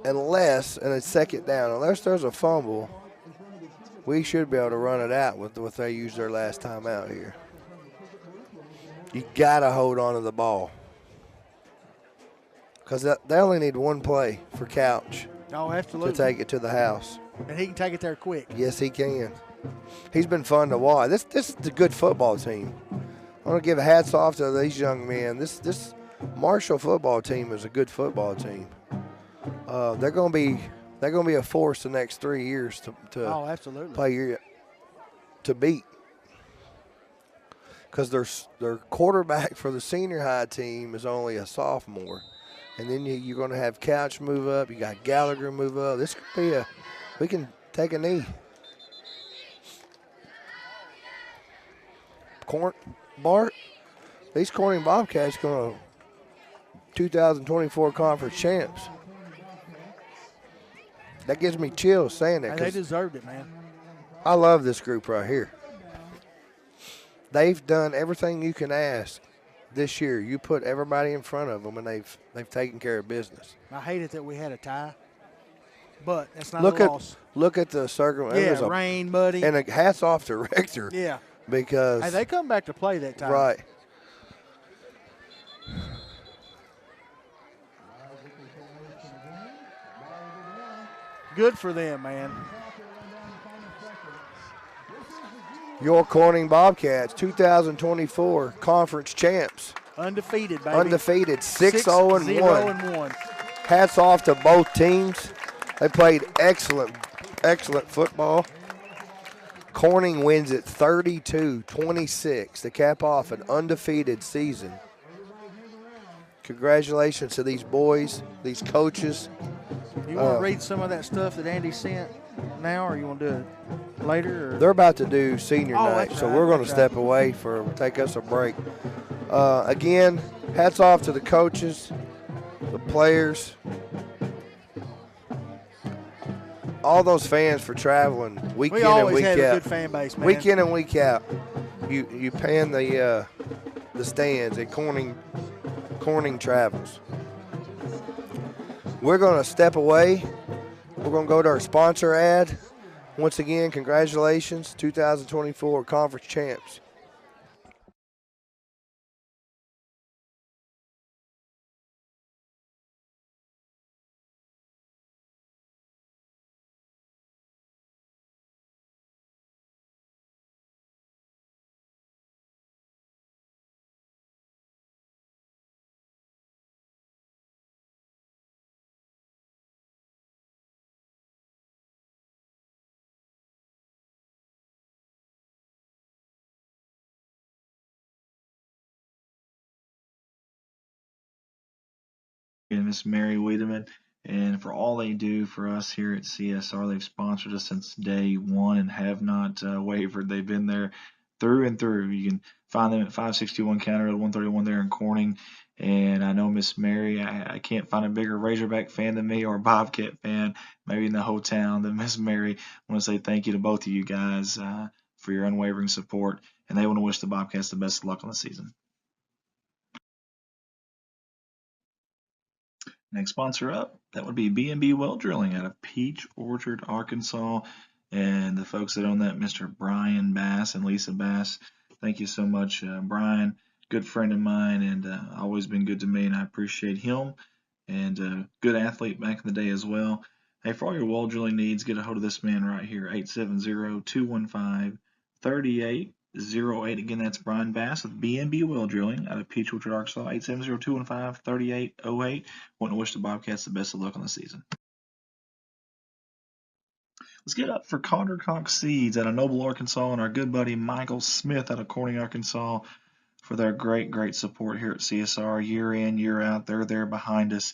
unless, and it's 2nd down, unless there's a fumble, we should be able to run it out with they use their last timeout here. You got to hold on to the ball. Because they only need 1 play for Couch Oh, absolutely. to take it to the house. And he can take it there quick. Yes, he can. He's been fun to watch. This is a good football team. I want to give hats off to these young men. This Marshall football team is a good football team. They're going to be a force the next 3 years to oh, absolutely. play to beat. Because their quarterback for the senior high team is only a sophomore. And then you're going to have Couch move up. You got Gallagher move up. This could be we can take a knee. These Corning Bobcats going to 2024 conference champs. That gives me chills saying that. And they deserved it, man. I love this group right here. They've done everything you can ask this year. You put everybody in front of them, and they've taken care of business. I hated that we had a tie, but it's not a loss. Look at the circumstances. Yeah, rain, muddy. And hats off to Rector. Yeah. Because hey, they come back to play that time. Right. Good for them, man. Your Corning Bobcats, 2024 conference champs. Undefeated, baby. Undefeated, 6-0-1. 6-0-1. Hats off to both teams. They played excellent football. Corning wins it 32-26 to cap off an undefeated season. Congratulations to these boys, these coaches. You want to read some of that stuff that Andy sent now, or you want to do it later? Or? They're about to do senior night, that's so right, we're going to that's step right. away take us a break. Again, hats off to the coaches, the players, all those fans for traveling week in and week out. We always had a good fan base, man. Week in and week out. You pan the stands at Corning Travels. We're going to step away. We're going to go to our sponsor ad. Once again, congratulations, 2024 conference champs. And Miss Mary Weedman, and for all they do for us here at CSR. They've sponsored us since day one and have not wavered. They've been there through and through. You can find them at 561 County Road 131 there in Corning. And I know Miss Mary, I can't find a bigger Razorback fan than me, or a Bobcat fan, maybe in the whole town, than Miss Mary. I want to say thank you to both of you guys for your unwavering support, and they want to wish the Bobcats the best of luck on the season. Next sponsor up, that would be B&B Well Drilling out of Peach Orchard, Arkansas. And the folks that own that, Mr. Brian Bass and Lisa Bass, thank you so much, Brian. Good friend of mine, and always been good to me, and I appreciate him. And good athlete back in the day as well. Hey, for all your well drilling needs, get a hold of this man right here, 870-215-3808. Again, that's Brian Bass with B&B Well Drilling out of Peach Orchard, Arkansas, 870-215-3808. Want to wish the Bobcats the best of luck on the season. Let's get up for Carter Cox Seeds out of Noble, Arkansas, and our good buddy Michael Smith out of Corning, Arkansas, for their great support here at CSR year in, year out. They're there behind us.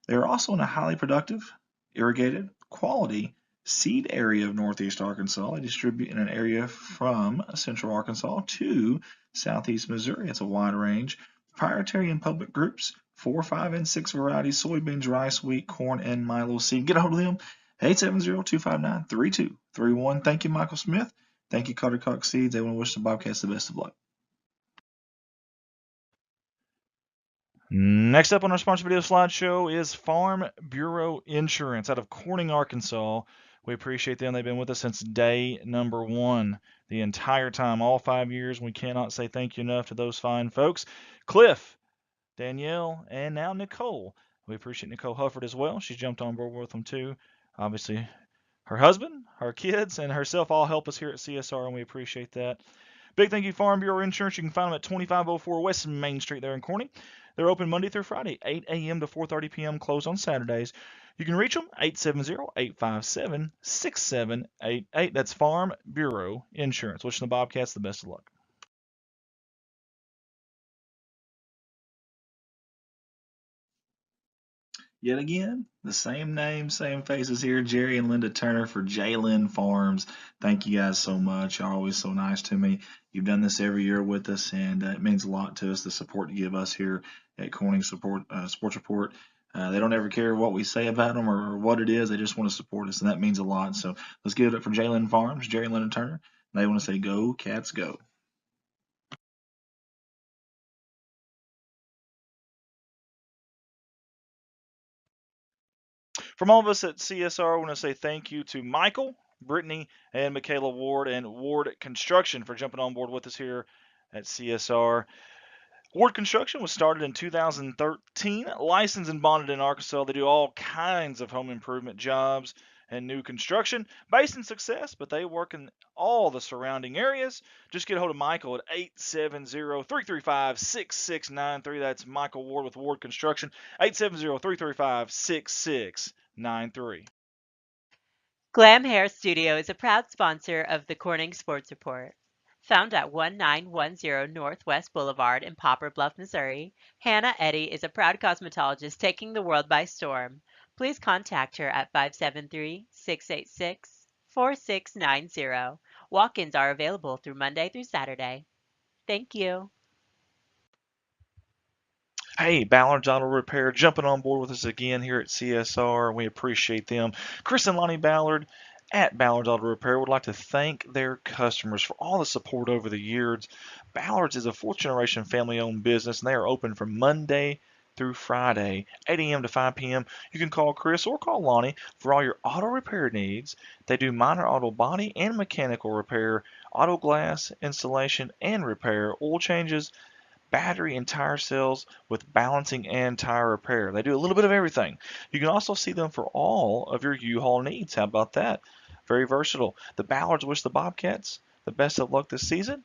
They're also in a highly productive, irrigated, quality seed area of northeast Arkansas. They distribute in an area from central Arkansas to southeast Missouri. It's a wide range. Proprietary and public groups, 4, 5, and 6 varieties, soybeans, rice, wheat, corn, and milo seed. Get a hold of them, 870-259-3231. Thank you, Michael Smith. Thank you, Carter Cox Seeds. They want to wish the Bobcats the best of luck. Next up on our sponsor video slideshow is Farm Bureau Insurance out of Corning, Arkansas. We appreciate them. They've been with us since day number one, the entire time, all 5 years. We cannot say thank you enough to those fine folks. Cliff, Danielle, and now Nicole. We appreciate Nicole Hufford as well. She's jumped on board with them too. Obviously, her husband, her kids, and herself all help us here at CSR, and we appreciate that. Big thank you, Farm Bureau Insurance. You can find them at 2504 West Main Street there in Corning. They're open Monday through Friday, 8 a.m. to 4:30 p.m., closed on Saturdays. You can reach them, 870-857-6788. That's Farm Bureau Insurance. Wishing the Bobcats the best of luck. Yet again, the same name, same faces here, Jerry and Linda Turner for Jaylen Farms. Thank you guys so much. You're always so nice to me. You've done this every year with us, and it means a lot to us, the support you give us here at Corning Sports Report. They don't ever care what we say about them or what it is. They just want to support us, and that means a lot. So let's give it up for Jaylen Farms, Jerry and Linda Turner. They want to say, go, Cats, go. From all of us at CSR, I want to say thank you to Michael, Brittany, and Michaela Ward and Ward Construction for jumping on board with us here at CSR. Ward Construction was started in 2013, licensed and bonded in Arkansas. They do all kinds of home improvement jobs and new construction based in Success, but they work in all the surrounding areas. Just get a hold of Michael at 870-335-6693. That's Michael Ward with Ward Construction, 870-335-6693. Glam Hair Studio is a proud sponsor of the Corning Sports Report. Found at 1910 Northwest Boulevard in Poplar Bluff, Missouri, Hannah Eddy is a proud cosmetologist taking the world by storm. Please contact her at 573-686-4690. Walk-ins are available through Monday through Saturday. Thank you. Hey, Ballard's Auto Repair jumping on board with us again here at CSR. We appreciate them. Chris and Lonnie Ballard at Ballard's Auto Repair would like to thank their customers for all the support over the years. Ballard's is a fourth-generation family-owned business, and they are open from Monday through Friday, 8 a.m. to 5 p.m. You can call Chris or call Lonnie for all your auto repair needs. They do minor auto body and mechanical repair, auto glass installation and repair, oil changes, battery and tire sales with balancing and tire repair. They do a little bit of everything. You can also see them for all of your U-Haul needs. How about that? Very versatile. The Ballards wish the Bobcats the best of luck this season.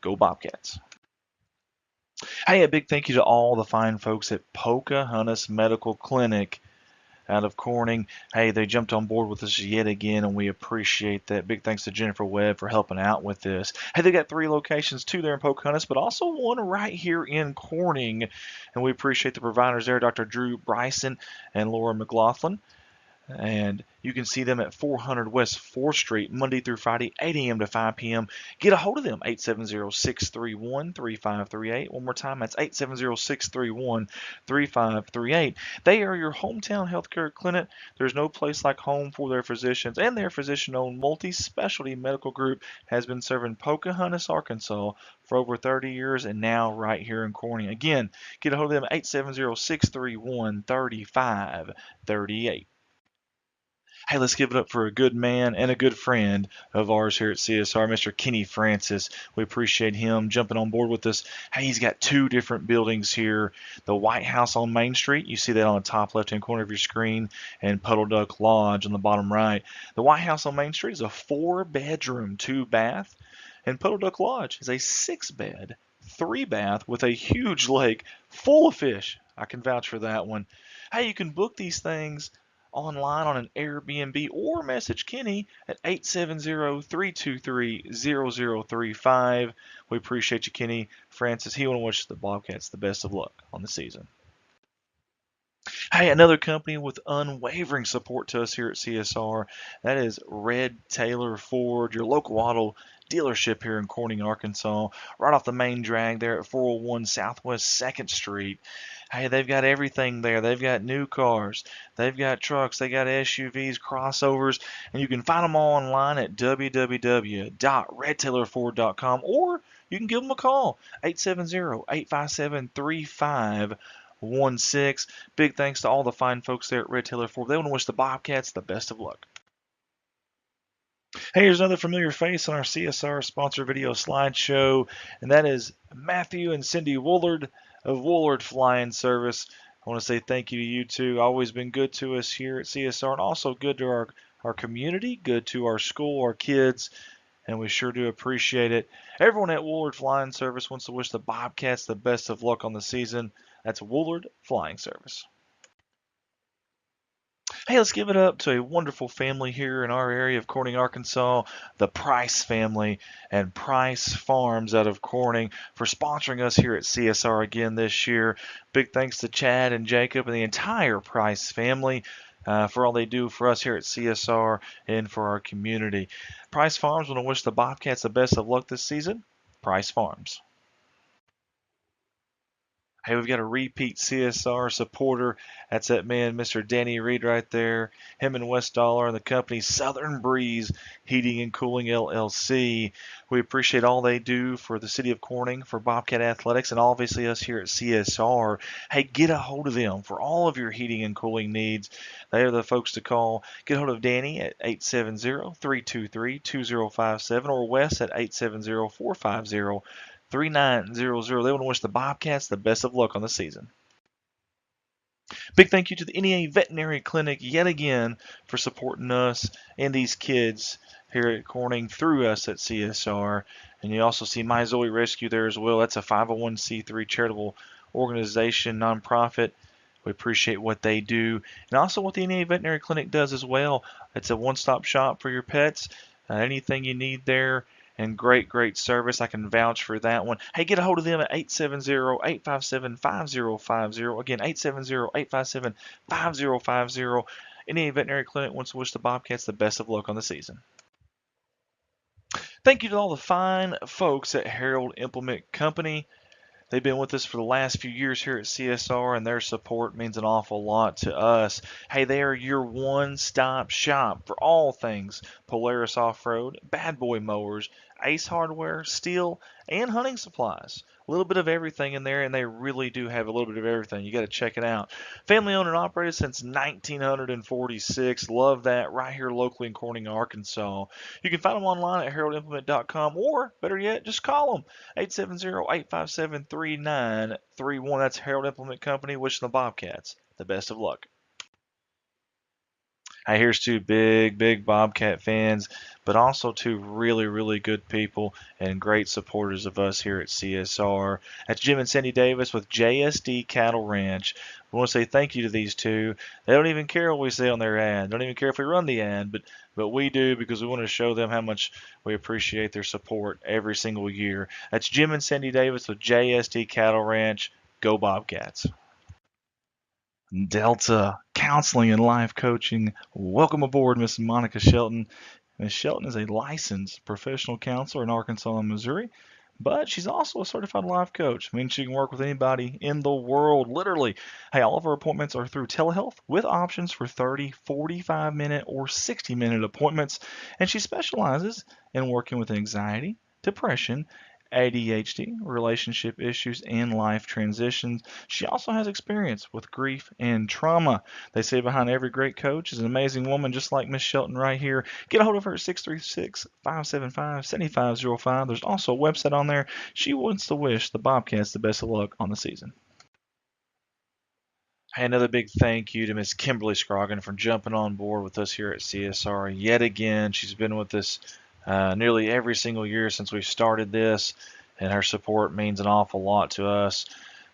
Go Bobcats. Hey, a big thank you to all the fine folks at Pocahontas Medical Clinic out of Corning. Hey, they jumped on board with us yet again, and we appreciate that. Big thanks to Jennifer Webb for helping out with this. Hey, they got 3 locations, 2 there in Pocahontas, but also 1 right here in Corning, and we appreciate the providers there, Dr. Drew Bryson and Laura McLaughlin. And you can see them at 400 West 4th Street, Monday through Friday, 8 a.m. to 5 p.m. Get a hold of them, 870-631-3538. One more time, that's 870-631-3538. They are your hometown healthcare clinic. There's no place like home for their physicians, and their physician-owned multi-specialty medical group has been serving Pocahontas, Arkansas for over 30 years, and now right here in Corning. Again, get a hold of them, 870-631-3538. Hey, let's give it up for a good man and a good friend of ours here at CSR, Mr. Kenny Francis. We appreciate him jumping on board with us. Hey, he's got 2 different buildings here. The White House on Main Street, you see that on the top left-hand corner of your screen, and Puddle Duck Lodge on the bottom right. The White House on Main Street is a 4-bedroom, 2-bath, and Puddle Duck Lodge is a 6-bed, 3-bath with a huge lake full of fish. I can vouch for that one. Hey, you can book these things online on an Airbnb or message Kenny at 870-323-0035. We appreciate you, Kenny Francis. He want to wish the Bobcats the best of luck on the season. Hey, another company with unwavering support to us here at CSR, that is Red Taylor Ford, your local auto dealership here in Corning, Arkansas, right off the main drag there at 401 Southwest 2nd Street. Hey, they've got everything there. They've got new cars. They've got trucks. They got SUVs, crossovers, and you can find them all online at www.redtaylorford.com, or you can give them a call, 870-857-3516. Big thanks to all the fine folks there at Red Taylor Ford. They want to wish the Bobcats the best of luck. Hey, here's another familiar face on our CSR sponsor video slideshow, and that is Matthew and Cindy Woolard of Woolard Flying Service. I want to say thank you to you two. Always been good to us here at CSR, and also good to our our community, good to our school, our kids, and we sure do appreciate it. Everyone at Woolard Flying Service wants to wish the Bobcats the best of luck on the season. That's Woolard Flying Service. Hey, let's give it up to a wonderful family here in our area of Corning, Arkansas, the Price family and Price Farms out of Corning for sponsoring us here at CSR again this year. Big thanks to Chad and Jacob and the entire Price family for all they do for us here at CSR and for our community. Price Farms want to wish the Bobcats the best of luck this season. Price Farms. Hey, we've got a repeat CSR supporter. That's that man, Mr. Danny Reed right there. Him and West Dollar and the company Southern Breeze Heating and Cooling LLC. We appreciate all they do for the city of Corning, for Bobcat Athletics, and obviously us here at CSR. Hey, get a hold of them for all of your heating and cooling needs. They are the folks to call. Get a hold of Danny at 870-323-2057 or Wes at 870-450-3900. They want to wish the Bobcats the best of luck on the season. Big thank you to the NEA Veterinary Clinic yet again for supporting us and these kids here at Corning through us at CSR. And you also see My Zoe Rescue there as well. That's a 501c3 charitable organization, nonprofit. We appreciate what they do. And also what the NEA Veterinary Clinic does as well. It's a one-stop shop for your pets. Anything you need there. And great service. I can vouch for that one. Hey, get a hold of them at 870-857-5050. Again, 870-857-5050. NEA Veterinary Clinic wants to wish the Bobcats the best of luck on the season. Thank you to all the fine folks at Herold Implement Company. They've been with us for the last few years here at CSR, and their support means an awful lot to us. Hey, they are your one-stop shop for all things Polaris Off-Road, Bad Boy Mowers, Ace Hardware, steel, and hunting supplies. A little bit of everything in there, and they really do have a little bit of everything. You got to check it out. Family owned and operated since 1946. Love that. Right here locally in Corning, Arkansas. You can find them online at heraldimplement.com, or better yet, just call them 870-857-3931. That's Herold Implement Company. Wishing the Bobcats the best of luck. Hey, here's two big Bobcat fans, but also two really good people and great supporters of us here at CSR. That's Jim and Cindy Davis with JSD Cattle Ranch. We want to say thank you to these two. They don't even care what we say on their ad. Don't even care if we run the ad, but we do, because we want to show them how much we appreciate their support every single year. That's Jim and Cindy Davis with JSD Cattle Ranch. Go Bobcats. Delta Counseling and Life Coaching. Welcome aboard, Miss Monica Shelton. Miss Shelton is a licensed professional counselor in Arkansas and Missouri, but she's also a certified life coach. It means she can work with anybody in the world, literally. Hey, all of our appointments are through telehealth with options for 30, 45-minute, or 60-minute appointments, and she specializes in working with anxiety, depression, ADHD, relationship issues, and life transitions. She also has experience with grief and trauma. They say behind every great coach is an amazing woman just like Miss Shelton right here. Get a hold of her at 636-575-7505. There's also a website on there. She wants to wish the Bobcats the best of luck on the season. Hey, another big thank you to Miss Kimberly Scroggin for jumping on board with us here at CSR yet again. She's been with us nearly every single year since we started this, and her support means an awful lot to us.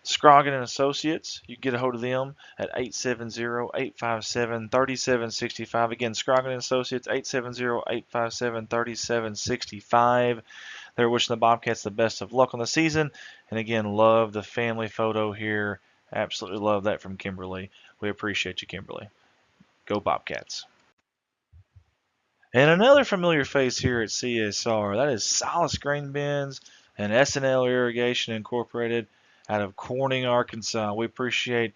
Scroggin and Associates, you can get a hold of them at 870-857-3765. Again, Scroggin and Associates, 870-857-3765. They're wishing the Bobcats the best of luck on the season, and again, love the family photo here. Absolutely love that from Kimberly. We appreciate you, Kimberly. Go Bobcats. And another familiar face here at CSR, that is Solace Grain Bins and SNL Irrigation Incorporated out of Corning, Arkansas. We appreciate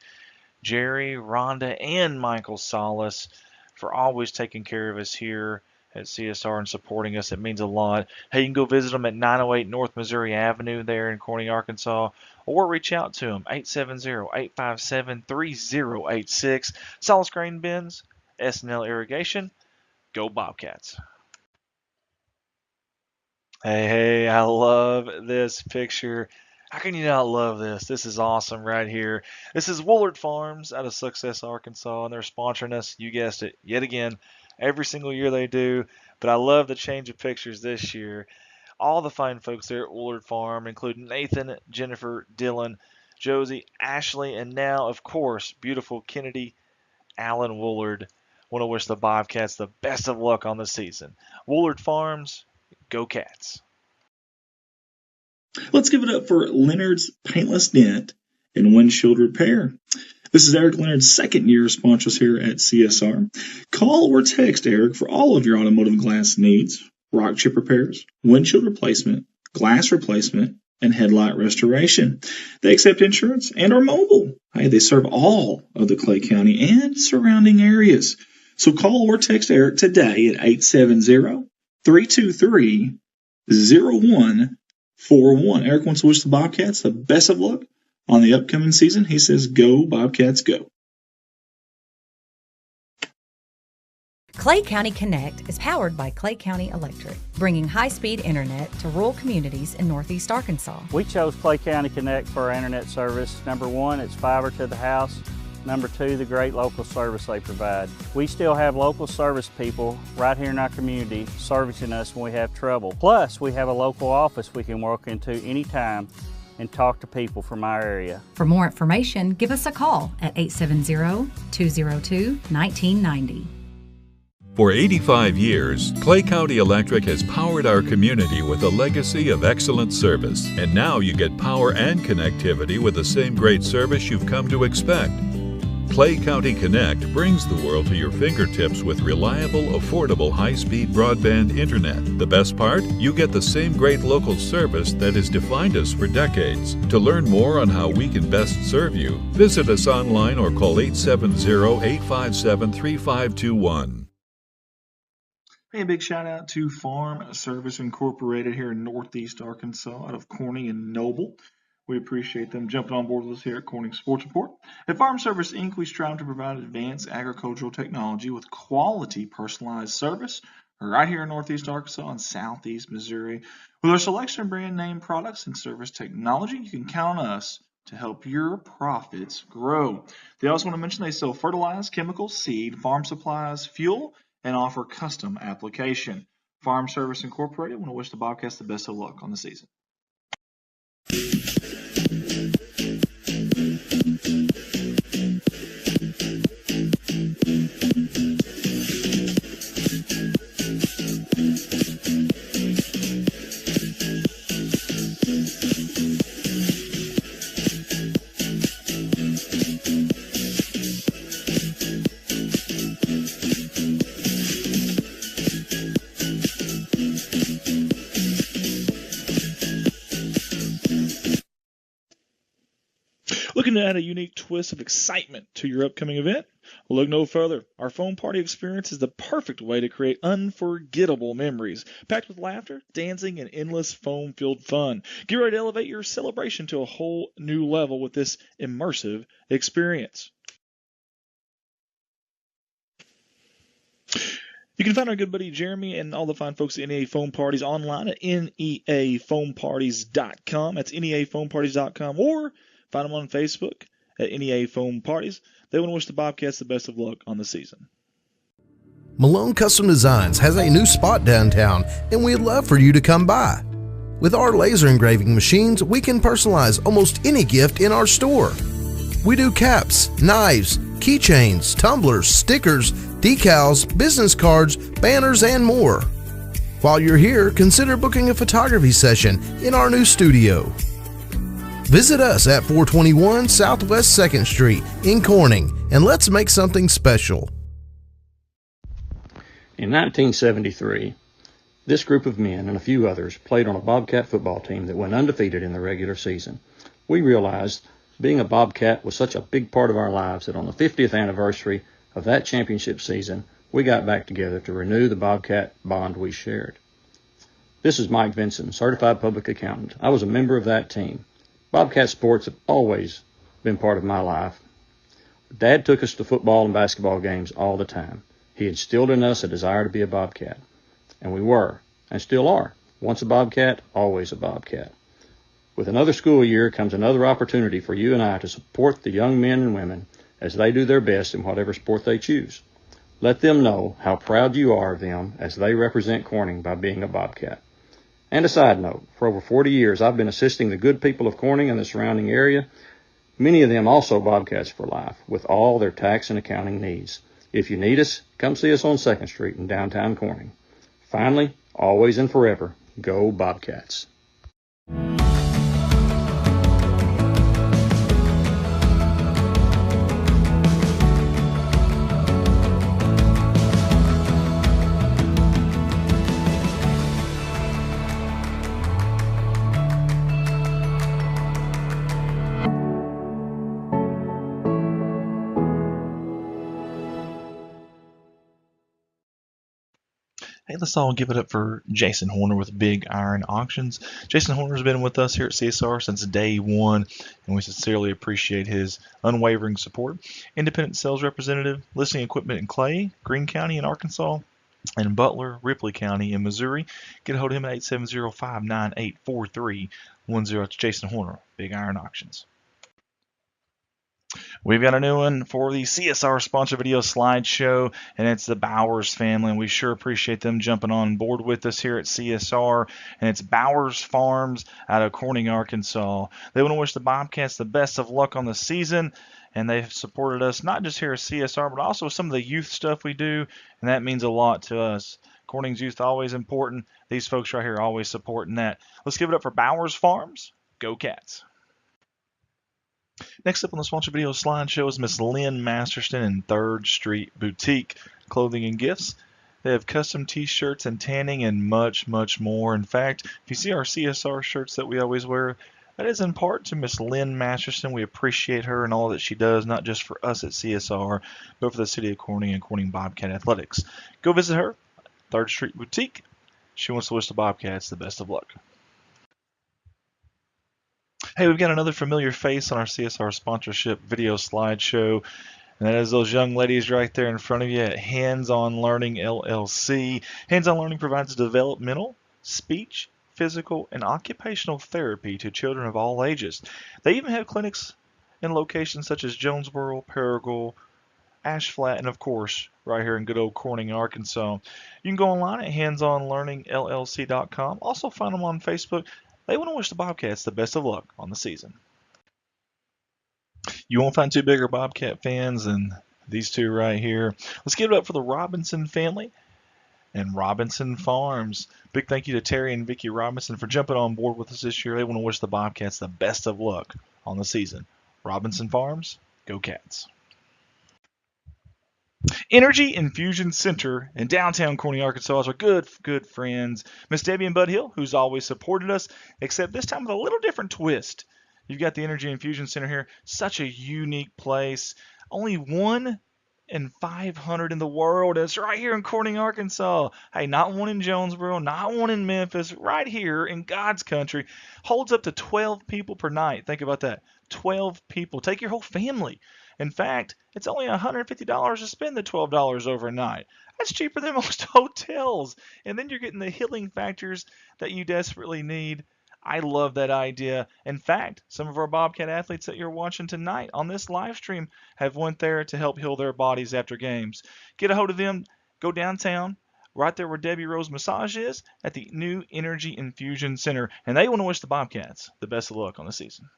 Jerry, Rhonda, and Michael Solace for always taking care of us here at CSR and supporting us. It means a lot. Hey, you can go visit them at 908 North Missouri Avenue there in Corning, Arkansas, or reach out to them, 870-857-3086. Solace Grain Bins, SNL Irrigation. Go Bobcats. Hey, I love this picture. How can you not love this? This is awesome right here. This is Woolard Farms out of Success, Arkansas, and they're sponsoring us, you guessed it, yet again, every single year they do, but I love the change of pictures this year. All the fine folks there at Woolard Farm, including Nathan, Jennifer, Dylan, Josie, Ashley, and now, of course, beautiful Kennedy Allen Woolard. Want to wish the Bobcats the best of luck on the season. Woolard Farms, go Cats. Let's give it up for Leonard's Paintless Dent and Windshield Repair. This is Eric Leonard's second year as sponsors here at CSR. Call or text Eric for all of your automotive glass needs, rock chip repairs, windshield replacement, glass replacement, and headlight restoration. They accept insurance and are mobile. Hey, they serve all of the Clay County and surrounding areas. So call or text Eric today at 870-323-0141. Eric wants to wish the Bobcats the best of luck on the upcoming season. He says, go Bobcats, go. Clay County Connect is powered by Clay County Electric, bringing high-speed internet to rural communities in northeast Arkansas. We chose Clay County Connect for our internet service. Number one, it's fiber to the house. Number two, the great local service they provide. We still have local service people right here in our community servicing us when we have trouble. Plus, we have a local office we can walk into anytime and talk to people from our area. For more information, give us a call at 870-202-1990. For 85 years, Clay County Electric has powered our community with a legacy of excellent service. And now you get power and connectivity with the same great service you've come to expect. Clay County Connect brings the world to your fingertips with reliable, affordable, high-speed broadband internet. The best part? You get the same great local service that has defined us for decades. To learn more on how we can best serve you, visit us online or call 870-857-3521. Hey, a big shout out to Farm Service Incorporated here in Northeast Arkansas out of Corning and Noble. We appreciate them jumping on board with us here at Corning Sports Report. At Farm Service Inc., we strive to provide advanced agricultural technology with quality personalized service right here in Northeast Arkansas and Southeast Missouri. With our selection of brand name products and service technology, you can count on us to help your profits grow. They also want to mention they sell fertilizer, chemicals, seed, farm supplies, fuel, and offer custom application. Farm Service Incorporated want to wish the Bobcats the best of luck on the season. Looking to add a unique twist of excitement to your upcoming event? Well, look no further. Our foam party experience is the perfect way to create unforgettable memories, packed with laughter, dancing, and endless foam-filled fun. Get ready to elevate your celebration to a whole new level with this immersive experience. You can find our good buddy Jeremy and all the fine folks at NEA Foam Parties online at neafoamparties.com. That's neafoamparties.com, or find them on Facebook at NEA Foam Parties. They want to wish the Bobcats the best of luck on the season. Malone Custom Designs has a new spot downtown, and we'd love for you to come by. With our laser engraving machines, we can personalize almost any gift in our store. We do caps, knives, keychains, tumblers, stickers, decals, business cards, banners, and more. While you're here, consider booking a photography session in our new studio. Visit us at 421 Southwest 2nd Street in Corning, and let's make something special. In 1973, this group of men and a few others played on a Bobcat football team that went undefeated in the regular season. We realized being a Bobcat was such a big part of our lives that on the 50th anniversary of that championship season, we got back together to renew the Bobcat bond we shared. This is Mike Vincent, certified public accountant. I was a member of that team. Bobcat sports have always been part of my life. Dad took us to football and basketball games all the time. He instilled in us a desire to be a Bobcat. And we were, and still are. Once a Bobcat, always a Bobcat. With another school year comes another opportunity for you and I to support the young men and women as they do their best in whatever sport they choose. Let them know how proud you are of them as they represent Corning by being a Bobcat. And a side note, for over 40 years I've been assisting the good people of Corning and the surrounding area, many of them also Bobcats for life, with all their tax and accounting needs. If you need us, come see us on 2nd Street in downtown Corning. Finally, always and forever, go Bobcats. Hey, let's all give it up for Jason Horner with Big Iron Auctions. Jason Horner's been with us here at CSR since day one, and we sincerely appreciate his unwavering support. Independent sales representative, listing equipment in Clay, Greene County in Arkansas, and Butler, Ripley County in Missouri. Get a hold of him at 870-598-4310. It's Jason Horner, Big Iron Auctions. We've got a new one for the CSR sponsor video slideshow, and it's the Bowers family, and we sure appreciate them jumping on board with us here at CSR, and it's Bowers Farms out of Corning, Arkansas. They want to wish the Bobcats the best of luck on the season, and they've supported us not just here at CSR, but also some of the youth stuff we do, and that means a lot to us. Corning's youth always important. These folks right here are always supporting that. Let's give it up for Bowers Farms. Go Cats. Next up on the sponsor video slideshow is Miss Lynn Masterston in 3rd Street Boutique Clothing and Gifts. They have custom t-shirts and tanning and much, much more. In fact, if you see our CSR shirts that we always wear, that is in part to Miss Lynn Masterston. We appreciate her and all that she does, not just for us at CSR, but for the city of Corning and Corning Bobcat Athletics. Go visit her, 3rd Street Boutique. She wants to wish the Bobcats the best of luck. Hey, we've got another familiar face on our CSR sponsorship video slideshow, and that is those young ladies right there in front of you at Hands-On Learning LLC. Hands-On Learning provides developmental, speech, physical, and occupational therapy to children of all ages. They even have clinics in locations such as Jonesboro, Paragould, Ash Flat, and of course, right here in good old Corning, Arkansas. You can go online at handsonlearningllc.com. Also find them on Facebook. They want to wish the Bobcats the best of luck on the season. You won't find two bigger Bobcat fans than these two right here. Let's give it up for the Robinson family and Robinson Farms. Big thank you to Terry and Vicki Robinson for jumping on board with us this year. They want to wish the Bobcats the best of luck on the season. Robinson Farms, go Cats. Energy Infusion Center in downtown Corning, Arkansas is our good friends, Miss Debbie and Bud Hill, who's always supported us, except this time with a little different twist. You've got the Energy Infusion Center here, such a unique place. Only 1 in 500 in the world. It's right here in Corning, Arkansas. Hey, not one in Jonesboro, not one in Memphis, right here in God's country. Holds up to 12 people per night. Think about that. 12 people. Take your whole family. In fact, it's only $150 to spend the $12 overnight. That's cheaper than most hotels. And then you're getting the healing factors that you desperately need. I love that idea. In fact, some of our Bobcat athletes that you're watching tonight on this live stream have went there to help heal their bodies after games. Get a hold of them. Go downtown, right there where Debbie Rose Massage is, at the new Energy Infusion Center. And they want to wish the Bobcats the best of luck on the season.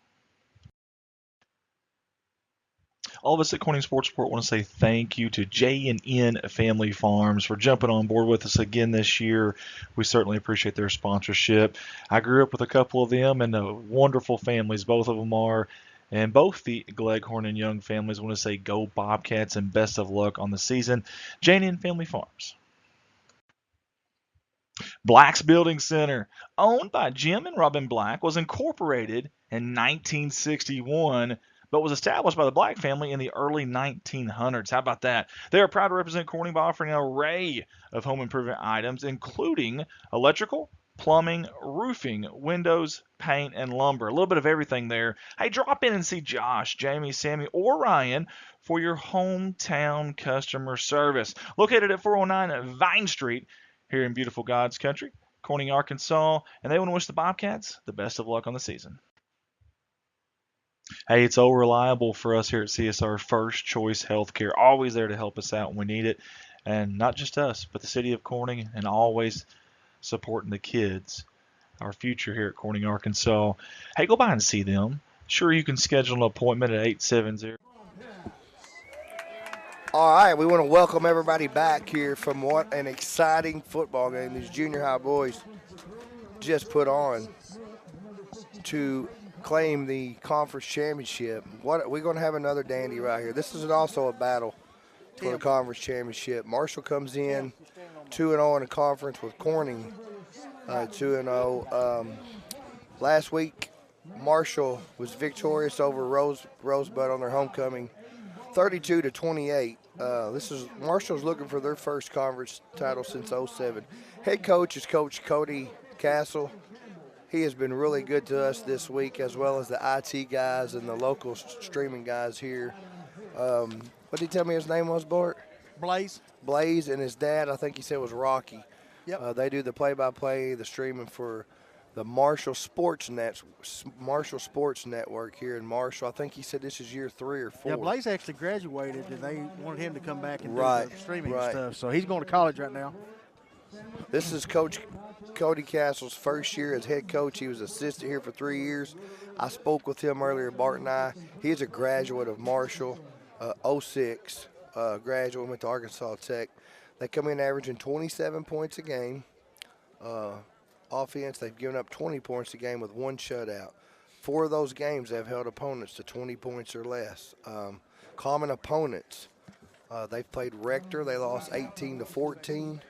All of us at Corning Sports Report want to say thank you to J&N Family Farms for jumping on board with us again this year. We certainly appreciate their sponsorship. I grew up with a couple of them, and wonderful families both of them are. And both the Gleghorn and Young families want to say go Bobcats and best of luck on the season. J&N Family Farms. Black's Building Center, owned by Jim and Robin Black, was incorporated in 1961, but was established by the Black family in the early 1900s. How about that? They are proud to represent Corning by offering an array of home improvement items, including electrical, plumbing, roofing, windows, paint, and lumber. A little bit of everything there. Hey, drop in and see Josh, Jamie, Sammy, or Ryan for your hometown customer service. Located at 409 Vine Street here in beautiful God's country, Corning, Arkansas, and they want to wish the Bobcats the best of luck on the season. Hey, it's so reliable for us here at CSR. First Choice Healthcare, always there to help us out when we need it. And not just us, but the city of Corning, and always supporting the kids, our future here at Corning, Arkansas. Hey, go by and see them. Sure, you can schedule an appointment at 870. All right, we want to welcome everybody back here from what an exciting football game these junior high boys just put on to claim the conference championship. We're going to have another dandy right here. This is also a battle for the conference championship. Marshall comes in 2-0 in the conference with Corning 2-0. Last week, Marshall was victorious over Rosebud on their homecoming, 32-28. Marshall's looking for their first conference title since 07. Head coach is Coach Cody Castle. He has been really good to us this week, as well as the IT guys and the local streaming guys here. What did he tell me his name was, Bart? Blaze. Blaze, and his dad, I think he said, was Rocky. Yep. They do the play-by-play, the streaming for the Marshall Sports Network here in Marshall. I think he said this is year 3 or 4. Yeah, Blaze actually graduated, and they wanted him to come back and do Right, the streaming right. stuff. So he's going to college right now. This is Coach Cody Castle's first year as head coach. He was assistant here for 3 years. I spoke with him earlier, Bart and I. He's a graduate of Marshall, 06 graduate, went to Arkansas Tech. They come in averaging 27 points a game. Offense, they've given up 20 points a game with 1 shutout. 4 of those games they've held opponents to 20 points or less. Common opponents, they've played Rector. They lost 18-14.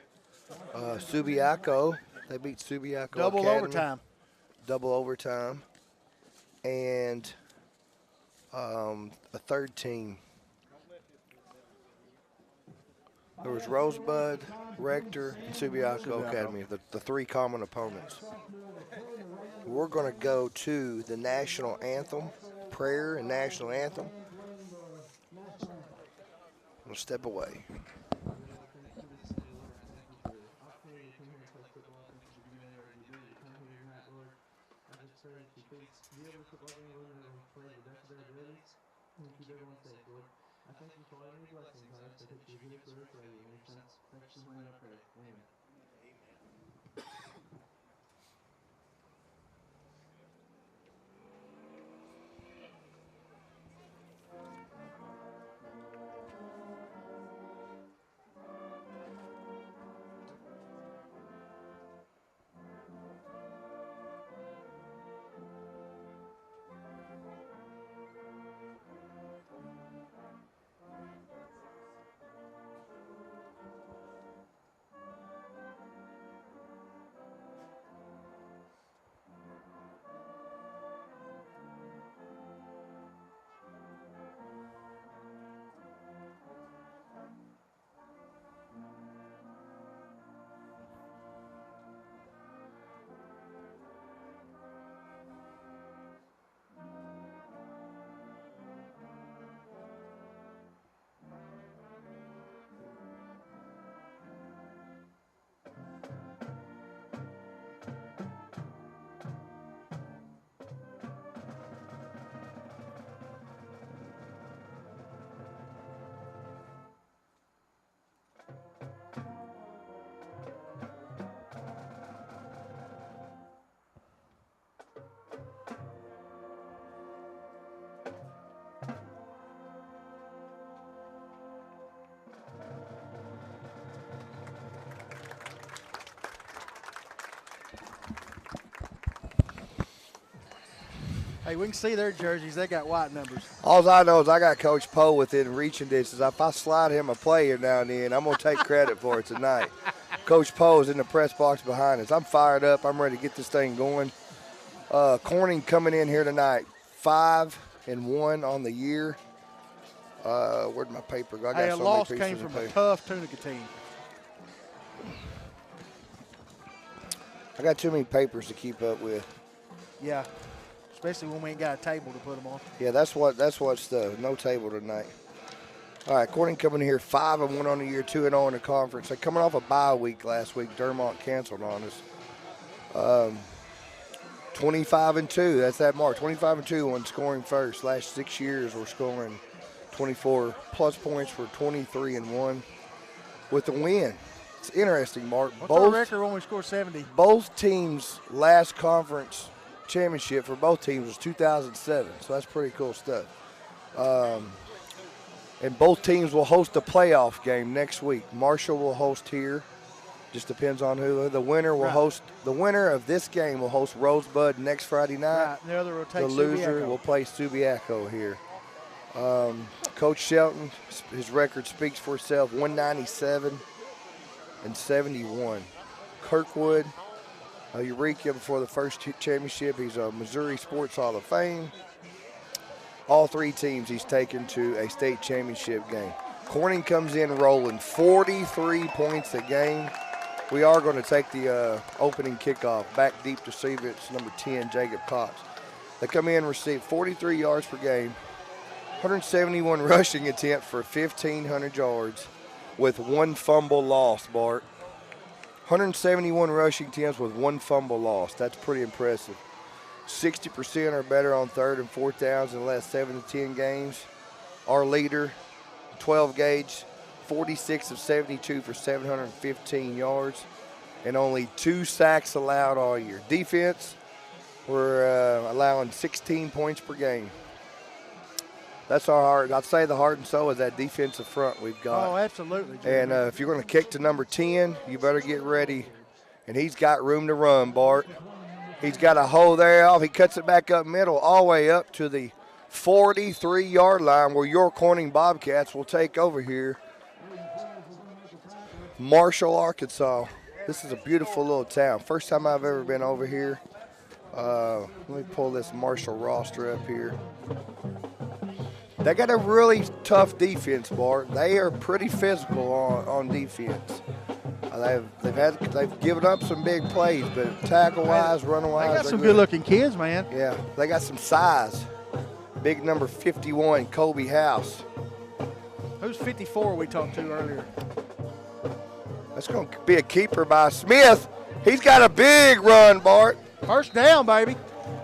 Subiaco, they beat Subiaco Double Academy. overtime. Double overtime. And a third team. There was Rosebud, Rector, and Subiaco Academy, the 3 common opponents. We're going to go to the national anthem, prayer and national anthem. We'll step away. Hey, we can see their jerseys. They got white numbers. All I know is I got Coach Poe within reaching distance. If I slide him a play here now and then, I'm going to take credit for it tonight. Coach Poe is in the press box behind us. I'm fired up. I'm ready to get this thing going. Corning coming in here tonight, 5-1 on the year. Where'd my paper go? I got a so many loss pieces came of from paper. a tough Tunica team. I got too many papers to keep up with. Yeah, especially when we ain't got a table to put them on. Yeah, that's what's the no table tonight. All right, Corning coming in here 5-1 on the year, 2-0 in the conference. They're coming off a bye week last week. Dermont canceled on us. 25-2. That's that mark. 25-2 when scoring first. Last 6 years we're scoring 24 plus points for 23-1. with the win. It's interesting, Mark. What's our record when we scored 70? Both teams' last conference championship for both teams was 2007, so that's pretty cool stuff. And both teams will host a playoff game next week. Marshall will host here. Just depends on who. The winner will host. The winner of this game will host Rosebud next Friday night. Right. The other will take The loser Subiaco. will play Subiaco here. Coach Shelton, his record speaks for itself, 197 and 71. Kirkwood, Eureka before the first championship. He's a Missouri Sports Hall of Fame. All three teams he's taken to a state championship game. Corning comes in rolling 43 points a game. We are going to take the opening kickoff back deep to receive it's number 10, Jacob Cox. They come in and receive 43 yards per game, 171 rushing attempts for 1,500 yards with one fumble lost, Bart. 171 rushing attempts with one fumble lost. That's pretty impressive. 60% or better on third and fourth downs in the last 7 to 10 games. Our leader, 12 gauge, 46 of 72 for 715 yards, and only 2 sacks allowed all year. Defense, we're allowing 16 points per game. That's our heart. I'd say the heart and soul is that defensive front we've got. Oh, absolutely. And if you're going to kick to number 10, you better get ready. And he's got room to run, Bart. He's got a hole there off. He cuts it back up middle all the way up to the 43-yard line where your Corning Bobcats will take over here. Marshall, Arkansas. This is a beautiful little town. First time I've ever been over here. Let me pull this Marshall roster up here. They got a really tough defense, Bart. They are pretty physical on defense. They've given up some big plays, but tackle-wise, running-wise, They got some good-looking kids, man. Yeah, they got some size. Big number 51, Kobe House. Who's 54 we talked to earlier? That's going to be a keeper by Smith. He's got a big run, Bart. First down, baby.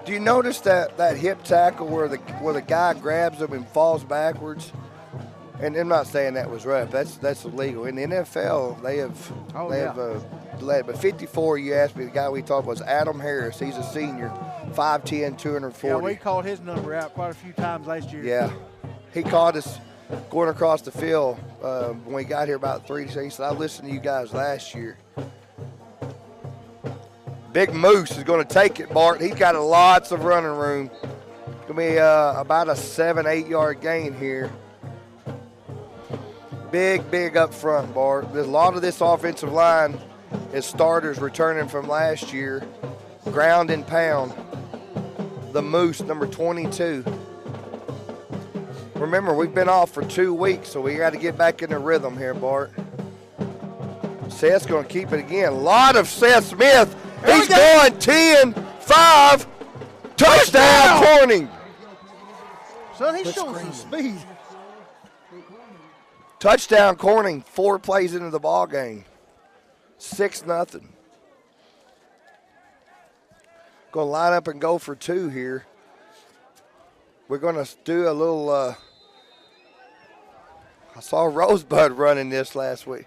Do you notice that hip tackle where the guy grabs him and falls backwards? And I'm not saying that was rough. That's illegal. In the NFL, they have led. But 54, you asked me, the guy we talked was Adam Harris. He's a senior, 5'10", 240. Yeah, we called his number out quite a few times last year. Yeah. He caught us going across the field when we got here about 3 days. He said, I listened to you guys last year. Big Moose is going to take it, Bart. He's got lots of running room. It's going to be about a 7-8 yard gain here. Big up front, Bart. There's a lot of this offensive line is starters returning from last year. Ground and pound. The Moose, number 22. Remember, we've been off for 2 weeks, so we got to get back in the rhythm here, Bart. Seth's going to keep it again. A lot of Seth Smith. He's going 10-5. Touchdown, Corning. Son, he's showing some speed. Touchdown, Corning. 4 plays into the ball game. 6-0. Going to line up and go for 2 here. We're going to do a little, I saw Rosebud running this last week.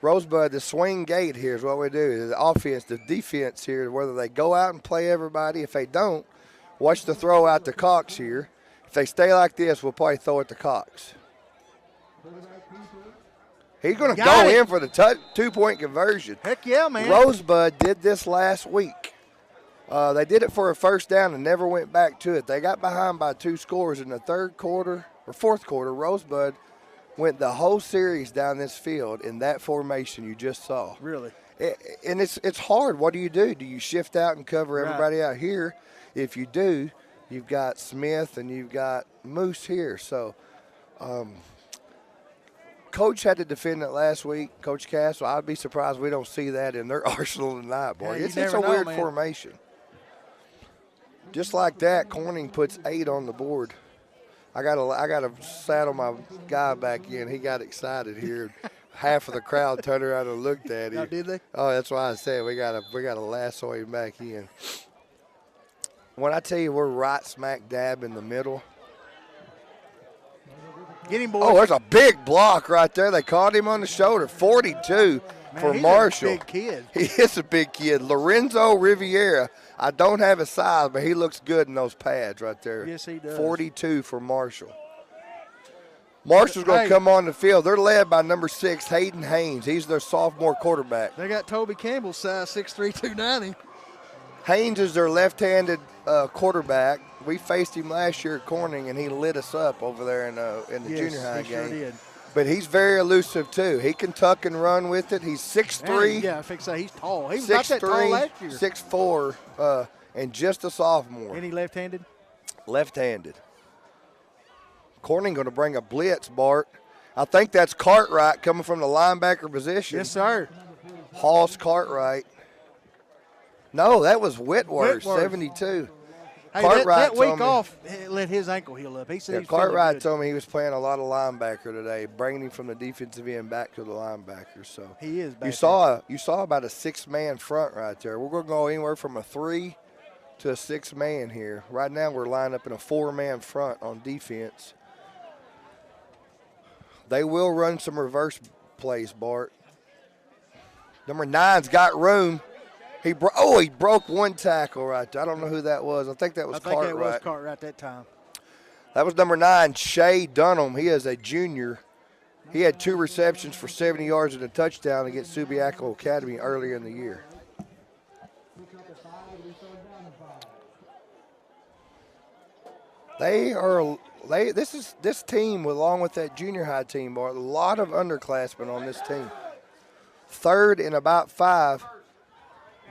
Rosebud, the swing gate here is what we do. The offense, the defense here, whether they go out and play everybody. If they don't, watch the throw out to Cox here. If they stay like this, we'll probably throw it to Cox. He's going to go in for the 2-point conversion. Heck yeah, man. Rosebud did this last week. They did it for a first down and never went back to it. They got behind by 2 scores in the third quarter or fourth quarter. Rosebud went the whole series down this field in that formation you just saw. Really? And it's hard. What do? Do you shift out and cover everybody out here? If you do, you've got Smith and you've got Moose here. So Coach had to defend it last week, Coach Castle. I'd be surprised we don't see that in their arsenal tonight, boy. Yeah, it's a weird formation. Just like that, Corning puts 8 on the board. I gotta saddle my guy back in. He got excited here. Half of the crowd turned around and looked at him. Oh, did they? Oh, that's why I said we gotta lasso him back in. When I tell you we're right smack dab in the middle, Get him, boy. Oh, there's a big block right there. They caught him on the shoulder. 42 for Marshall. He's a big kid. He is a big kid. Lorenzo Riviera. I don't have his size, but he looks good in those pads right there. Yes, he does. 42 for Marshall. Marshall's going to come on the field. They're led by number 6, Hayden Haynes. He's their sophomore quarterback. They got Toby Campbell, size 6'3", 290. Haynes is their left-handed quarterback. We faced him last year at Corning, and he lit us up over there in the junior high game. Sure did. But he's very elusive, too. He can tuck and run with it. He's 6'3". Yeah, I think so. He's tall. He was about that tall last year. 6'4", and just a sophomore. Any left-handed? Left-handed. Corning going to bring a blitz, Bart. I think that's Cartwright coming from the linebacker position. Yes, sir. Hoss Cartwright. No, that was Whitworth. 72. Hey, that week off let his ankle heal up. He said Cartwright told me he was playing a lot of linebacker today, bringing him from the defensive end back to the linebacker. So he is back. You saw about a 6-man front right there. We're going to go anywhere from a 3 to a 6-man here. Right now we're lined up in a 4-man front on defense. They will run some reverse plays, Bart. Number 9's got room. He broke one tackle right there. I don't know who that was. I think that was Cartwright. I think it was Cartwright that time. That was number 9, Shea Dunham. He is a junior. He had 2 receptions for 70 yards and a touchdown against Subiaco Academy earlier in the year. This team, along with that junior high team, are a lot of underclassmen on this team. 3rd and about 5.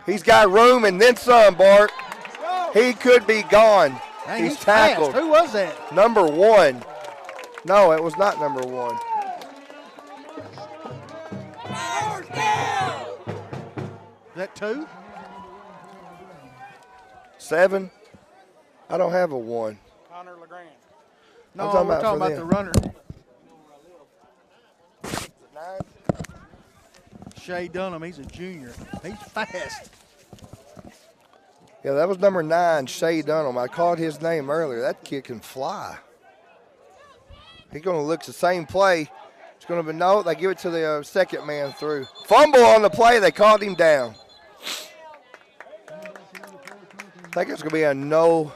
He's got room and then some, Bart. He could be gone. Hey, he's tackled. Fast. Who was that? Number 1. No, it was not number 1. Is that 2? 7. I don't have a 1. Connor LeGrand. No, we're talking about the runner. Shea Dunham, he's a junior. He's fast. Yeah, that was number 9, Shea Dunham. I called his name earlier. That kid can fly. He's going to look the same play. It's going to be no. They give it to the second man through. Fumble on the play. They called him down. I think it's going to be a no.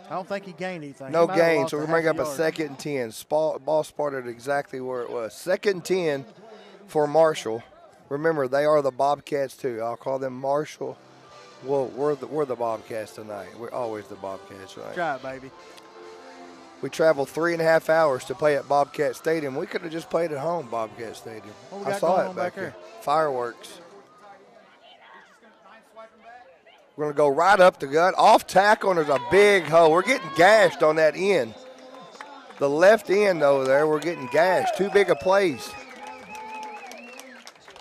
I don't think he gained anything. No gain, so we're going to bring up a 2nd and 10. Ball spotted exactly where it was. 2nd and 10 for Marshall. Remember, they are the Bobcats too. I'll call them Marshall. Well, we're the Bobcats tonight. We're always the Bobcats, right? Try it, baby. We traveled 3.5 hours to play at Bobcat Stadium. We could have just played at home, Bobcat Stadium. I saw it back there. Fireworks. We're going to go right up the gut. Off tackle, and there's a big hole. We're getting gashed on that end. The left end over there, we're getting gashed. Too big of plays.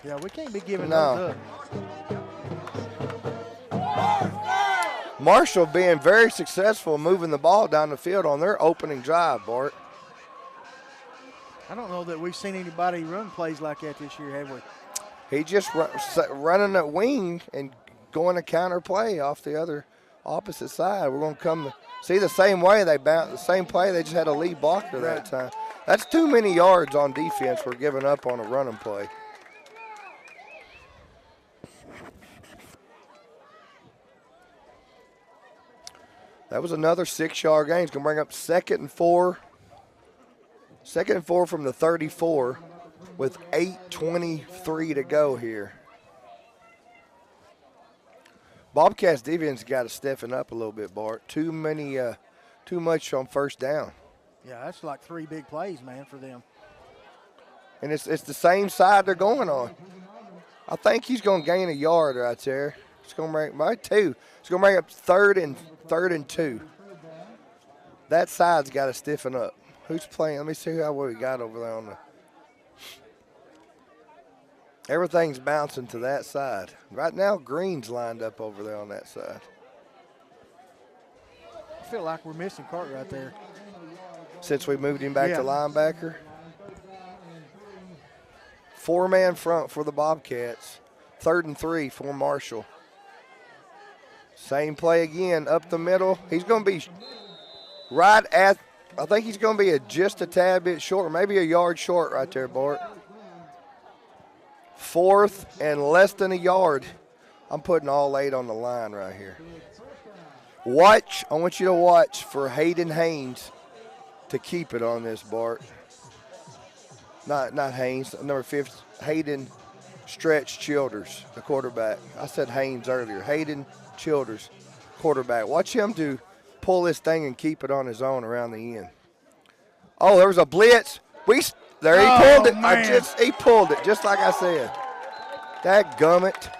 Yeah, we can't be giving those up. Marshall being very successful moving the ball down the field on their opening drive, Bart. I don't know that we've seen anybody run plays like that this year, have we? He just running that wing and going to counter play off the other opposite side. We're going to come see the same way they bounce, the same play. They just had a lead blocker that time. That's too many yards on defense we're giving up on a running play. That was another 6-yard gain. It's going to bring up 2nd and 4. 2nd and 4 from the 34 with 8:23 to go here. Bobcats defense got to stiffen up a little bit, Bart. Too much on first down. Yeah, that's like 3 big plays, man, for them. And it's the same side they're going on. I think he's going to gain a yard right there. It's going to bring by 2. It's going to bring up 3rd and 2. That side's got to stiffen up. Who's playing? Let me see what we got over there on the. Everything's bouncing to that side. Right now, Green's lined up over there on that side. I feel like we're missing Cartwright there. Since we moved him back to linebacker. 4-man front for the Bobcats. 3rd and 3 for Marshall. Same play again, up the middle. He's going to be right at I think he's going to be just a tad bit short, maybe a yard short right there, Bart. 4th and less than a yard. I'm putting all 8 on the line right here. Watch. I want you to watch for Hayden Haynes to keep it on this, Bart. Not Haynes, number 5, Hayden Stretch Childers, the quarterback. I said Haynes earlier. Hayden Childers, quarterback. Watch him to pull this thing and keep it on his own around the end. Oh, there was a blitz. He pulled it. He pulled it, just like I said. Dadgummit.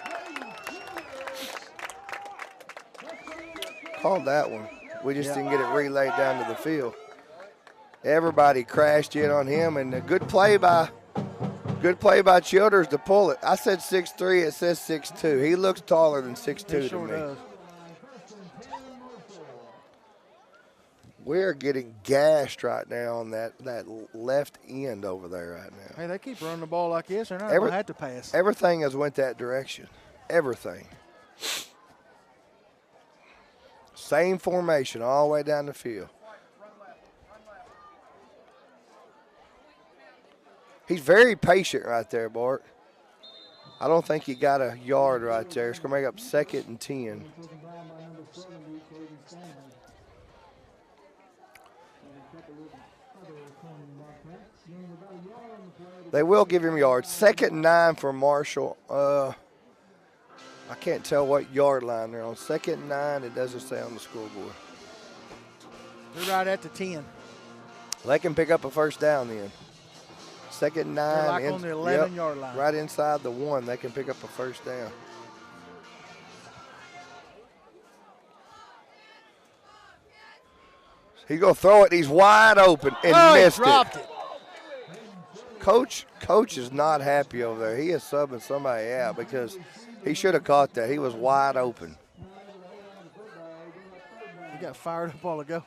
Called that one. We just didn't get it relayed down to the field. Everybody crashed in on him, and a good play by Childers to pull it. I said 6'3", it says 6'2". He looks taller than 6'2" to me. Does. We're getting gashed right now on that left end over there right now. Hey, they keep running the ball like this, they're not going to have to pass. Everything has went that direction. Everything. Same formation all the way down the field. He's very patient right there, Bart. I don't think he got a yard right there. It's going to make up 2nd and 10. They will give him yards. 2nd and 9 for Marshall. I can't tell what yard line they're on. 2nd and 9, it doesn't say on the scoreboard. They're right at the 10. They can pick up a first down then. 2nd and 9. They're like on the 11-yard line. Right inside the 1, they can pick up a first down. He's going to throw it. He's wide open and missed dropped it. Coach is not happy over there. He is subbing somebody out because he should have caught that. He was wide open. He got fired up all ago.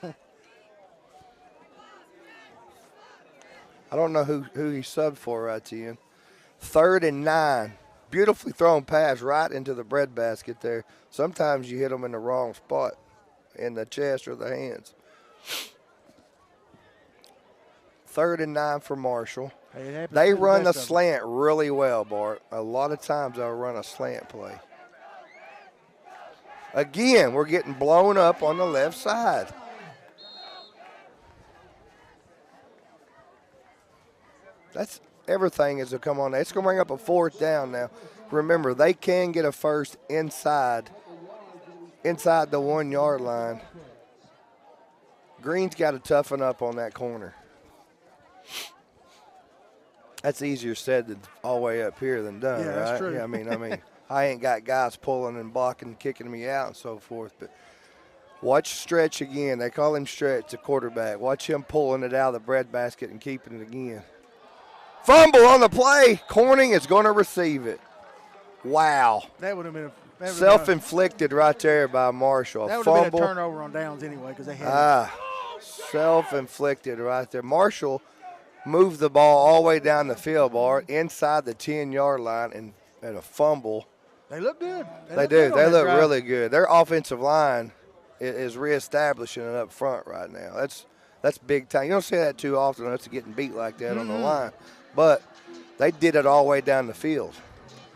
I don't know who he subbed for right at the end. 3rd and 9. Beautifully thrown pass right into the breadbasket there. Sometimes you hit them in the wrong spot, in the chest or the hands. 3rd and 9 for Marshall. Hey, they run the slant really well, Bart. A lot of times they'll run a slant play. Again, we're getting blown up on the left side. That's everything is to come on. It's going to bring up a 4th down now. Remember, they can get a first inside the 1-yard line. Green's got to toughen up on that corner. That's easier said than all the way up here than done, yeah, right? That's true. Yeah, I mean, I ain't got guys pulling and blocking, kicking me out and so forth. But watch Stretch again. They call him Stretch, the quarterback. Watch him pulling it out of the breadbasket and keeping it again. Fumble on the play. Corning is going to receive it. Wow. That would have been self-inflicted right there by Marshall. That would have been a turnover on downs anyway because they had self-inflicted right there. Marshall moved the ball all the way down the field, Bart, inside the 10-yard line and a fumble. They look good. They do. They look really good. Their offensive line is reestablishing it up front right now. That's big time. You don't see that too often. That's getting beat like that on the line. But they did it all the way down the field.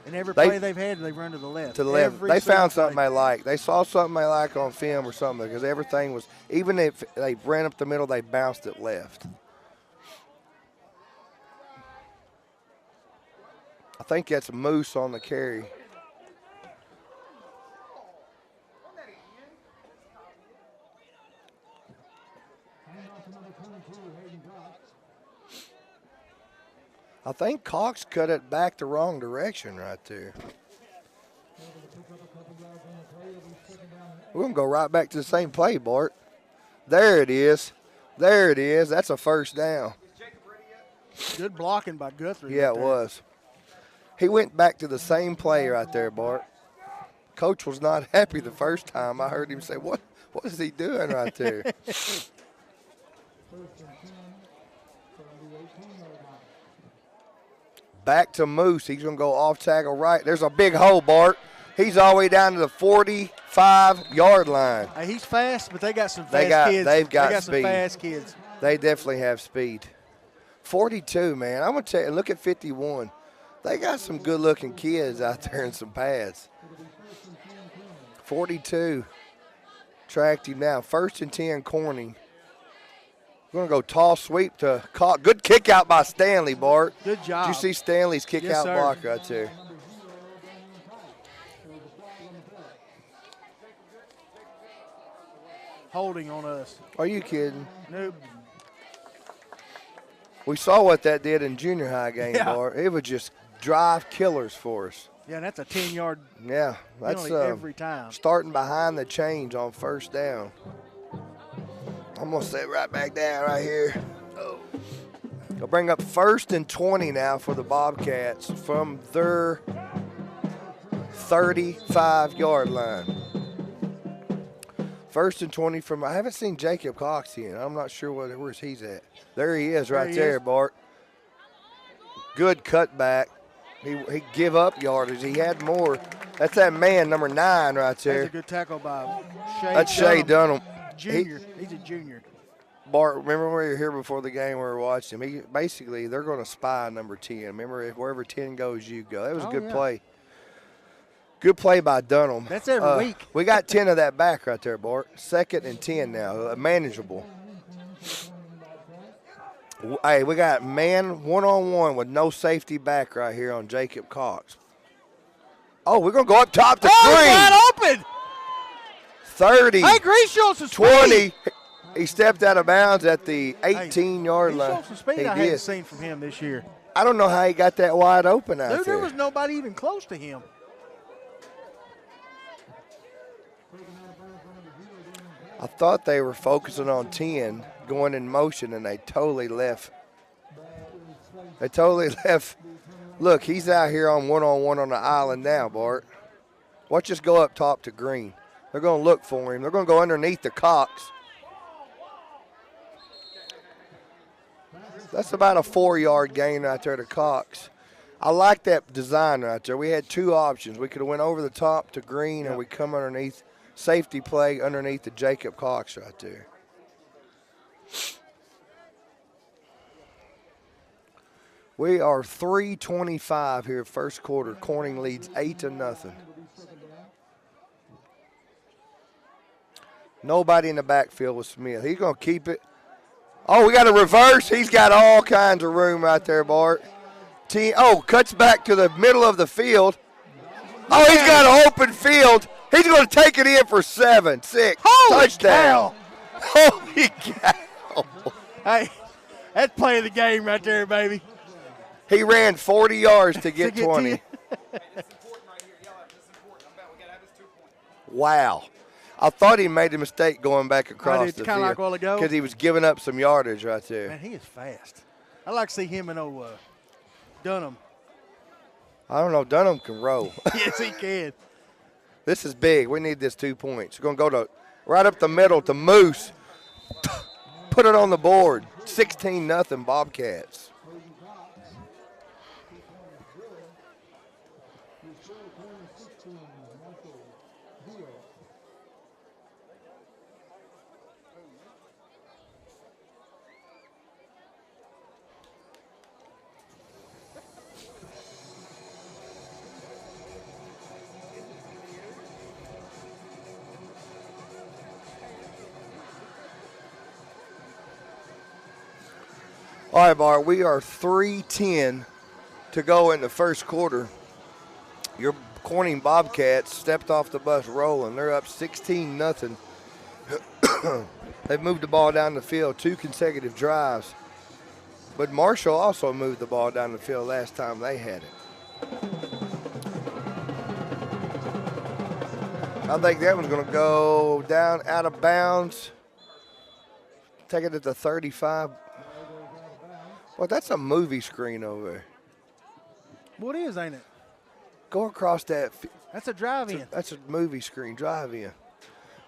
And every play they've had, they've run to the left. To the left. They found something they like. They saw something they like on film or something because everything was, even if they ran up the middle, they bounced it left. I think that's Moose on the carry. I think Cox cut it back the wrong direction right there. We're going to go right back to the same play, Bart. There it is. There it is. That's a first down. Good blocking by Guthrie. Yeah, it was. He went back to the same play right there, Bart. Coach was not happy the first time. I heard him say, what is he doing right there? Back to Moose. He's going to go off tackle right. There's a big hole, Bart. He's all the way down to the 45-yard line. Hey, he's fast, but they got some fast kids. They've got some speed. fast kids. They definitely have speed. 42, man. I'm going to tell you, look at 51. They got some good-looking kids out there in some pads. 42. Tracked him down. 1st and 10, Corning. We're going to go toss sweep to Cox. Good kick out by Stanley, Bart. Good job. Did you see Stanley's kick out sir. block right there? Holding on us. Are you kidding? Nope. We saw what that did in junior high game, Yeah. Bart. It would just drive killers for us. Yeah, that's a 10-yard Yeah, that's penalty every time. starting behind the chains on 1st down. I'm going to sit right back down right here. They'll bring up 1st and 20 now for the Bobcats from their 35-yard line. 1st and 20 from, I haven't seen Jacob Cox in. I'm not sure where he's at. There he is right there, Bart. Good cutback. He give up yardage. He had more. That's that man, number 9 right there. That's a good tackle by Shea. That's Shea Dunham. Junior. He's a junior. Bart, remember when we were here before the game we were watching him? Basically, they're going to spy number 10. Remember, wherever 10 goes, you go. That was a good play. Good play by Dunham. That's every week. We got 10 of that back right there, Bart. 2nd and 10 now. Manageable. Hey, we got man one-on-one with no safety back right here on Jacob Cox. Oh, we're going to go up top to Green. Wide open. 30. Hey, Green showed some speed. 20. He stepped out of bounds at the 18-yard line. He showed some speed I hadn't seen from him this year. I don't know how he got that wide open out Dude, there. there was nobody even close to him. I thought they were focusing on 10 going in motion, and they totally left. They totally left. Look, he's out here on one-on-one on the island now, Bart. Watch us go up top to Green. They're going to look for him. They're going to go underneath the Cox. That's about a 4-yard gain right there to Cox. I like that design right there. We had 2 options. We could have went over the top to Green, and we come underneath. Safety play underneath the Jacob Cox right there. We are 3:25 here, 1st quarter. Corning leads 8-0. Nobody in the backfield with Smith. He's going to keep it. Oh, we got a reverse. He's got all kinds of room right there, Bart. Cuts back to the middle of the field. Oh, he's got an open field. He's going to take it in for 7, 6. Holy touchdown. Cow. Holy cow. Hey, that's play of the game right there, baby. He ran 40 yards to get 20. Wow. I thought he made a mistake going back across the field. Kind of like a while ago. Because he was giving up some yardage right there. Man, he is fast. I'd like to see him and Dunham. I don't know. Dunham can roll. Yes, he can. This is big. We need this 2 points. We're going to go to right up the middle to Moose. Put it on the board. 16-0 Bobcats. All right, Bart, we are 3:10 to go in the 1st quarter. Your Corning Bobcats stepped off the bus rolling. They're up 16-0. They've moved the ball down the field 2 consecutive drives. But Marshall also moved the ball down the field last time they had it. I think that one's going to go down out of bounds. Take it at the 35. Well, that's a movie screen over there. What is, ain't it? Go across that. That's a drive-in. That's a movie screen, drive-in.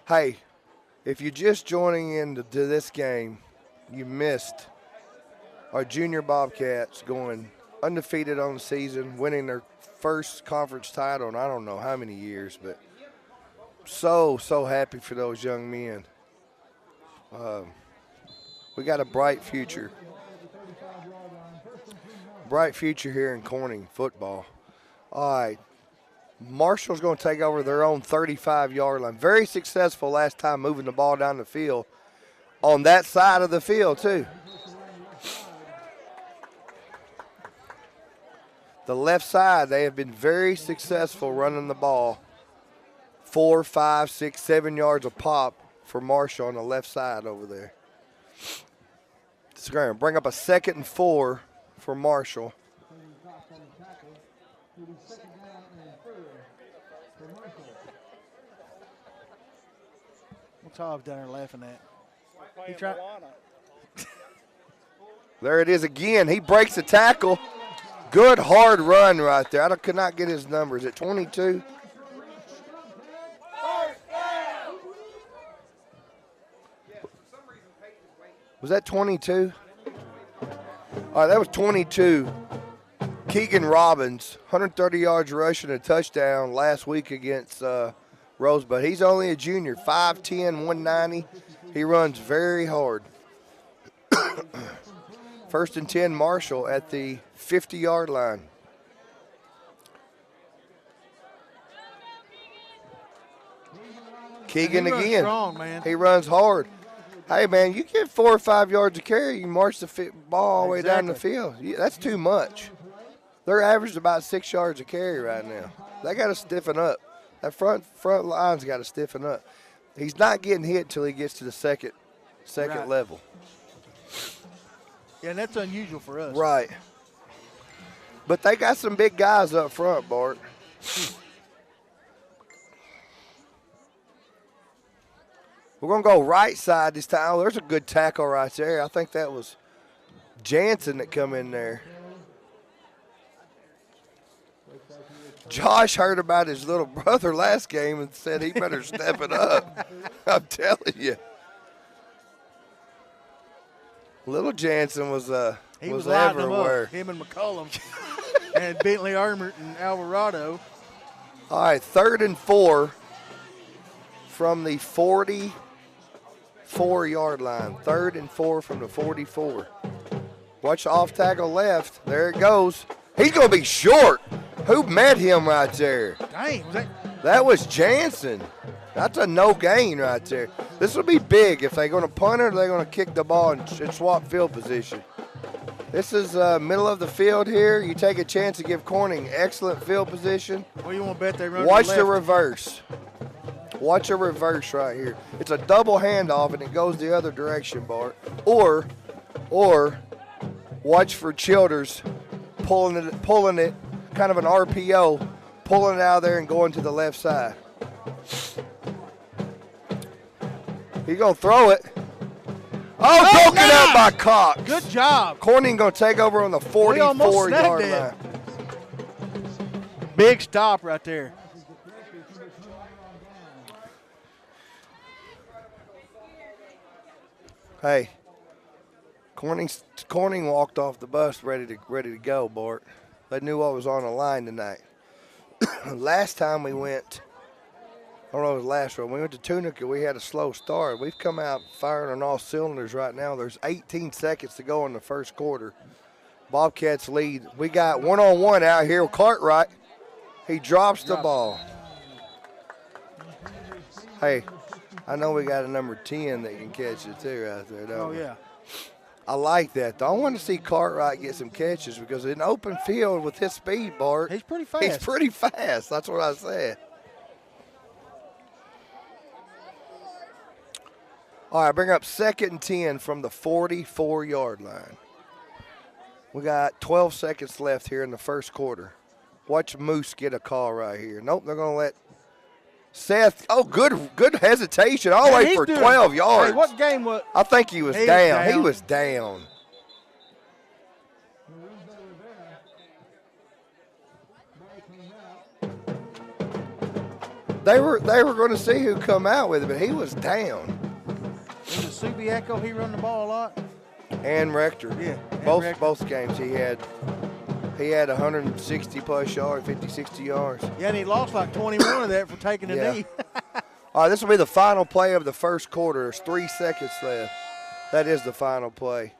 Hey, if you're just joining in to this game, you missed our junior Bobcats going undefeated on the season, winning their first conference title in I don't know how many years, but so happy for those young men. We got a bright future. Bright future here in Corning football. All right. Marshall's going to take over their own 35-yard line. Very successful last time moving the ball down the field. On that side of the field, too. The left side, they have been very successful running the ball. 4, 5, 6, 7 yards a pop for Marshall on the left side over there. It's going to bring up a 2nd and 4 for Marshall. What's Hobbs down there laughing at? He tried. There it is again. He breaks the tackle. Good hard run right there. I could not get his number. Is it 22? Was that 22? All right, that was 22. Keegan Robbins, 130 yards rushing, a touchdown last week against Rosebud. He's only a junior, 5'10", 190. He runs very hard. 1st and 10 Marshall at the 50-yard line. Keegan again. Strong, man. He runs hard. Hey, man, you get 4 or 5 yards of carry, you march the ball all the way down the field. That's too much. They're averaging about 6 yards of carry right now. They got to stiffen up. That front line's got to stiffen up. He's not getting hit until he gets to the second Right. level. Yeah, and that's unusual for us. Right. But they got some big guys up front, Bart. We're going to go right side this time. Oh, there's a good tackle right there. I think that was Jansen that come in there. Josh heard about his little brother last game and said he better step it up. I'm telling you. Little Jansen was He was lighting them everywhere. up, him and McCullum, and Bentley Armour and Alvarado. All right, 3rd and 4 from the 44-yard line. 3rd and 4 from the 44. Watch the off tackle left. There it goes. He's going to be short. Who met him right there? Dang, was that? That was Jansen. That's a no gain right there. This will be big if they're going to punt it or they're going to kick the ball and swap field position. This is middle of the field here. You take a chance to give Corning excellent field position. Well, you want to bet they run Watch to the left. reverse. Watch a reverse right here. It's a double handoff and it goes the other direction, Bart. Or watch for Childers pulling it, kind of an RPO, pulling it out of there and going to the left side. He's going to throw it. Oh, broken up by Cox. Good job. Corning going to take over on the 44-yard line. Big stop right there. Hey, Corning walked off the bus ready to go, Bart. They knew what was on the line tonight. Last time we went, I don't know if it was last round, we went to Tunica, we had a slow start. We've come out firing on all cylinders right now. There's 18 seconds to go in the first quarter. Bobcats lead. We got one-on-one out here with Cartwright. He drops the ball. Hey, I know we got a number 10 that can catch it too out there, don't we? Oh, yeah. I like that, though. I want to see Cartwright get some catches because in open field with his speed, Bart, he's pretty fast. He's pretty fast. That's what I said. All right, bring up 2nd and 10 from the 44-yard line. We got 12 seconds left here in the first quarter. Watch Moose get a call right here. Nope, they're going to let Seth. Oh, good hesitation all the way for 12 yards. Hey, what game was? I think he was down. He was down. They were going to see who come out with it, but he was down. Was it Subiaco? He run the ball a lot. And Rector. Yeah. Both games he had 160 plus yards, 50, 60 yards. Yeah, and he lost like 21 of that for taking a knee. All right, this will be the final play of the first quarter. There's 3 seconds left. That is the final play.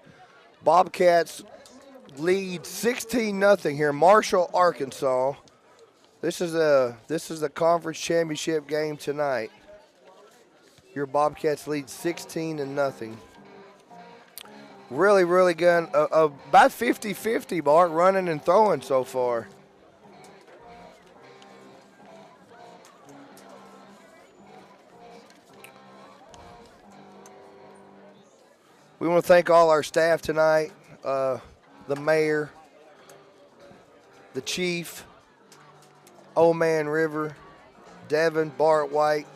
Bobcats lead 16-0 here, Marshall, Arkansas. This is the conference championship game tonight. Your Bobcats lead 16-0. Really, really good. About 50-50, Bart, running and throwing so far. We want to thank all our staff tonight, the mayor, the chief, Old Man River, Devin, Bart White.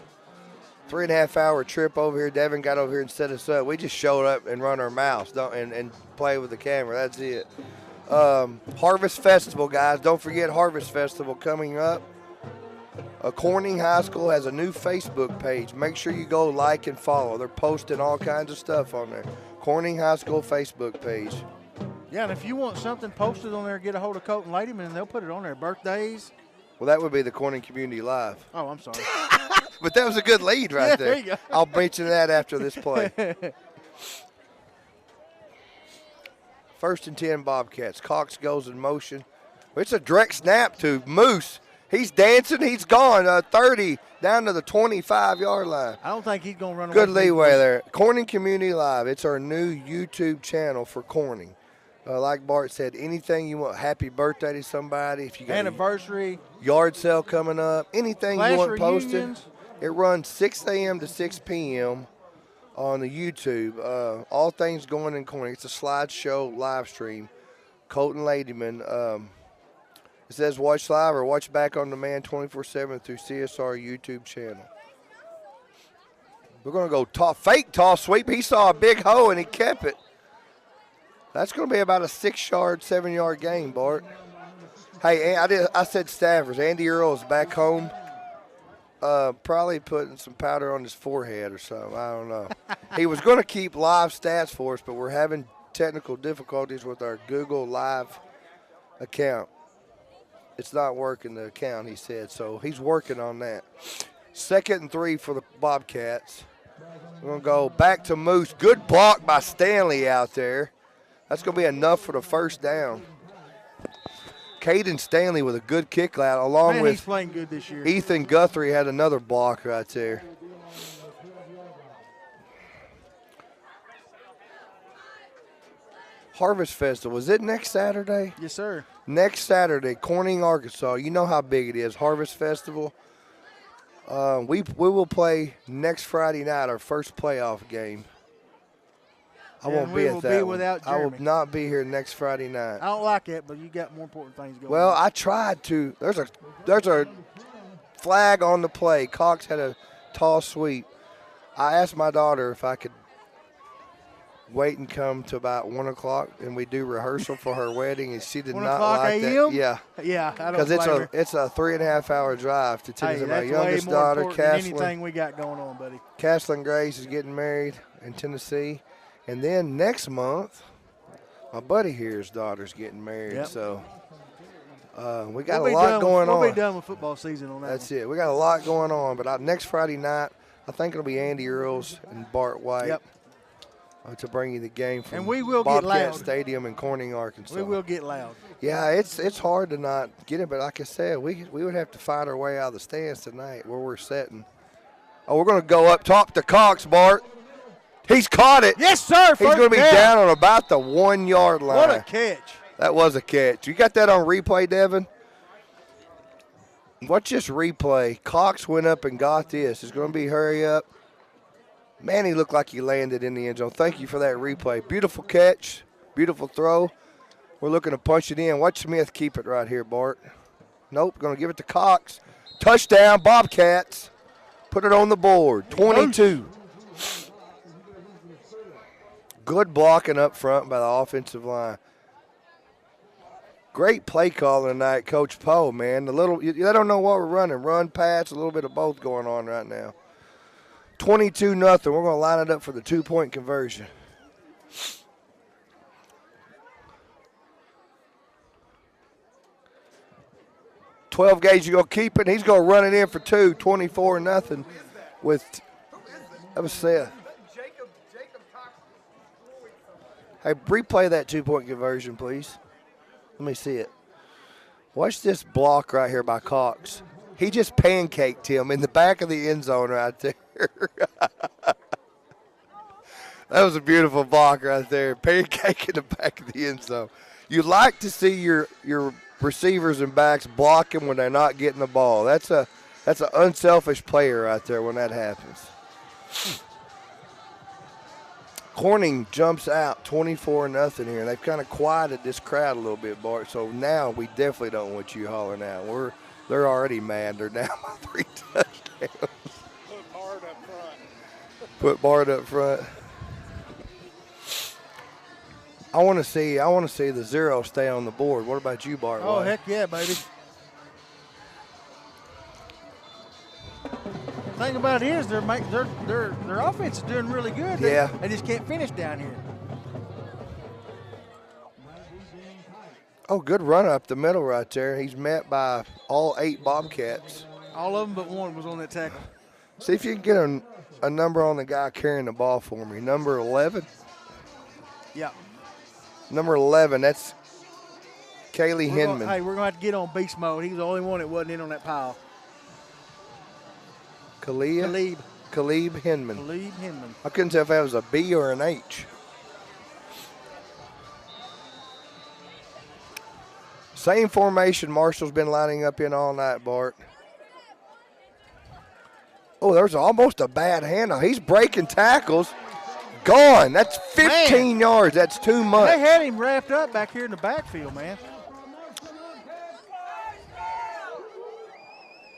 3.5-hour trip over here. Devin got over here and set us up. We just showed up and run our mouths and play with the camera. That's it. Harvest Festival, guys. Don't forget Harvest Festival coming up. Corning High School has a new Facebook page. Make sure you go like and follow. They're posting all kinds of stuff on there. Corning High School Facebook page. Yeah, and if you want something posted on there, get a hold of Colton Ladyman, and they'll put it on there. Birthdays. Well, that would be the Corning Community Live. Oh, I'm sorry. But that was a good lead right there. There you go. I'll mention that after this play. 1st and 10 Bobcats. Cox goes in motion. It's a direct snap to Moose. He's dancing. He's gone. 30 down to the 25-yard line. I don't think he's going to run away. Good leeway there. Corning Community Live. It's our new YouTube channel for Corning. Like Bart said, anything you want, happy birthday to somebody, if you got anniversary, yard sale coming up, anything you want posted. Reunions. It runs 6 a.m. to 6 p.m. on the YouTube. All things going in Corning. It's a slideshow live stream. Colton Ladyman. It says watch live or watch back on demand 24/7 through CSR YouTube channel. We're going to go fake toss sweep. He saw a big hole and he kept it. That's going to be about a 6-yard, 7-yard game, Bart. Hey, I said Staffers. Andy Earl is back home. Probably putting some powder on his forehead or something. I don't know. He was going to keep live stats for us, but we're having technical difficulties with our Google Live account. It's not working, the account, he said, so he's working on that. 2nd and 3 for the Bobcats. We're going to go back to Moose. Good block by Stanley out there. That's going to be enough for the first down. Caden Stanley with a good kick out, along with he's playing good this year. Ethan Guthrie had another block right there. Harvest Festival, is it next Saturday? Yes, sir. Next Saturday, Corning, Arkansas. You know how big it is, Harvest Festival. We will play next Friday night, our first playoff game. I won't be at that one. I will not be here next Friday night. I don't like it, but you got more important things going on. Well, I tried to. There's a flag on the play. Cox had a tall sweep. I asked my daughter if I could wait and come to about 1 o'clock, and we do rehearsal for her wedding, and she did not like that. Yeah, yeah, I don't because it's a 3.5-hour drive to Tennessee. My youngest daughter, anything we got going on, buddy. Castlin Grace is getting married in Tennessee. And then next month, my buddy here's daughter's getting married. So we got a lot going on. We'll be done with football season on that. That's it. We got a lot going on. But next Friday night, I think it'll be Andy Earls and Bart White to bring you the game from Bobcat Stadium in Corning, Arkansas. We will get loud. Yeah, it's hard to not get it. But like I said, we would have to find our way out of the stands tonight where we're sitting. Oh, we're going to go up top to Cox, Bart. He's caught it. Yes, sir. He's going to be down on about the 1-yard line. What a catch. That was a catch. You got that on replay, Devin? Watch this replay. Cox went up and got this. It's going to be hurry up. Man, he looked like he landed in the end zone. Thank you for that replay. Beautiful catch. Beautiful throw. We're looking to punch it in. Watch Smith keep it right here, Bart. Nope, going to give it to Cox. Touchdown, Bobcats. Put it on the board. 22. Good blocking up front by the offensive line. Great play calling tonight, Coach Poe, man. I don't know what we're running. Run, pass, a little bit of both going on right now. 22-0. We're going to line it up for the 2-point conversion. $12 gauge, you're going to keep it. He's going to run it in for 2, 24-0 with, that was Seth. Hey, replay that 2-point conversion, please. Let me see it. Watch this block right here by Cox. He just pancaked him in the back of the end zone right there. That was a beautiful block right there. Pancake in the back of the end zone. You like to see your receivers and backs blocking when they're not getting the ball. That's an unselfish player right there when that happens. Corning jumps out 24-0 here. They've kind of quieted this crowd a little bit, Bart. So now we definitely don't want you hollering out. They're already mad. They're down by 3 touchdowns. Put Bard up front. Put Bard up front. I want to see the 0 stay on the board. What about you, Bart? Oh, heck yeah, baby. The thing about it is their offense is doing really good. Yeah. They just can't finish down here. Oh, good run up the middle right there. He's met by all 8 Bobcats. All of them but one was on that tackle. See if you can get a number on the guy carrying the ball for me. Number 11? Yeah. Number 11, that's Kaylee Hinman. We're going to have to get on beast mode. He was the only one that wasn't in on that pile. Khalib Hinman. Khalib Hinman. I couldn't tell if that was a B or an H. Same formation Marshall's been lining up in all night, Bart. Oh, there's almost a bad handoff. He's breaking tackles. Gone. That's 15 yards. That's too much. They had him wrapped up back here in the backfield, man.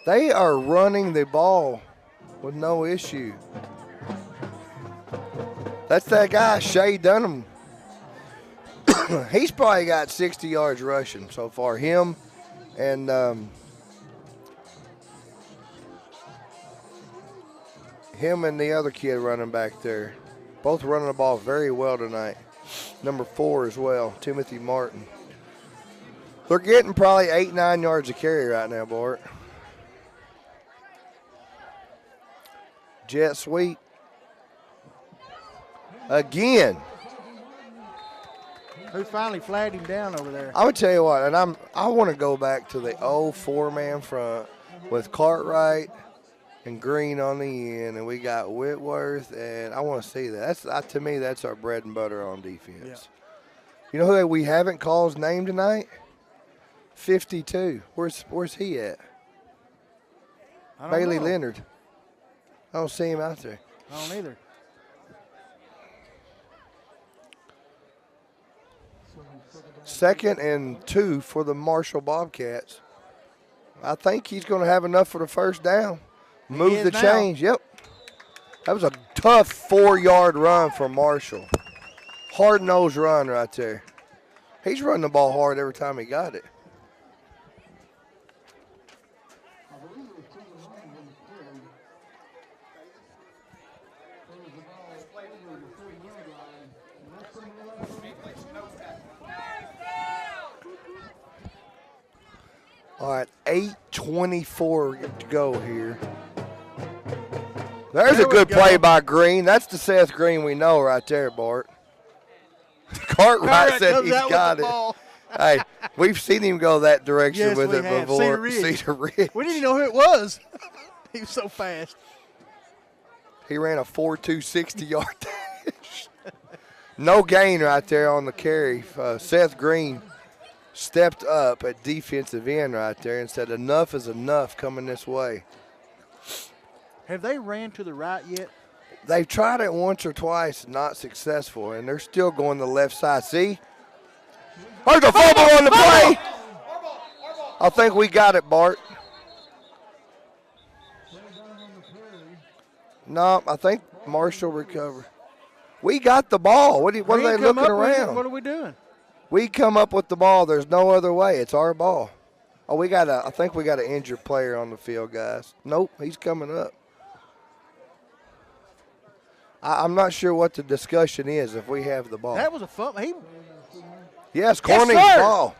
They are running the ball with no issue. That's that guy, Shea Dunham. He's probably got 60 yards rushing so far. Him and the other kid running back there. Both running the ball very well tonight. Number 4 as well, Timothy Martin. They're getting probably 8-9 yards a carry right now, Bart. Jet sweep. Again. Who finally flagged him down over there? I'm going to tell you what, and I want to go back to the old 4-man front with Cartwright and Green on the end, and we got Whitworth, and I want to see that. To me, that's our bread and butter on defense. Yeah. You know who we haven't called his name tonight? 52. Where's he at? Bailey Leonard. I don't see him out there. I don't either. Second and 2 for the Marshall Bobcats. I think he's going to have enough for the first down. Move the change. Yep. That was a tough 4-yard run for Marshall. Hard-nosed run right there. He's running the ball hard every time he got it. All right, 8:24 to go here. There's a good play by Green. That's the Seth Green we know right there, Bart. Cartwright said he's got it. Hey, we've seen him go that direction with it before. Cedar Ridge. We didn't even know who it was. He was so fast. He ran a 4.2 60-yard dash. No gain right there on the carry. Seth Green stepped up at defensive end right there and said enough is enough coming this way. Have they ran to the right yet? They've tried it once or twice, not successful, and they're still going to the left side. See? There's a fumble on the play. I think we got it, Bart. No, I think Marshall recovered. We got the ball. What are they looking around? What are we doing? We come up with the ball. There's no other way. It's our ball. Oh, I think we got an injured player on the field, guys. Nope, he's coming up. I'm not sure what the discussion is if we have the ball. That was a fun. Yes, Corning's ball.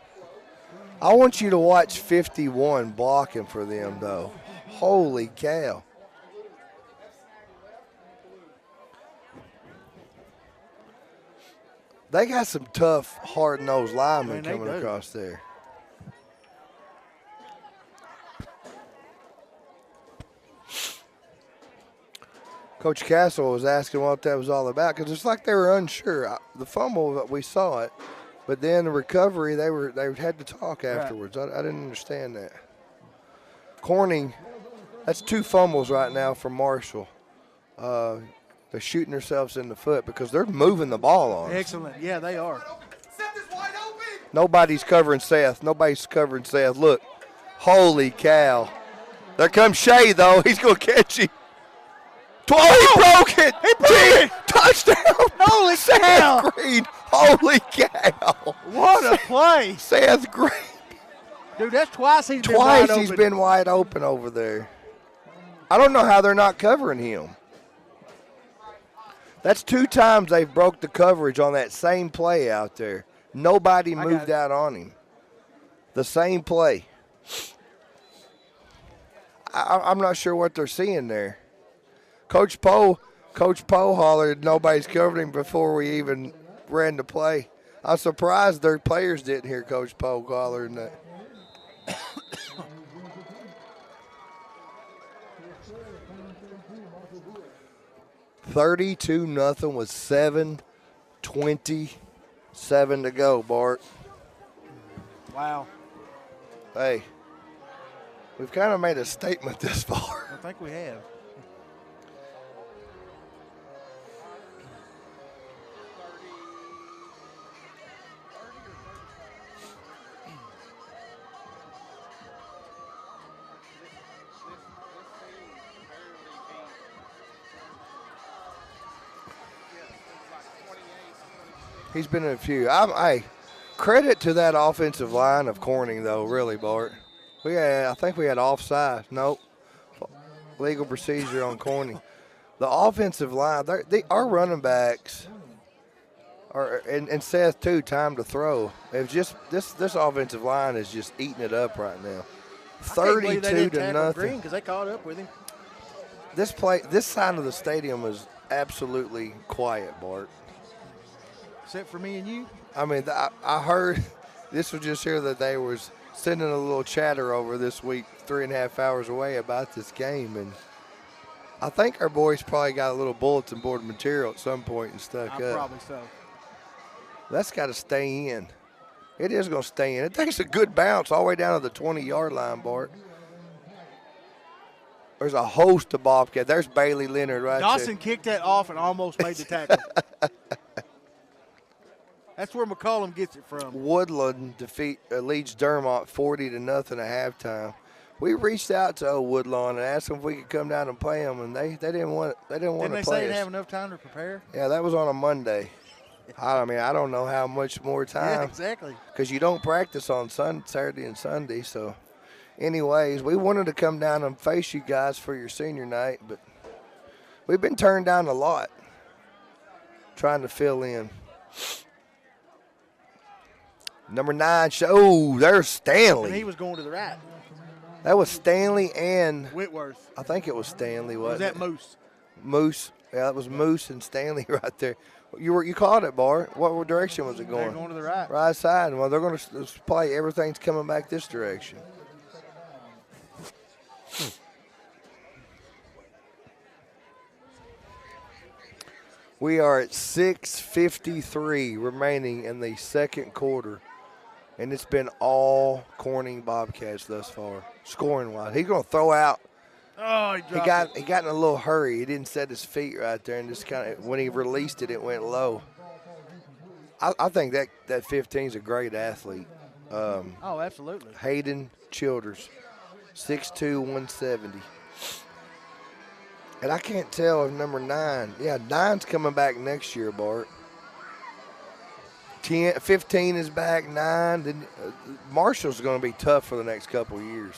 I want you to watch 51 blocking for them, though. Holy cow. They got some tough, hard-nosed linemen Man, coming across there. Coach Castle was asking what that was all about because it's like they were unsure. The fumble, we saw it, but then the recovery, they had to talk afterwards. Right. I didn't understand that. Corning, that's 2 fumbles right now for Marshall. They're shooting themselves in the foot because they're moving the ball on us. Excellent. Yeah, they are. Nobody's covering Seth. Nobody's covering Seth. Look, holy cow. There comes Shea, though. He's going to catch him. He broke it. He broke it. Touchdown. Holy cow. Seth Green. Holy cow. What a play. Seth Green. Dude, that's twice he's been wide open over there. I don't know how they're not covering him. That's 2 times they've broke the coverage on that same play out there. Nobody moved out on him. The same play. I'm not sure what they're seeing there. Coach Poe hollered nobody's covering him before we even ran the play. I'm surprised their players didn't hear Coach Poe hollering that. 32-0 with 7:27 to go, Bart. Wow. Hey, we've kind of made a statement this far. I think we have. He's been in a few. Hey, credit to that offensive line of Corning, though, really, Bart. I think we had offside. Nope. Legal procedure on Corning. The offensive line, our running backs, and Seth, too, time to throw. It's just this offensive line is just eating it up right now. 32-0. Green because they caught up with him. This side of the stadium was absolutely quiet, Bart. Except for me and you. I mean, I heard this was just here that they was sending a little chatter over this week, 3.5 hours away about this game, and I think our boys probably got a little bulletin board material at some point and stuck up. Probably so. That's got to stay in. It is going to stay in. It takes a good bounce all the way down to the 20-yard line, Bart. There's a host of Bobcats. There's Bailey Leonard right there. Dawson kicked that off and almost made the tackle. That's where McCollum gets it from. Woodland leads Dermott 40-0 at halftime. We reached out to old Woodlawn and asked them if we could come down and play them, and they didn't want to play us. Didn't they say they didn't have enough time to prepare? Yeah, that was on a Monday. I mean, I don't know how much more time. Yeah, exactly. Because you don't practice on Saturday and Sunday. So, anyways, we wanted to come down and face you guys for your senior night, but we've been turned down a lot trying to fill in. Number 9, there's Stanley. And he was going to the right. That was Stanley and Whitworth. I think it was Stanley, wasn't it? Was that Moose? Moose. Yeah, that was Moose and Stanley right there. You called it, Bart. What direction was it going? They're going to the right. Right side. Well, they're going to play. Everything's coming back this direction. We are at 6:53 remaining in the second quarter. And it's been all Corning Bobcats thus far, scoring-wise. He's going to throw out. Oh, he got in a little hurry. He didn't set his feet right there, and just kind of when he released it, it went low. I think that 15 is a great athlete. Oh, absolutely. Hayden Childers, 6'2", 170. And I can't tell if number 9. Yeah, 9's coming back next year, Bart. 15 is back, 9. Then Marshall's going to be tough for the next couple of years.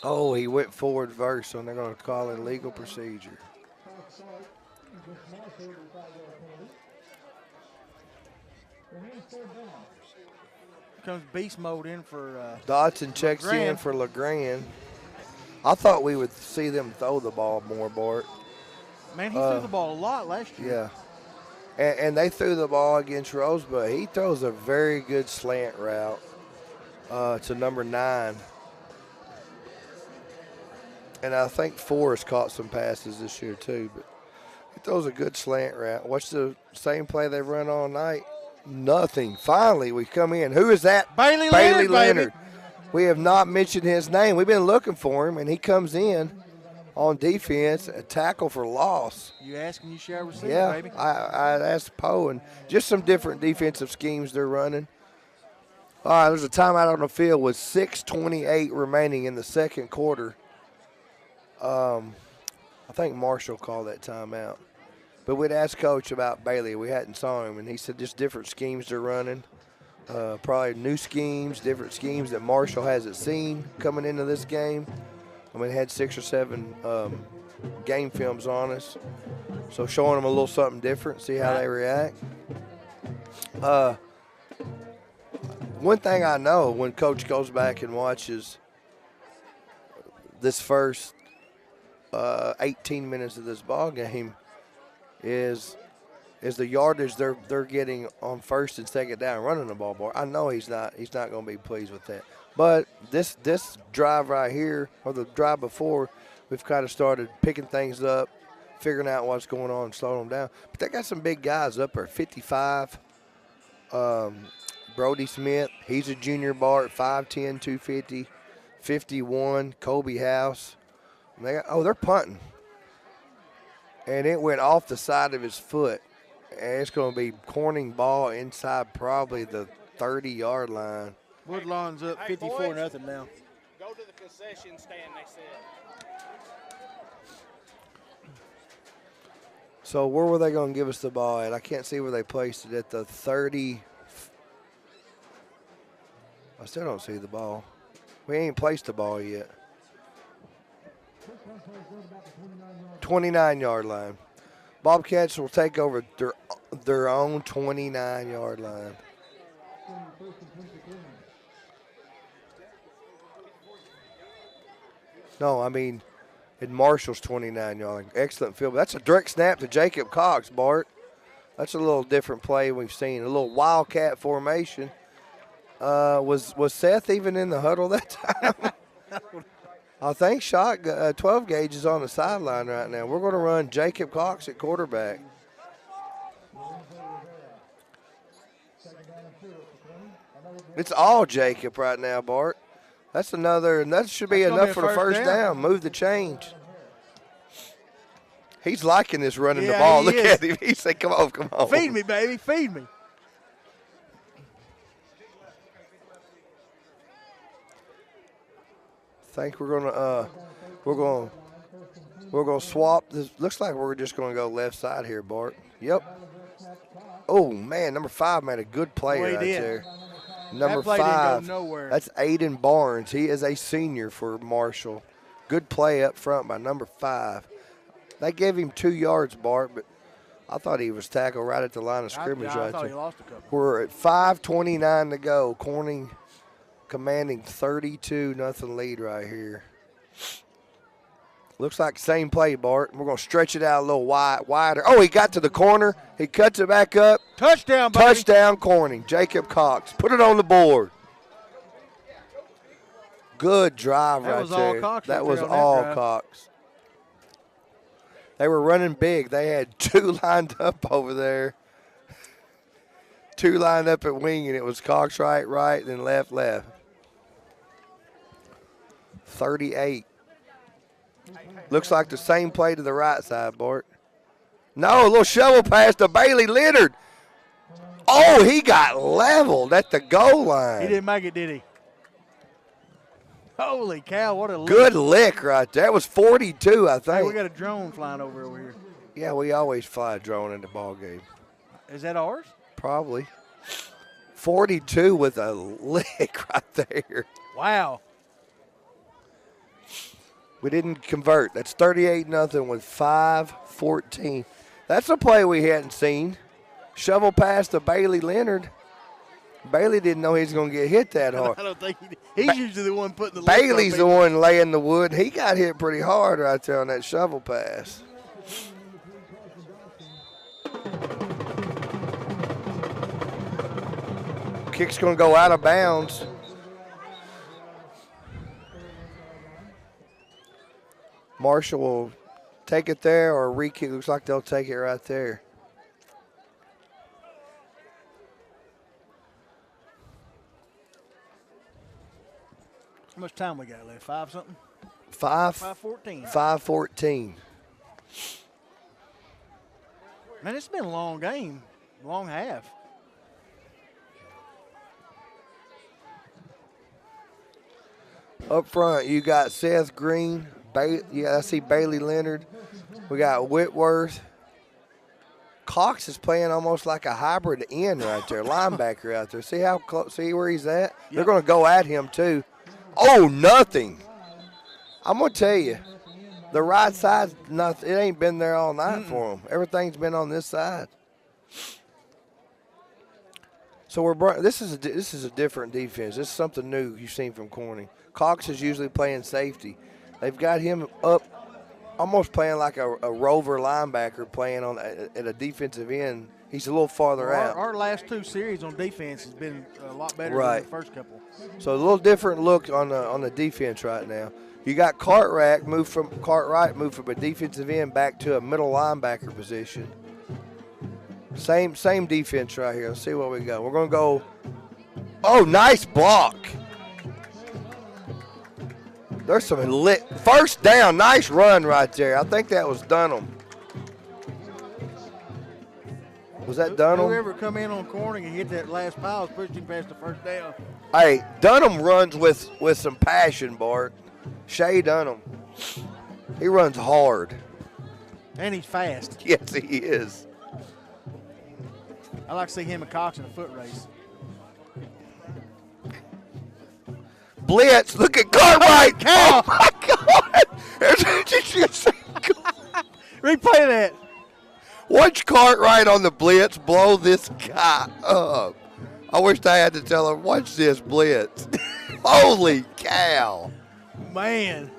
Oh, he went forward first, so they're going to call it legal procedure. Comes beast mode in for Dotson checks in for LeGrand. I thought we would see them throw the ball more, Bart. Man, he threw the ball a lot last year. Yeah. and they threw the ball against Rose, but he throws a very good slant route to number 9. And I think Forrest caught some passes this year too, but he throws a good slant route. What's the same play they've run all night? Nothing. Finally, we come in. Who is that? Bailey Leonard. We have not mentioned his name. We've been looking for him, and he comes in on defense, a tackle for loss. You ask and you shall receive, yeah, baby. I asked Poe, and just some different defensive schemes they're running. All right, there's a timeout on the field with 6:28 remaining in the second quarter. I think Marshall called that timeout. But we'd asked Coach about Bailey. We hadn't saw him, and he said just different schemes they're running. Probably new schemes, different schemes that Marshall hasn't seen coming into this game. I mean, had 6 or 7 game films on us. So showing them a little something different, see how they react. One thing I know when Coach goes back and watches this first 18 minutes of this ball game is the yardage they're getting on first and second down running the ball. I know he's not going to be pleased with that. But this drive right here, or the drive before, we've kind of started picking things up, figuring out what's going on and slowing them down. But they got some big guys up there. 55, Brody Smith, he's a junior Bart, 5'10", 250. 51, Kobe House. They're punting. And it went off the side of his foot. And it's going to be Corning ball inside probably the 30-yard line. Woodlawn's up 54-0 now. Go to the concession stand, they said. So where were they going to give us the ball at? I can't see where they placed it. At the 30. I still don't see the ball. We ain't placed the ball yet. 29-yard line. Bobcats will take over their own 29-yard line. No, I mean, in Marshall's 29-yard line. Excellent field. That's a direct snap to Jacob Cox, Bart. That's a little different play we've seen. A little wildcat formation. Was Seth even in the huddle that time? I think 12 gauge is on the sideline right now. We're going to run Jacob Cox at quarterback. It's all Jacob right now, Bart. That's another, and that should be enough for the first down. Move the change. He's liking this running the ball. Look at him. He said, come on. Feed me, baby, feed me. I think we're gonna swap. This looks like we're just gonna go left side here, Bart. Yep. Oh man, number 5 made a good play right there. Number 5. That's Aiden Barnes. He is a senior for Marshall. Good play up front by number 5. They gave him 2 yards, Bart, but I thought he was tackled right at the line of scrimmage right there. He lost a couple. We're at 5:29 to go. Corning commanding 32-0 lead right here. Looks like the same play, Bart. We're going to stretch it out a little wider. Oh, he got to the corner. He cuts it back up. Touchdown, buddy. Touchdown, Corning. Jacob Cox. Put it on the board. Good drive right there. That was all Cox. They were running big. They had 2 lined up over there. 2 lined up at wing, and it was Cox right, then left. 38. Looks like the same play to the right side, Bart. No, a little shovel pass to Bailey Leonard. Oh, he got leveled at the goal line. He didn't make it, did he? Holy cow, what a lick. Good lick right there. That was 42, I think. Hey, we got a drone flying over here. Yeah, we always fly a drone in the ball game. Is that ours? Probably. 42 with a lick right there. Wow. We didn't convert. That's 38-0 with 5:14. That's a play we hadn't seen. Shovel pass to Bailey Leonard. Bailey didn't know he was going to get hit that hard. I don't think he's usually the one putting the Bailey's the one laying the wood. He got hit pretty hard right there on that shovel pass. Kick's going to go out of bounds. Marshall will take it there, or re-kick. Looks like they'll take it right there. How much time we got left? 5 something? 5:14. 5:14. Man, it's been a long game. Long half. Up front, you got Seth Green. I see Bailey Leonard. We got Whitworth. Cox is playing almost like a hybrid end right there, linebacker out there. See how close? See where he's at? Yep. They're going to go at him too. Oh, nothing. I'm going to tell you, the right side, nothing. It ain't been there all night for them. Everything's been on this side. So this is a different defense. This is something new you've seen from Corning. Cox is usually playing safety. They've got him up, almost playing like a rover linebacker, playing at a defensive end. He's a little farther out. Our last 2 series on defense has been a lot better than the first couple. So a little different look on the defense right now. You got Cartwright moved from a defensive end back to a middle linebacker position. Same defense right here. Let's see what we got. We're going to go. Oh, nice block. There's some lit. First down. Nice run right there. I think that was Dunham. Was that Dunham? Whoever come in on Corning and hit that last pile pushed him past the first down. Hey, Dunham runs with some passion, Bart. Shay Dunham. He runs hard. And he's fast. Yes, he is. I like to see him and Cox in a foot race. Blitz. Look at Cartwright. Oh, my God. Replay that. Watch Cartwright on the blitz blow this guy up. I wish I had to tell him, watch this blitz. Holy cow. Man.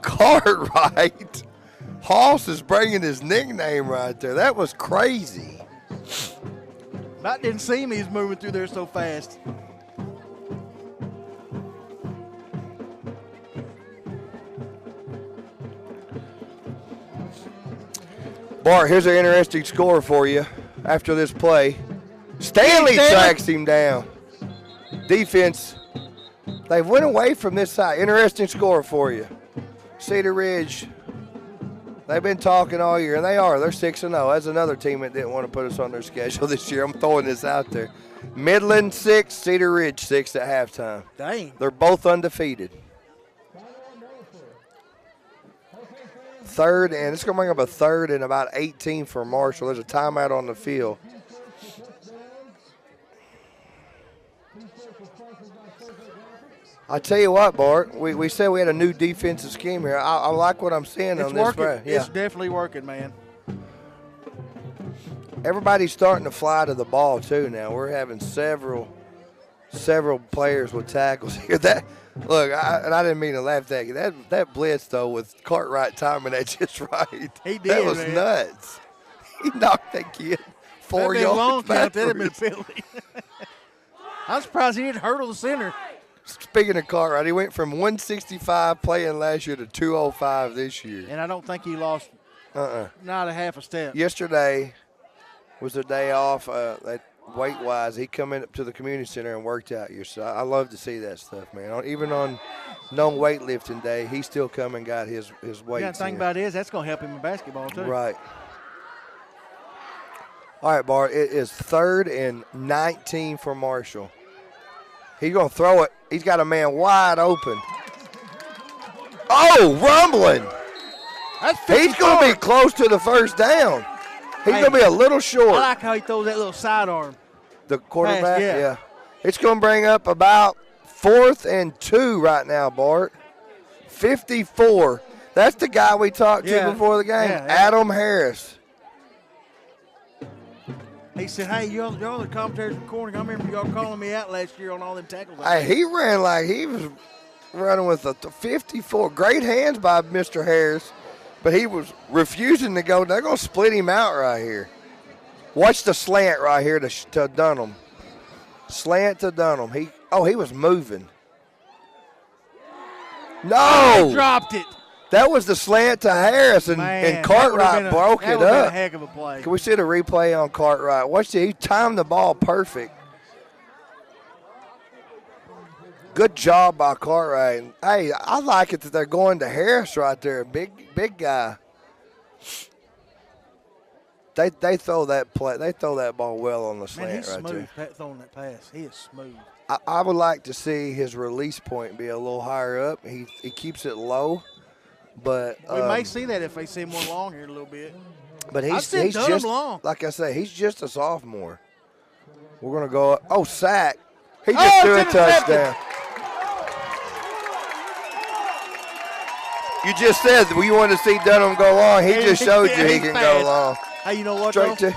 Cartwright. Hoss is bringing his nickname right there. That was crazy. About didn't see me. He's moving through there so fast. Bart, here's an interesting score for you after this play. Stanley tracks him down. Defense, they went away from this side. Interesting score for you. Cedar Ridge, they've been talking all year, and they are. They're 6-0. That's another team that didn't want to put us on their schedule this year. I'm throwing this out there. Midland 6, Cedar Ridge 6 at halftime. Dang. They're both undefeated. Third, and it's going to bring up a third and about 18 for Marshall. There's a timeout on the field. I tell you what, Bart, we said we had a new defensive scheme here. I like what I'm seeing on this. It's working. Yeah. It's definitely working, man. Everybody's starting to fly to the ball, too, now. We're having several players with tackles here. Look, I didn't mean to laugh at you. That blitz, though, with Cartwright timing that just right. He did, that was man. nuts. He knocked that kid 4 yards long count. That'd have been backwards. Philly. I'm surprised he didn't hurdle the center. Speaking of Cartwright, he went from 165 playing last year to 205 this year. And I don't think he lost not a half a step. Yesterday was a day off. Weight-wise, he come in up to the community center and worked out here. So I love to see that stuff, man. Even on non-weightlifting day, he still come and got his weights. Yeah, the thing about it is that's going to help him in basketball, too. Right. All right, Bart, it is 3rd and 19 for Marshall. He's going to throw it. He's got a man wide open. Oh, rumbling. He's going to be close to the first down. He's going to be a little short. I like how he throws that little sidearm. The quarterback? Pass, yeah. It's going to bring up about 4th and 2 right now, Bart. 54. That's the guy we talked to before the game, Adam Harris. He said, hey, y'all the commentators from Corning. I remember y'all calling me out last year on all them tackles. Hey, he ran like he was running with a 54. Great hands by Mr. Harris, but he was refusing to go. They're going to split him out right here. Watch the slant right here to Dunham. Slant to Dunham. He was moving. No! He dropped it. That was the slant to Harris, and Cartwright broke it up. That would have been a heck of a play. Can we see the replay on Cartwright? Watch it. He timed the ball perfect. Good job by Cartwright. Hey, I like it that they're going to Harris right there. Big guy. They throw that play. They throw that ball well on the slant. Man, he's right smooth there. throwing that pass. He is smooth. I would like to see his release point be a little higher up. He keeps it low, but we may see that if they see him more long here a little bit. But he's just just long. Like I say, he's just a sophomore. We're gonna go up. Oh, sack! He just threw a touchdown. You just said that you wanted to see Dunham go long. He just showed you he can go long. Hey, you know what? Straight to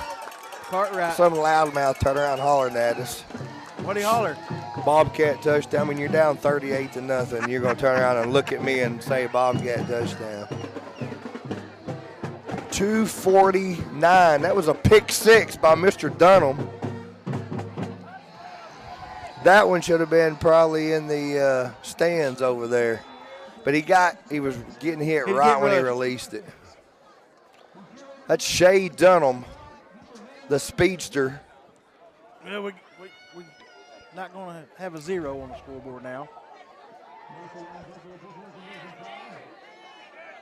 Cartwright. some loudmouth turn around hollering at us. What'd he holler? Bobcat touchdown. When you're down 38-0, you're going to turn around and look at me and say Bobcat touchdown. 2:49. That was a pick six by Mr. Dunham. That one should have been probably in the stands over there. But he was getting hit right when he released it. That's Shay Dunham, the speedster. Well, we're not going to have a 0 on the scoreboard now.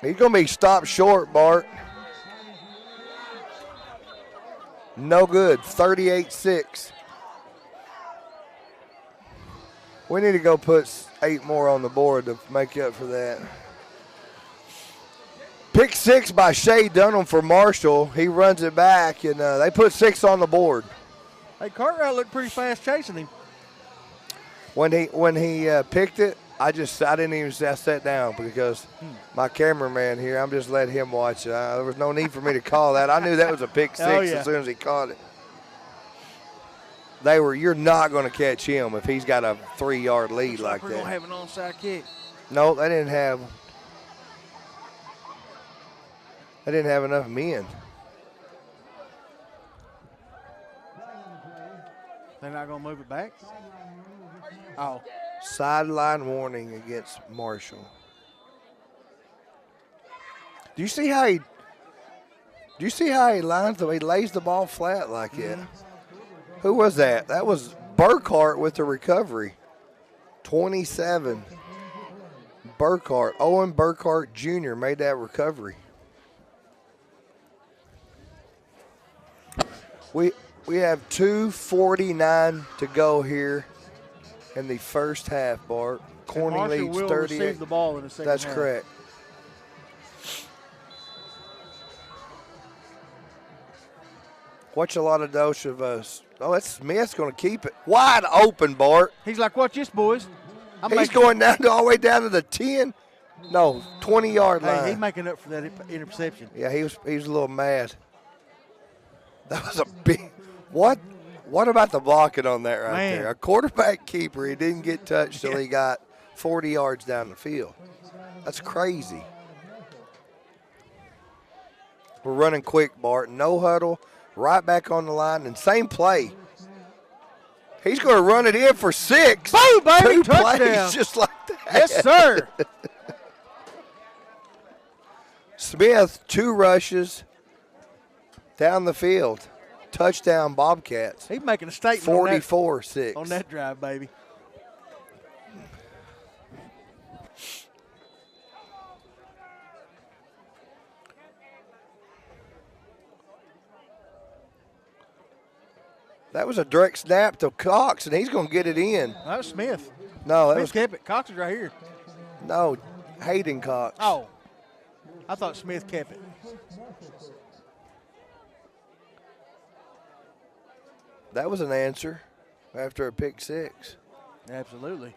He's going to be stopped short, Bart. No good, 38-6. We need to go put 8 more on the board to make up for that. Pick six by Shay Dunham for Marshall. He runs it back, and they put 6 on the board. Hey, Cartwright looked pretty fast chasing him. When he picked it, I didn't even sit down because my cameraman here, I'm just letting him watch it. There was no need for me to call that. I knew that was a pick six as soon as he caught it. You're not going to catch him if he's got a 3-yard lead like that. We're going to have an onside kick. No, they didn't have enough men. They're not going to move it back? Oh. Sideline warning against Marshall. Do you see how he lines the? He lays the ball flat like that. Who was that? That was Burkhart with the recovery. 27. Burkhart. Owen Burkhart Jr. made that recovery. We have 2:49 to go here in the first half, Bart. Corning leads 38. Receive the ball in the second That's half. correct. Watch a lot of dose of us. Oh, that's Smith's going to keep it wide open, Bart. He's like, watch this, boys. He's going down all the way down to the 10. No, 20-yard line. Hey, he's making up for that interception. Yeah, he was a little mad. That was a big. What about the blocking on that right there? A quarterback keeper. He didn't get touched till he got 40 yards down the field. That's crazy. We're running quick, Bart. No huddle. Right back on the line, and same play. He's going to run it in for 6. Boom, baby, 2 touchdown. plays just like that. Yes, sir. Smith, 2 rushes down the field. Touchdown, Bobcats. He's making a statement 44-6. on that drive, baby. That was a direct snap to Cox, and he's going to get it in. That was Smith. No, that Smith was kept it. Cox is right here. No, Hayden Cox. Oh, I thought Smith kept it. That was an answer after a pick 6. Absolutely.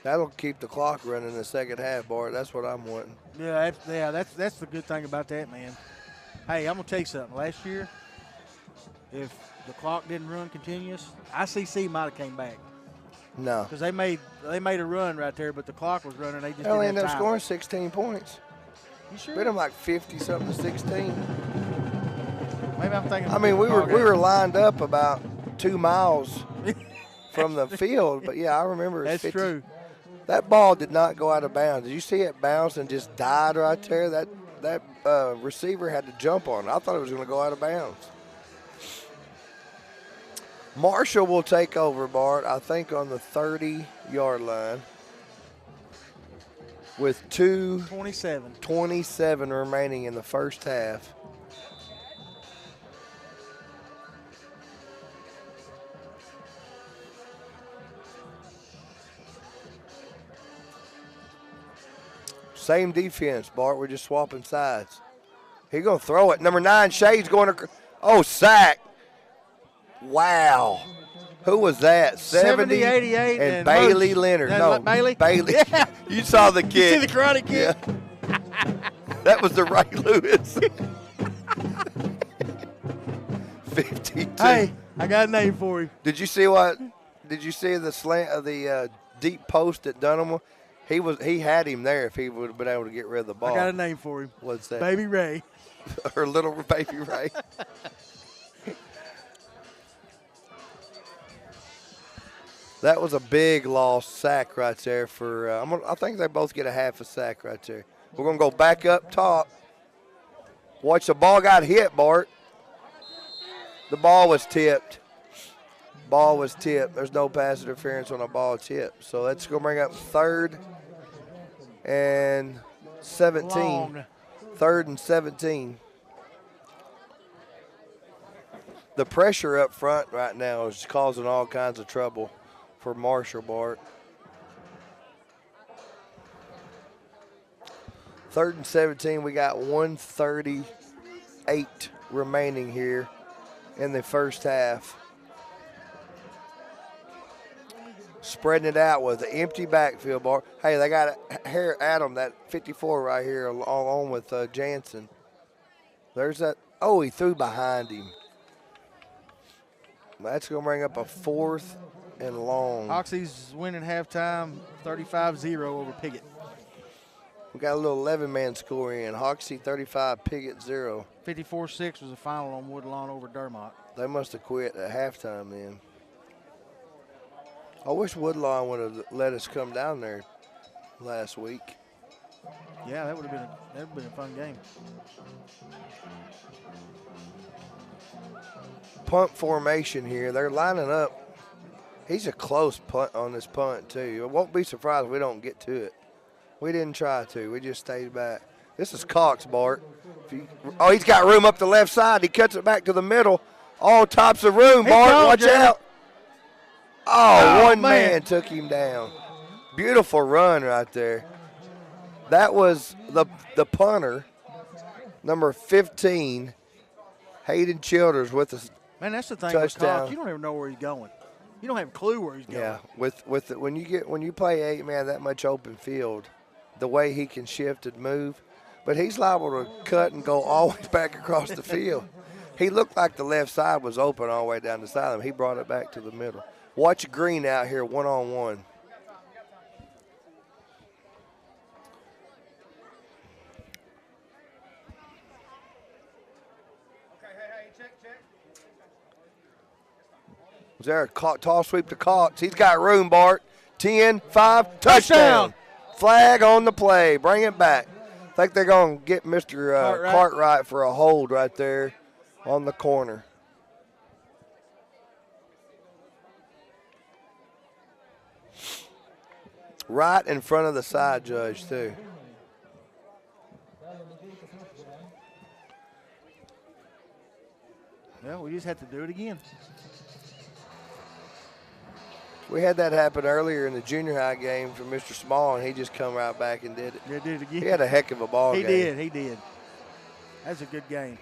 That'll keep the clock running in the second half, Bart. That's what I'm wanting. Yeah, that's the good thing about that, man. Hey, I'm going to tell you something. Last year, if the clock didn't run continuous, ICC might have came back. No. Because they made a run right there, but the clock was running. They just They only didn't ended have up time. scoring 16 points. You sure? Beat them like 50-something to 16. Maybe I'm thinking. I mean, we were lined up about 2 miles from the field. But, yeah, I remember. That's true. That ball did not go out of bounds. Did you see it bounce and just died right there? That receiver had to jump on it. I thought it was going to go out of bounds. Marshall will take over, Bart, I think on the 30-yard line with 2:27 remaining in the first half. Same defense, Bart. We're just swapping sides. He's going to throw it. Number 9, Shade's going to – oh, sack. Wow. Who was that? 70, 88, and Bailey Leonard. No, Bailey? Bailey. Yeah. You saw the kick. You see the karate kick? Yeah. That was the Ray Lewis. 52. Hey, I got a name for him. Did you see the slant of the deep post that Dunham? He had him there if he would have been able to get rid of the ball. I got a name for him. What's that? Baby Ray. Or little Baby Ray. That was a big lost sack right there for I think they both get a half a sack right there. We're going to go back up top. Watch, the ball got hit, Bart. The ball was tipped. There's no pass interference on a ball tipped. So that's going to bring up 3rd and 17. Long. 3rd and 17. The pressure up front right now is causing all kinds of trouble for Marshall, Bart. 3rd and 17. We got 1:38 remaining here in the first half. Spreading it out with the empty backfield, Bart. Hey, they got Adam, that 54 right here, along with Jansen. There's that. Oh, he threw behind him. That's going to bring up a 4th and long. Oxy's winning halftime 35-0 over Piggott. We got a little 11-man score in. Hoxie 35, Piggott 0. 54-6 was the final on Woodlawn over Dermott. They must have quit at halftime then. I wish Woodlawn would have let us come down there last week. Yeah, that would have been a fun game. Punt formation here. They're lining up. He's a close punt on this punt, too. I won't be surprised if we don't get to it. We didn't try to. We just stayed back. This is Cox, Bart. He's got room up the left side. He cuts it back to the middle. All tops of room, Bart. Watch out. Oh, one man took him down. Beautiful run right there. That was the punter, number 15, Hayden Childers with a Man, that's the thing touchdown. with Cox. You don't even know where he's going. You don't have a clue where he's going. Yeah, when you play 8-man that much open field, the way he can shift and move, but he's liable to cut and go all the way back across the field. He looked like the left side was open all the way down the side of him. He brought it back to the middle. Watch Green out here one-on-one. Was there a tall sweep to Cox? He's got room, Bart. 10, 5, touchdown. Flag on the play. Bring it back. I think they're going to get Mr. Cartwright for a hold right there on the corner. Right in front of the side judge, too. Well, we just have to do it again. We had that happen earlier in the junior high game for Mr. Small, and he just come right back and did it. Yeah, did it again. He had a heck of a ball game. He did. That's a good game.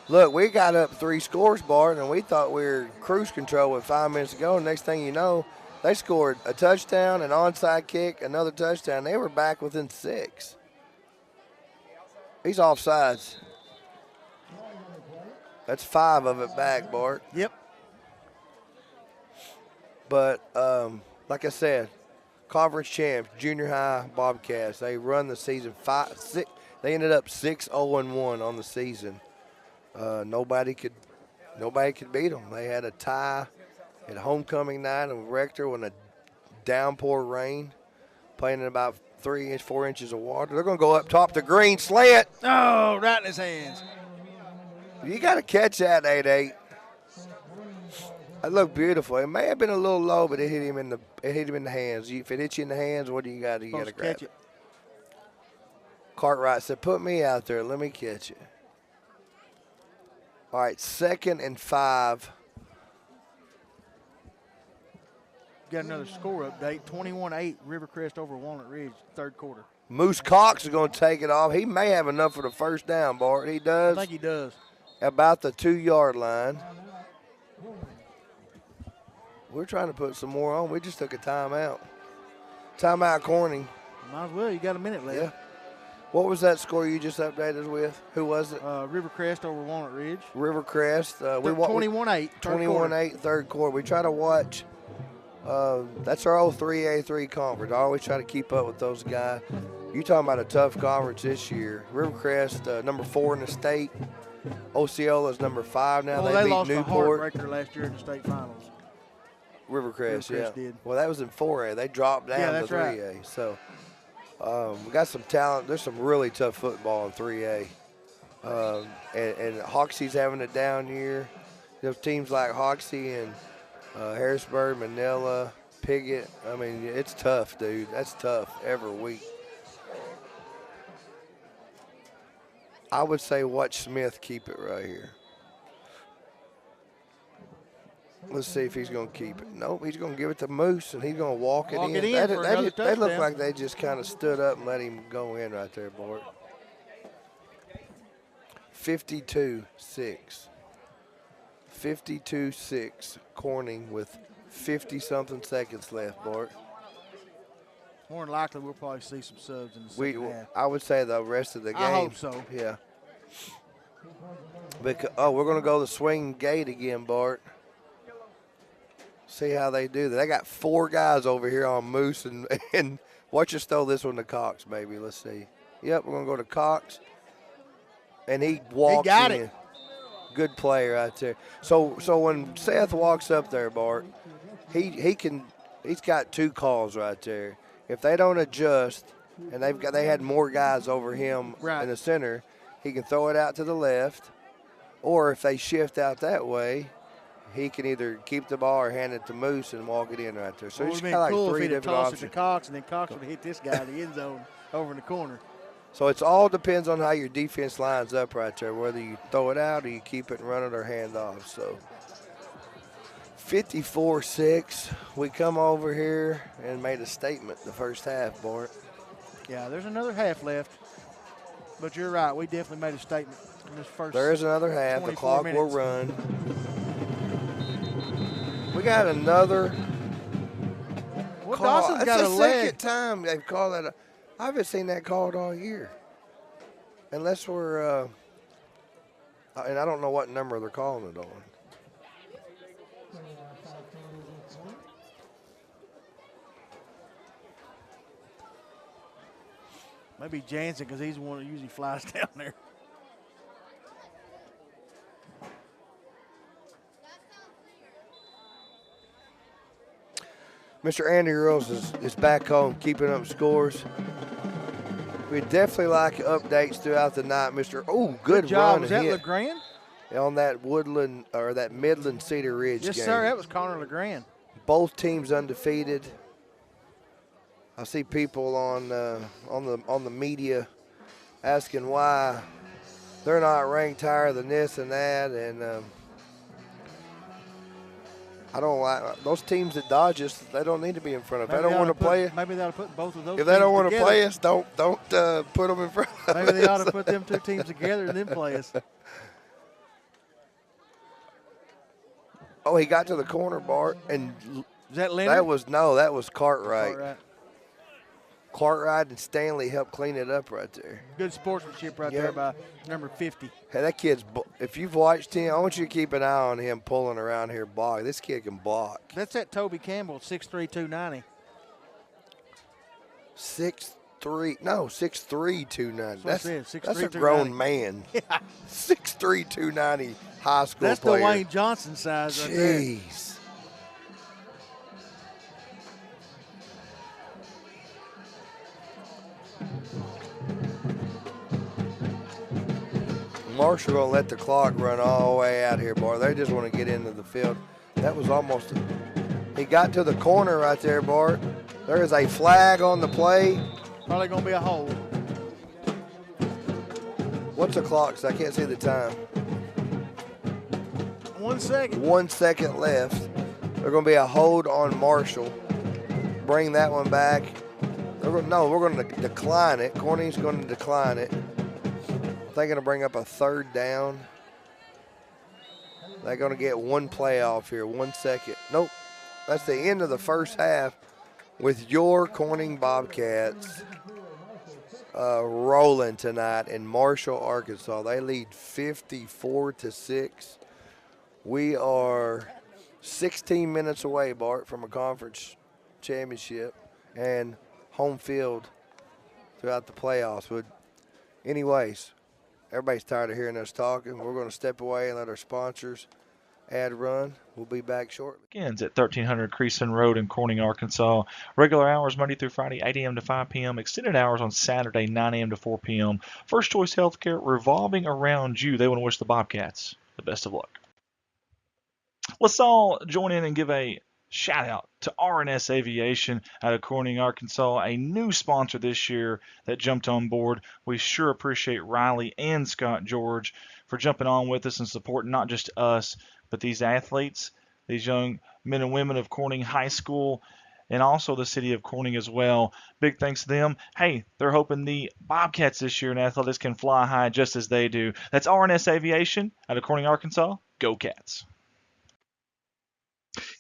Look, we got up 3 scores, Bart, and we thought we were cruise control with 5 minutes to go. Next thing you know, they scored a touchdown, an onside kick, another touchdown. They were back within 6. He's offsides. That's 5 of it back, Bart. Yep. But, like I said, conference champs, junior high Bobcats, they run the season 5-6. They ended up 6-0-1 on the season. Nobody could beat them. They had a tie at homecoming night in Rector when a downpour rain, playing in about 4 inches of water. They're going to go up top the green slant. Oh, right in his hands. You got to catch that 8-8. That looked beautiful. It may have been a little low, but it hit him in the hands. If it hits you in the hands, what do you got? You got to grab it. Cartwright said, "Put me out there. Let me catch it." All right, 2nd and 5. Got another score update, 21-8, Rivercrest over Walnut Ridge, 3rd quarter. Moose Cox is going to take it off. He may have enough for the first down, Bart. He does. I think he does. About the 2-yard line. We're trying to put some more on. We just took a timeout. Timeout, Corning. Might as well. You got a minute left. Yeah. What was that score you just updated us with? Who was it? Rivercrest over Walnut Ridge. Rivercrest. 21-8. 21-8, 3rd quarter. We try to watch. That's our old 3A3 conference. I always try to keep up with those guys. You talking about a tough conference this year. Rivercrest, number 4 in the state. Osceola is number 5 now. Well, they beat lost Newport. a heartbreaker last year in the state finals. Rivercrest, yeah. Did. Well, that was in 4A. They dropped down to 3A. Right. So we got some talent. There's some really tough football in 3A. And Hoxie's having a down year. Those teams like Hoxie and Harrisburg, Manila, Piggott. I mean, it's tough, dude. That's tough every week. I would say watch Smith keep it right here. Let's see if he's going to keep it. Nope, he's going to give it to Moose, and he's going to walk it in. They look like they just kind of stood up and let him go in right there, Bart. 52-6. 52-6. Corning with 50-something seconds left, Bart. More than likely, we'll probably see some subs in the second half. I would say the rest of the game. I hope so. Yeah. Because, we're going to go the swing gate again, Bart. See how they do that. They got 4 guys over here on Moose, and watch us throw this one to Cox, maybe. Let's see. Yep, we're going to go to Cox. And he walks in. He got it. Good play right there. So when Seth walks up there, Bart, he's got 2 calls right there. If they don't adjust, and they had more guys over him in the center, he can throw it out to the left, or if they shift out that way, he can either keep the ball or hand it to Moose and walk it in right there. So it's kind of like cool 3 if he'd different tossed options. it to Cox, and then Cox would have hit this guy in the end zone over in the corner. So it all depends on how your defense lines up right there, whether you throw it out or you keep it and run it or hand off. So 54-6. We come over here and made a statement the first half, Bart. Yeah, there's another half left. But you're right. We definitely made a statement in this first. There is another half. The clock will run. We got another Well, call. Dawson's That's got the a leg. second time they've called that. I haven't seen that called all year. Unless we're, and I don't know what number they're calling it on. Maybe Jansen, because he's the one that usually flies down there. Mr. Andy Earls is back home keeping up scores. We'd definitely like updates throughout the night, Mr. Oh, good job. run. Was that LeGrand? On that Woodland or that Midland Cedar Ridge Yes, game. sir. That was Connor LeGrand. Both teams undefeated. I see people on the media asking why they're not ranked higher than this and that, and I don't like those teams that dodge us. They don't need to be in front of. If they don't want to play it. Maybe they ought to put both of those. If they don't want to together. play us, don't put them in front of us. Maybe they ought to put them 2 teams together and then play us. Oh, he got to the corner, Bart, and is that Leonard? That was Cartwright. Cartwright and Stanley helped clean it up right there. Good sportsmanship right there by number 50. Hey, that kid's, if you've watched him, I want you to keep an eye on him pulling around here block. This kid can block. That's that Toby Campbell, 6'3", 290. 6'3", 290. That's a 6'3", grown man. 6'3", 290 high school That's player. the Wayne Johnson size right there. Jeez. Marshall gonna let the clock run all the way out here, Bart. They just want to get into the field. That was almost. He got to the corner right there, Bart. There is a flag on the play. Probably gonna be a hold. What's the clock? So I can't see the time. 1 second. 1 second left. There's gonna be a hold on Marshall. Bring that one back. We're going to decline it. Corning's going to decline it. They're going to bring up a third down. They're going to get one play off here. 1 second. Nope. That's the end of the first half with your Corning Bobcats rolling tonight in Marshall, Arkansas. They lead 54-6. We are 16 minutes away, Bart, from a conference championship and home field throughout the playoffs. But anyways, everybody's tired of hearing us talking. We're going to step away and let our sponsors ad run. We'll be back shortly. Begins at 1300 Creason Road in Corning, Arkansas. Regular hours Monday through Friday, 8 a.m. to 5 p.m. Extended hours on Saturday, 9 a.m. to 4 p.m. First Choice Healthcare revolving around you. They want to wish the Bobcats the best of luck. Let's all join in and give a shout out to RNS Aviation out of Corning, Arkansas, a new sponsor this year that jumped on board. We sure appreciate Riley and Scott George for jumping on with us and supporting not just us, but these athletes, these young men and women of Corning High School, and also the city of Corning as well. Big thanks to them. Hey, they're hoping the Bobcats this year in athletics can fly high just as they do. That's RNS Aviation out of Corning, Arkansas. Go Cats.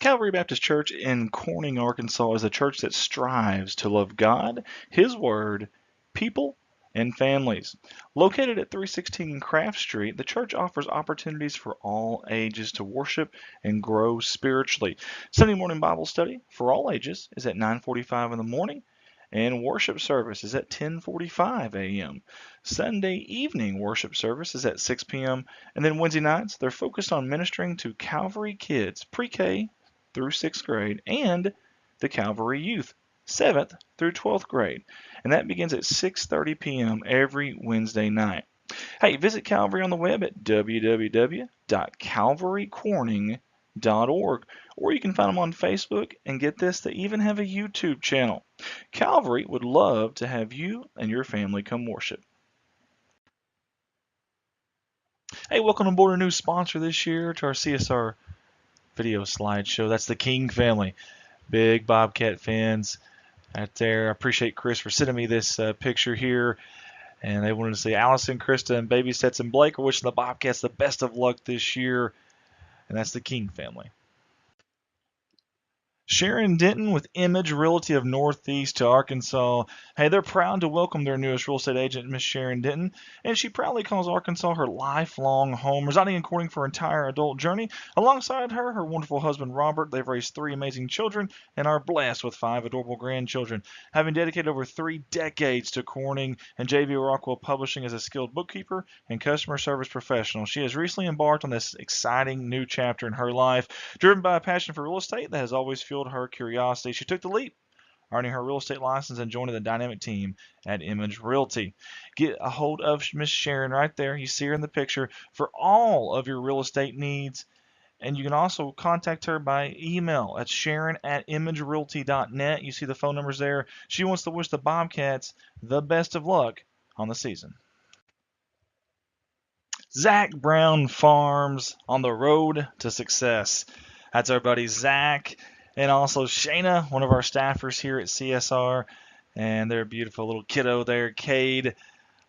Calvary Baptist Church in Corning, Arkansas is a church that strives to love God, His Word, people, and families. Located at 316 Craft Street, the church offers opportunities for all ages to worship and grow spiritually. Sunday morning Bible study for all ages is at 9:45 in the morning, and worship service is at 10:45 a.m. Sunday evening worship service is at 6 p.m. And then Wednesday nights, they're focused on ministering to Calvary kids, pre-K through 6th grade, and the Calvary youth, 7th through 12th grade. And that begins at 6:30 p.m. every Wednesday night. Hey, visit Calvary on the web at www.calvarycorning.org, or you can find them on Facebook, and get this, they even have a YouTube channel. Calvary would love to have you and your family come worship. Hey, welcome aboard a new sponsor this year to our CSR video slideshow. That's the King family. Big Bobcat fans out there. I appreciate Chris for sending me this picture here. And they wanted to say Allison, Krista, and Baby Sets and Blake are wishing the Bobcats the best of luck this year. And that's the King family. Sharon Denton with Image Realty of Northeast Arkansas. Hey, they're proud to welcome their newest real estate agent, Miss Sharon Denton, and she proudly calls Arkansas her lifelong home, residing in Corning for her entire adult journey. Alongside her, her wonderful husband, Robert. They've raised 3 amazing children and are blessed with 5 adorable grandchildren. Having dedicated over 3 decades to Corning and J.V. Rockwell Publishing as a skilled bookkeeper and customer service professional, she has recently embarked on this exciting new chapter in her life. Driven by a passion for real estate that has always fueled her curiosity, she took the leap, earning her real estate license and joining the dynamic team at Image Realty. Get a hold of Miss Sharon right there. You see her in the picture for all of your real estate needs. And you can also contact her by email at sharon@imagerealty.net. You see the phone numbers there. She wants to wish the Bobcats the best of luck on the season. Zack Brown Farms on the road to success. That's our buddy Zack, and also Shayna, one of our staffers here at CSR, and their beautiful little kiddo there, Cade.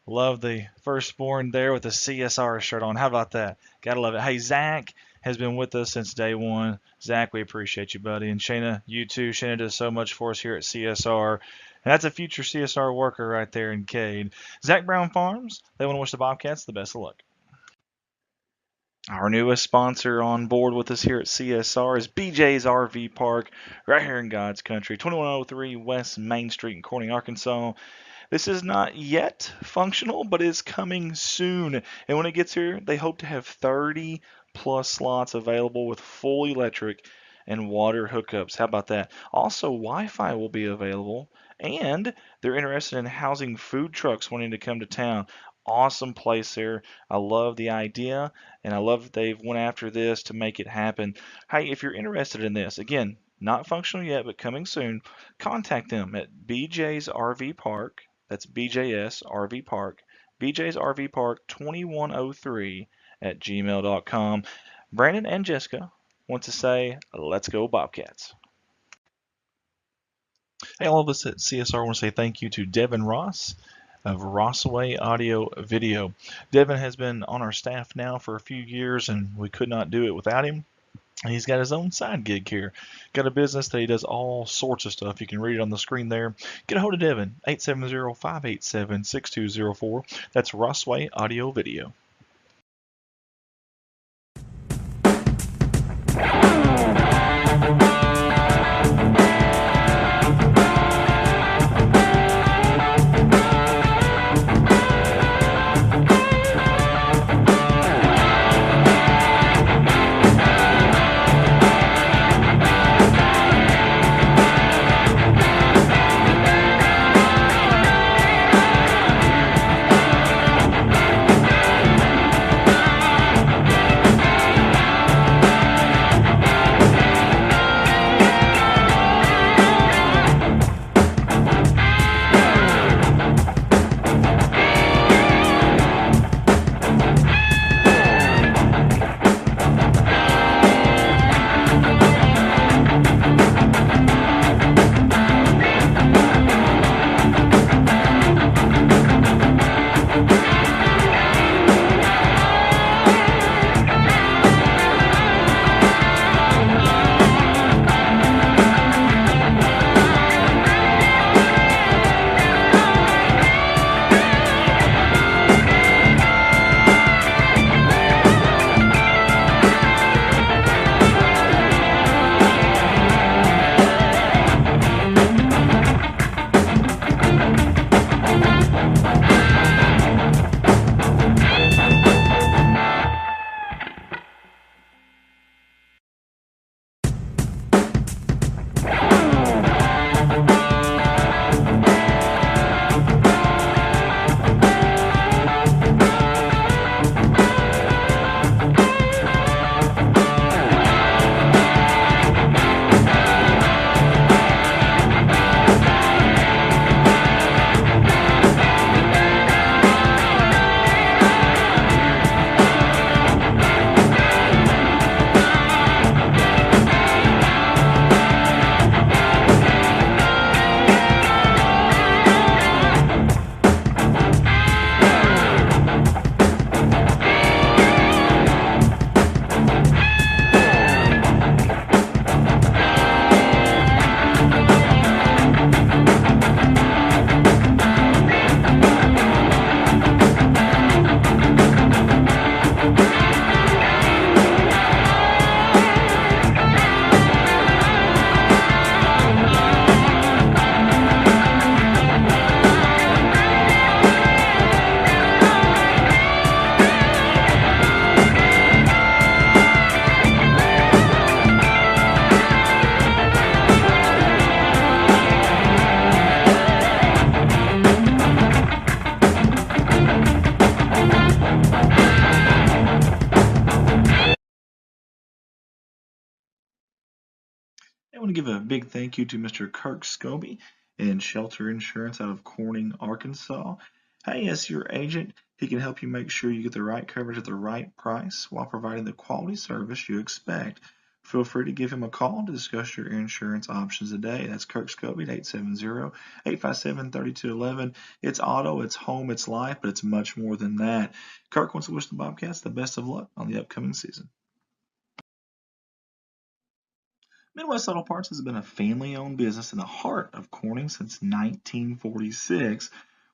Love the firstborn there with the CSR shirt on. How about that? Gotta love it. Hey, Zack has been with us since day one. Zack, we appreciate you, buddy. And Shayna, you too. Shayna does so much for us here at CSR. And that's a future CSR worker right there in Cade. Zack Brown Farms, they want to wish the Bobcats the best of luck. Our newest sponsor on board with us here at CSR is BJ's RV Park, right here in God's Country, 2103 West Main Street in Corning, Arkansas. This is not yet functional, but is coming soon. And when it gets here, they hope to have 30 plus slots available with full electric and water hookups. How about that? Also, Wi-Fi will be available, and they're interested in housing food trucks wanting to come to town. awesome place here. I love the idea, and I love that they've went after this to make it happen. Hey, if you're interested in this, again, not functional yet, but coming soon, contact them at BJ's RV Park. That's BJS RV Park. BJ's RV Park 2103 at gmail.com. Brandon and Jessica want to say, let's go Bobcats. Hey, all of us at CSR want to say thank you to Devin Ross of Rossway Audio Video. Devin has been on our staff now for a few years, and we could not do it without him. He's got his own side gig here. Got a business that he does all sorts of stuff. You can read it on the screen there. Get a hold of Devin, 870-587-6204. That's Rossway Audio Video. I want to give a big thank you to Mr. Kirk Scobie and Shelter Insurance out of Corning, Arkansas. Hey, as your agent, he can help you make sure you get the right coverage at the right price while providing the quality service you expect. Feel free to give him a call to discuss your insurance options today. That's Kirk Scobie at 870-857-3211. It's auto, it's home, it's life, but it's much more than that. Kirk wants to wish the Bobcats the best of luck on the upcoming season. Midwest Auto Parts has been a family-owned business in the heart of Corning since 1946,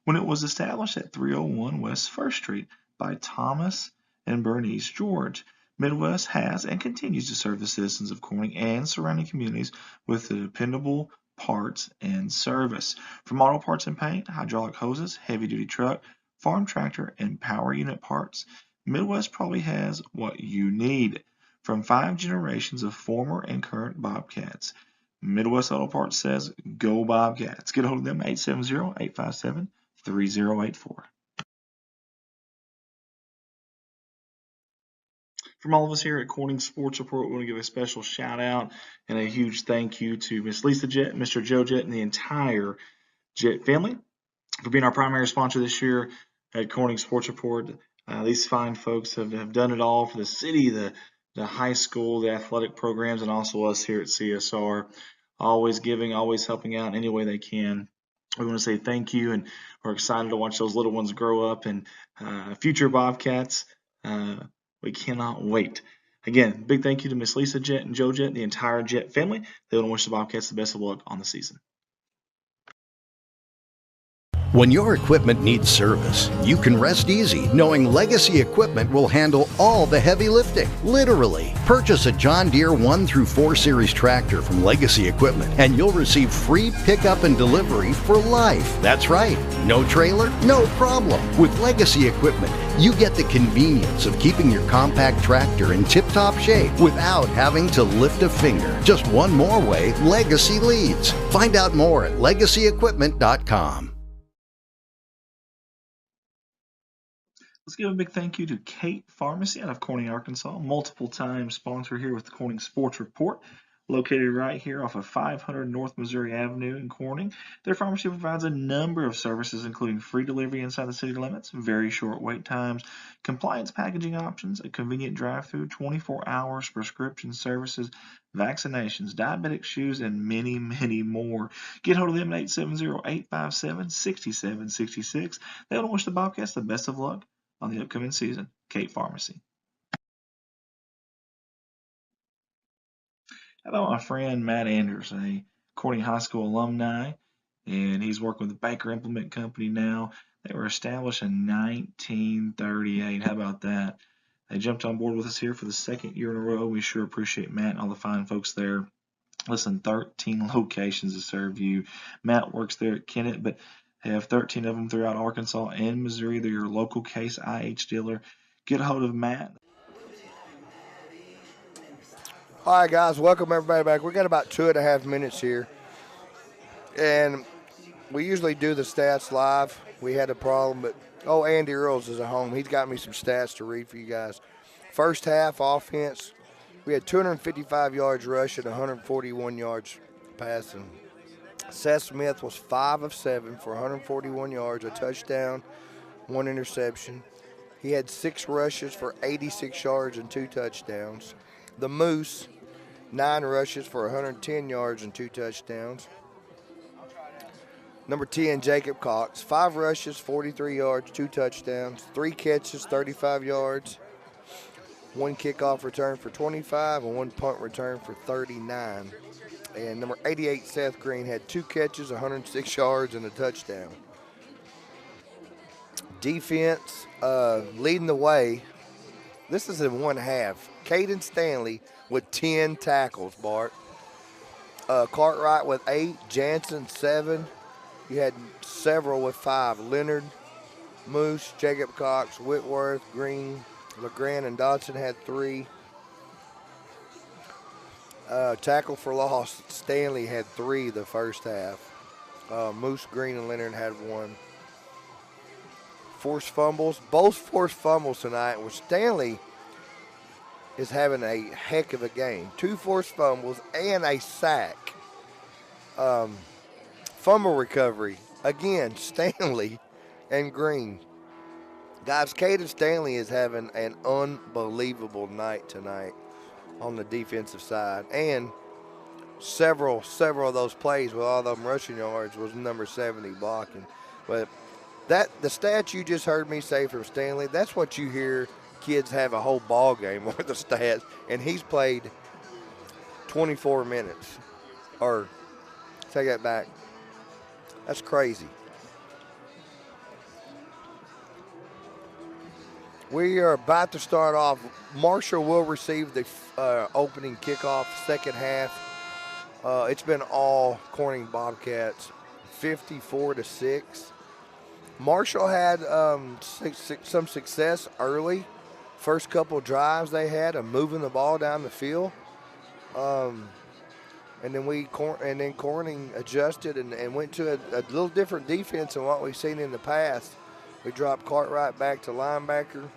when it was established at 301 West 1st Street by Thomas and Bernice George. Midwest has and continues to serve the citizens of Corning and surrounding communities with the dependable parts and service. From auto parts and paint, hydraulic hoses, heavy-duty truck, farm tractor, and power unit parts, Midwest probably has what you need. From 5 generations of former and current Bobcats, Midwest Auto Parts says, go Bobcats. Get a hold of them, 870-857-3084. From all of us here at Corning Sports Report, we want to give a special shout out and a huge thank you to Miss Lisa Jett, Mr. Joe Jett, and the entire Jett family for being our primary sponsor this year at Corning Sports Report. These fine folks have done it all for the city, the high school, the athletic programs, and also us here at CSR. Always giving, always helping out any way they can. We want to say thank you, and we're excited to watch those little ones grow up and future Bobcats. We cannot wait. Again, big thank you to Miss Lisa Jett and Joe Jett, the entire Jett family. They want to wish the Bobcats the best of luck on the season. When your equipment needs service, you can rest easy knowing Legacy Equipment will handle all the heavy lifting. Literally. Purchase a John Deere 1 through 4 Series tractor from Legacy Equipment and you'll receive free pickup and delivery for life. That's right. No trailer, no problem. With Legacy Equipment, you get the convenience of keeping your compact tractor in tip-top shape without having to lift a finger. Just one more way Legacy leads. Find out more at legacyequipment.com. Let's give a big thank you to Kate Pharmacy out of Corning, Arkansas, multiple-time sponsor here with the Corning Sports Report, located right here off of 500 North Missouri Avenue in Corning. Their pharmacy provides a number of services, including free delivery inside the city limits, very short wait times, compliance packaging options, a convenient drive-through, 24 hours prescription services, vaccinations, diabetic shoes, and many, many more. Get hold of them at 870-857-6766. They want to wish the Bobcats the best of luck on the upcoming season. Kate Pharmacy. How about my friend Matt Anders, a Corning High School alumni, and he's working with the Baker Implement Company now. They were established in 1938. How about that? They jumped on board with us here for the second year in a row. We sure appreciate Matt and all the fine folks there. Listen, 13 locations to serve you. Matt works there at Kennett, but they have 13 of them throughout Arkansas and Missouri. They're your local Case IH dealer. Get a hold of Matt. All right, guys, welcome everybody back. We got about 2.5 minutes here, and we usually do the stats live. We had a problem, but Andy Earls is at home. He's got me some stats to read for you guys. First half offense, we had 255 yards rushing, 141 yards passing. Seth Smith was 5 of 7 for 141 yards, a touchdown, 1 interception. He had 6 rushes for 86 yards and 2 touchdowns. The Moose, 9 rushes for 110 yards and 2 touchdowns. Number 10, Jacob Cox, 5 rushes, 43 yards, 2 touchdowns, 3 catches, 35 yards, 1 kickoff return for 25, and 1 punt return for 39. And number 88, Seth Green, had 2 catches, 106 yards, and a touchdown. Defense, leading the way. This is in one half. Caden Stanley with 10 tackles, Bart. Cartwright with 8, Jansen 7. You had several with 5. Leonard, Moose, Jacob Cox, Whitworth, Green, LeGrand, and Dodson had 3. Tackle for loss, Stanley had 3 the first half. Moose, Green, and Leonard had 1. Forced fumbles, both forced fumbles tonight, where Stanley is having a heck of a game. 2 forced fumbles and a sack. Fumble recovery, again, Stanley and Green. Guys, Caden Stanley is having an unbelievable night tonight on the defensive side. And several of those plays with all them rushing yards was number 70 blocking. But the stats you just heard me say from Stanley, that's what you hear kids have a whole ball game worth of stats. And he's played 24 minutes. Or, take that back. That's crazy. We are about to start off. Marshall will receive the opening kickoff, second half. It's been all Corning Bobcats, 54-6. Marshall had some success early. First couple drives they had of moving the ball down the field. And then Corning adjusted and went to a little different defense than what we've seen in the past. We dropped Cartwright back to linebacker.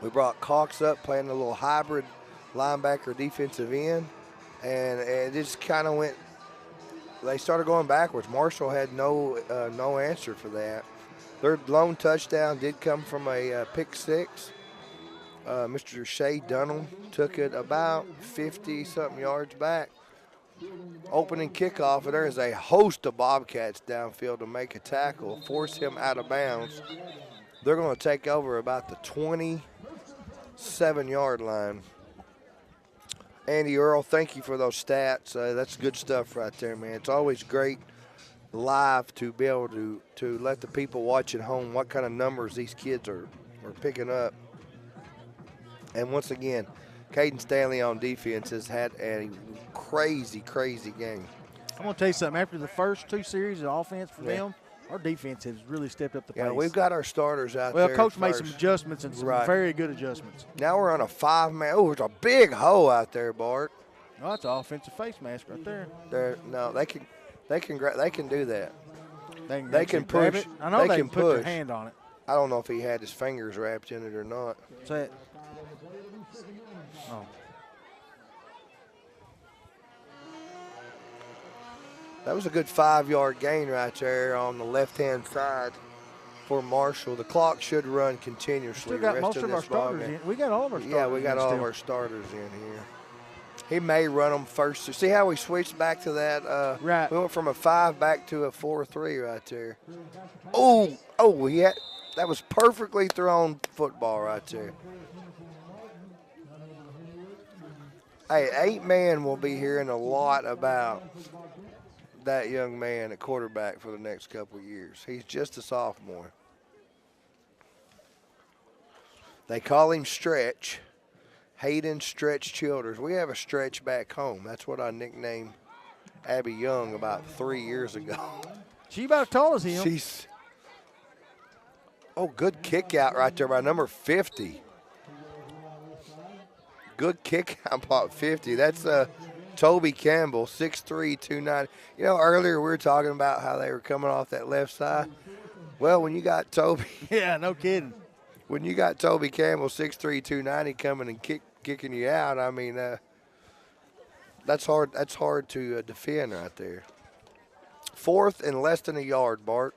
We brought Cox up playing a little hybrid linebacker defensive end, and it just kind of went. They started going backwards. Marshall had no answer for that. Their lone touchdown did come from a pick six. Mr. Shea Dunham took it about 50-something yards back. Opening kickoff, and there is a host of Bobcats downfield to make a tackle, force him out of bounds. They're going to take over about the 27-yard line. Andy Earl, thank you for those stats. That's good stuff right there, man. It's always great live to be able to let the people watch at home what kind of numbers these kids are picking up. And once again, Caden Stanley on defense has had a crazy, crazy game. I'm going to tell you something. After the first 2 series of offense for them, our defense has really stepped up the pace. Yeah, we've got our starters out there. Well, Coach made some adjustments and some very good adjustments. Now we're on a 5-man. Oh, there's a big hole out there, Bart. Oh, that's an offensive face mask right there. No, they can do that. They can push. It. I know they can put their hand on it. I don't know if he had his fingers wrapped in it or not. What's that? Oh. That was a good 5-yard gain right there on the left-hand side for Marshall. The clock should run continuously. We got most of our starters in. We got all of our starters. Yeah, we got all of our starters in here. He may run them first. See how we switched back to that? Right. We went from a 5 back to a 4-3 right there. That was perfectly thrown football right there. Hey, 8-man will be hearing a lot about that young man at quarterback for the next couple of years. He's just a sophomore. They call him Stretch. Hayden Stretch Childers. We have a Stretch back home. That's what I nicknamed Abby Young about 3 years ago. She about as tall as him. Good kick out right there by number 50. Good kick out by 50. That's Toby Campbell, 6'3", 290. You know, earlier we were talking about how they were coming off that left side. Well, when you got Toby. Yeah, no kidding. When you got Toby Campbell, 6'3", 290, coming and kicking you out, I mean, that's hard to defend right there. 4th and less than a yard, Bart.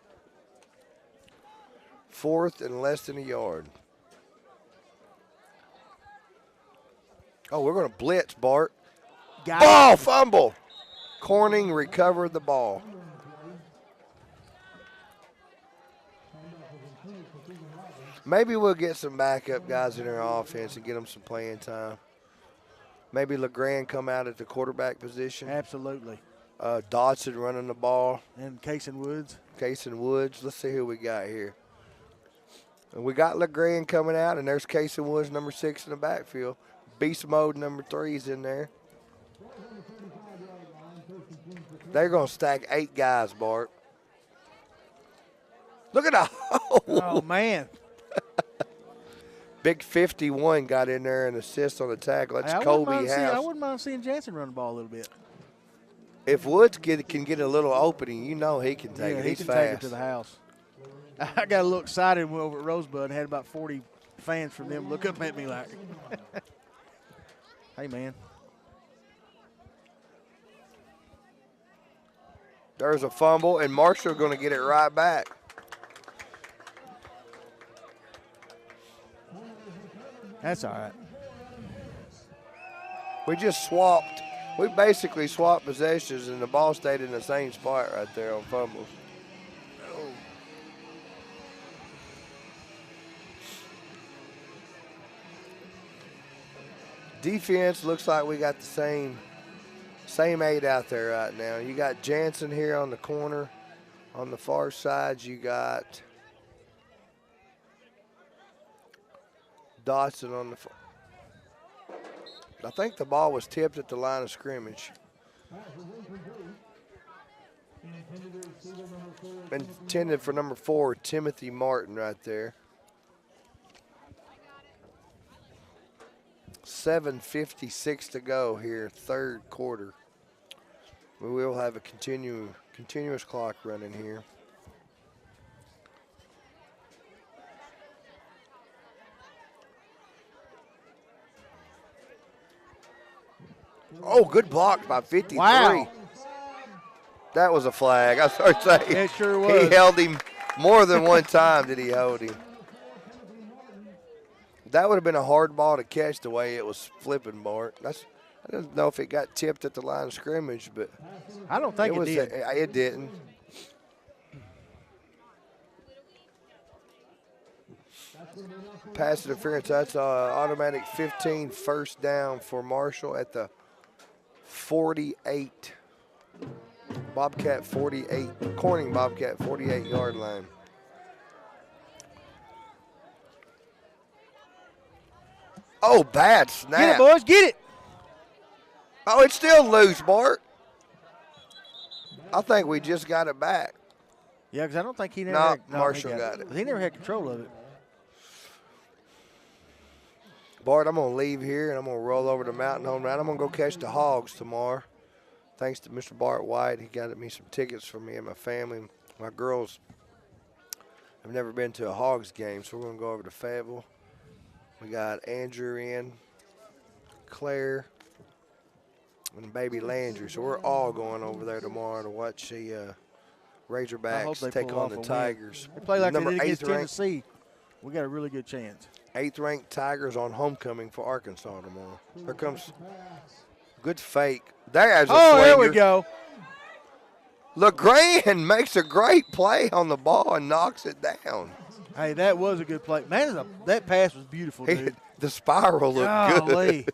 4th and less than a yard. Oh, we're going to blitz, Bart. Ball fumble. Corning recovered the ball. Maybe we'll get some backup guys in our offense and get them some playing time. Maybe LeGrand come out at the quarterback position. Absolutely. Dodson running the ball. And Cason Woods. Let's see who we got here. And we got LeGrand coming out, and there's Cason Woods, number 6 in the backfield. Beast mode, number 3 is in there. They're going to stack 8 guys, Bart. Look at the hole. Oh, man. Big 51 got in there and assist on the tackle. That's Kobe House. I wouldn't mind seeing Jansen run the ball a little bit. If Woods can get a little opening, you know he can take it. He's he can fast. take it to the house. I got a little excited over at Rosebud and had about 40 fans from them look up at me like, hey, man. There's a fumble, and Marshall going to get it right back. That's all right. We just swapped. We basically swapped possessions, and the ball stayed in the same spot right there on fumbles. Defense looks like we got the same 8 out there right now. You got Jansen here on the corner. On the far side, you got Dodson on the far. I think the ball was tipped at the line of scrimmage. Intended for number 4, Timothy Martin right there. 7:56 to go here, third quarter. We will have a continuous clock running here. Oh, good block by 53. Wow. That was a flag. I was sorry to say. It sure was. He held him more than one time. Did he hold him? That would have been a hard ball to catch the way it was flipping, Bart. I don't know if it got tipped at the line of scrimmage, but I don't think it did. It didn't. Pass interference. That's automatic 15 first down for Marshall at the 48. Bobcat 48. Corning Bobcat 48-yard line. Oh, bad snap. Get it, boys. Get it. Oh, it's still loose, Bart. I think we just got it back. Yeah, because I don't think he never Marshall got it. He never had control of it. Bart, I'm going to leave here, and I'm going to roll over the mountain home route. I'm going to go catch the Hogs tomorrow. Thanks to Mr. Bart White. He got me some tickets for me and my family. My girls have never been to a Hogs game, so we're going to go over to Fayetteville. We got Andrew in, Claire, and baby Landry. So we're all going over there tomorrow to watch the Razorbacks take on the Tigers. They play like they did against Tennessee. We got a really good chance. 8th-ranked Tigers on homecoming for Arkansas tomorrow. Here comes good fake. There's a swinger. There we go. LeGrand makes a great play on the ball and knocks it down. Hey, that was a good play. Man, that pass was beautiful, dude. The spiral looked good.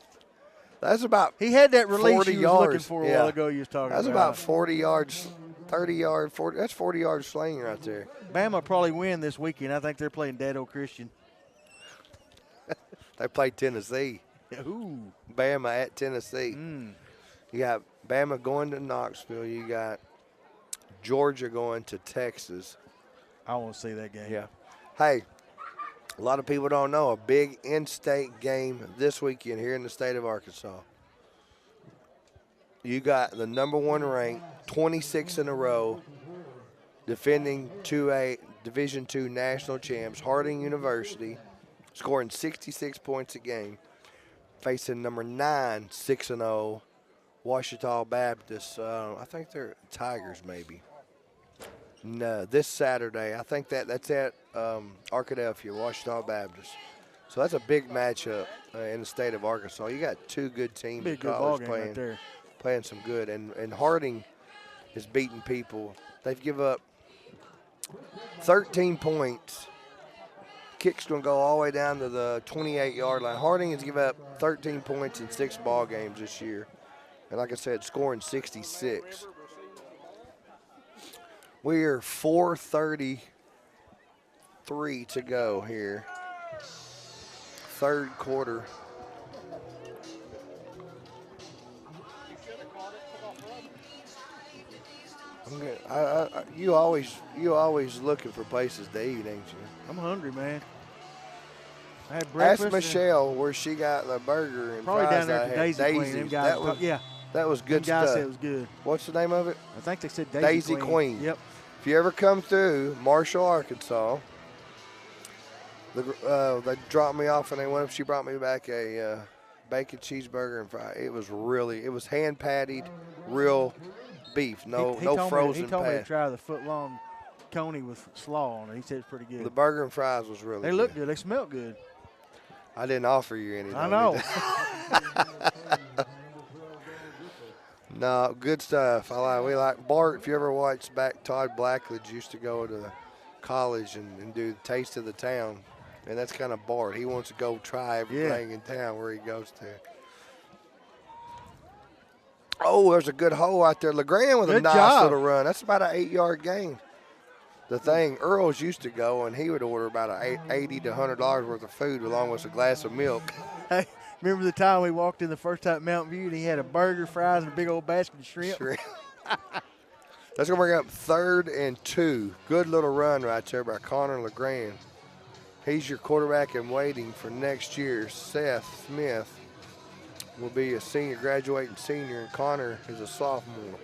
That's about he had that release 40 you was yards. looking for a while ago you was talking That's about. About 40 yards, 30 yards, 40. That's 40 yards sling right there. Bama probably win this weekend. I think they're playing Dado Christian. They play Tennessee. Ooh. Bama at Tennessee. You got Bama going to Knoxville. You got Georgia going to Texas. I want to see that game. Yeah. Hey, a lot of people don't know a big in-state game this weekend here in the state of Arkansas. You got the #1 ranked, 26 in a row, defending 2A Division II national champs, Harding University, scoring 66 points a game, facing number 9, 6-0, Ouachita Baptist. I think they're Tigers maybe. No, this Saturday. I think that's at Arkadelphia, Ouachita Baptist. So that's a big matchup in the state of Arkansas. You got two good teams in college playing some good. And Harding is beating people. They've given up 13 points. Kick's going to go all the way down to the 28-yard line. Harding has given up 13 points in 6 ball games this year. And like I said, scoring 66. We are 4:33 to go here. Third quarter. You always looking for places to eat, ain't you? I'm hungry, man. I had breakfast. Ask Michelle where she got the burger and probably fries. Down there at Daisy Queen. Them guys, that was good stuff. Guys said it was good. What's the name of it? I think they said Daisy Queen. Yep. If you ever come through Marshall, Arkansas, they dropped me off and they went up. She brought me back a bacon cheeseburger and fry. It was hand patted, real beef, no frozen. He told me to try the foot-long coney with slaw on it. He said it's pretty good. The burger and fries was really good. They look good. They smell good. I didn't offer you anything. I know. No, good stuff. We like Bart. If you ever watched back, Todd Blackledge used to go to college and do the Taste of the Town, and that's kind of Bart. He wants to go try everything in town where he goes to. Oh, there's a good hole out there. LeGrand with a nice little run. That's about an 8-yard gain. The thing, Earl's used to go, and he would order about $80 to $100 worth of food along with a glass of milk. Hey, remember the time we walked in the first time at Mountain View and he had a burger, fries, and a big old basket of shrimp? That's going to bring up 3rd and 2. Good little run right there by Connor LeGrand. He's your quarterback in waiting for next year. Seth Smith will be a graduating senior, and Connor is a sophomore.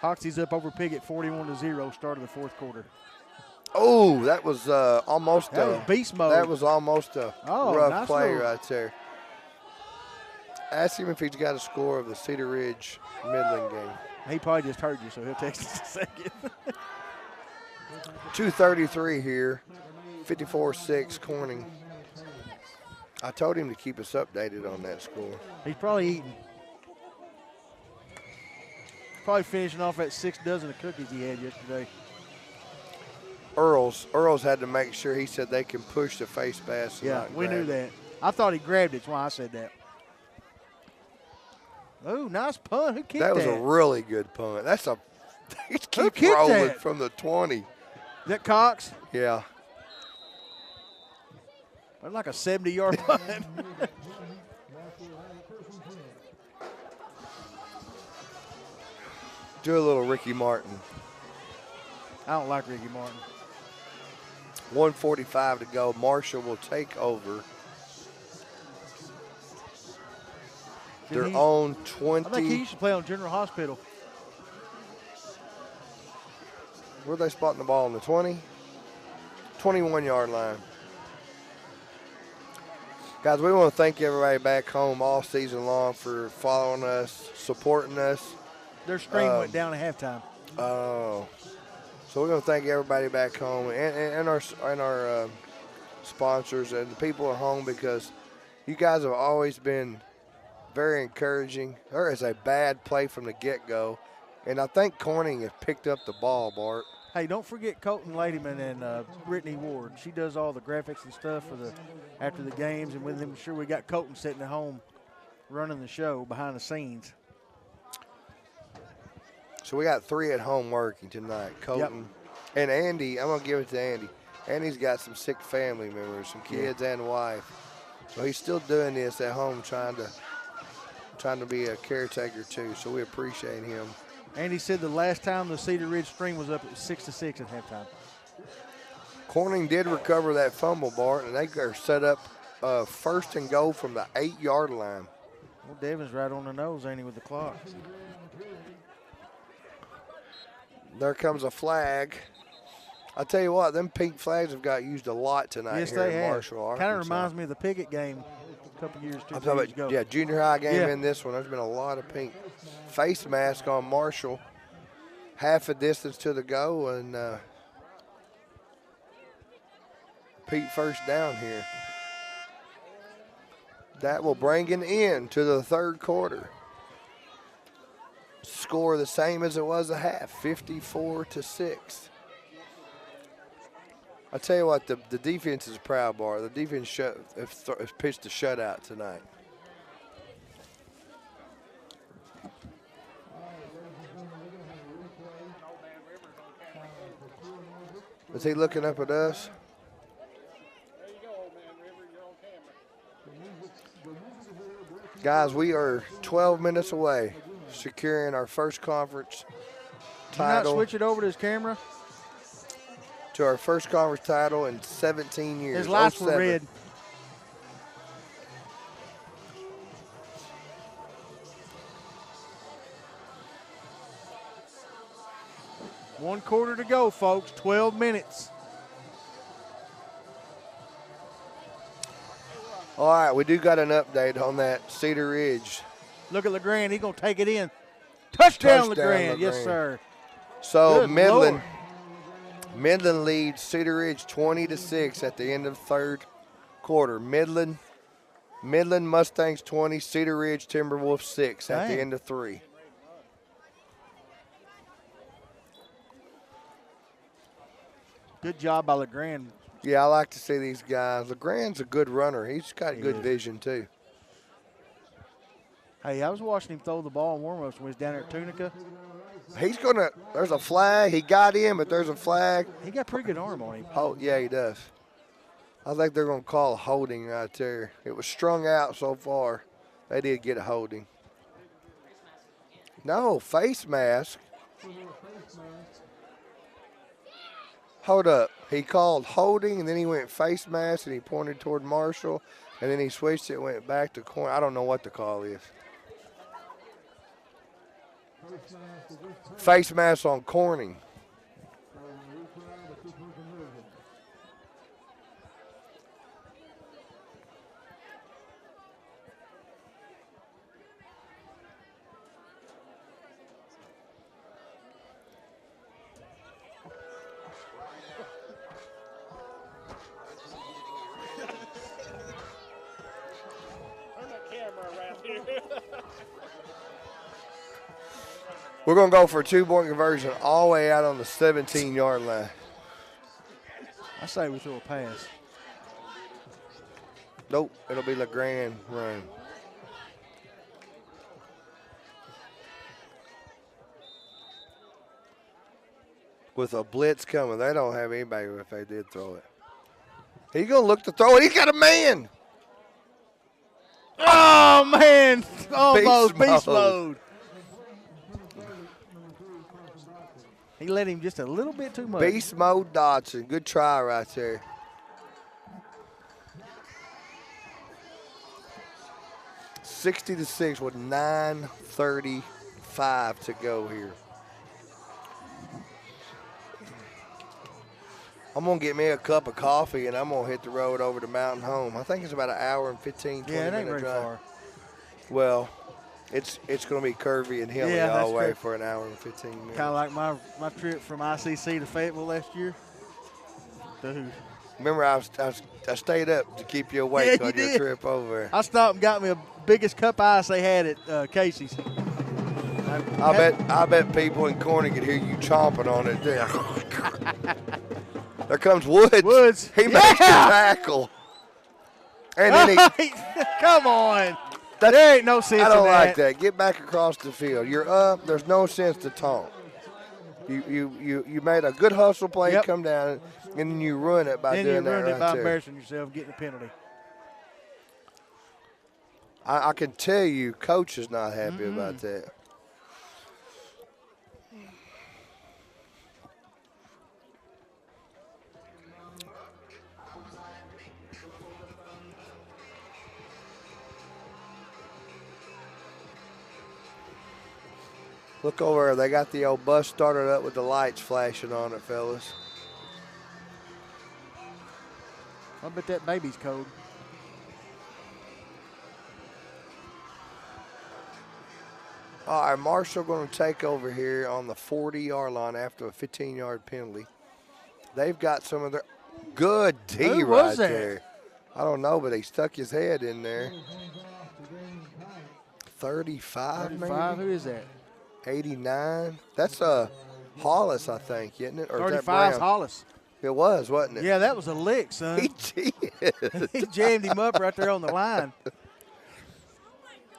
Hoxie's up over Piggott 41-0, start of the 4th quarter. Oh, that was almost was beast mode. That was almost a rough nice play move. right there. Ask him if he's got a score of the Cedar Ridge Midland game. He probably just heard you, so he'll text us in a second. 2:33 here, 54-6 Corning. I told him to keep us updated on that score. He's probably eating. Probably finishing off that 6 dozen of cookies he had yesterday. Earls had to make sure. He said they can push the face mask. Yeah, we knew that. I thought he grabbed it. That's why I said that. Oh, nice punt. Who kicked that? That was a really good punt. That's a – he keeps rolling that? From the 20. Is that Cox? Yeah. That's like a 70-yard punt. Do a little Ricky Martin. I don't like Ricky Martin. 1:45 to go. Marshall will take over. Their own 20. I think he used to play on General Hospital. Where are they spotting the ball? On the 20? 21-yard line. Guys, we want to thank everybody back home all season long for following us, supporting us. Their stream went down at halftime. Oh. So we're going to thank everybody back home and our sponsors and the people at home, because you guys have always been very encouraging. There is a bad play from the get-go, and I think Corning has picked up the ball, Bart. Hey, don't forget Colton Ladyman and Brittany Ward. She does all the graphics and stuff for after the games, and with them, sure we got Colton sitting at home running the show behind the scenes. So we got 3 at home working tonight. Colton and Andy. I'm going to give it to Andy. Andy's got some sick family members, some kids and wife. So he's still doing this at home, trying to be a caretaker too. So we appreciate him. Andy said the last time the Cedar Ridge stream was up, it was 6-6 at halftime. Corning did recover that fumble, Bart, and they are set up first and goal from the 8-yard line. Well, Devin's right on the nose, ain't he, with the clock? There comes a flag. I tell you what, them pink flags have got used a lot tonight here in Marshall, Arkansas. Kind of reminds me of the Pickett game a couple years, 2 years ago. Yeah, junior high game in this one. There's been a lot of pink face mask on Marshall. Half a distance to the goal, and Pete first down here. That will bring an end to the third quarter. Score the same as it was a half, 54-6. I tell you what, the defense is proud, Bar. The defense has pitched a shutout tonight. Is he looking up at us? Guys, we are 12 minutes away, securing our first conference title. Did you not switch it over to his camera? To our first conference title in 17 years. His lights were red. One quarter to go, folks. 12 minutes. All right, we do got an update on that Cedar Ridge. Look at LeGrand. He's going to take it in. Touchdown, LeGrand. Yes, sir. So Midland leads Cedar Ridge 20-6 at the end of third quarter. Midland Mustangs 20, Cedar Ridge Timberwolves 6 at the end of 3. Good job by LeGrand. Yeah, I like to see these guys. LeGrand's a good runner. He's got good vision, too. Hey, I was watching him throw the ball in warm-ups when he was down there at Tunica. He's going to – there's a flag. He got in, but there's a flag. He got pretty good arm on him. Oh, yeah, he does. I think they're going to call a holding right there. It was strung out so far. They did get a holding. No, face mask. Hold up. He called holding, and then he went face mask, and he pointed toward Marshall, and then he switched it, went back to Corn. I don't know what the call is. Face mask on Corning. We're going to go for a 2-point conversion all the way out on the 17-yard line. I say we throw a pass. Nope, it'll be LeGrand run. With a blitz coming, they don't have anybody if they did throw it. He's going to look to throw it. He's got a man. Oh, man. Almost beast mode. He let him just a little bit too much. Beast mode Dodson. Good try right there. $60-6 with 9:35 to go here. I'm going to get me a cup of coffee, and I'm going to hit the road over to Mountain Home. I think it's about an hour and 15, 20-minute drive. Far. Well, it's going to be curvy and hilly all the way for an hour and 15 minutes. Kind of like my trip from ICC to Fayetteville last year. Dude. Remember, I stayed up to keep you awake on your trip over there. I stopped and got me a biggest cup of ice they had at Casey's. I bet people in Corning could hear you chomping on it. There comes Woods. He makes the tackle. And then he come on. There ain't no sense in that. I don't like that. Get back across the field. You're up. There's no sense to taunt. You made a good hustle play, come down, and then you ruin it by doing that. Then you ruin it by there. embarrassing yourself, getting a penalty. I can tell you, Coach is not happy about that. Look over there. They got the old bus started up with the lights flashing on it, fellas. I bet that baby's cold. All right, Marshall going to take over here on the 40-yard line after a 15-yard penalty. They've got some of their good D Who right was that? there. I don't know, but he stuck his head in there. 35 maybe? Who is that? 89. That's Hollis, I think, isn't it? Or is that 35's Brown? Hollis. It was, wasn't it? Yeah, that was a lick, son. He did. He jammed him up right there on the line.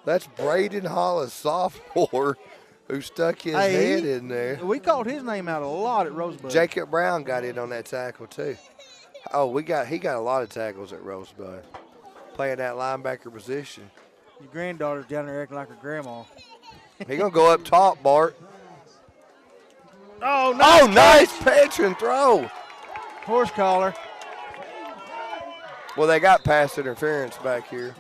That's Braden Hollis, sophomore, who stuck his head in there. We called his name out a lot at Rosebud. Jacob Brown got in on that tackle, too. Oh, he got a lot of tackles at Rosebud, playing that linebacker position. Your granddaughter's down there acting like her grandma. He going to go up top, Bart. Oh, nice pitch and throw. Horse collar. Well, they got pass interference back here.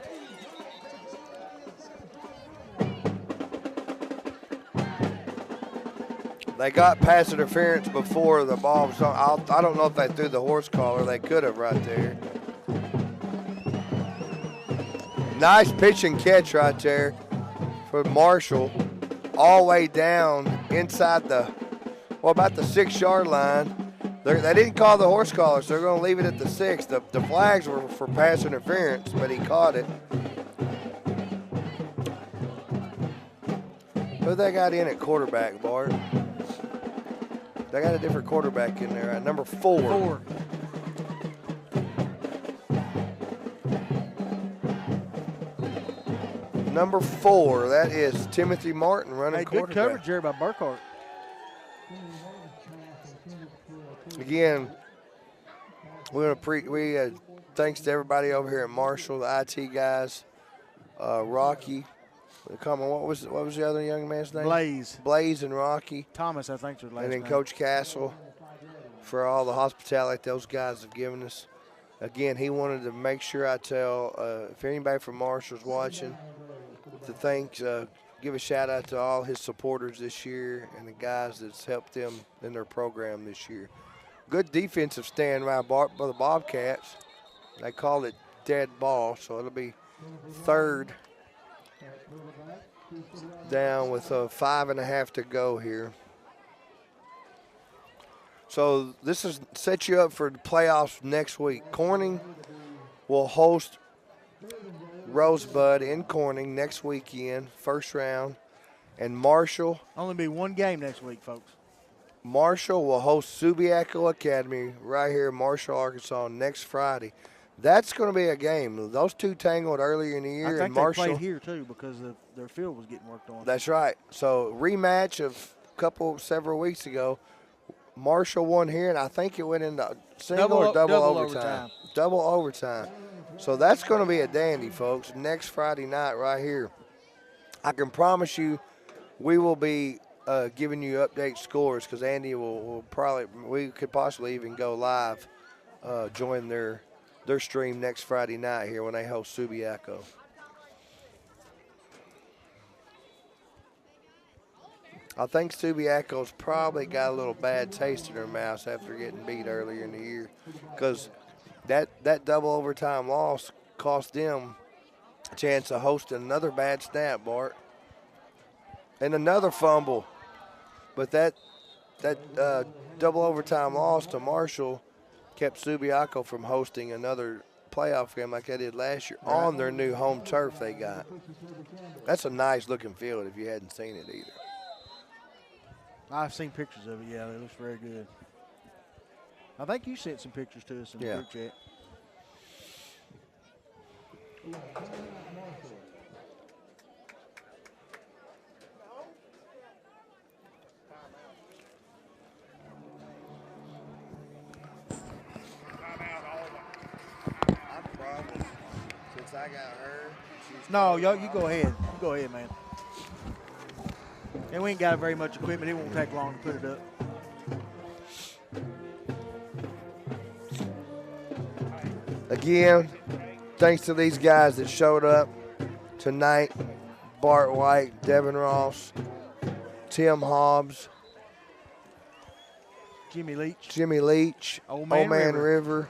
They got pass interference before the ball was on. I don't know if they threw the horse collar. They could have right there. Nice pitch and catch right there for Marshall. All the way down inside about the 6-yard line. They didn't call the horse collar, so they're going to leave it at the 6. The flags were for pass interference, but he caught it. Who they got in at quarterback, Bart? They got a different quarterback in there, right? Number 4. Number 4, that is Timothy Martin running quarterback. Good coverage here by Burkhart. Again, thanks to everybody over here at Marshall, the IT guys, Rocky. Come on, what was the other young man's name? Blaze and Rocky. Thomas, I think, was last And then name. Coach Castle for all the hospitality those guys have given us. Again, he wanted to make sure I tell, if anybody from Marshall's watching, to give a shout out to all his supporters this year and the guys that's helped them in their program this year. Good defensive stand by the Bobcats. They called it dead ball, so it'll be 3rd down with 5.5 to go here. So this is set you up for the playoffs next week. Corning will host Rosebud in Corning next weekend, first round. And Marshall. Only be one game next week, folks. Marshall will host Subiaco Academy right here in Marshall, Arkansas next Friday. That's going to be a game. Those two tangled earlier in the year. I think and Marshall, they played here, too, because their field was getting worked on. That's right. So, rematch of several weeks ago. Marshall won here, and I think it went into double overtime. Double overtime. So, that's going to be a dandy, folks, next Friday night right here. I can promise you we will be giving you update scores because Andy will probably – we could possibly even go live, join their stream next Friday night here when they host Subiaco. I think Subiaco's probably got a little bad taste in their mouths after getting beat earlier in the year because that double overtime loss cost them a chance of hosting another bad snap, Bart, and another fumble. But that double overtime loss to Marshall kept Subiaco from hosting another playoff game like they did last year on their new home turf they got. That's a nice looking field if you hadn't seen it either. I've seen pictures of it, yeah. It looks very good. I think you sent some pictures to us in the group chat. Since I got her. No, you go ahead. You go ahead, man. And we ain't got very much equipment. It won't take long to put it up. Again, thanks to these guys that showed up tonight. Bart White, Devin Ross, Tim Hobbs, Jimmy Leach, Old Man River.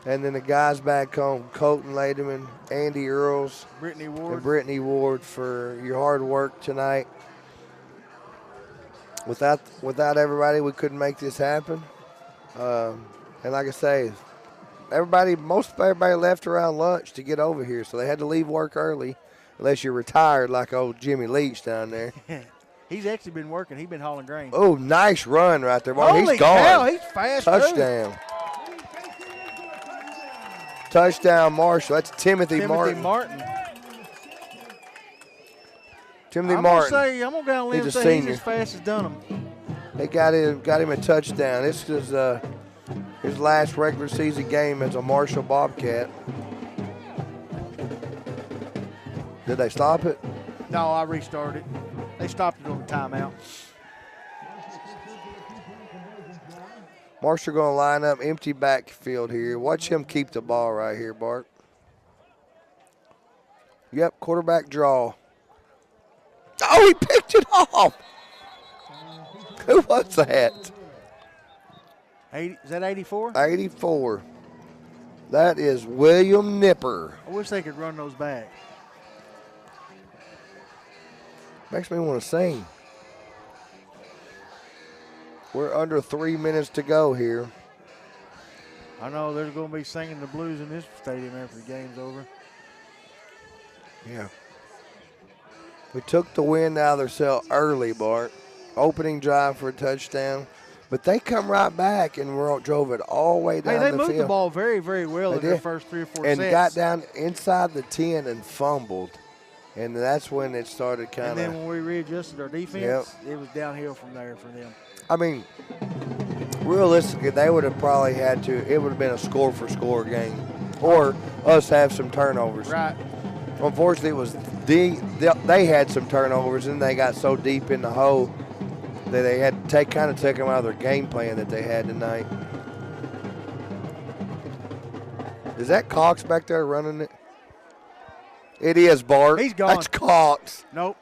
And then the guys back home, Colton Lademan, Andy Earls, and Brittany Ward for your hard work tonight. Without everybody, we couldn't make this happen. And like I say, most everybody left around lunch to get over here, so they had to leave work early, unless you're retired like old Jimmy Leach down there. He's actually been working. He's been hauling grain. Oh, nice run right there. Well, Holy he's gone. cow, he's fast. Touchdown. Too. Touchdown, Marshall. That's Timothy Martin. I'm Martin. I'm going to go and say he's as fast as Dunham. They got him a touchdown. This is his last regular season game as a Marshall Bobcat. Did they stop it? No, I restarted. They stopped it on the timeout. Marshall going to line up empty backfield here. Watch him keep the ball right here, Bart. Yep, quarterback draw. Oh, he picked it off. Who was that? Is that 84? 84. That is William Nipper. I wish they could run those back. Makes me want to sing. We're under 3 minutes to go here. I know they're going to be singing the blues in this stadium after the game's over. Yeah. We took the wind out of their sail early, Bart. Opening drive for a touchdown. But they come right back and drove it all the way down the field. They moved the ball very, very well in their first 3 or 4 sets. And got down inside the 10 and fumbled. And that's when it started kind of. And then when we readjusted our defense, it was downhill from there for them. I mean, realistically, they would have probably had to. It would have been a score-for-score game, or us have some turnovers. Right. Unfortunately, it was they had some turnovers, and they got so deep in the hole that they had to take them out of their game plan that they had tonight. Is that Cox back there running it? It is, Bart. He's gone. That's Cox. Nope.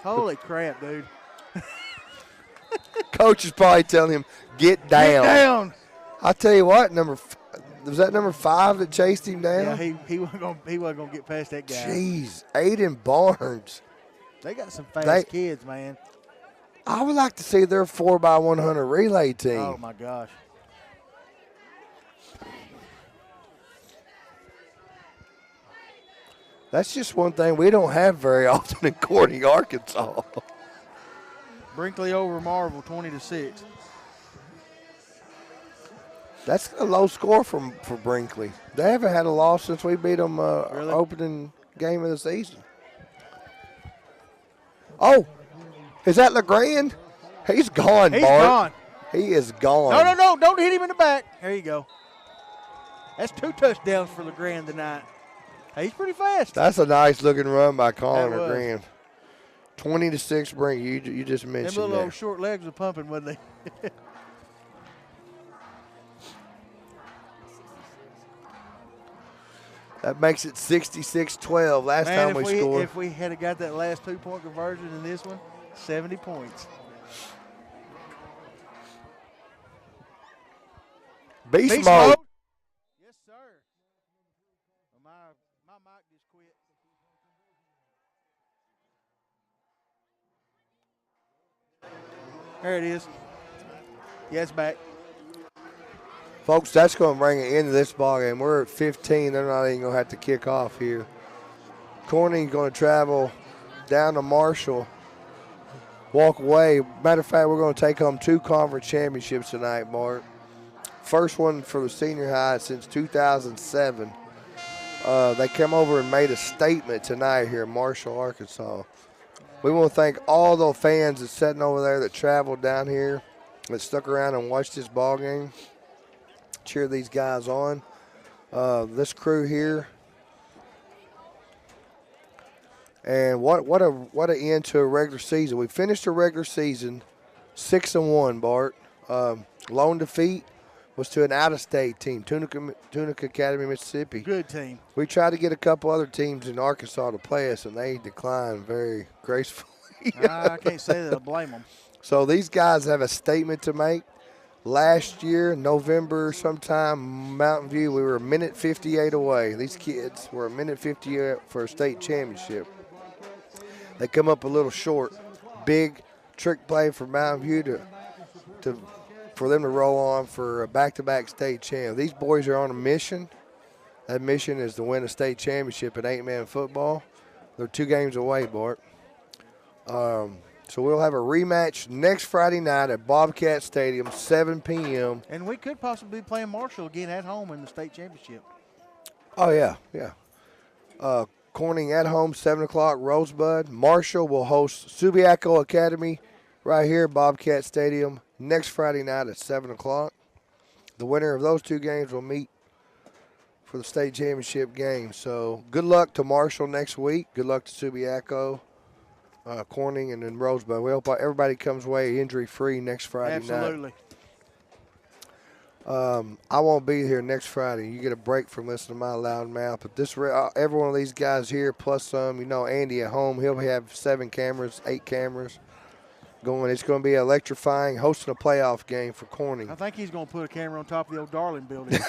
Holy crap, dude. Coach is probably telling him, get down. Get down. I'll tell you what, was that number 5 that chased him down? Yeah, he wasn't going to get past that guy. Jeez, Aiden Barnes. They got some fast kids, man. I would like to see their 4x100 relay team. Oh, my gosh. That's just one thing we don't have very often in Corning, Arkansas. Brinkley over Marvel, 20-6. That's a low score for Brinkley. They haven't had a loss since we beat them Really? opening game of the season. Oh, is that LeGrand? He's gone, He's Bart. gone. He is gone. No, don't hit him in the back. There you go. That's 2 touchdowns for LeGrand tonight. Hey, he's pretty fast. That's a nice looking run by Colin That was. LeGrand. 20-6 Brinkley. You just mentioned Them little that. old short legs were pumping, wasn't they? That makes it 66-12. Last time we scored. If we had got that last 2-point conversion in this one, 70 points. Beast Beast mode. mode. Yes, sir. My mic just quit. There it is. Yeah, it's back. Folks, that's going to bring an end to this ball game. We're at 15. They're not even going to have to kick off here. Corning's going to travel down to Marshall, walk away. Matter of fact, we're going to take home 2 conference championships tonight, Mark. First one for the senior high since 2007. They came over and made a statement tonight here in Marshall, Arkansas. We want to thank all the fans that's sitting over there that traveled down here, that stuck around and watched this ball game. Cheer these guys on. This crew here. And what an end to a regular season. We finished the regular season 6-1, Bart. Lone defeat was to an out-of-state team, Tunica Academy, Mississippi. Good team. We tried to get a couple other teams in Arkansas to play us, and they declined very gracefully. I can't say that I blame them. So these guys have a statement to make. Last year, November sometime, Mountain View, we were a minute 58 away. These kids were a minute 58 for a state championship. They come up a little short. Big trick play for Mountain View for them to roll on for a back-to-back state champ. These boys are on a mission. That mission is to win a state championship in 8-man football. They're 2 games away, Bart. So we'll have a rematch next Friday night at Bobcat Stadium, 7 p.m. And we could possibly be playing Marshall again at home in the state championship. Oh, yeah. Corning at home, 7 o'clock, Rosebud. Marshall will host Subiaco Academy right here at Bobcat Stadium next Friday night at 7 o'clock. The winner of those 2 games will meet for the state championship game. So good luck to Marshall next week. Good luck to Subiaco, Corning, and then Rosebud. We hope everybody comes away injury-free next Friday night. Absolutely. I won't be here next Friday. You get a break from listening to my loud mouth. But every one of these guys here, plus some, Andy at home, he'll have 7 cameras, 8 cameras going. It's going to be electrifying, hosting a playoff game for Corning. I think he's going to put a camera on top of the old Darling building.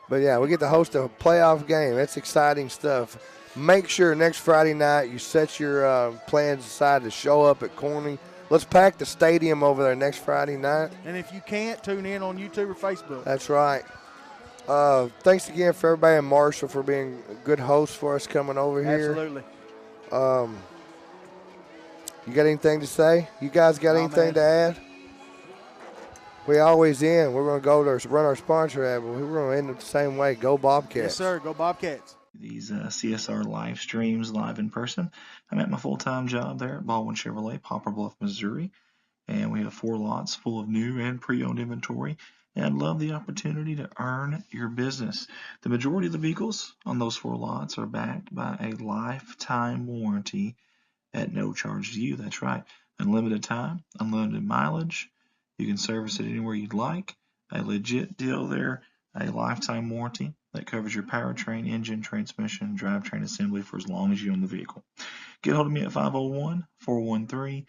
But, yeah, we get to host a playoff game. That's exciting stuff. Make sure next Friday night you set your plans aside to show up at Corning. Let's pack the stadium over there next Friday night. And if you can't, tune in on YouTube or Facebook. That's right. Thanks again for everybody in Marshall for being a good host for us coming over here. Absolutely. You got anything to say? You guys got anything to add? We always end. We're going to go to run our sponsor ad, but we're going to end it the same way. Go Bobcats. Yes, sir. Go Bobcats. These CSR live streams live in person. I'm at my full-time job there at Baldwin Chevrolet, Poplar Bluff, Missouri, and we have 4 lots full of new and pre-owned inventory, and I'd love the opportunity to earn your business. The majority of the vehicles on those 4 lots are backed by a lifetime warranty at no charge to you. That's right. Unlimited time, unlimited mileage. You can service it anywhere you'd like. A legit deal there, a lifetime warranty that covers your powertrain, engine, transmission, drivetrain assembly for as long as you own the vehicle. Get hold of me at 501-413-9715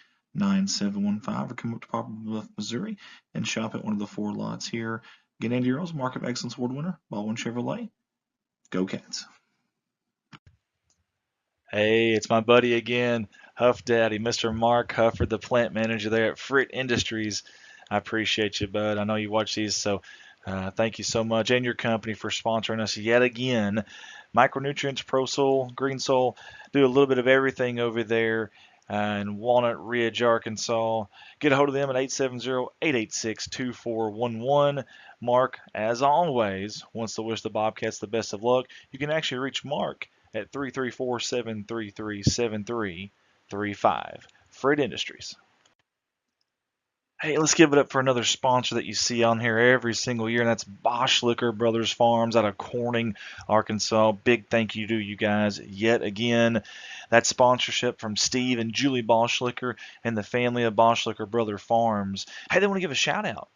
or come up to Poplar Bluff, Missouri and shop at one of the 4 lots here. Get Andy Earls, Market of Excellence Award winner, Baldwin Chevrolet. Go Cats. Hey, it's my buddy again, Huff Daddy, Mr. Mark Hufford, the plant manager there at Frit Industries. I appreciate you, bud. I know you watch these, so Thank you so much, and your company, for sponsoring us yet again. Micronutrients, Pro Soil, Green Soil, do a little bit of everything over there in Walnut Ridge, Arkansas. Get a hold of them at 870-886-2411. Mark, as always, wants to wish the Bobcats the best of luck. You can actually reach Mark at 334-733-7335. Frit Industries. Hey, let's give it up for another sponsor that you see on here every single year, and that's Bauschlicher Brothers Farms out of Corning, Arkansas. Big thank you to you guys yet again. That sponsorship from Steve and Julie Bauschlicher and the family of Bauschlicher Brother Farms. Hey, they want to give a shout out.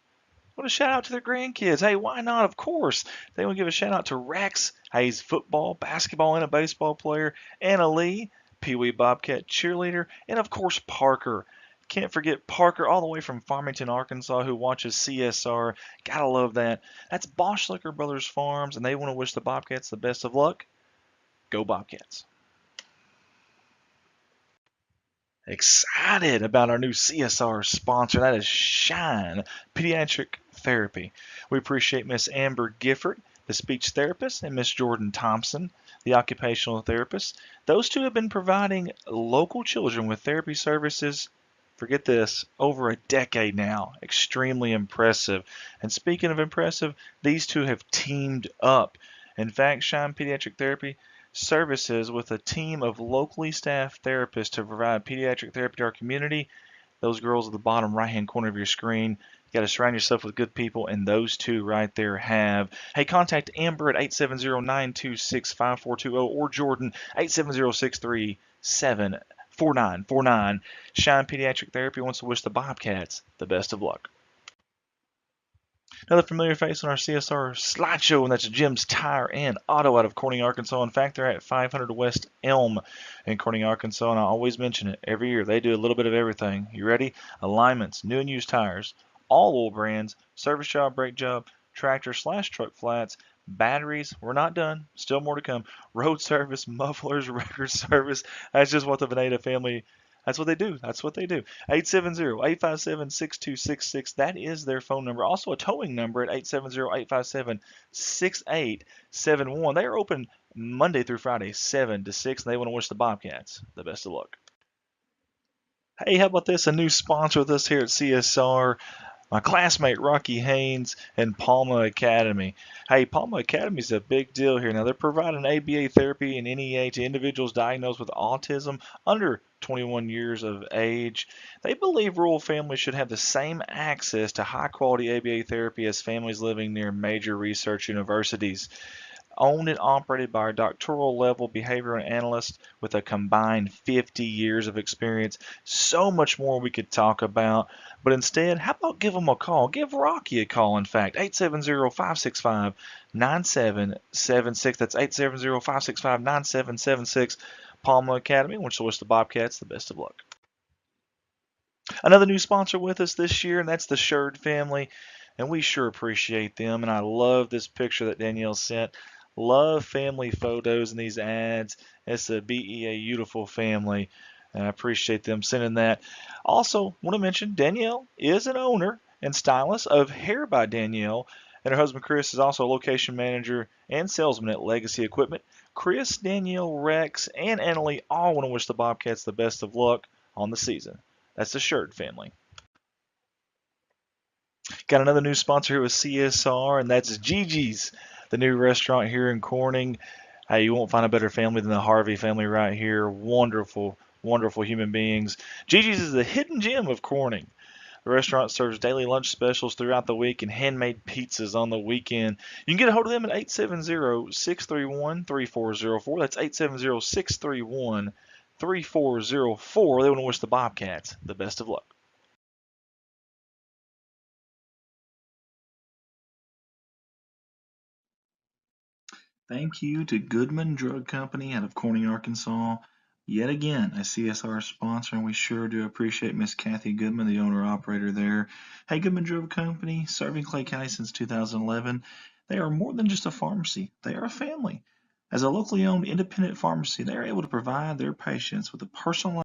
Want to shout out to their grandkids. Hey, why not? Of course. They want to give a shout out to Rex. Hey, he's football, basketball, and a baseball player. Anna Lee, Pee Wee Bobcat cheerleader, and of course Parker. Can't forget Parker all the way from Farmington, Arkansas, who watches CSR. Gotta love that. That's Bauschlicher Brothers Farms, and they want to wish the Bobcats the best of luck. Go Bobcats. Excited about our new CSR sponsor. That is Shine Pediatric Therapy. We appreciate Miss Amber Gifford, the speech therapist, and Miss Jordan Thompson, the occupational therapist. Those two have been providing local children with therapy services, forget this, over a decade now. Extremely impressive. And speaking of impressive, these two have teamed up. In fact, Shine Pediatric Therapy services with a team of locally staffed therapists to provide pediatric therapy to our community. Those girls at the bottom right-hand corner of your screen. You got to surround yourself with good people, and those two right there have. Hey, contact Amber at 870-926-5420 or Jordan 870-637-4949. Shine Pediatric Therapy wants to wish the Bobcats the best of luck. Another familiar face on our CSR slideshow, and that's Gims Tire and Auto out of Corning, Arkansas. In fact, they're at 500 West Elm in Corning, Arkansas, and I always mention it every year. They do a little bit of everything. You ready? Alignments, new and used tires, all oil brands, service job, brake job, tractor/truck flats, batteries. We're not done. Still more to come. Road service, mufflers, record service. That's just what the Veneta family. That's what they do. That's what they do. 870-857-6266. That is their phone number. Also a towing number at 870-857-6871. They are open Monday through Friday, 7 to 6, and they want to wish the Bobcats the best of luck. Hey, how about this? A new sponsor with us here at CSR. My classmate Rocky Haynes and Palma Academy. Hey, Palma Academy is a big deal here. Now, they're providing ABA therapy and NEA to individuals diagnosed with autism under 21 years of age. They believe rural families should have the same access to high-quality ABA therapy as families living near major research universities. Owned and operated by a doctoral level behavioral analyst with a combined 50 years of experience. So much more we could talk about. But instead, how about give them a call? Give Rocky a call, in fact. 870-565-9776. That's 870-565-9776. Palma Academy wants to wish the Bobcats the best of luck. Another new sponsor with us this year, and that's the Sherd family. And we sure appreciate them. And I love this picture that Danielle sent. Love family photos in these ads. It's a beautiful family. And I appreciate them sending that. Also, want to mention Danielle is an owner and stylist of Hair by Danielle. And her husband Chris is also a location manager and salesman at Legacy Equipment. Chris, Danielle, Rex, and Annalie all want to wish the Bobcats the best of luck on the season. That's the Sherd family. Got another new sponsor here with CSR, and that's Gigi's, the new restaurant here in Corning. Hey, you won't find a better family than the Harvey family right here. Wonderful, wonderful human beings. Gigi's is the hidden gem of Corning. The restaurant serves daily lunch specials throughout the week and handmade pizzas on the weekend. You can get a hold of them at 870-631-3404. That's 870-631-3404. They want to wish the Bobcats the best of luck. Thank you to Goodman Drug Company out of Corning, Arkansas. Yet again, a CSR sponsor, and we sure do appreciate Miss Kathy Goodman, the owner-operator there. Hey, Goodman Drug Company, serving Clay County since 2011. They are more than just a pharmacy. They are a family. As a locally owned independent pharmacy, they are able to provide their patients with a personalized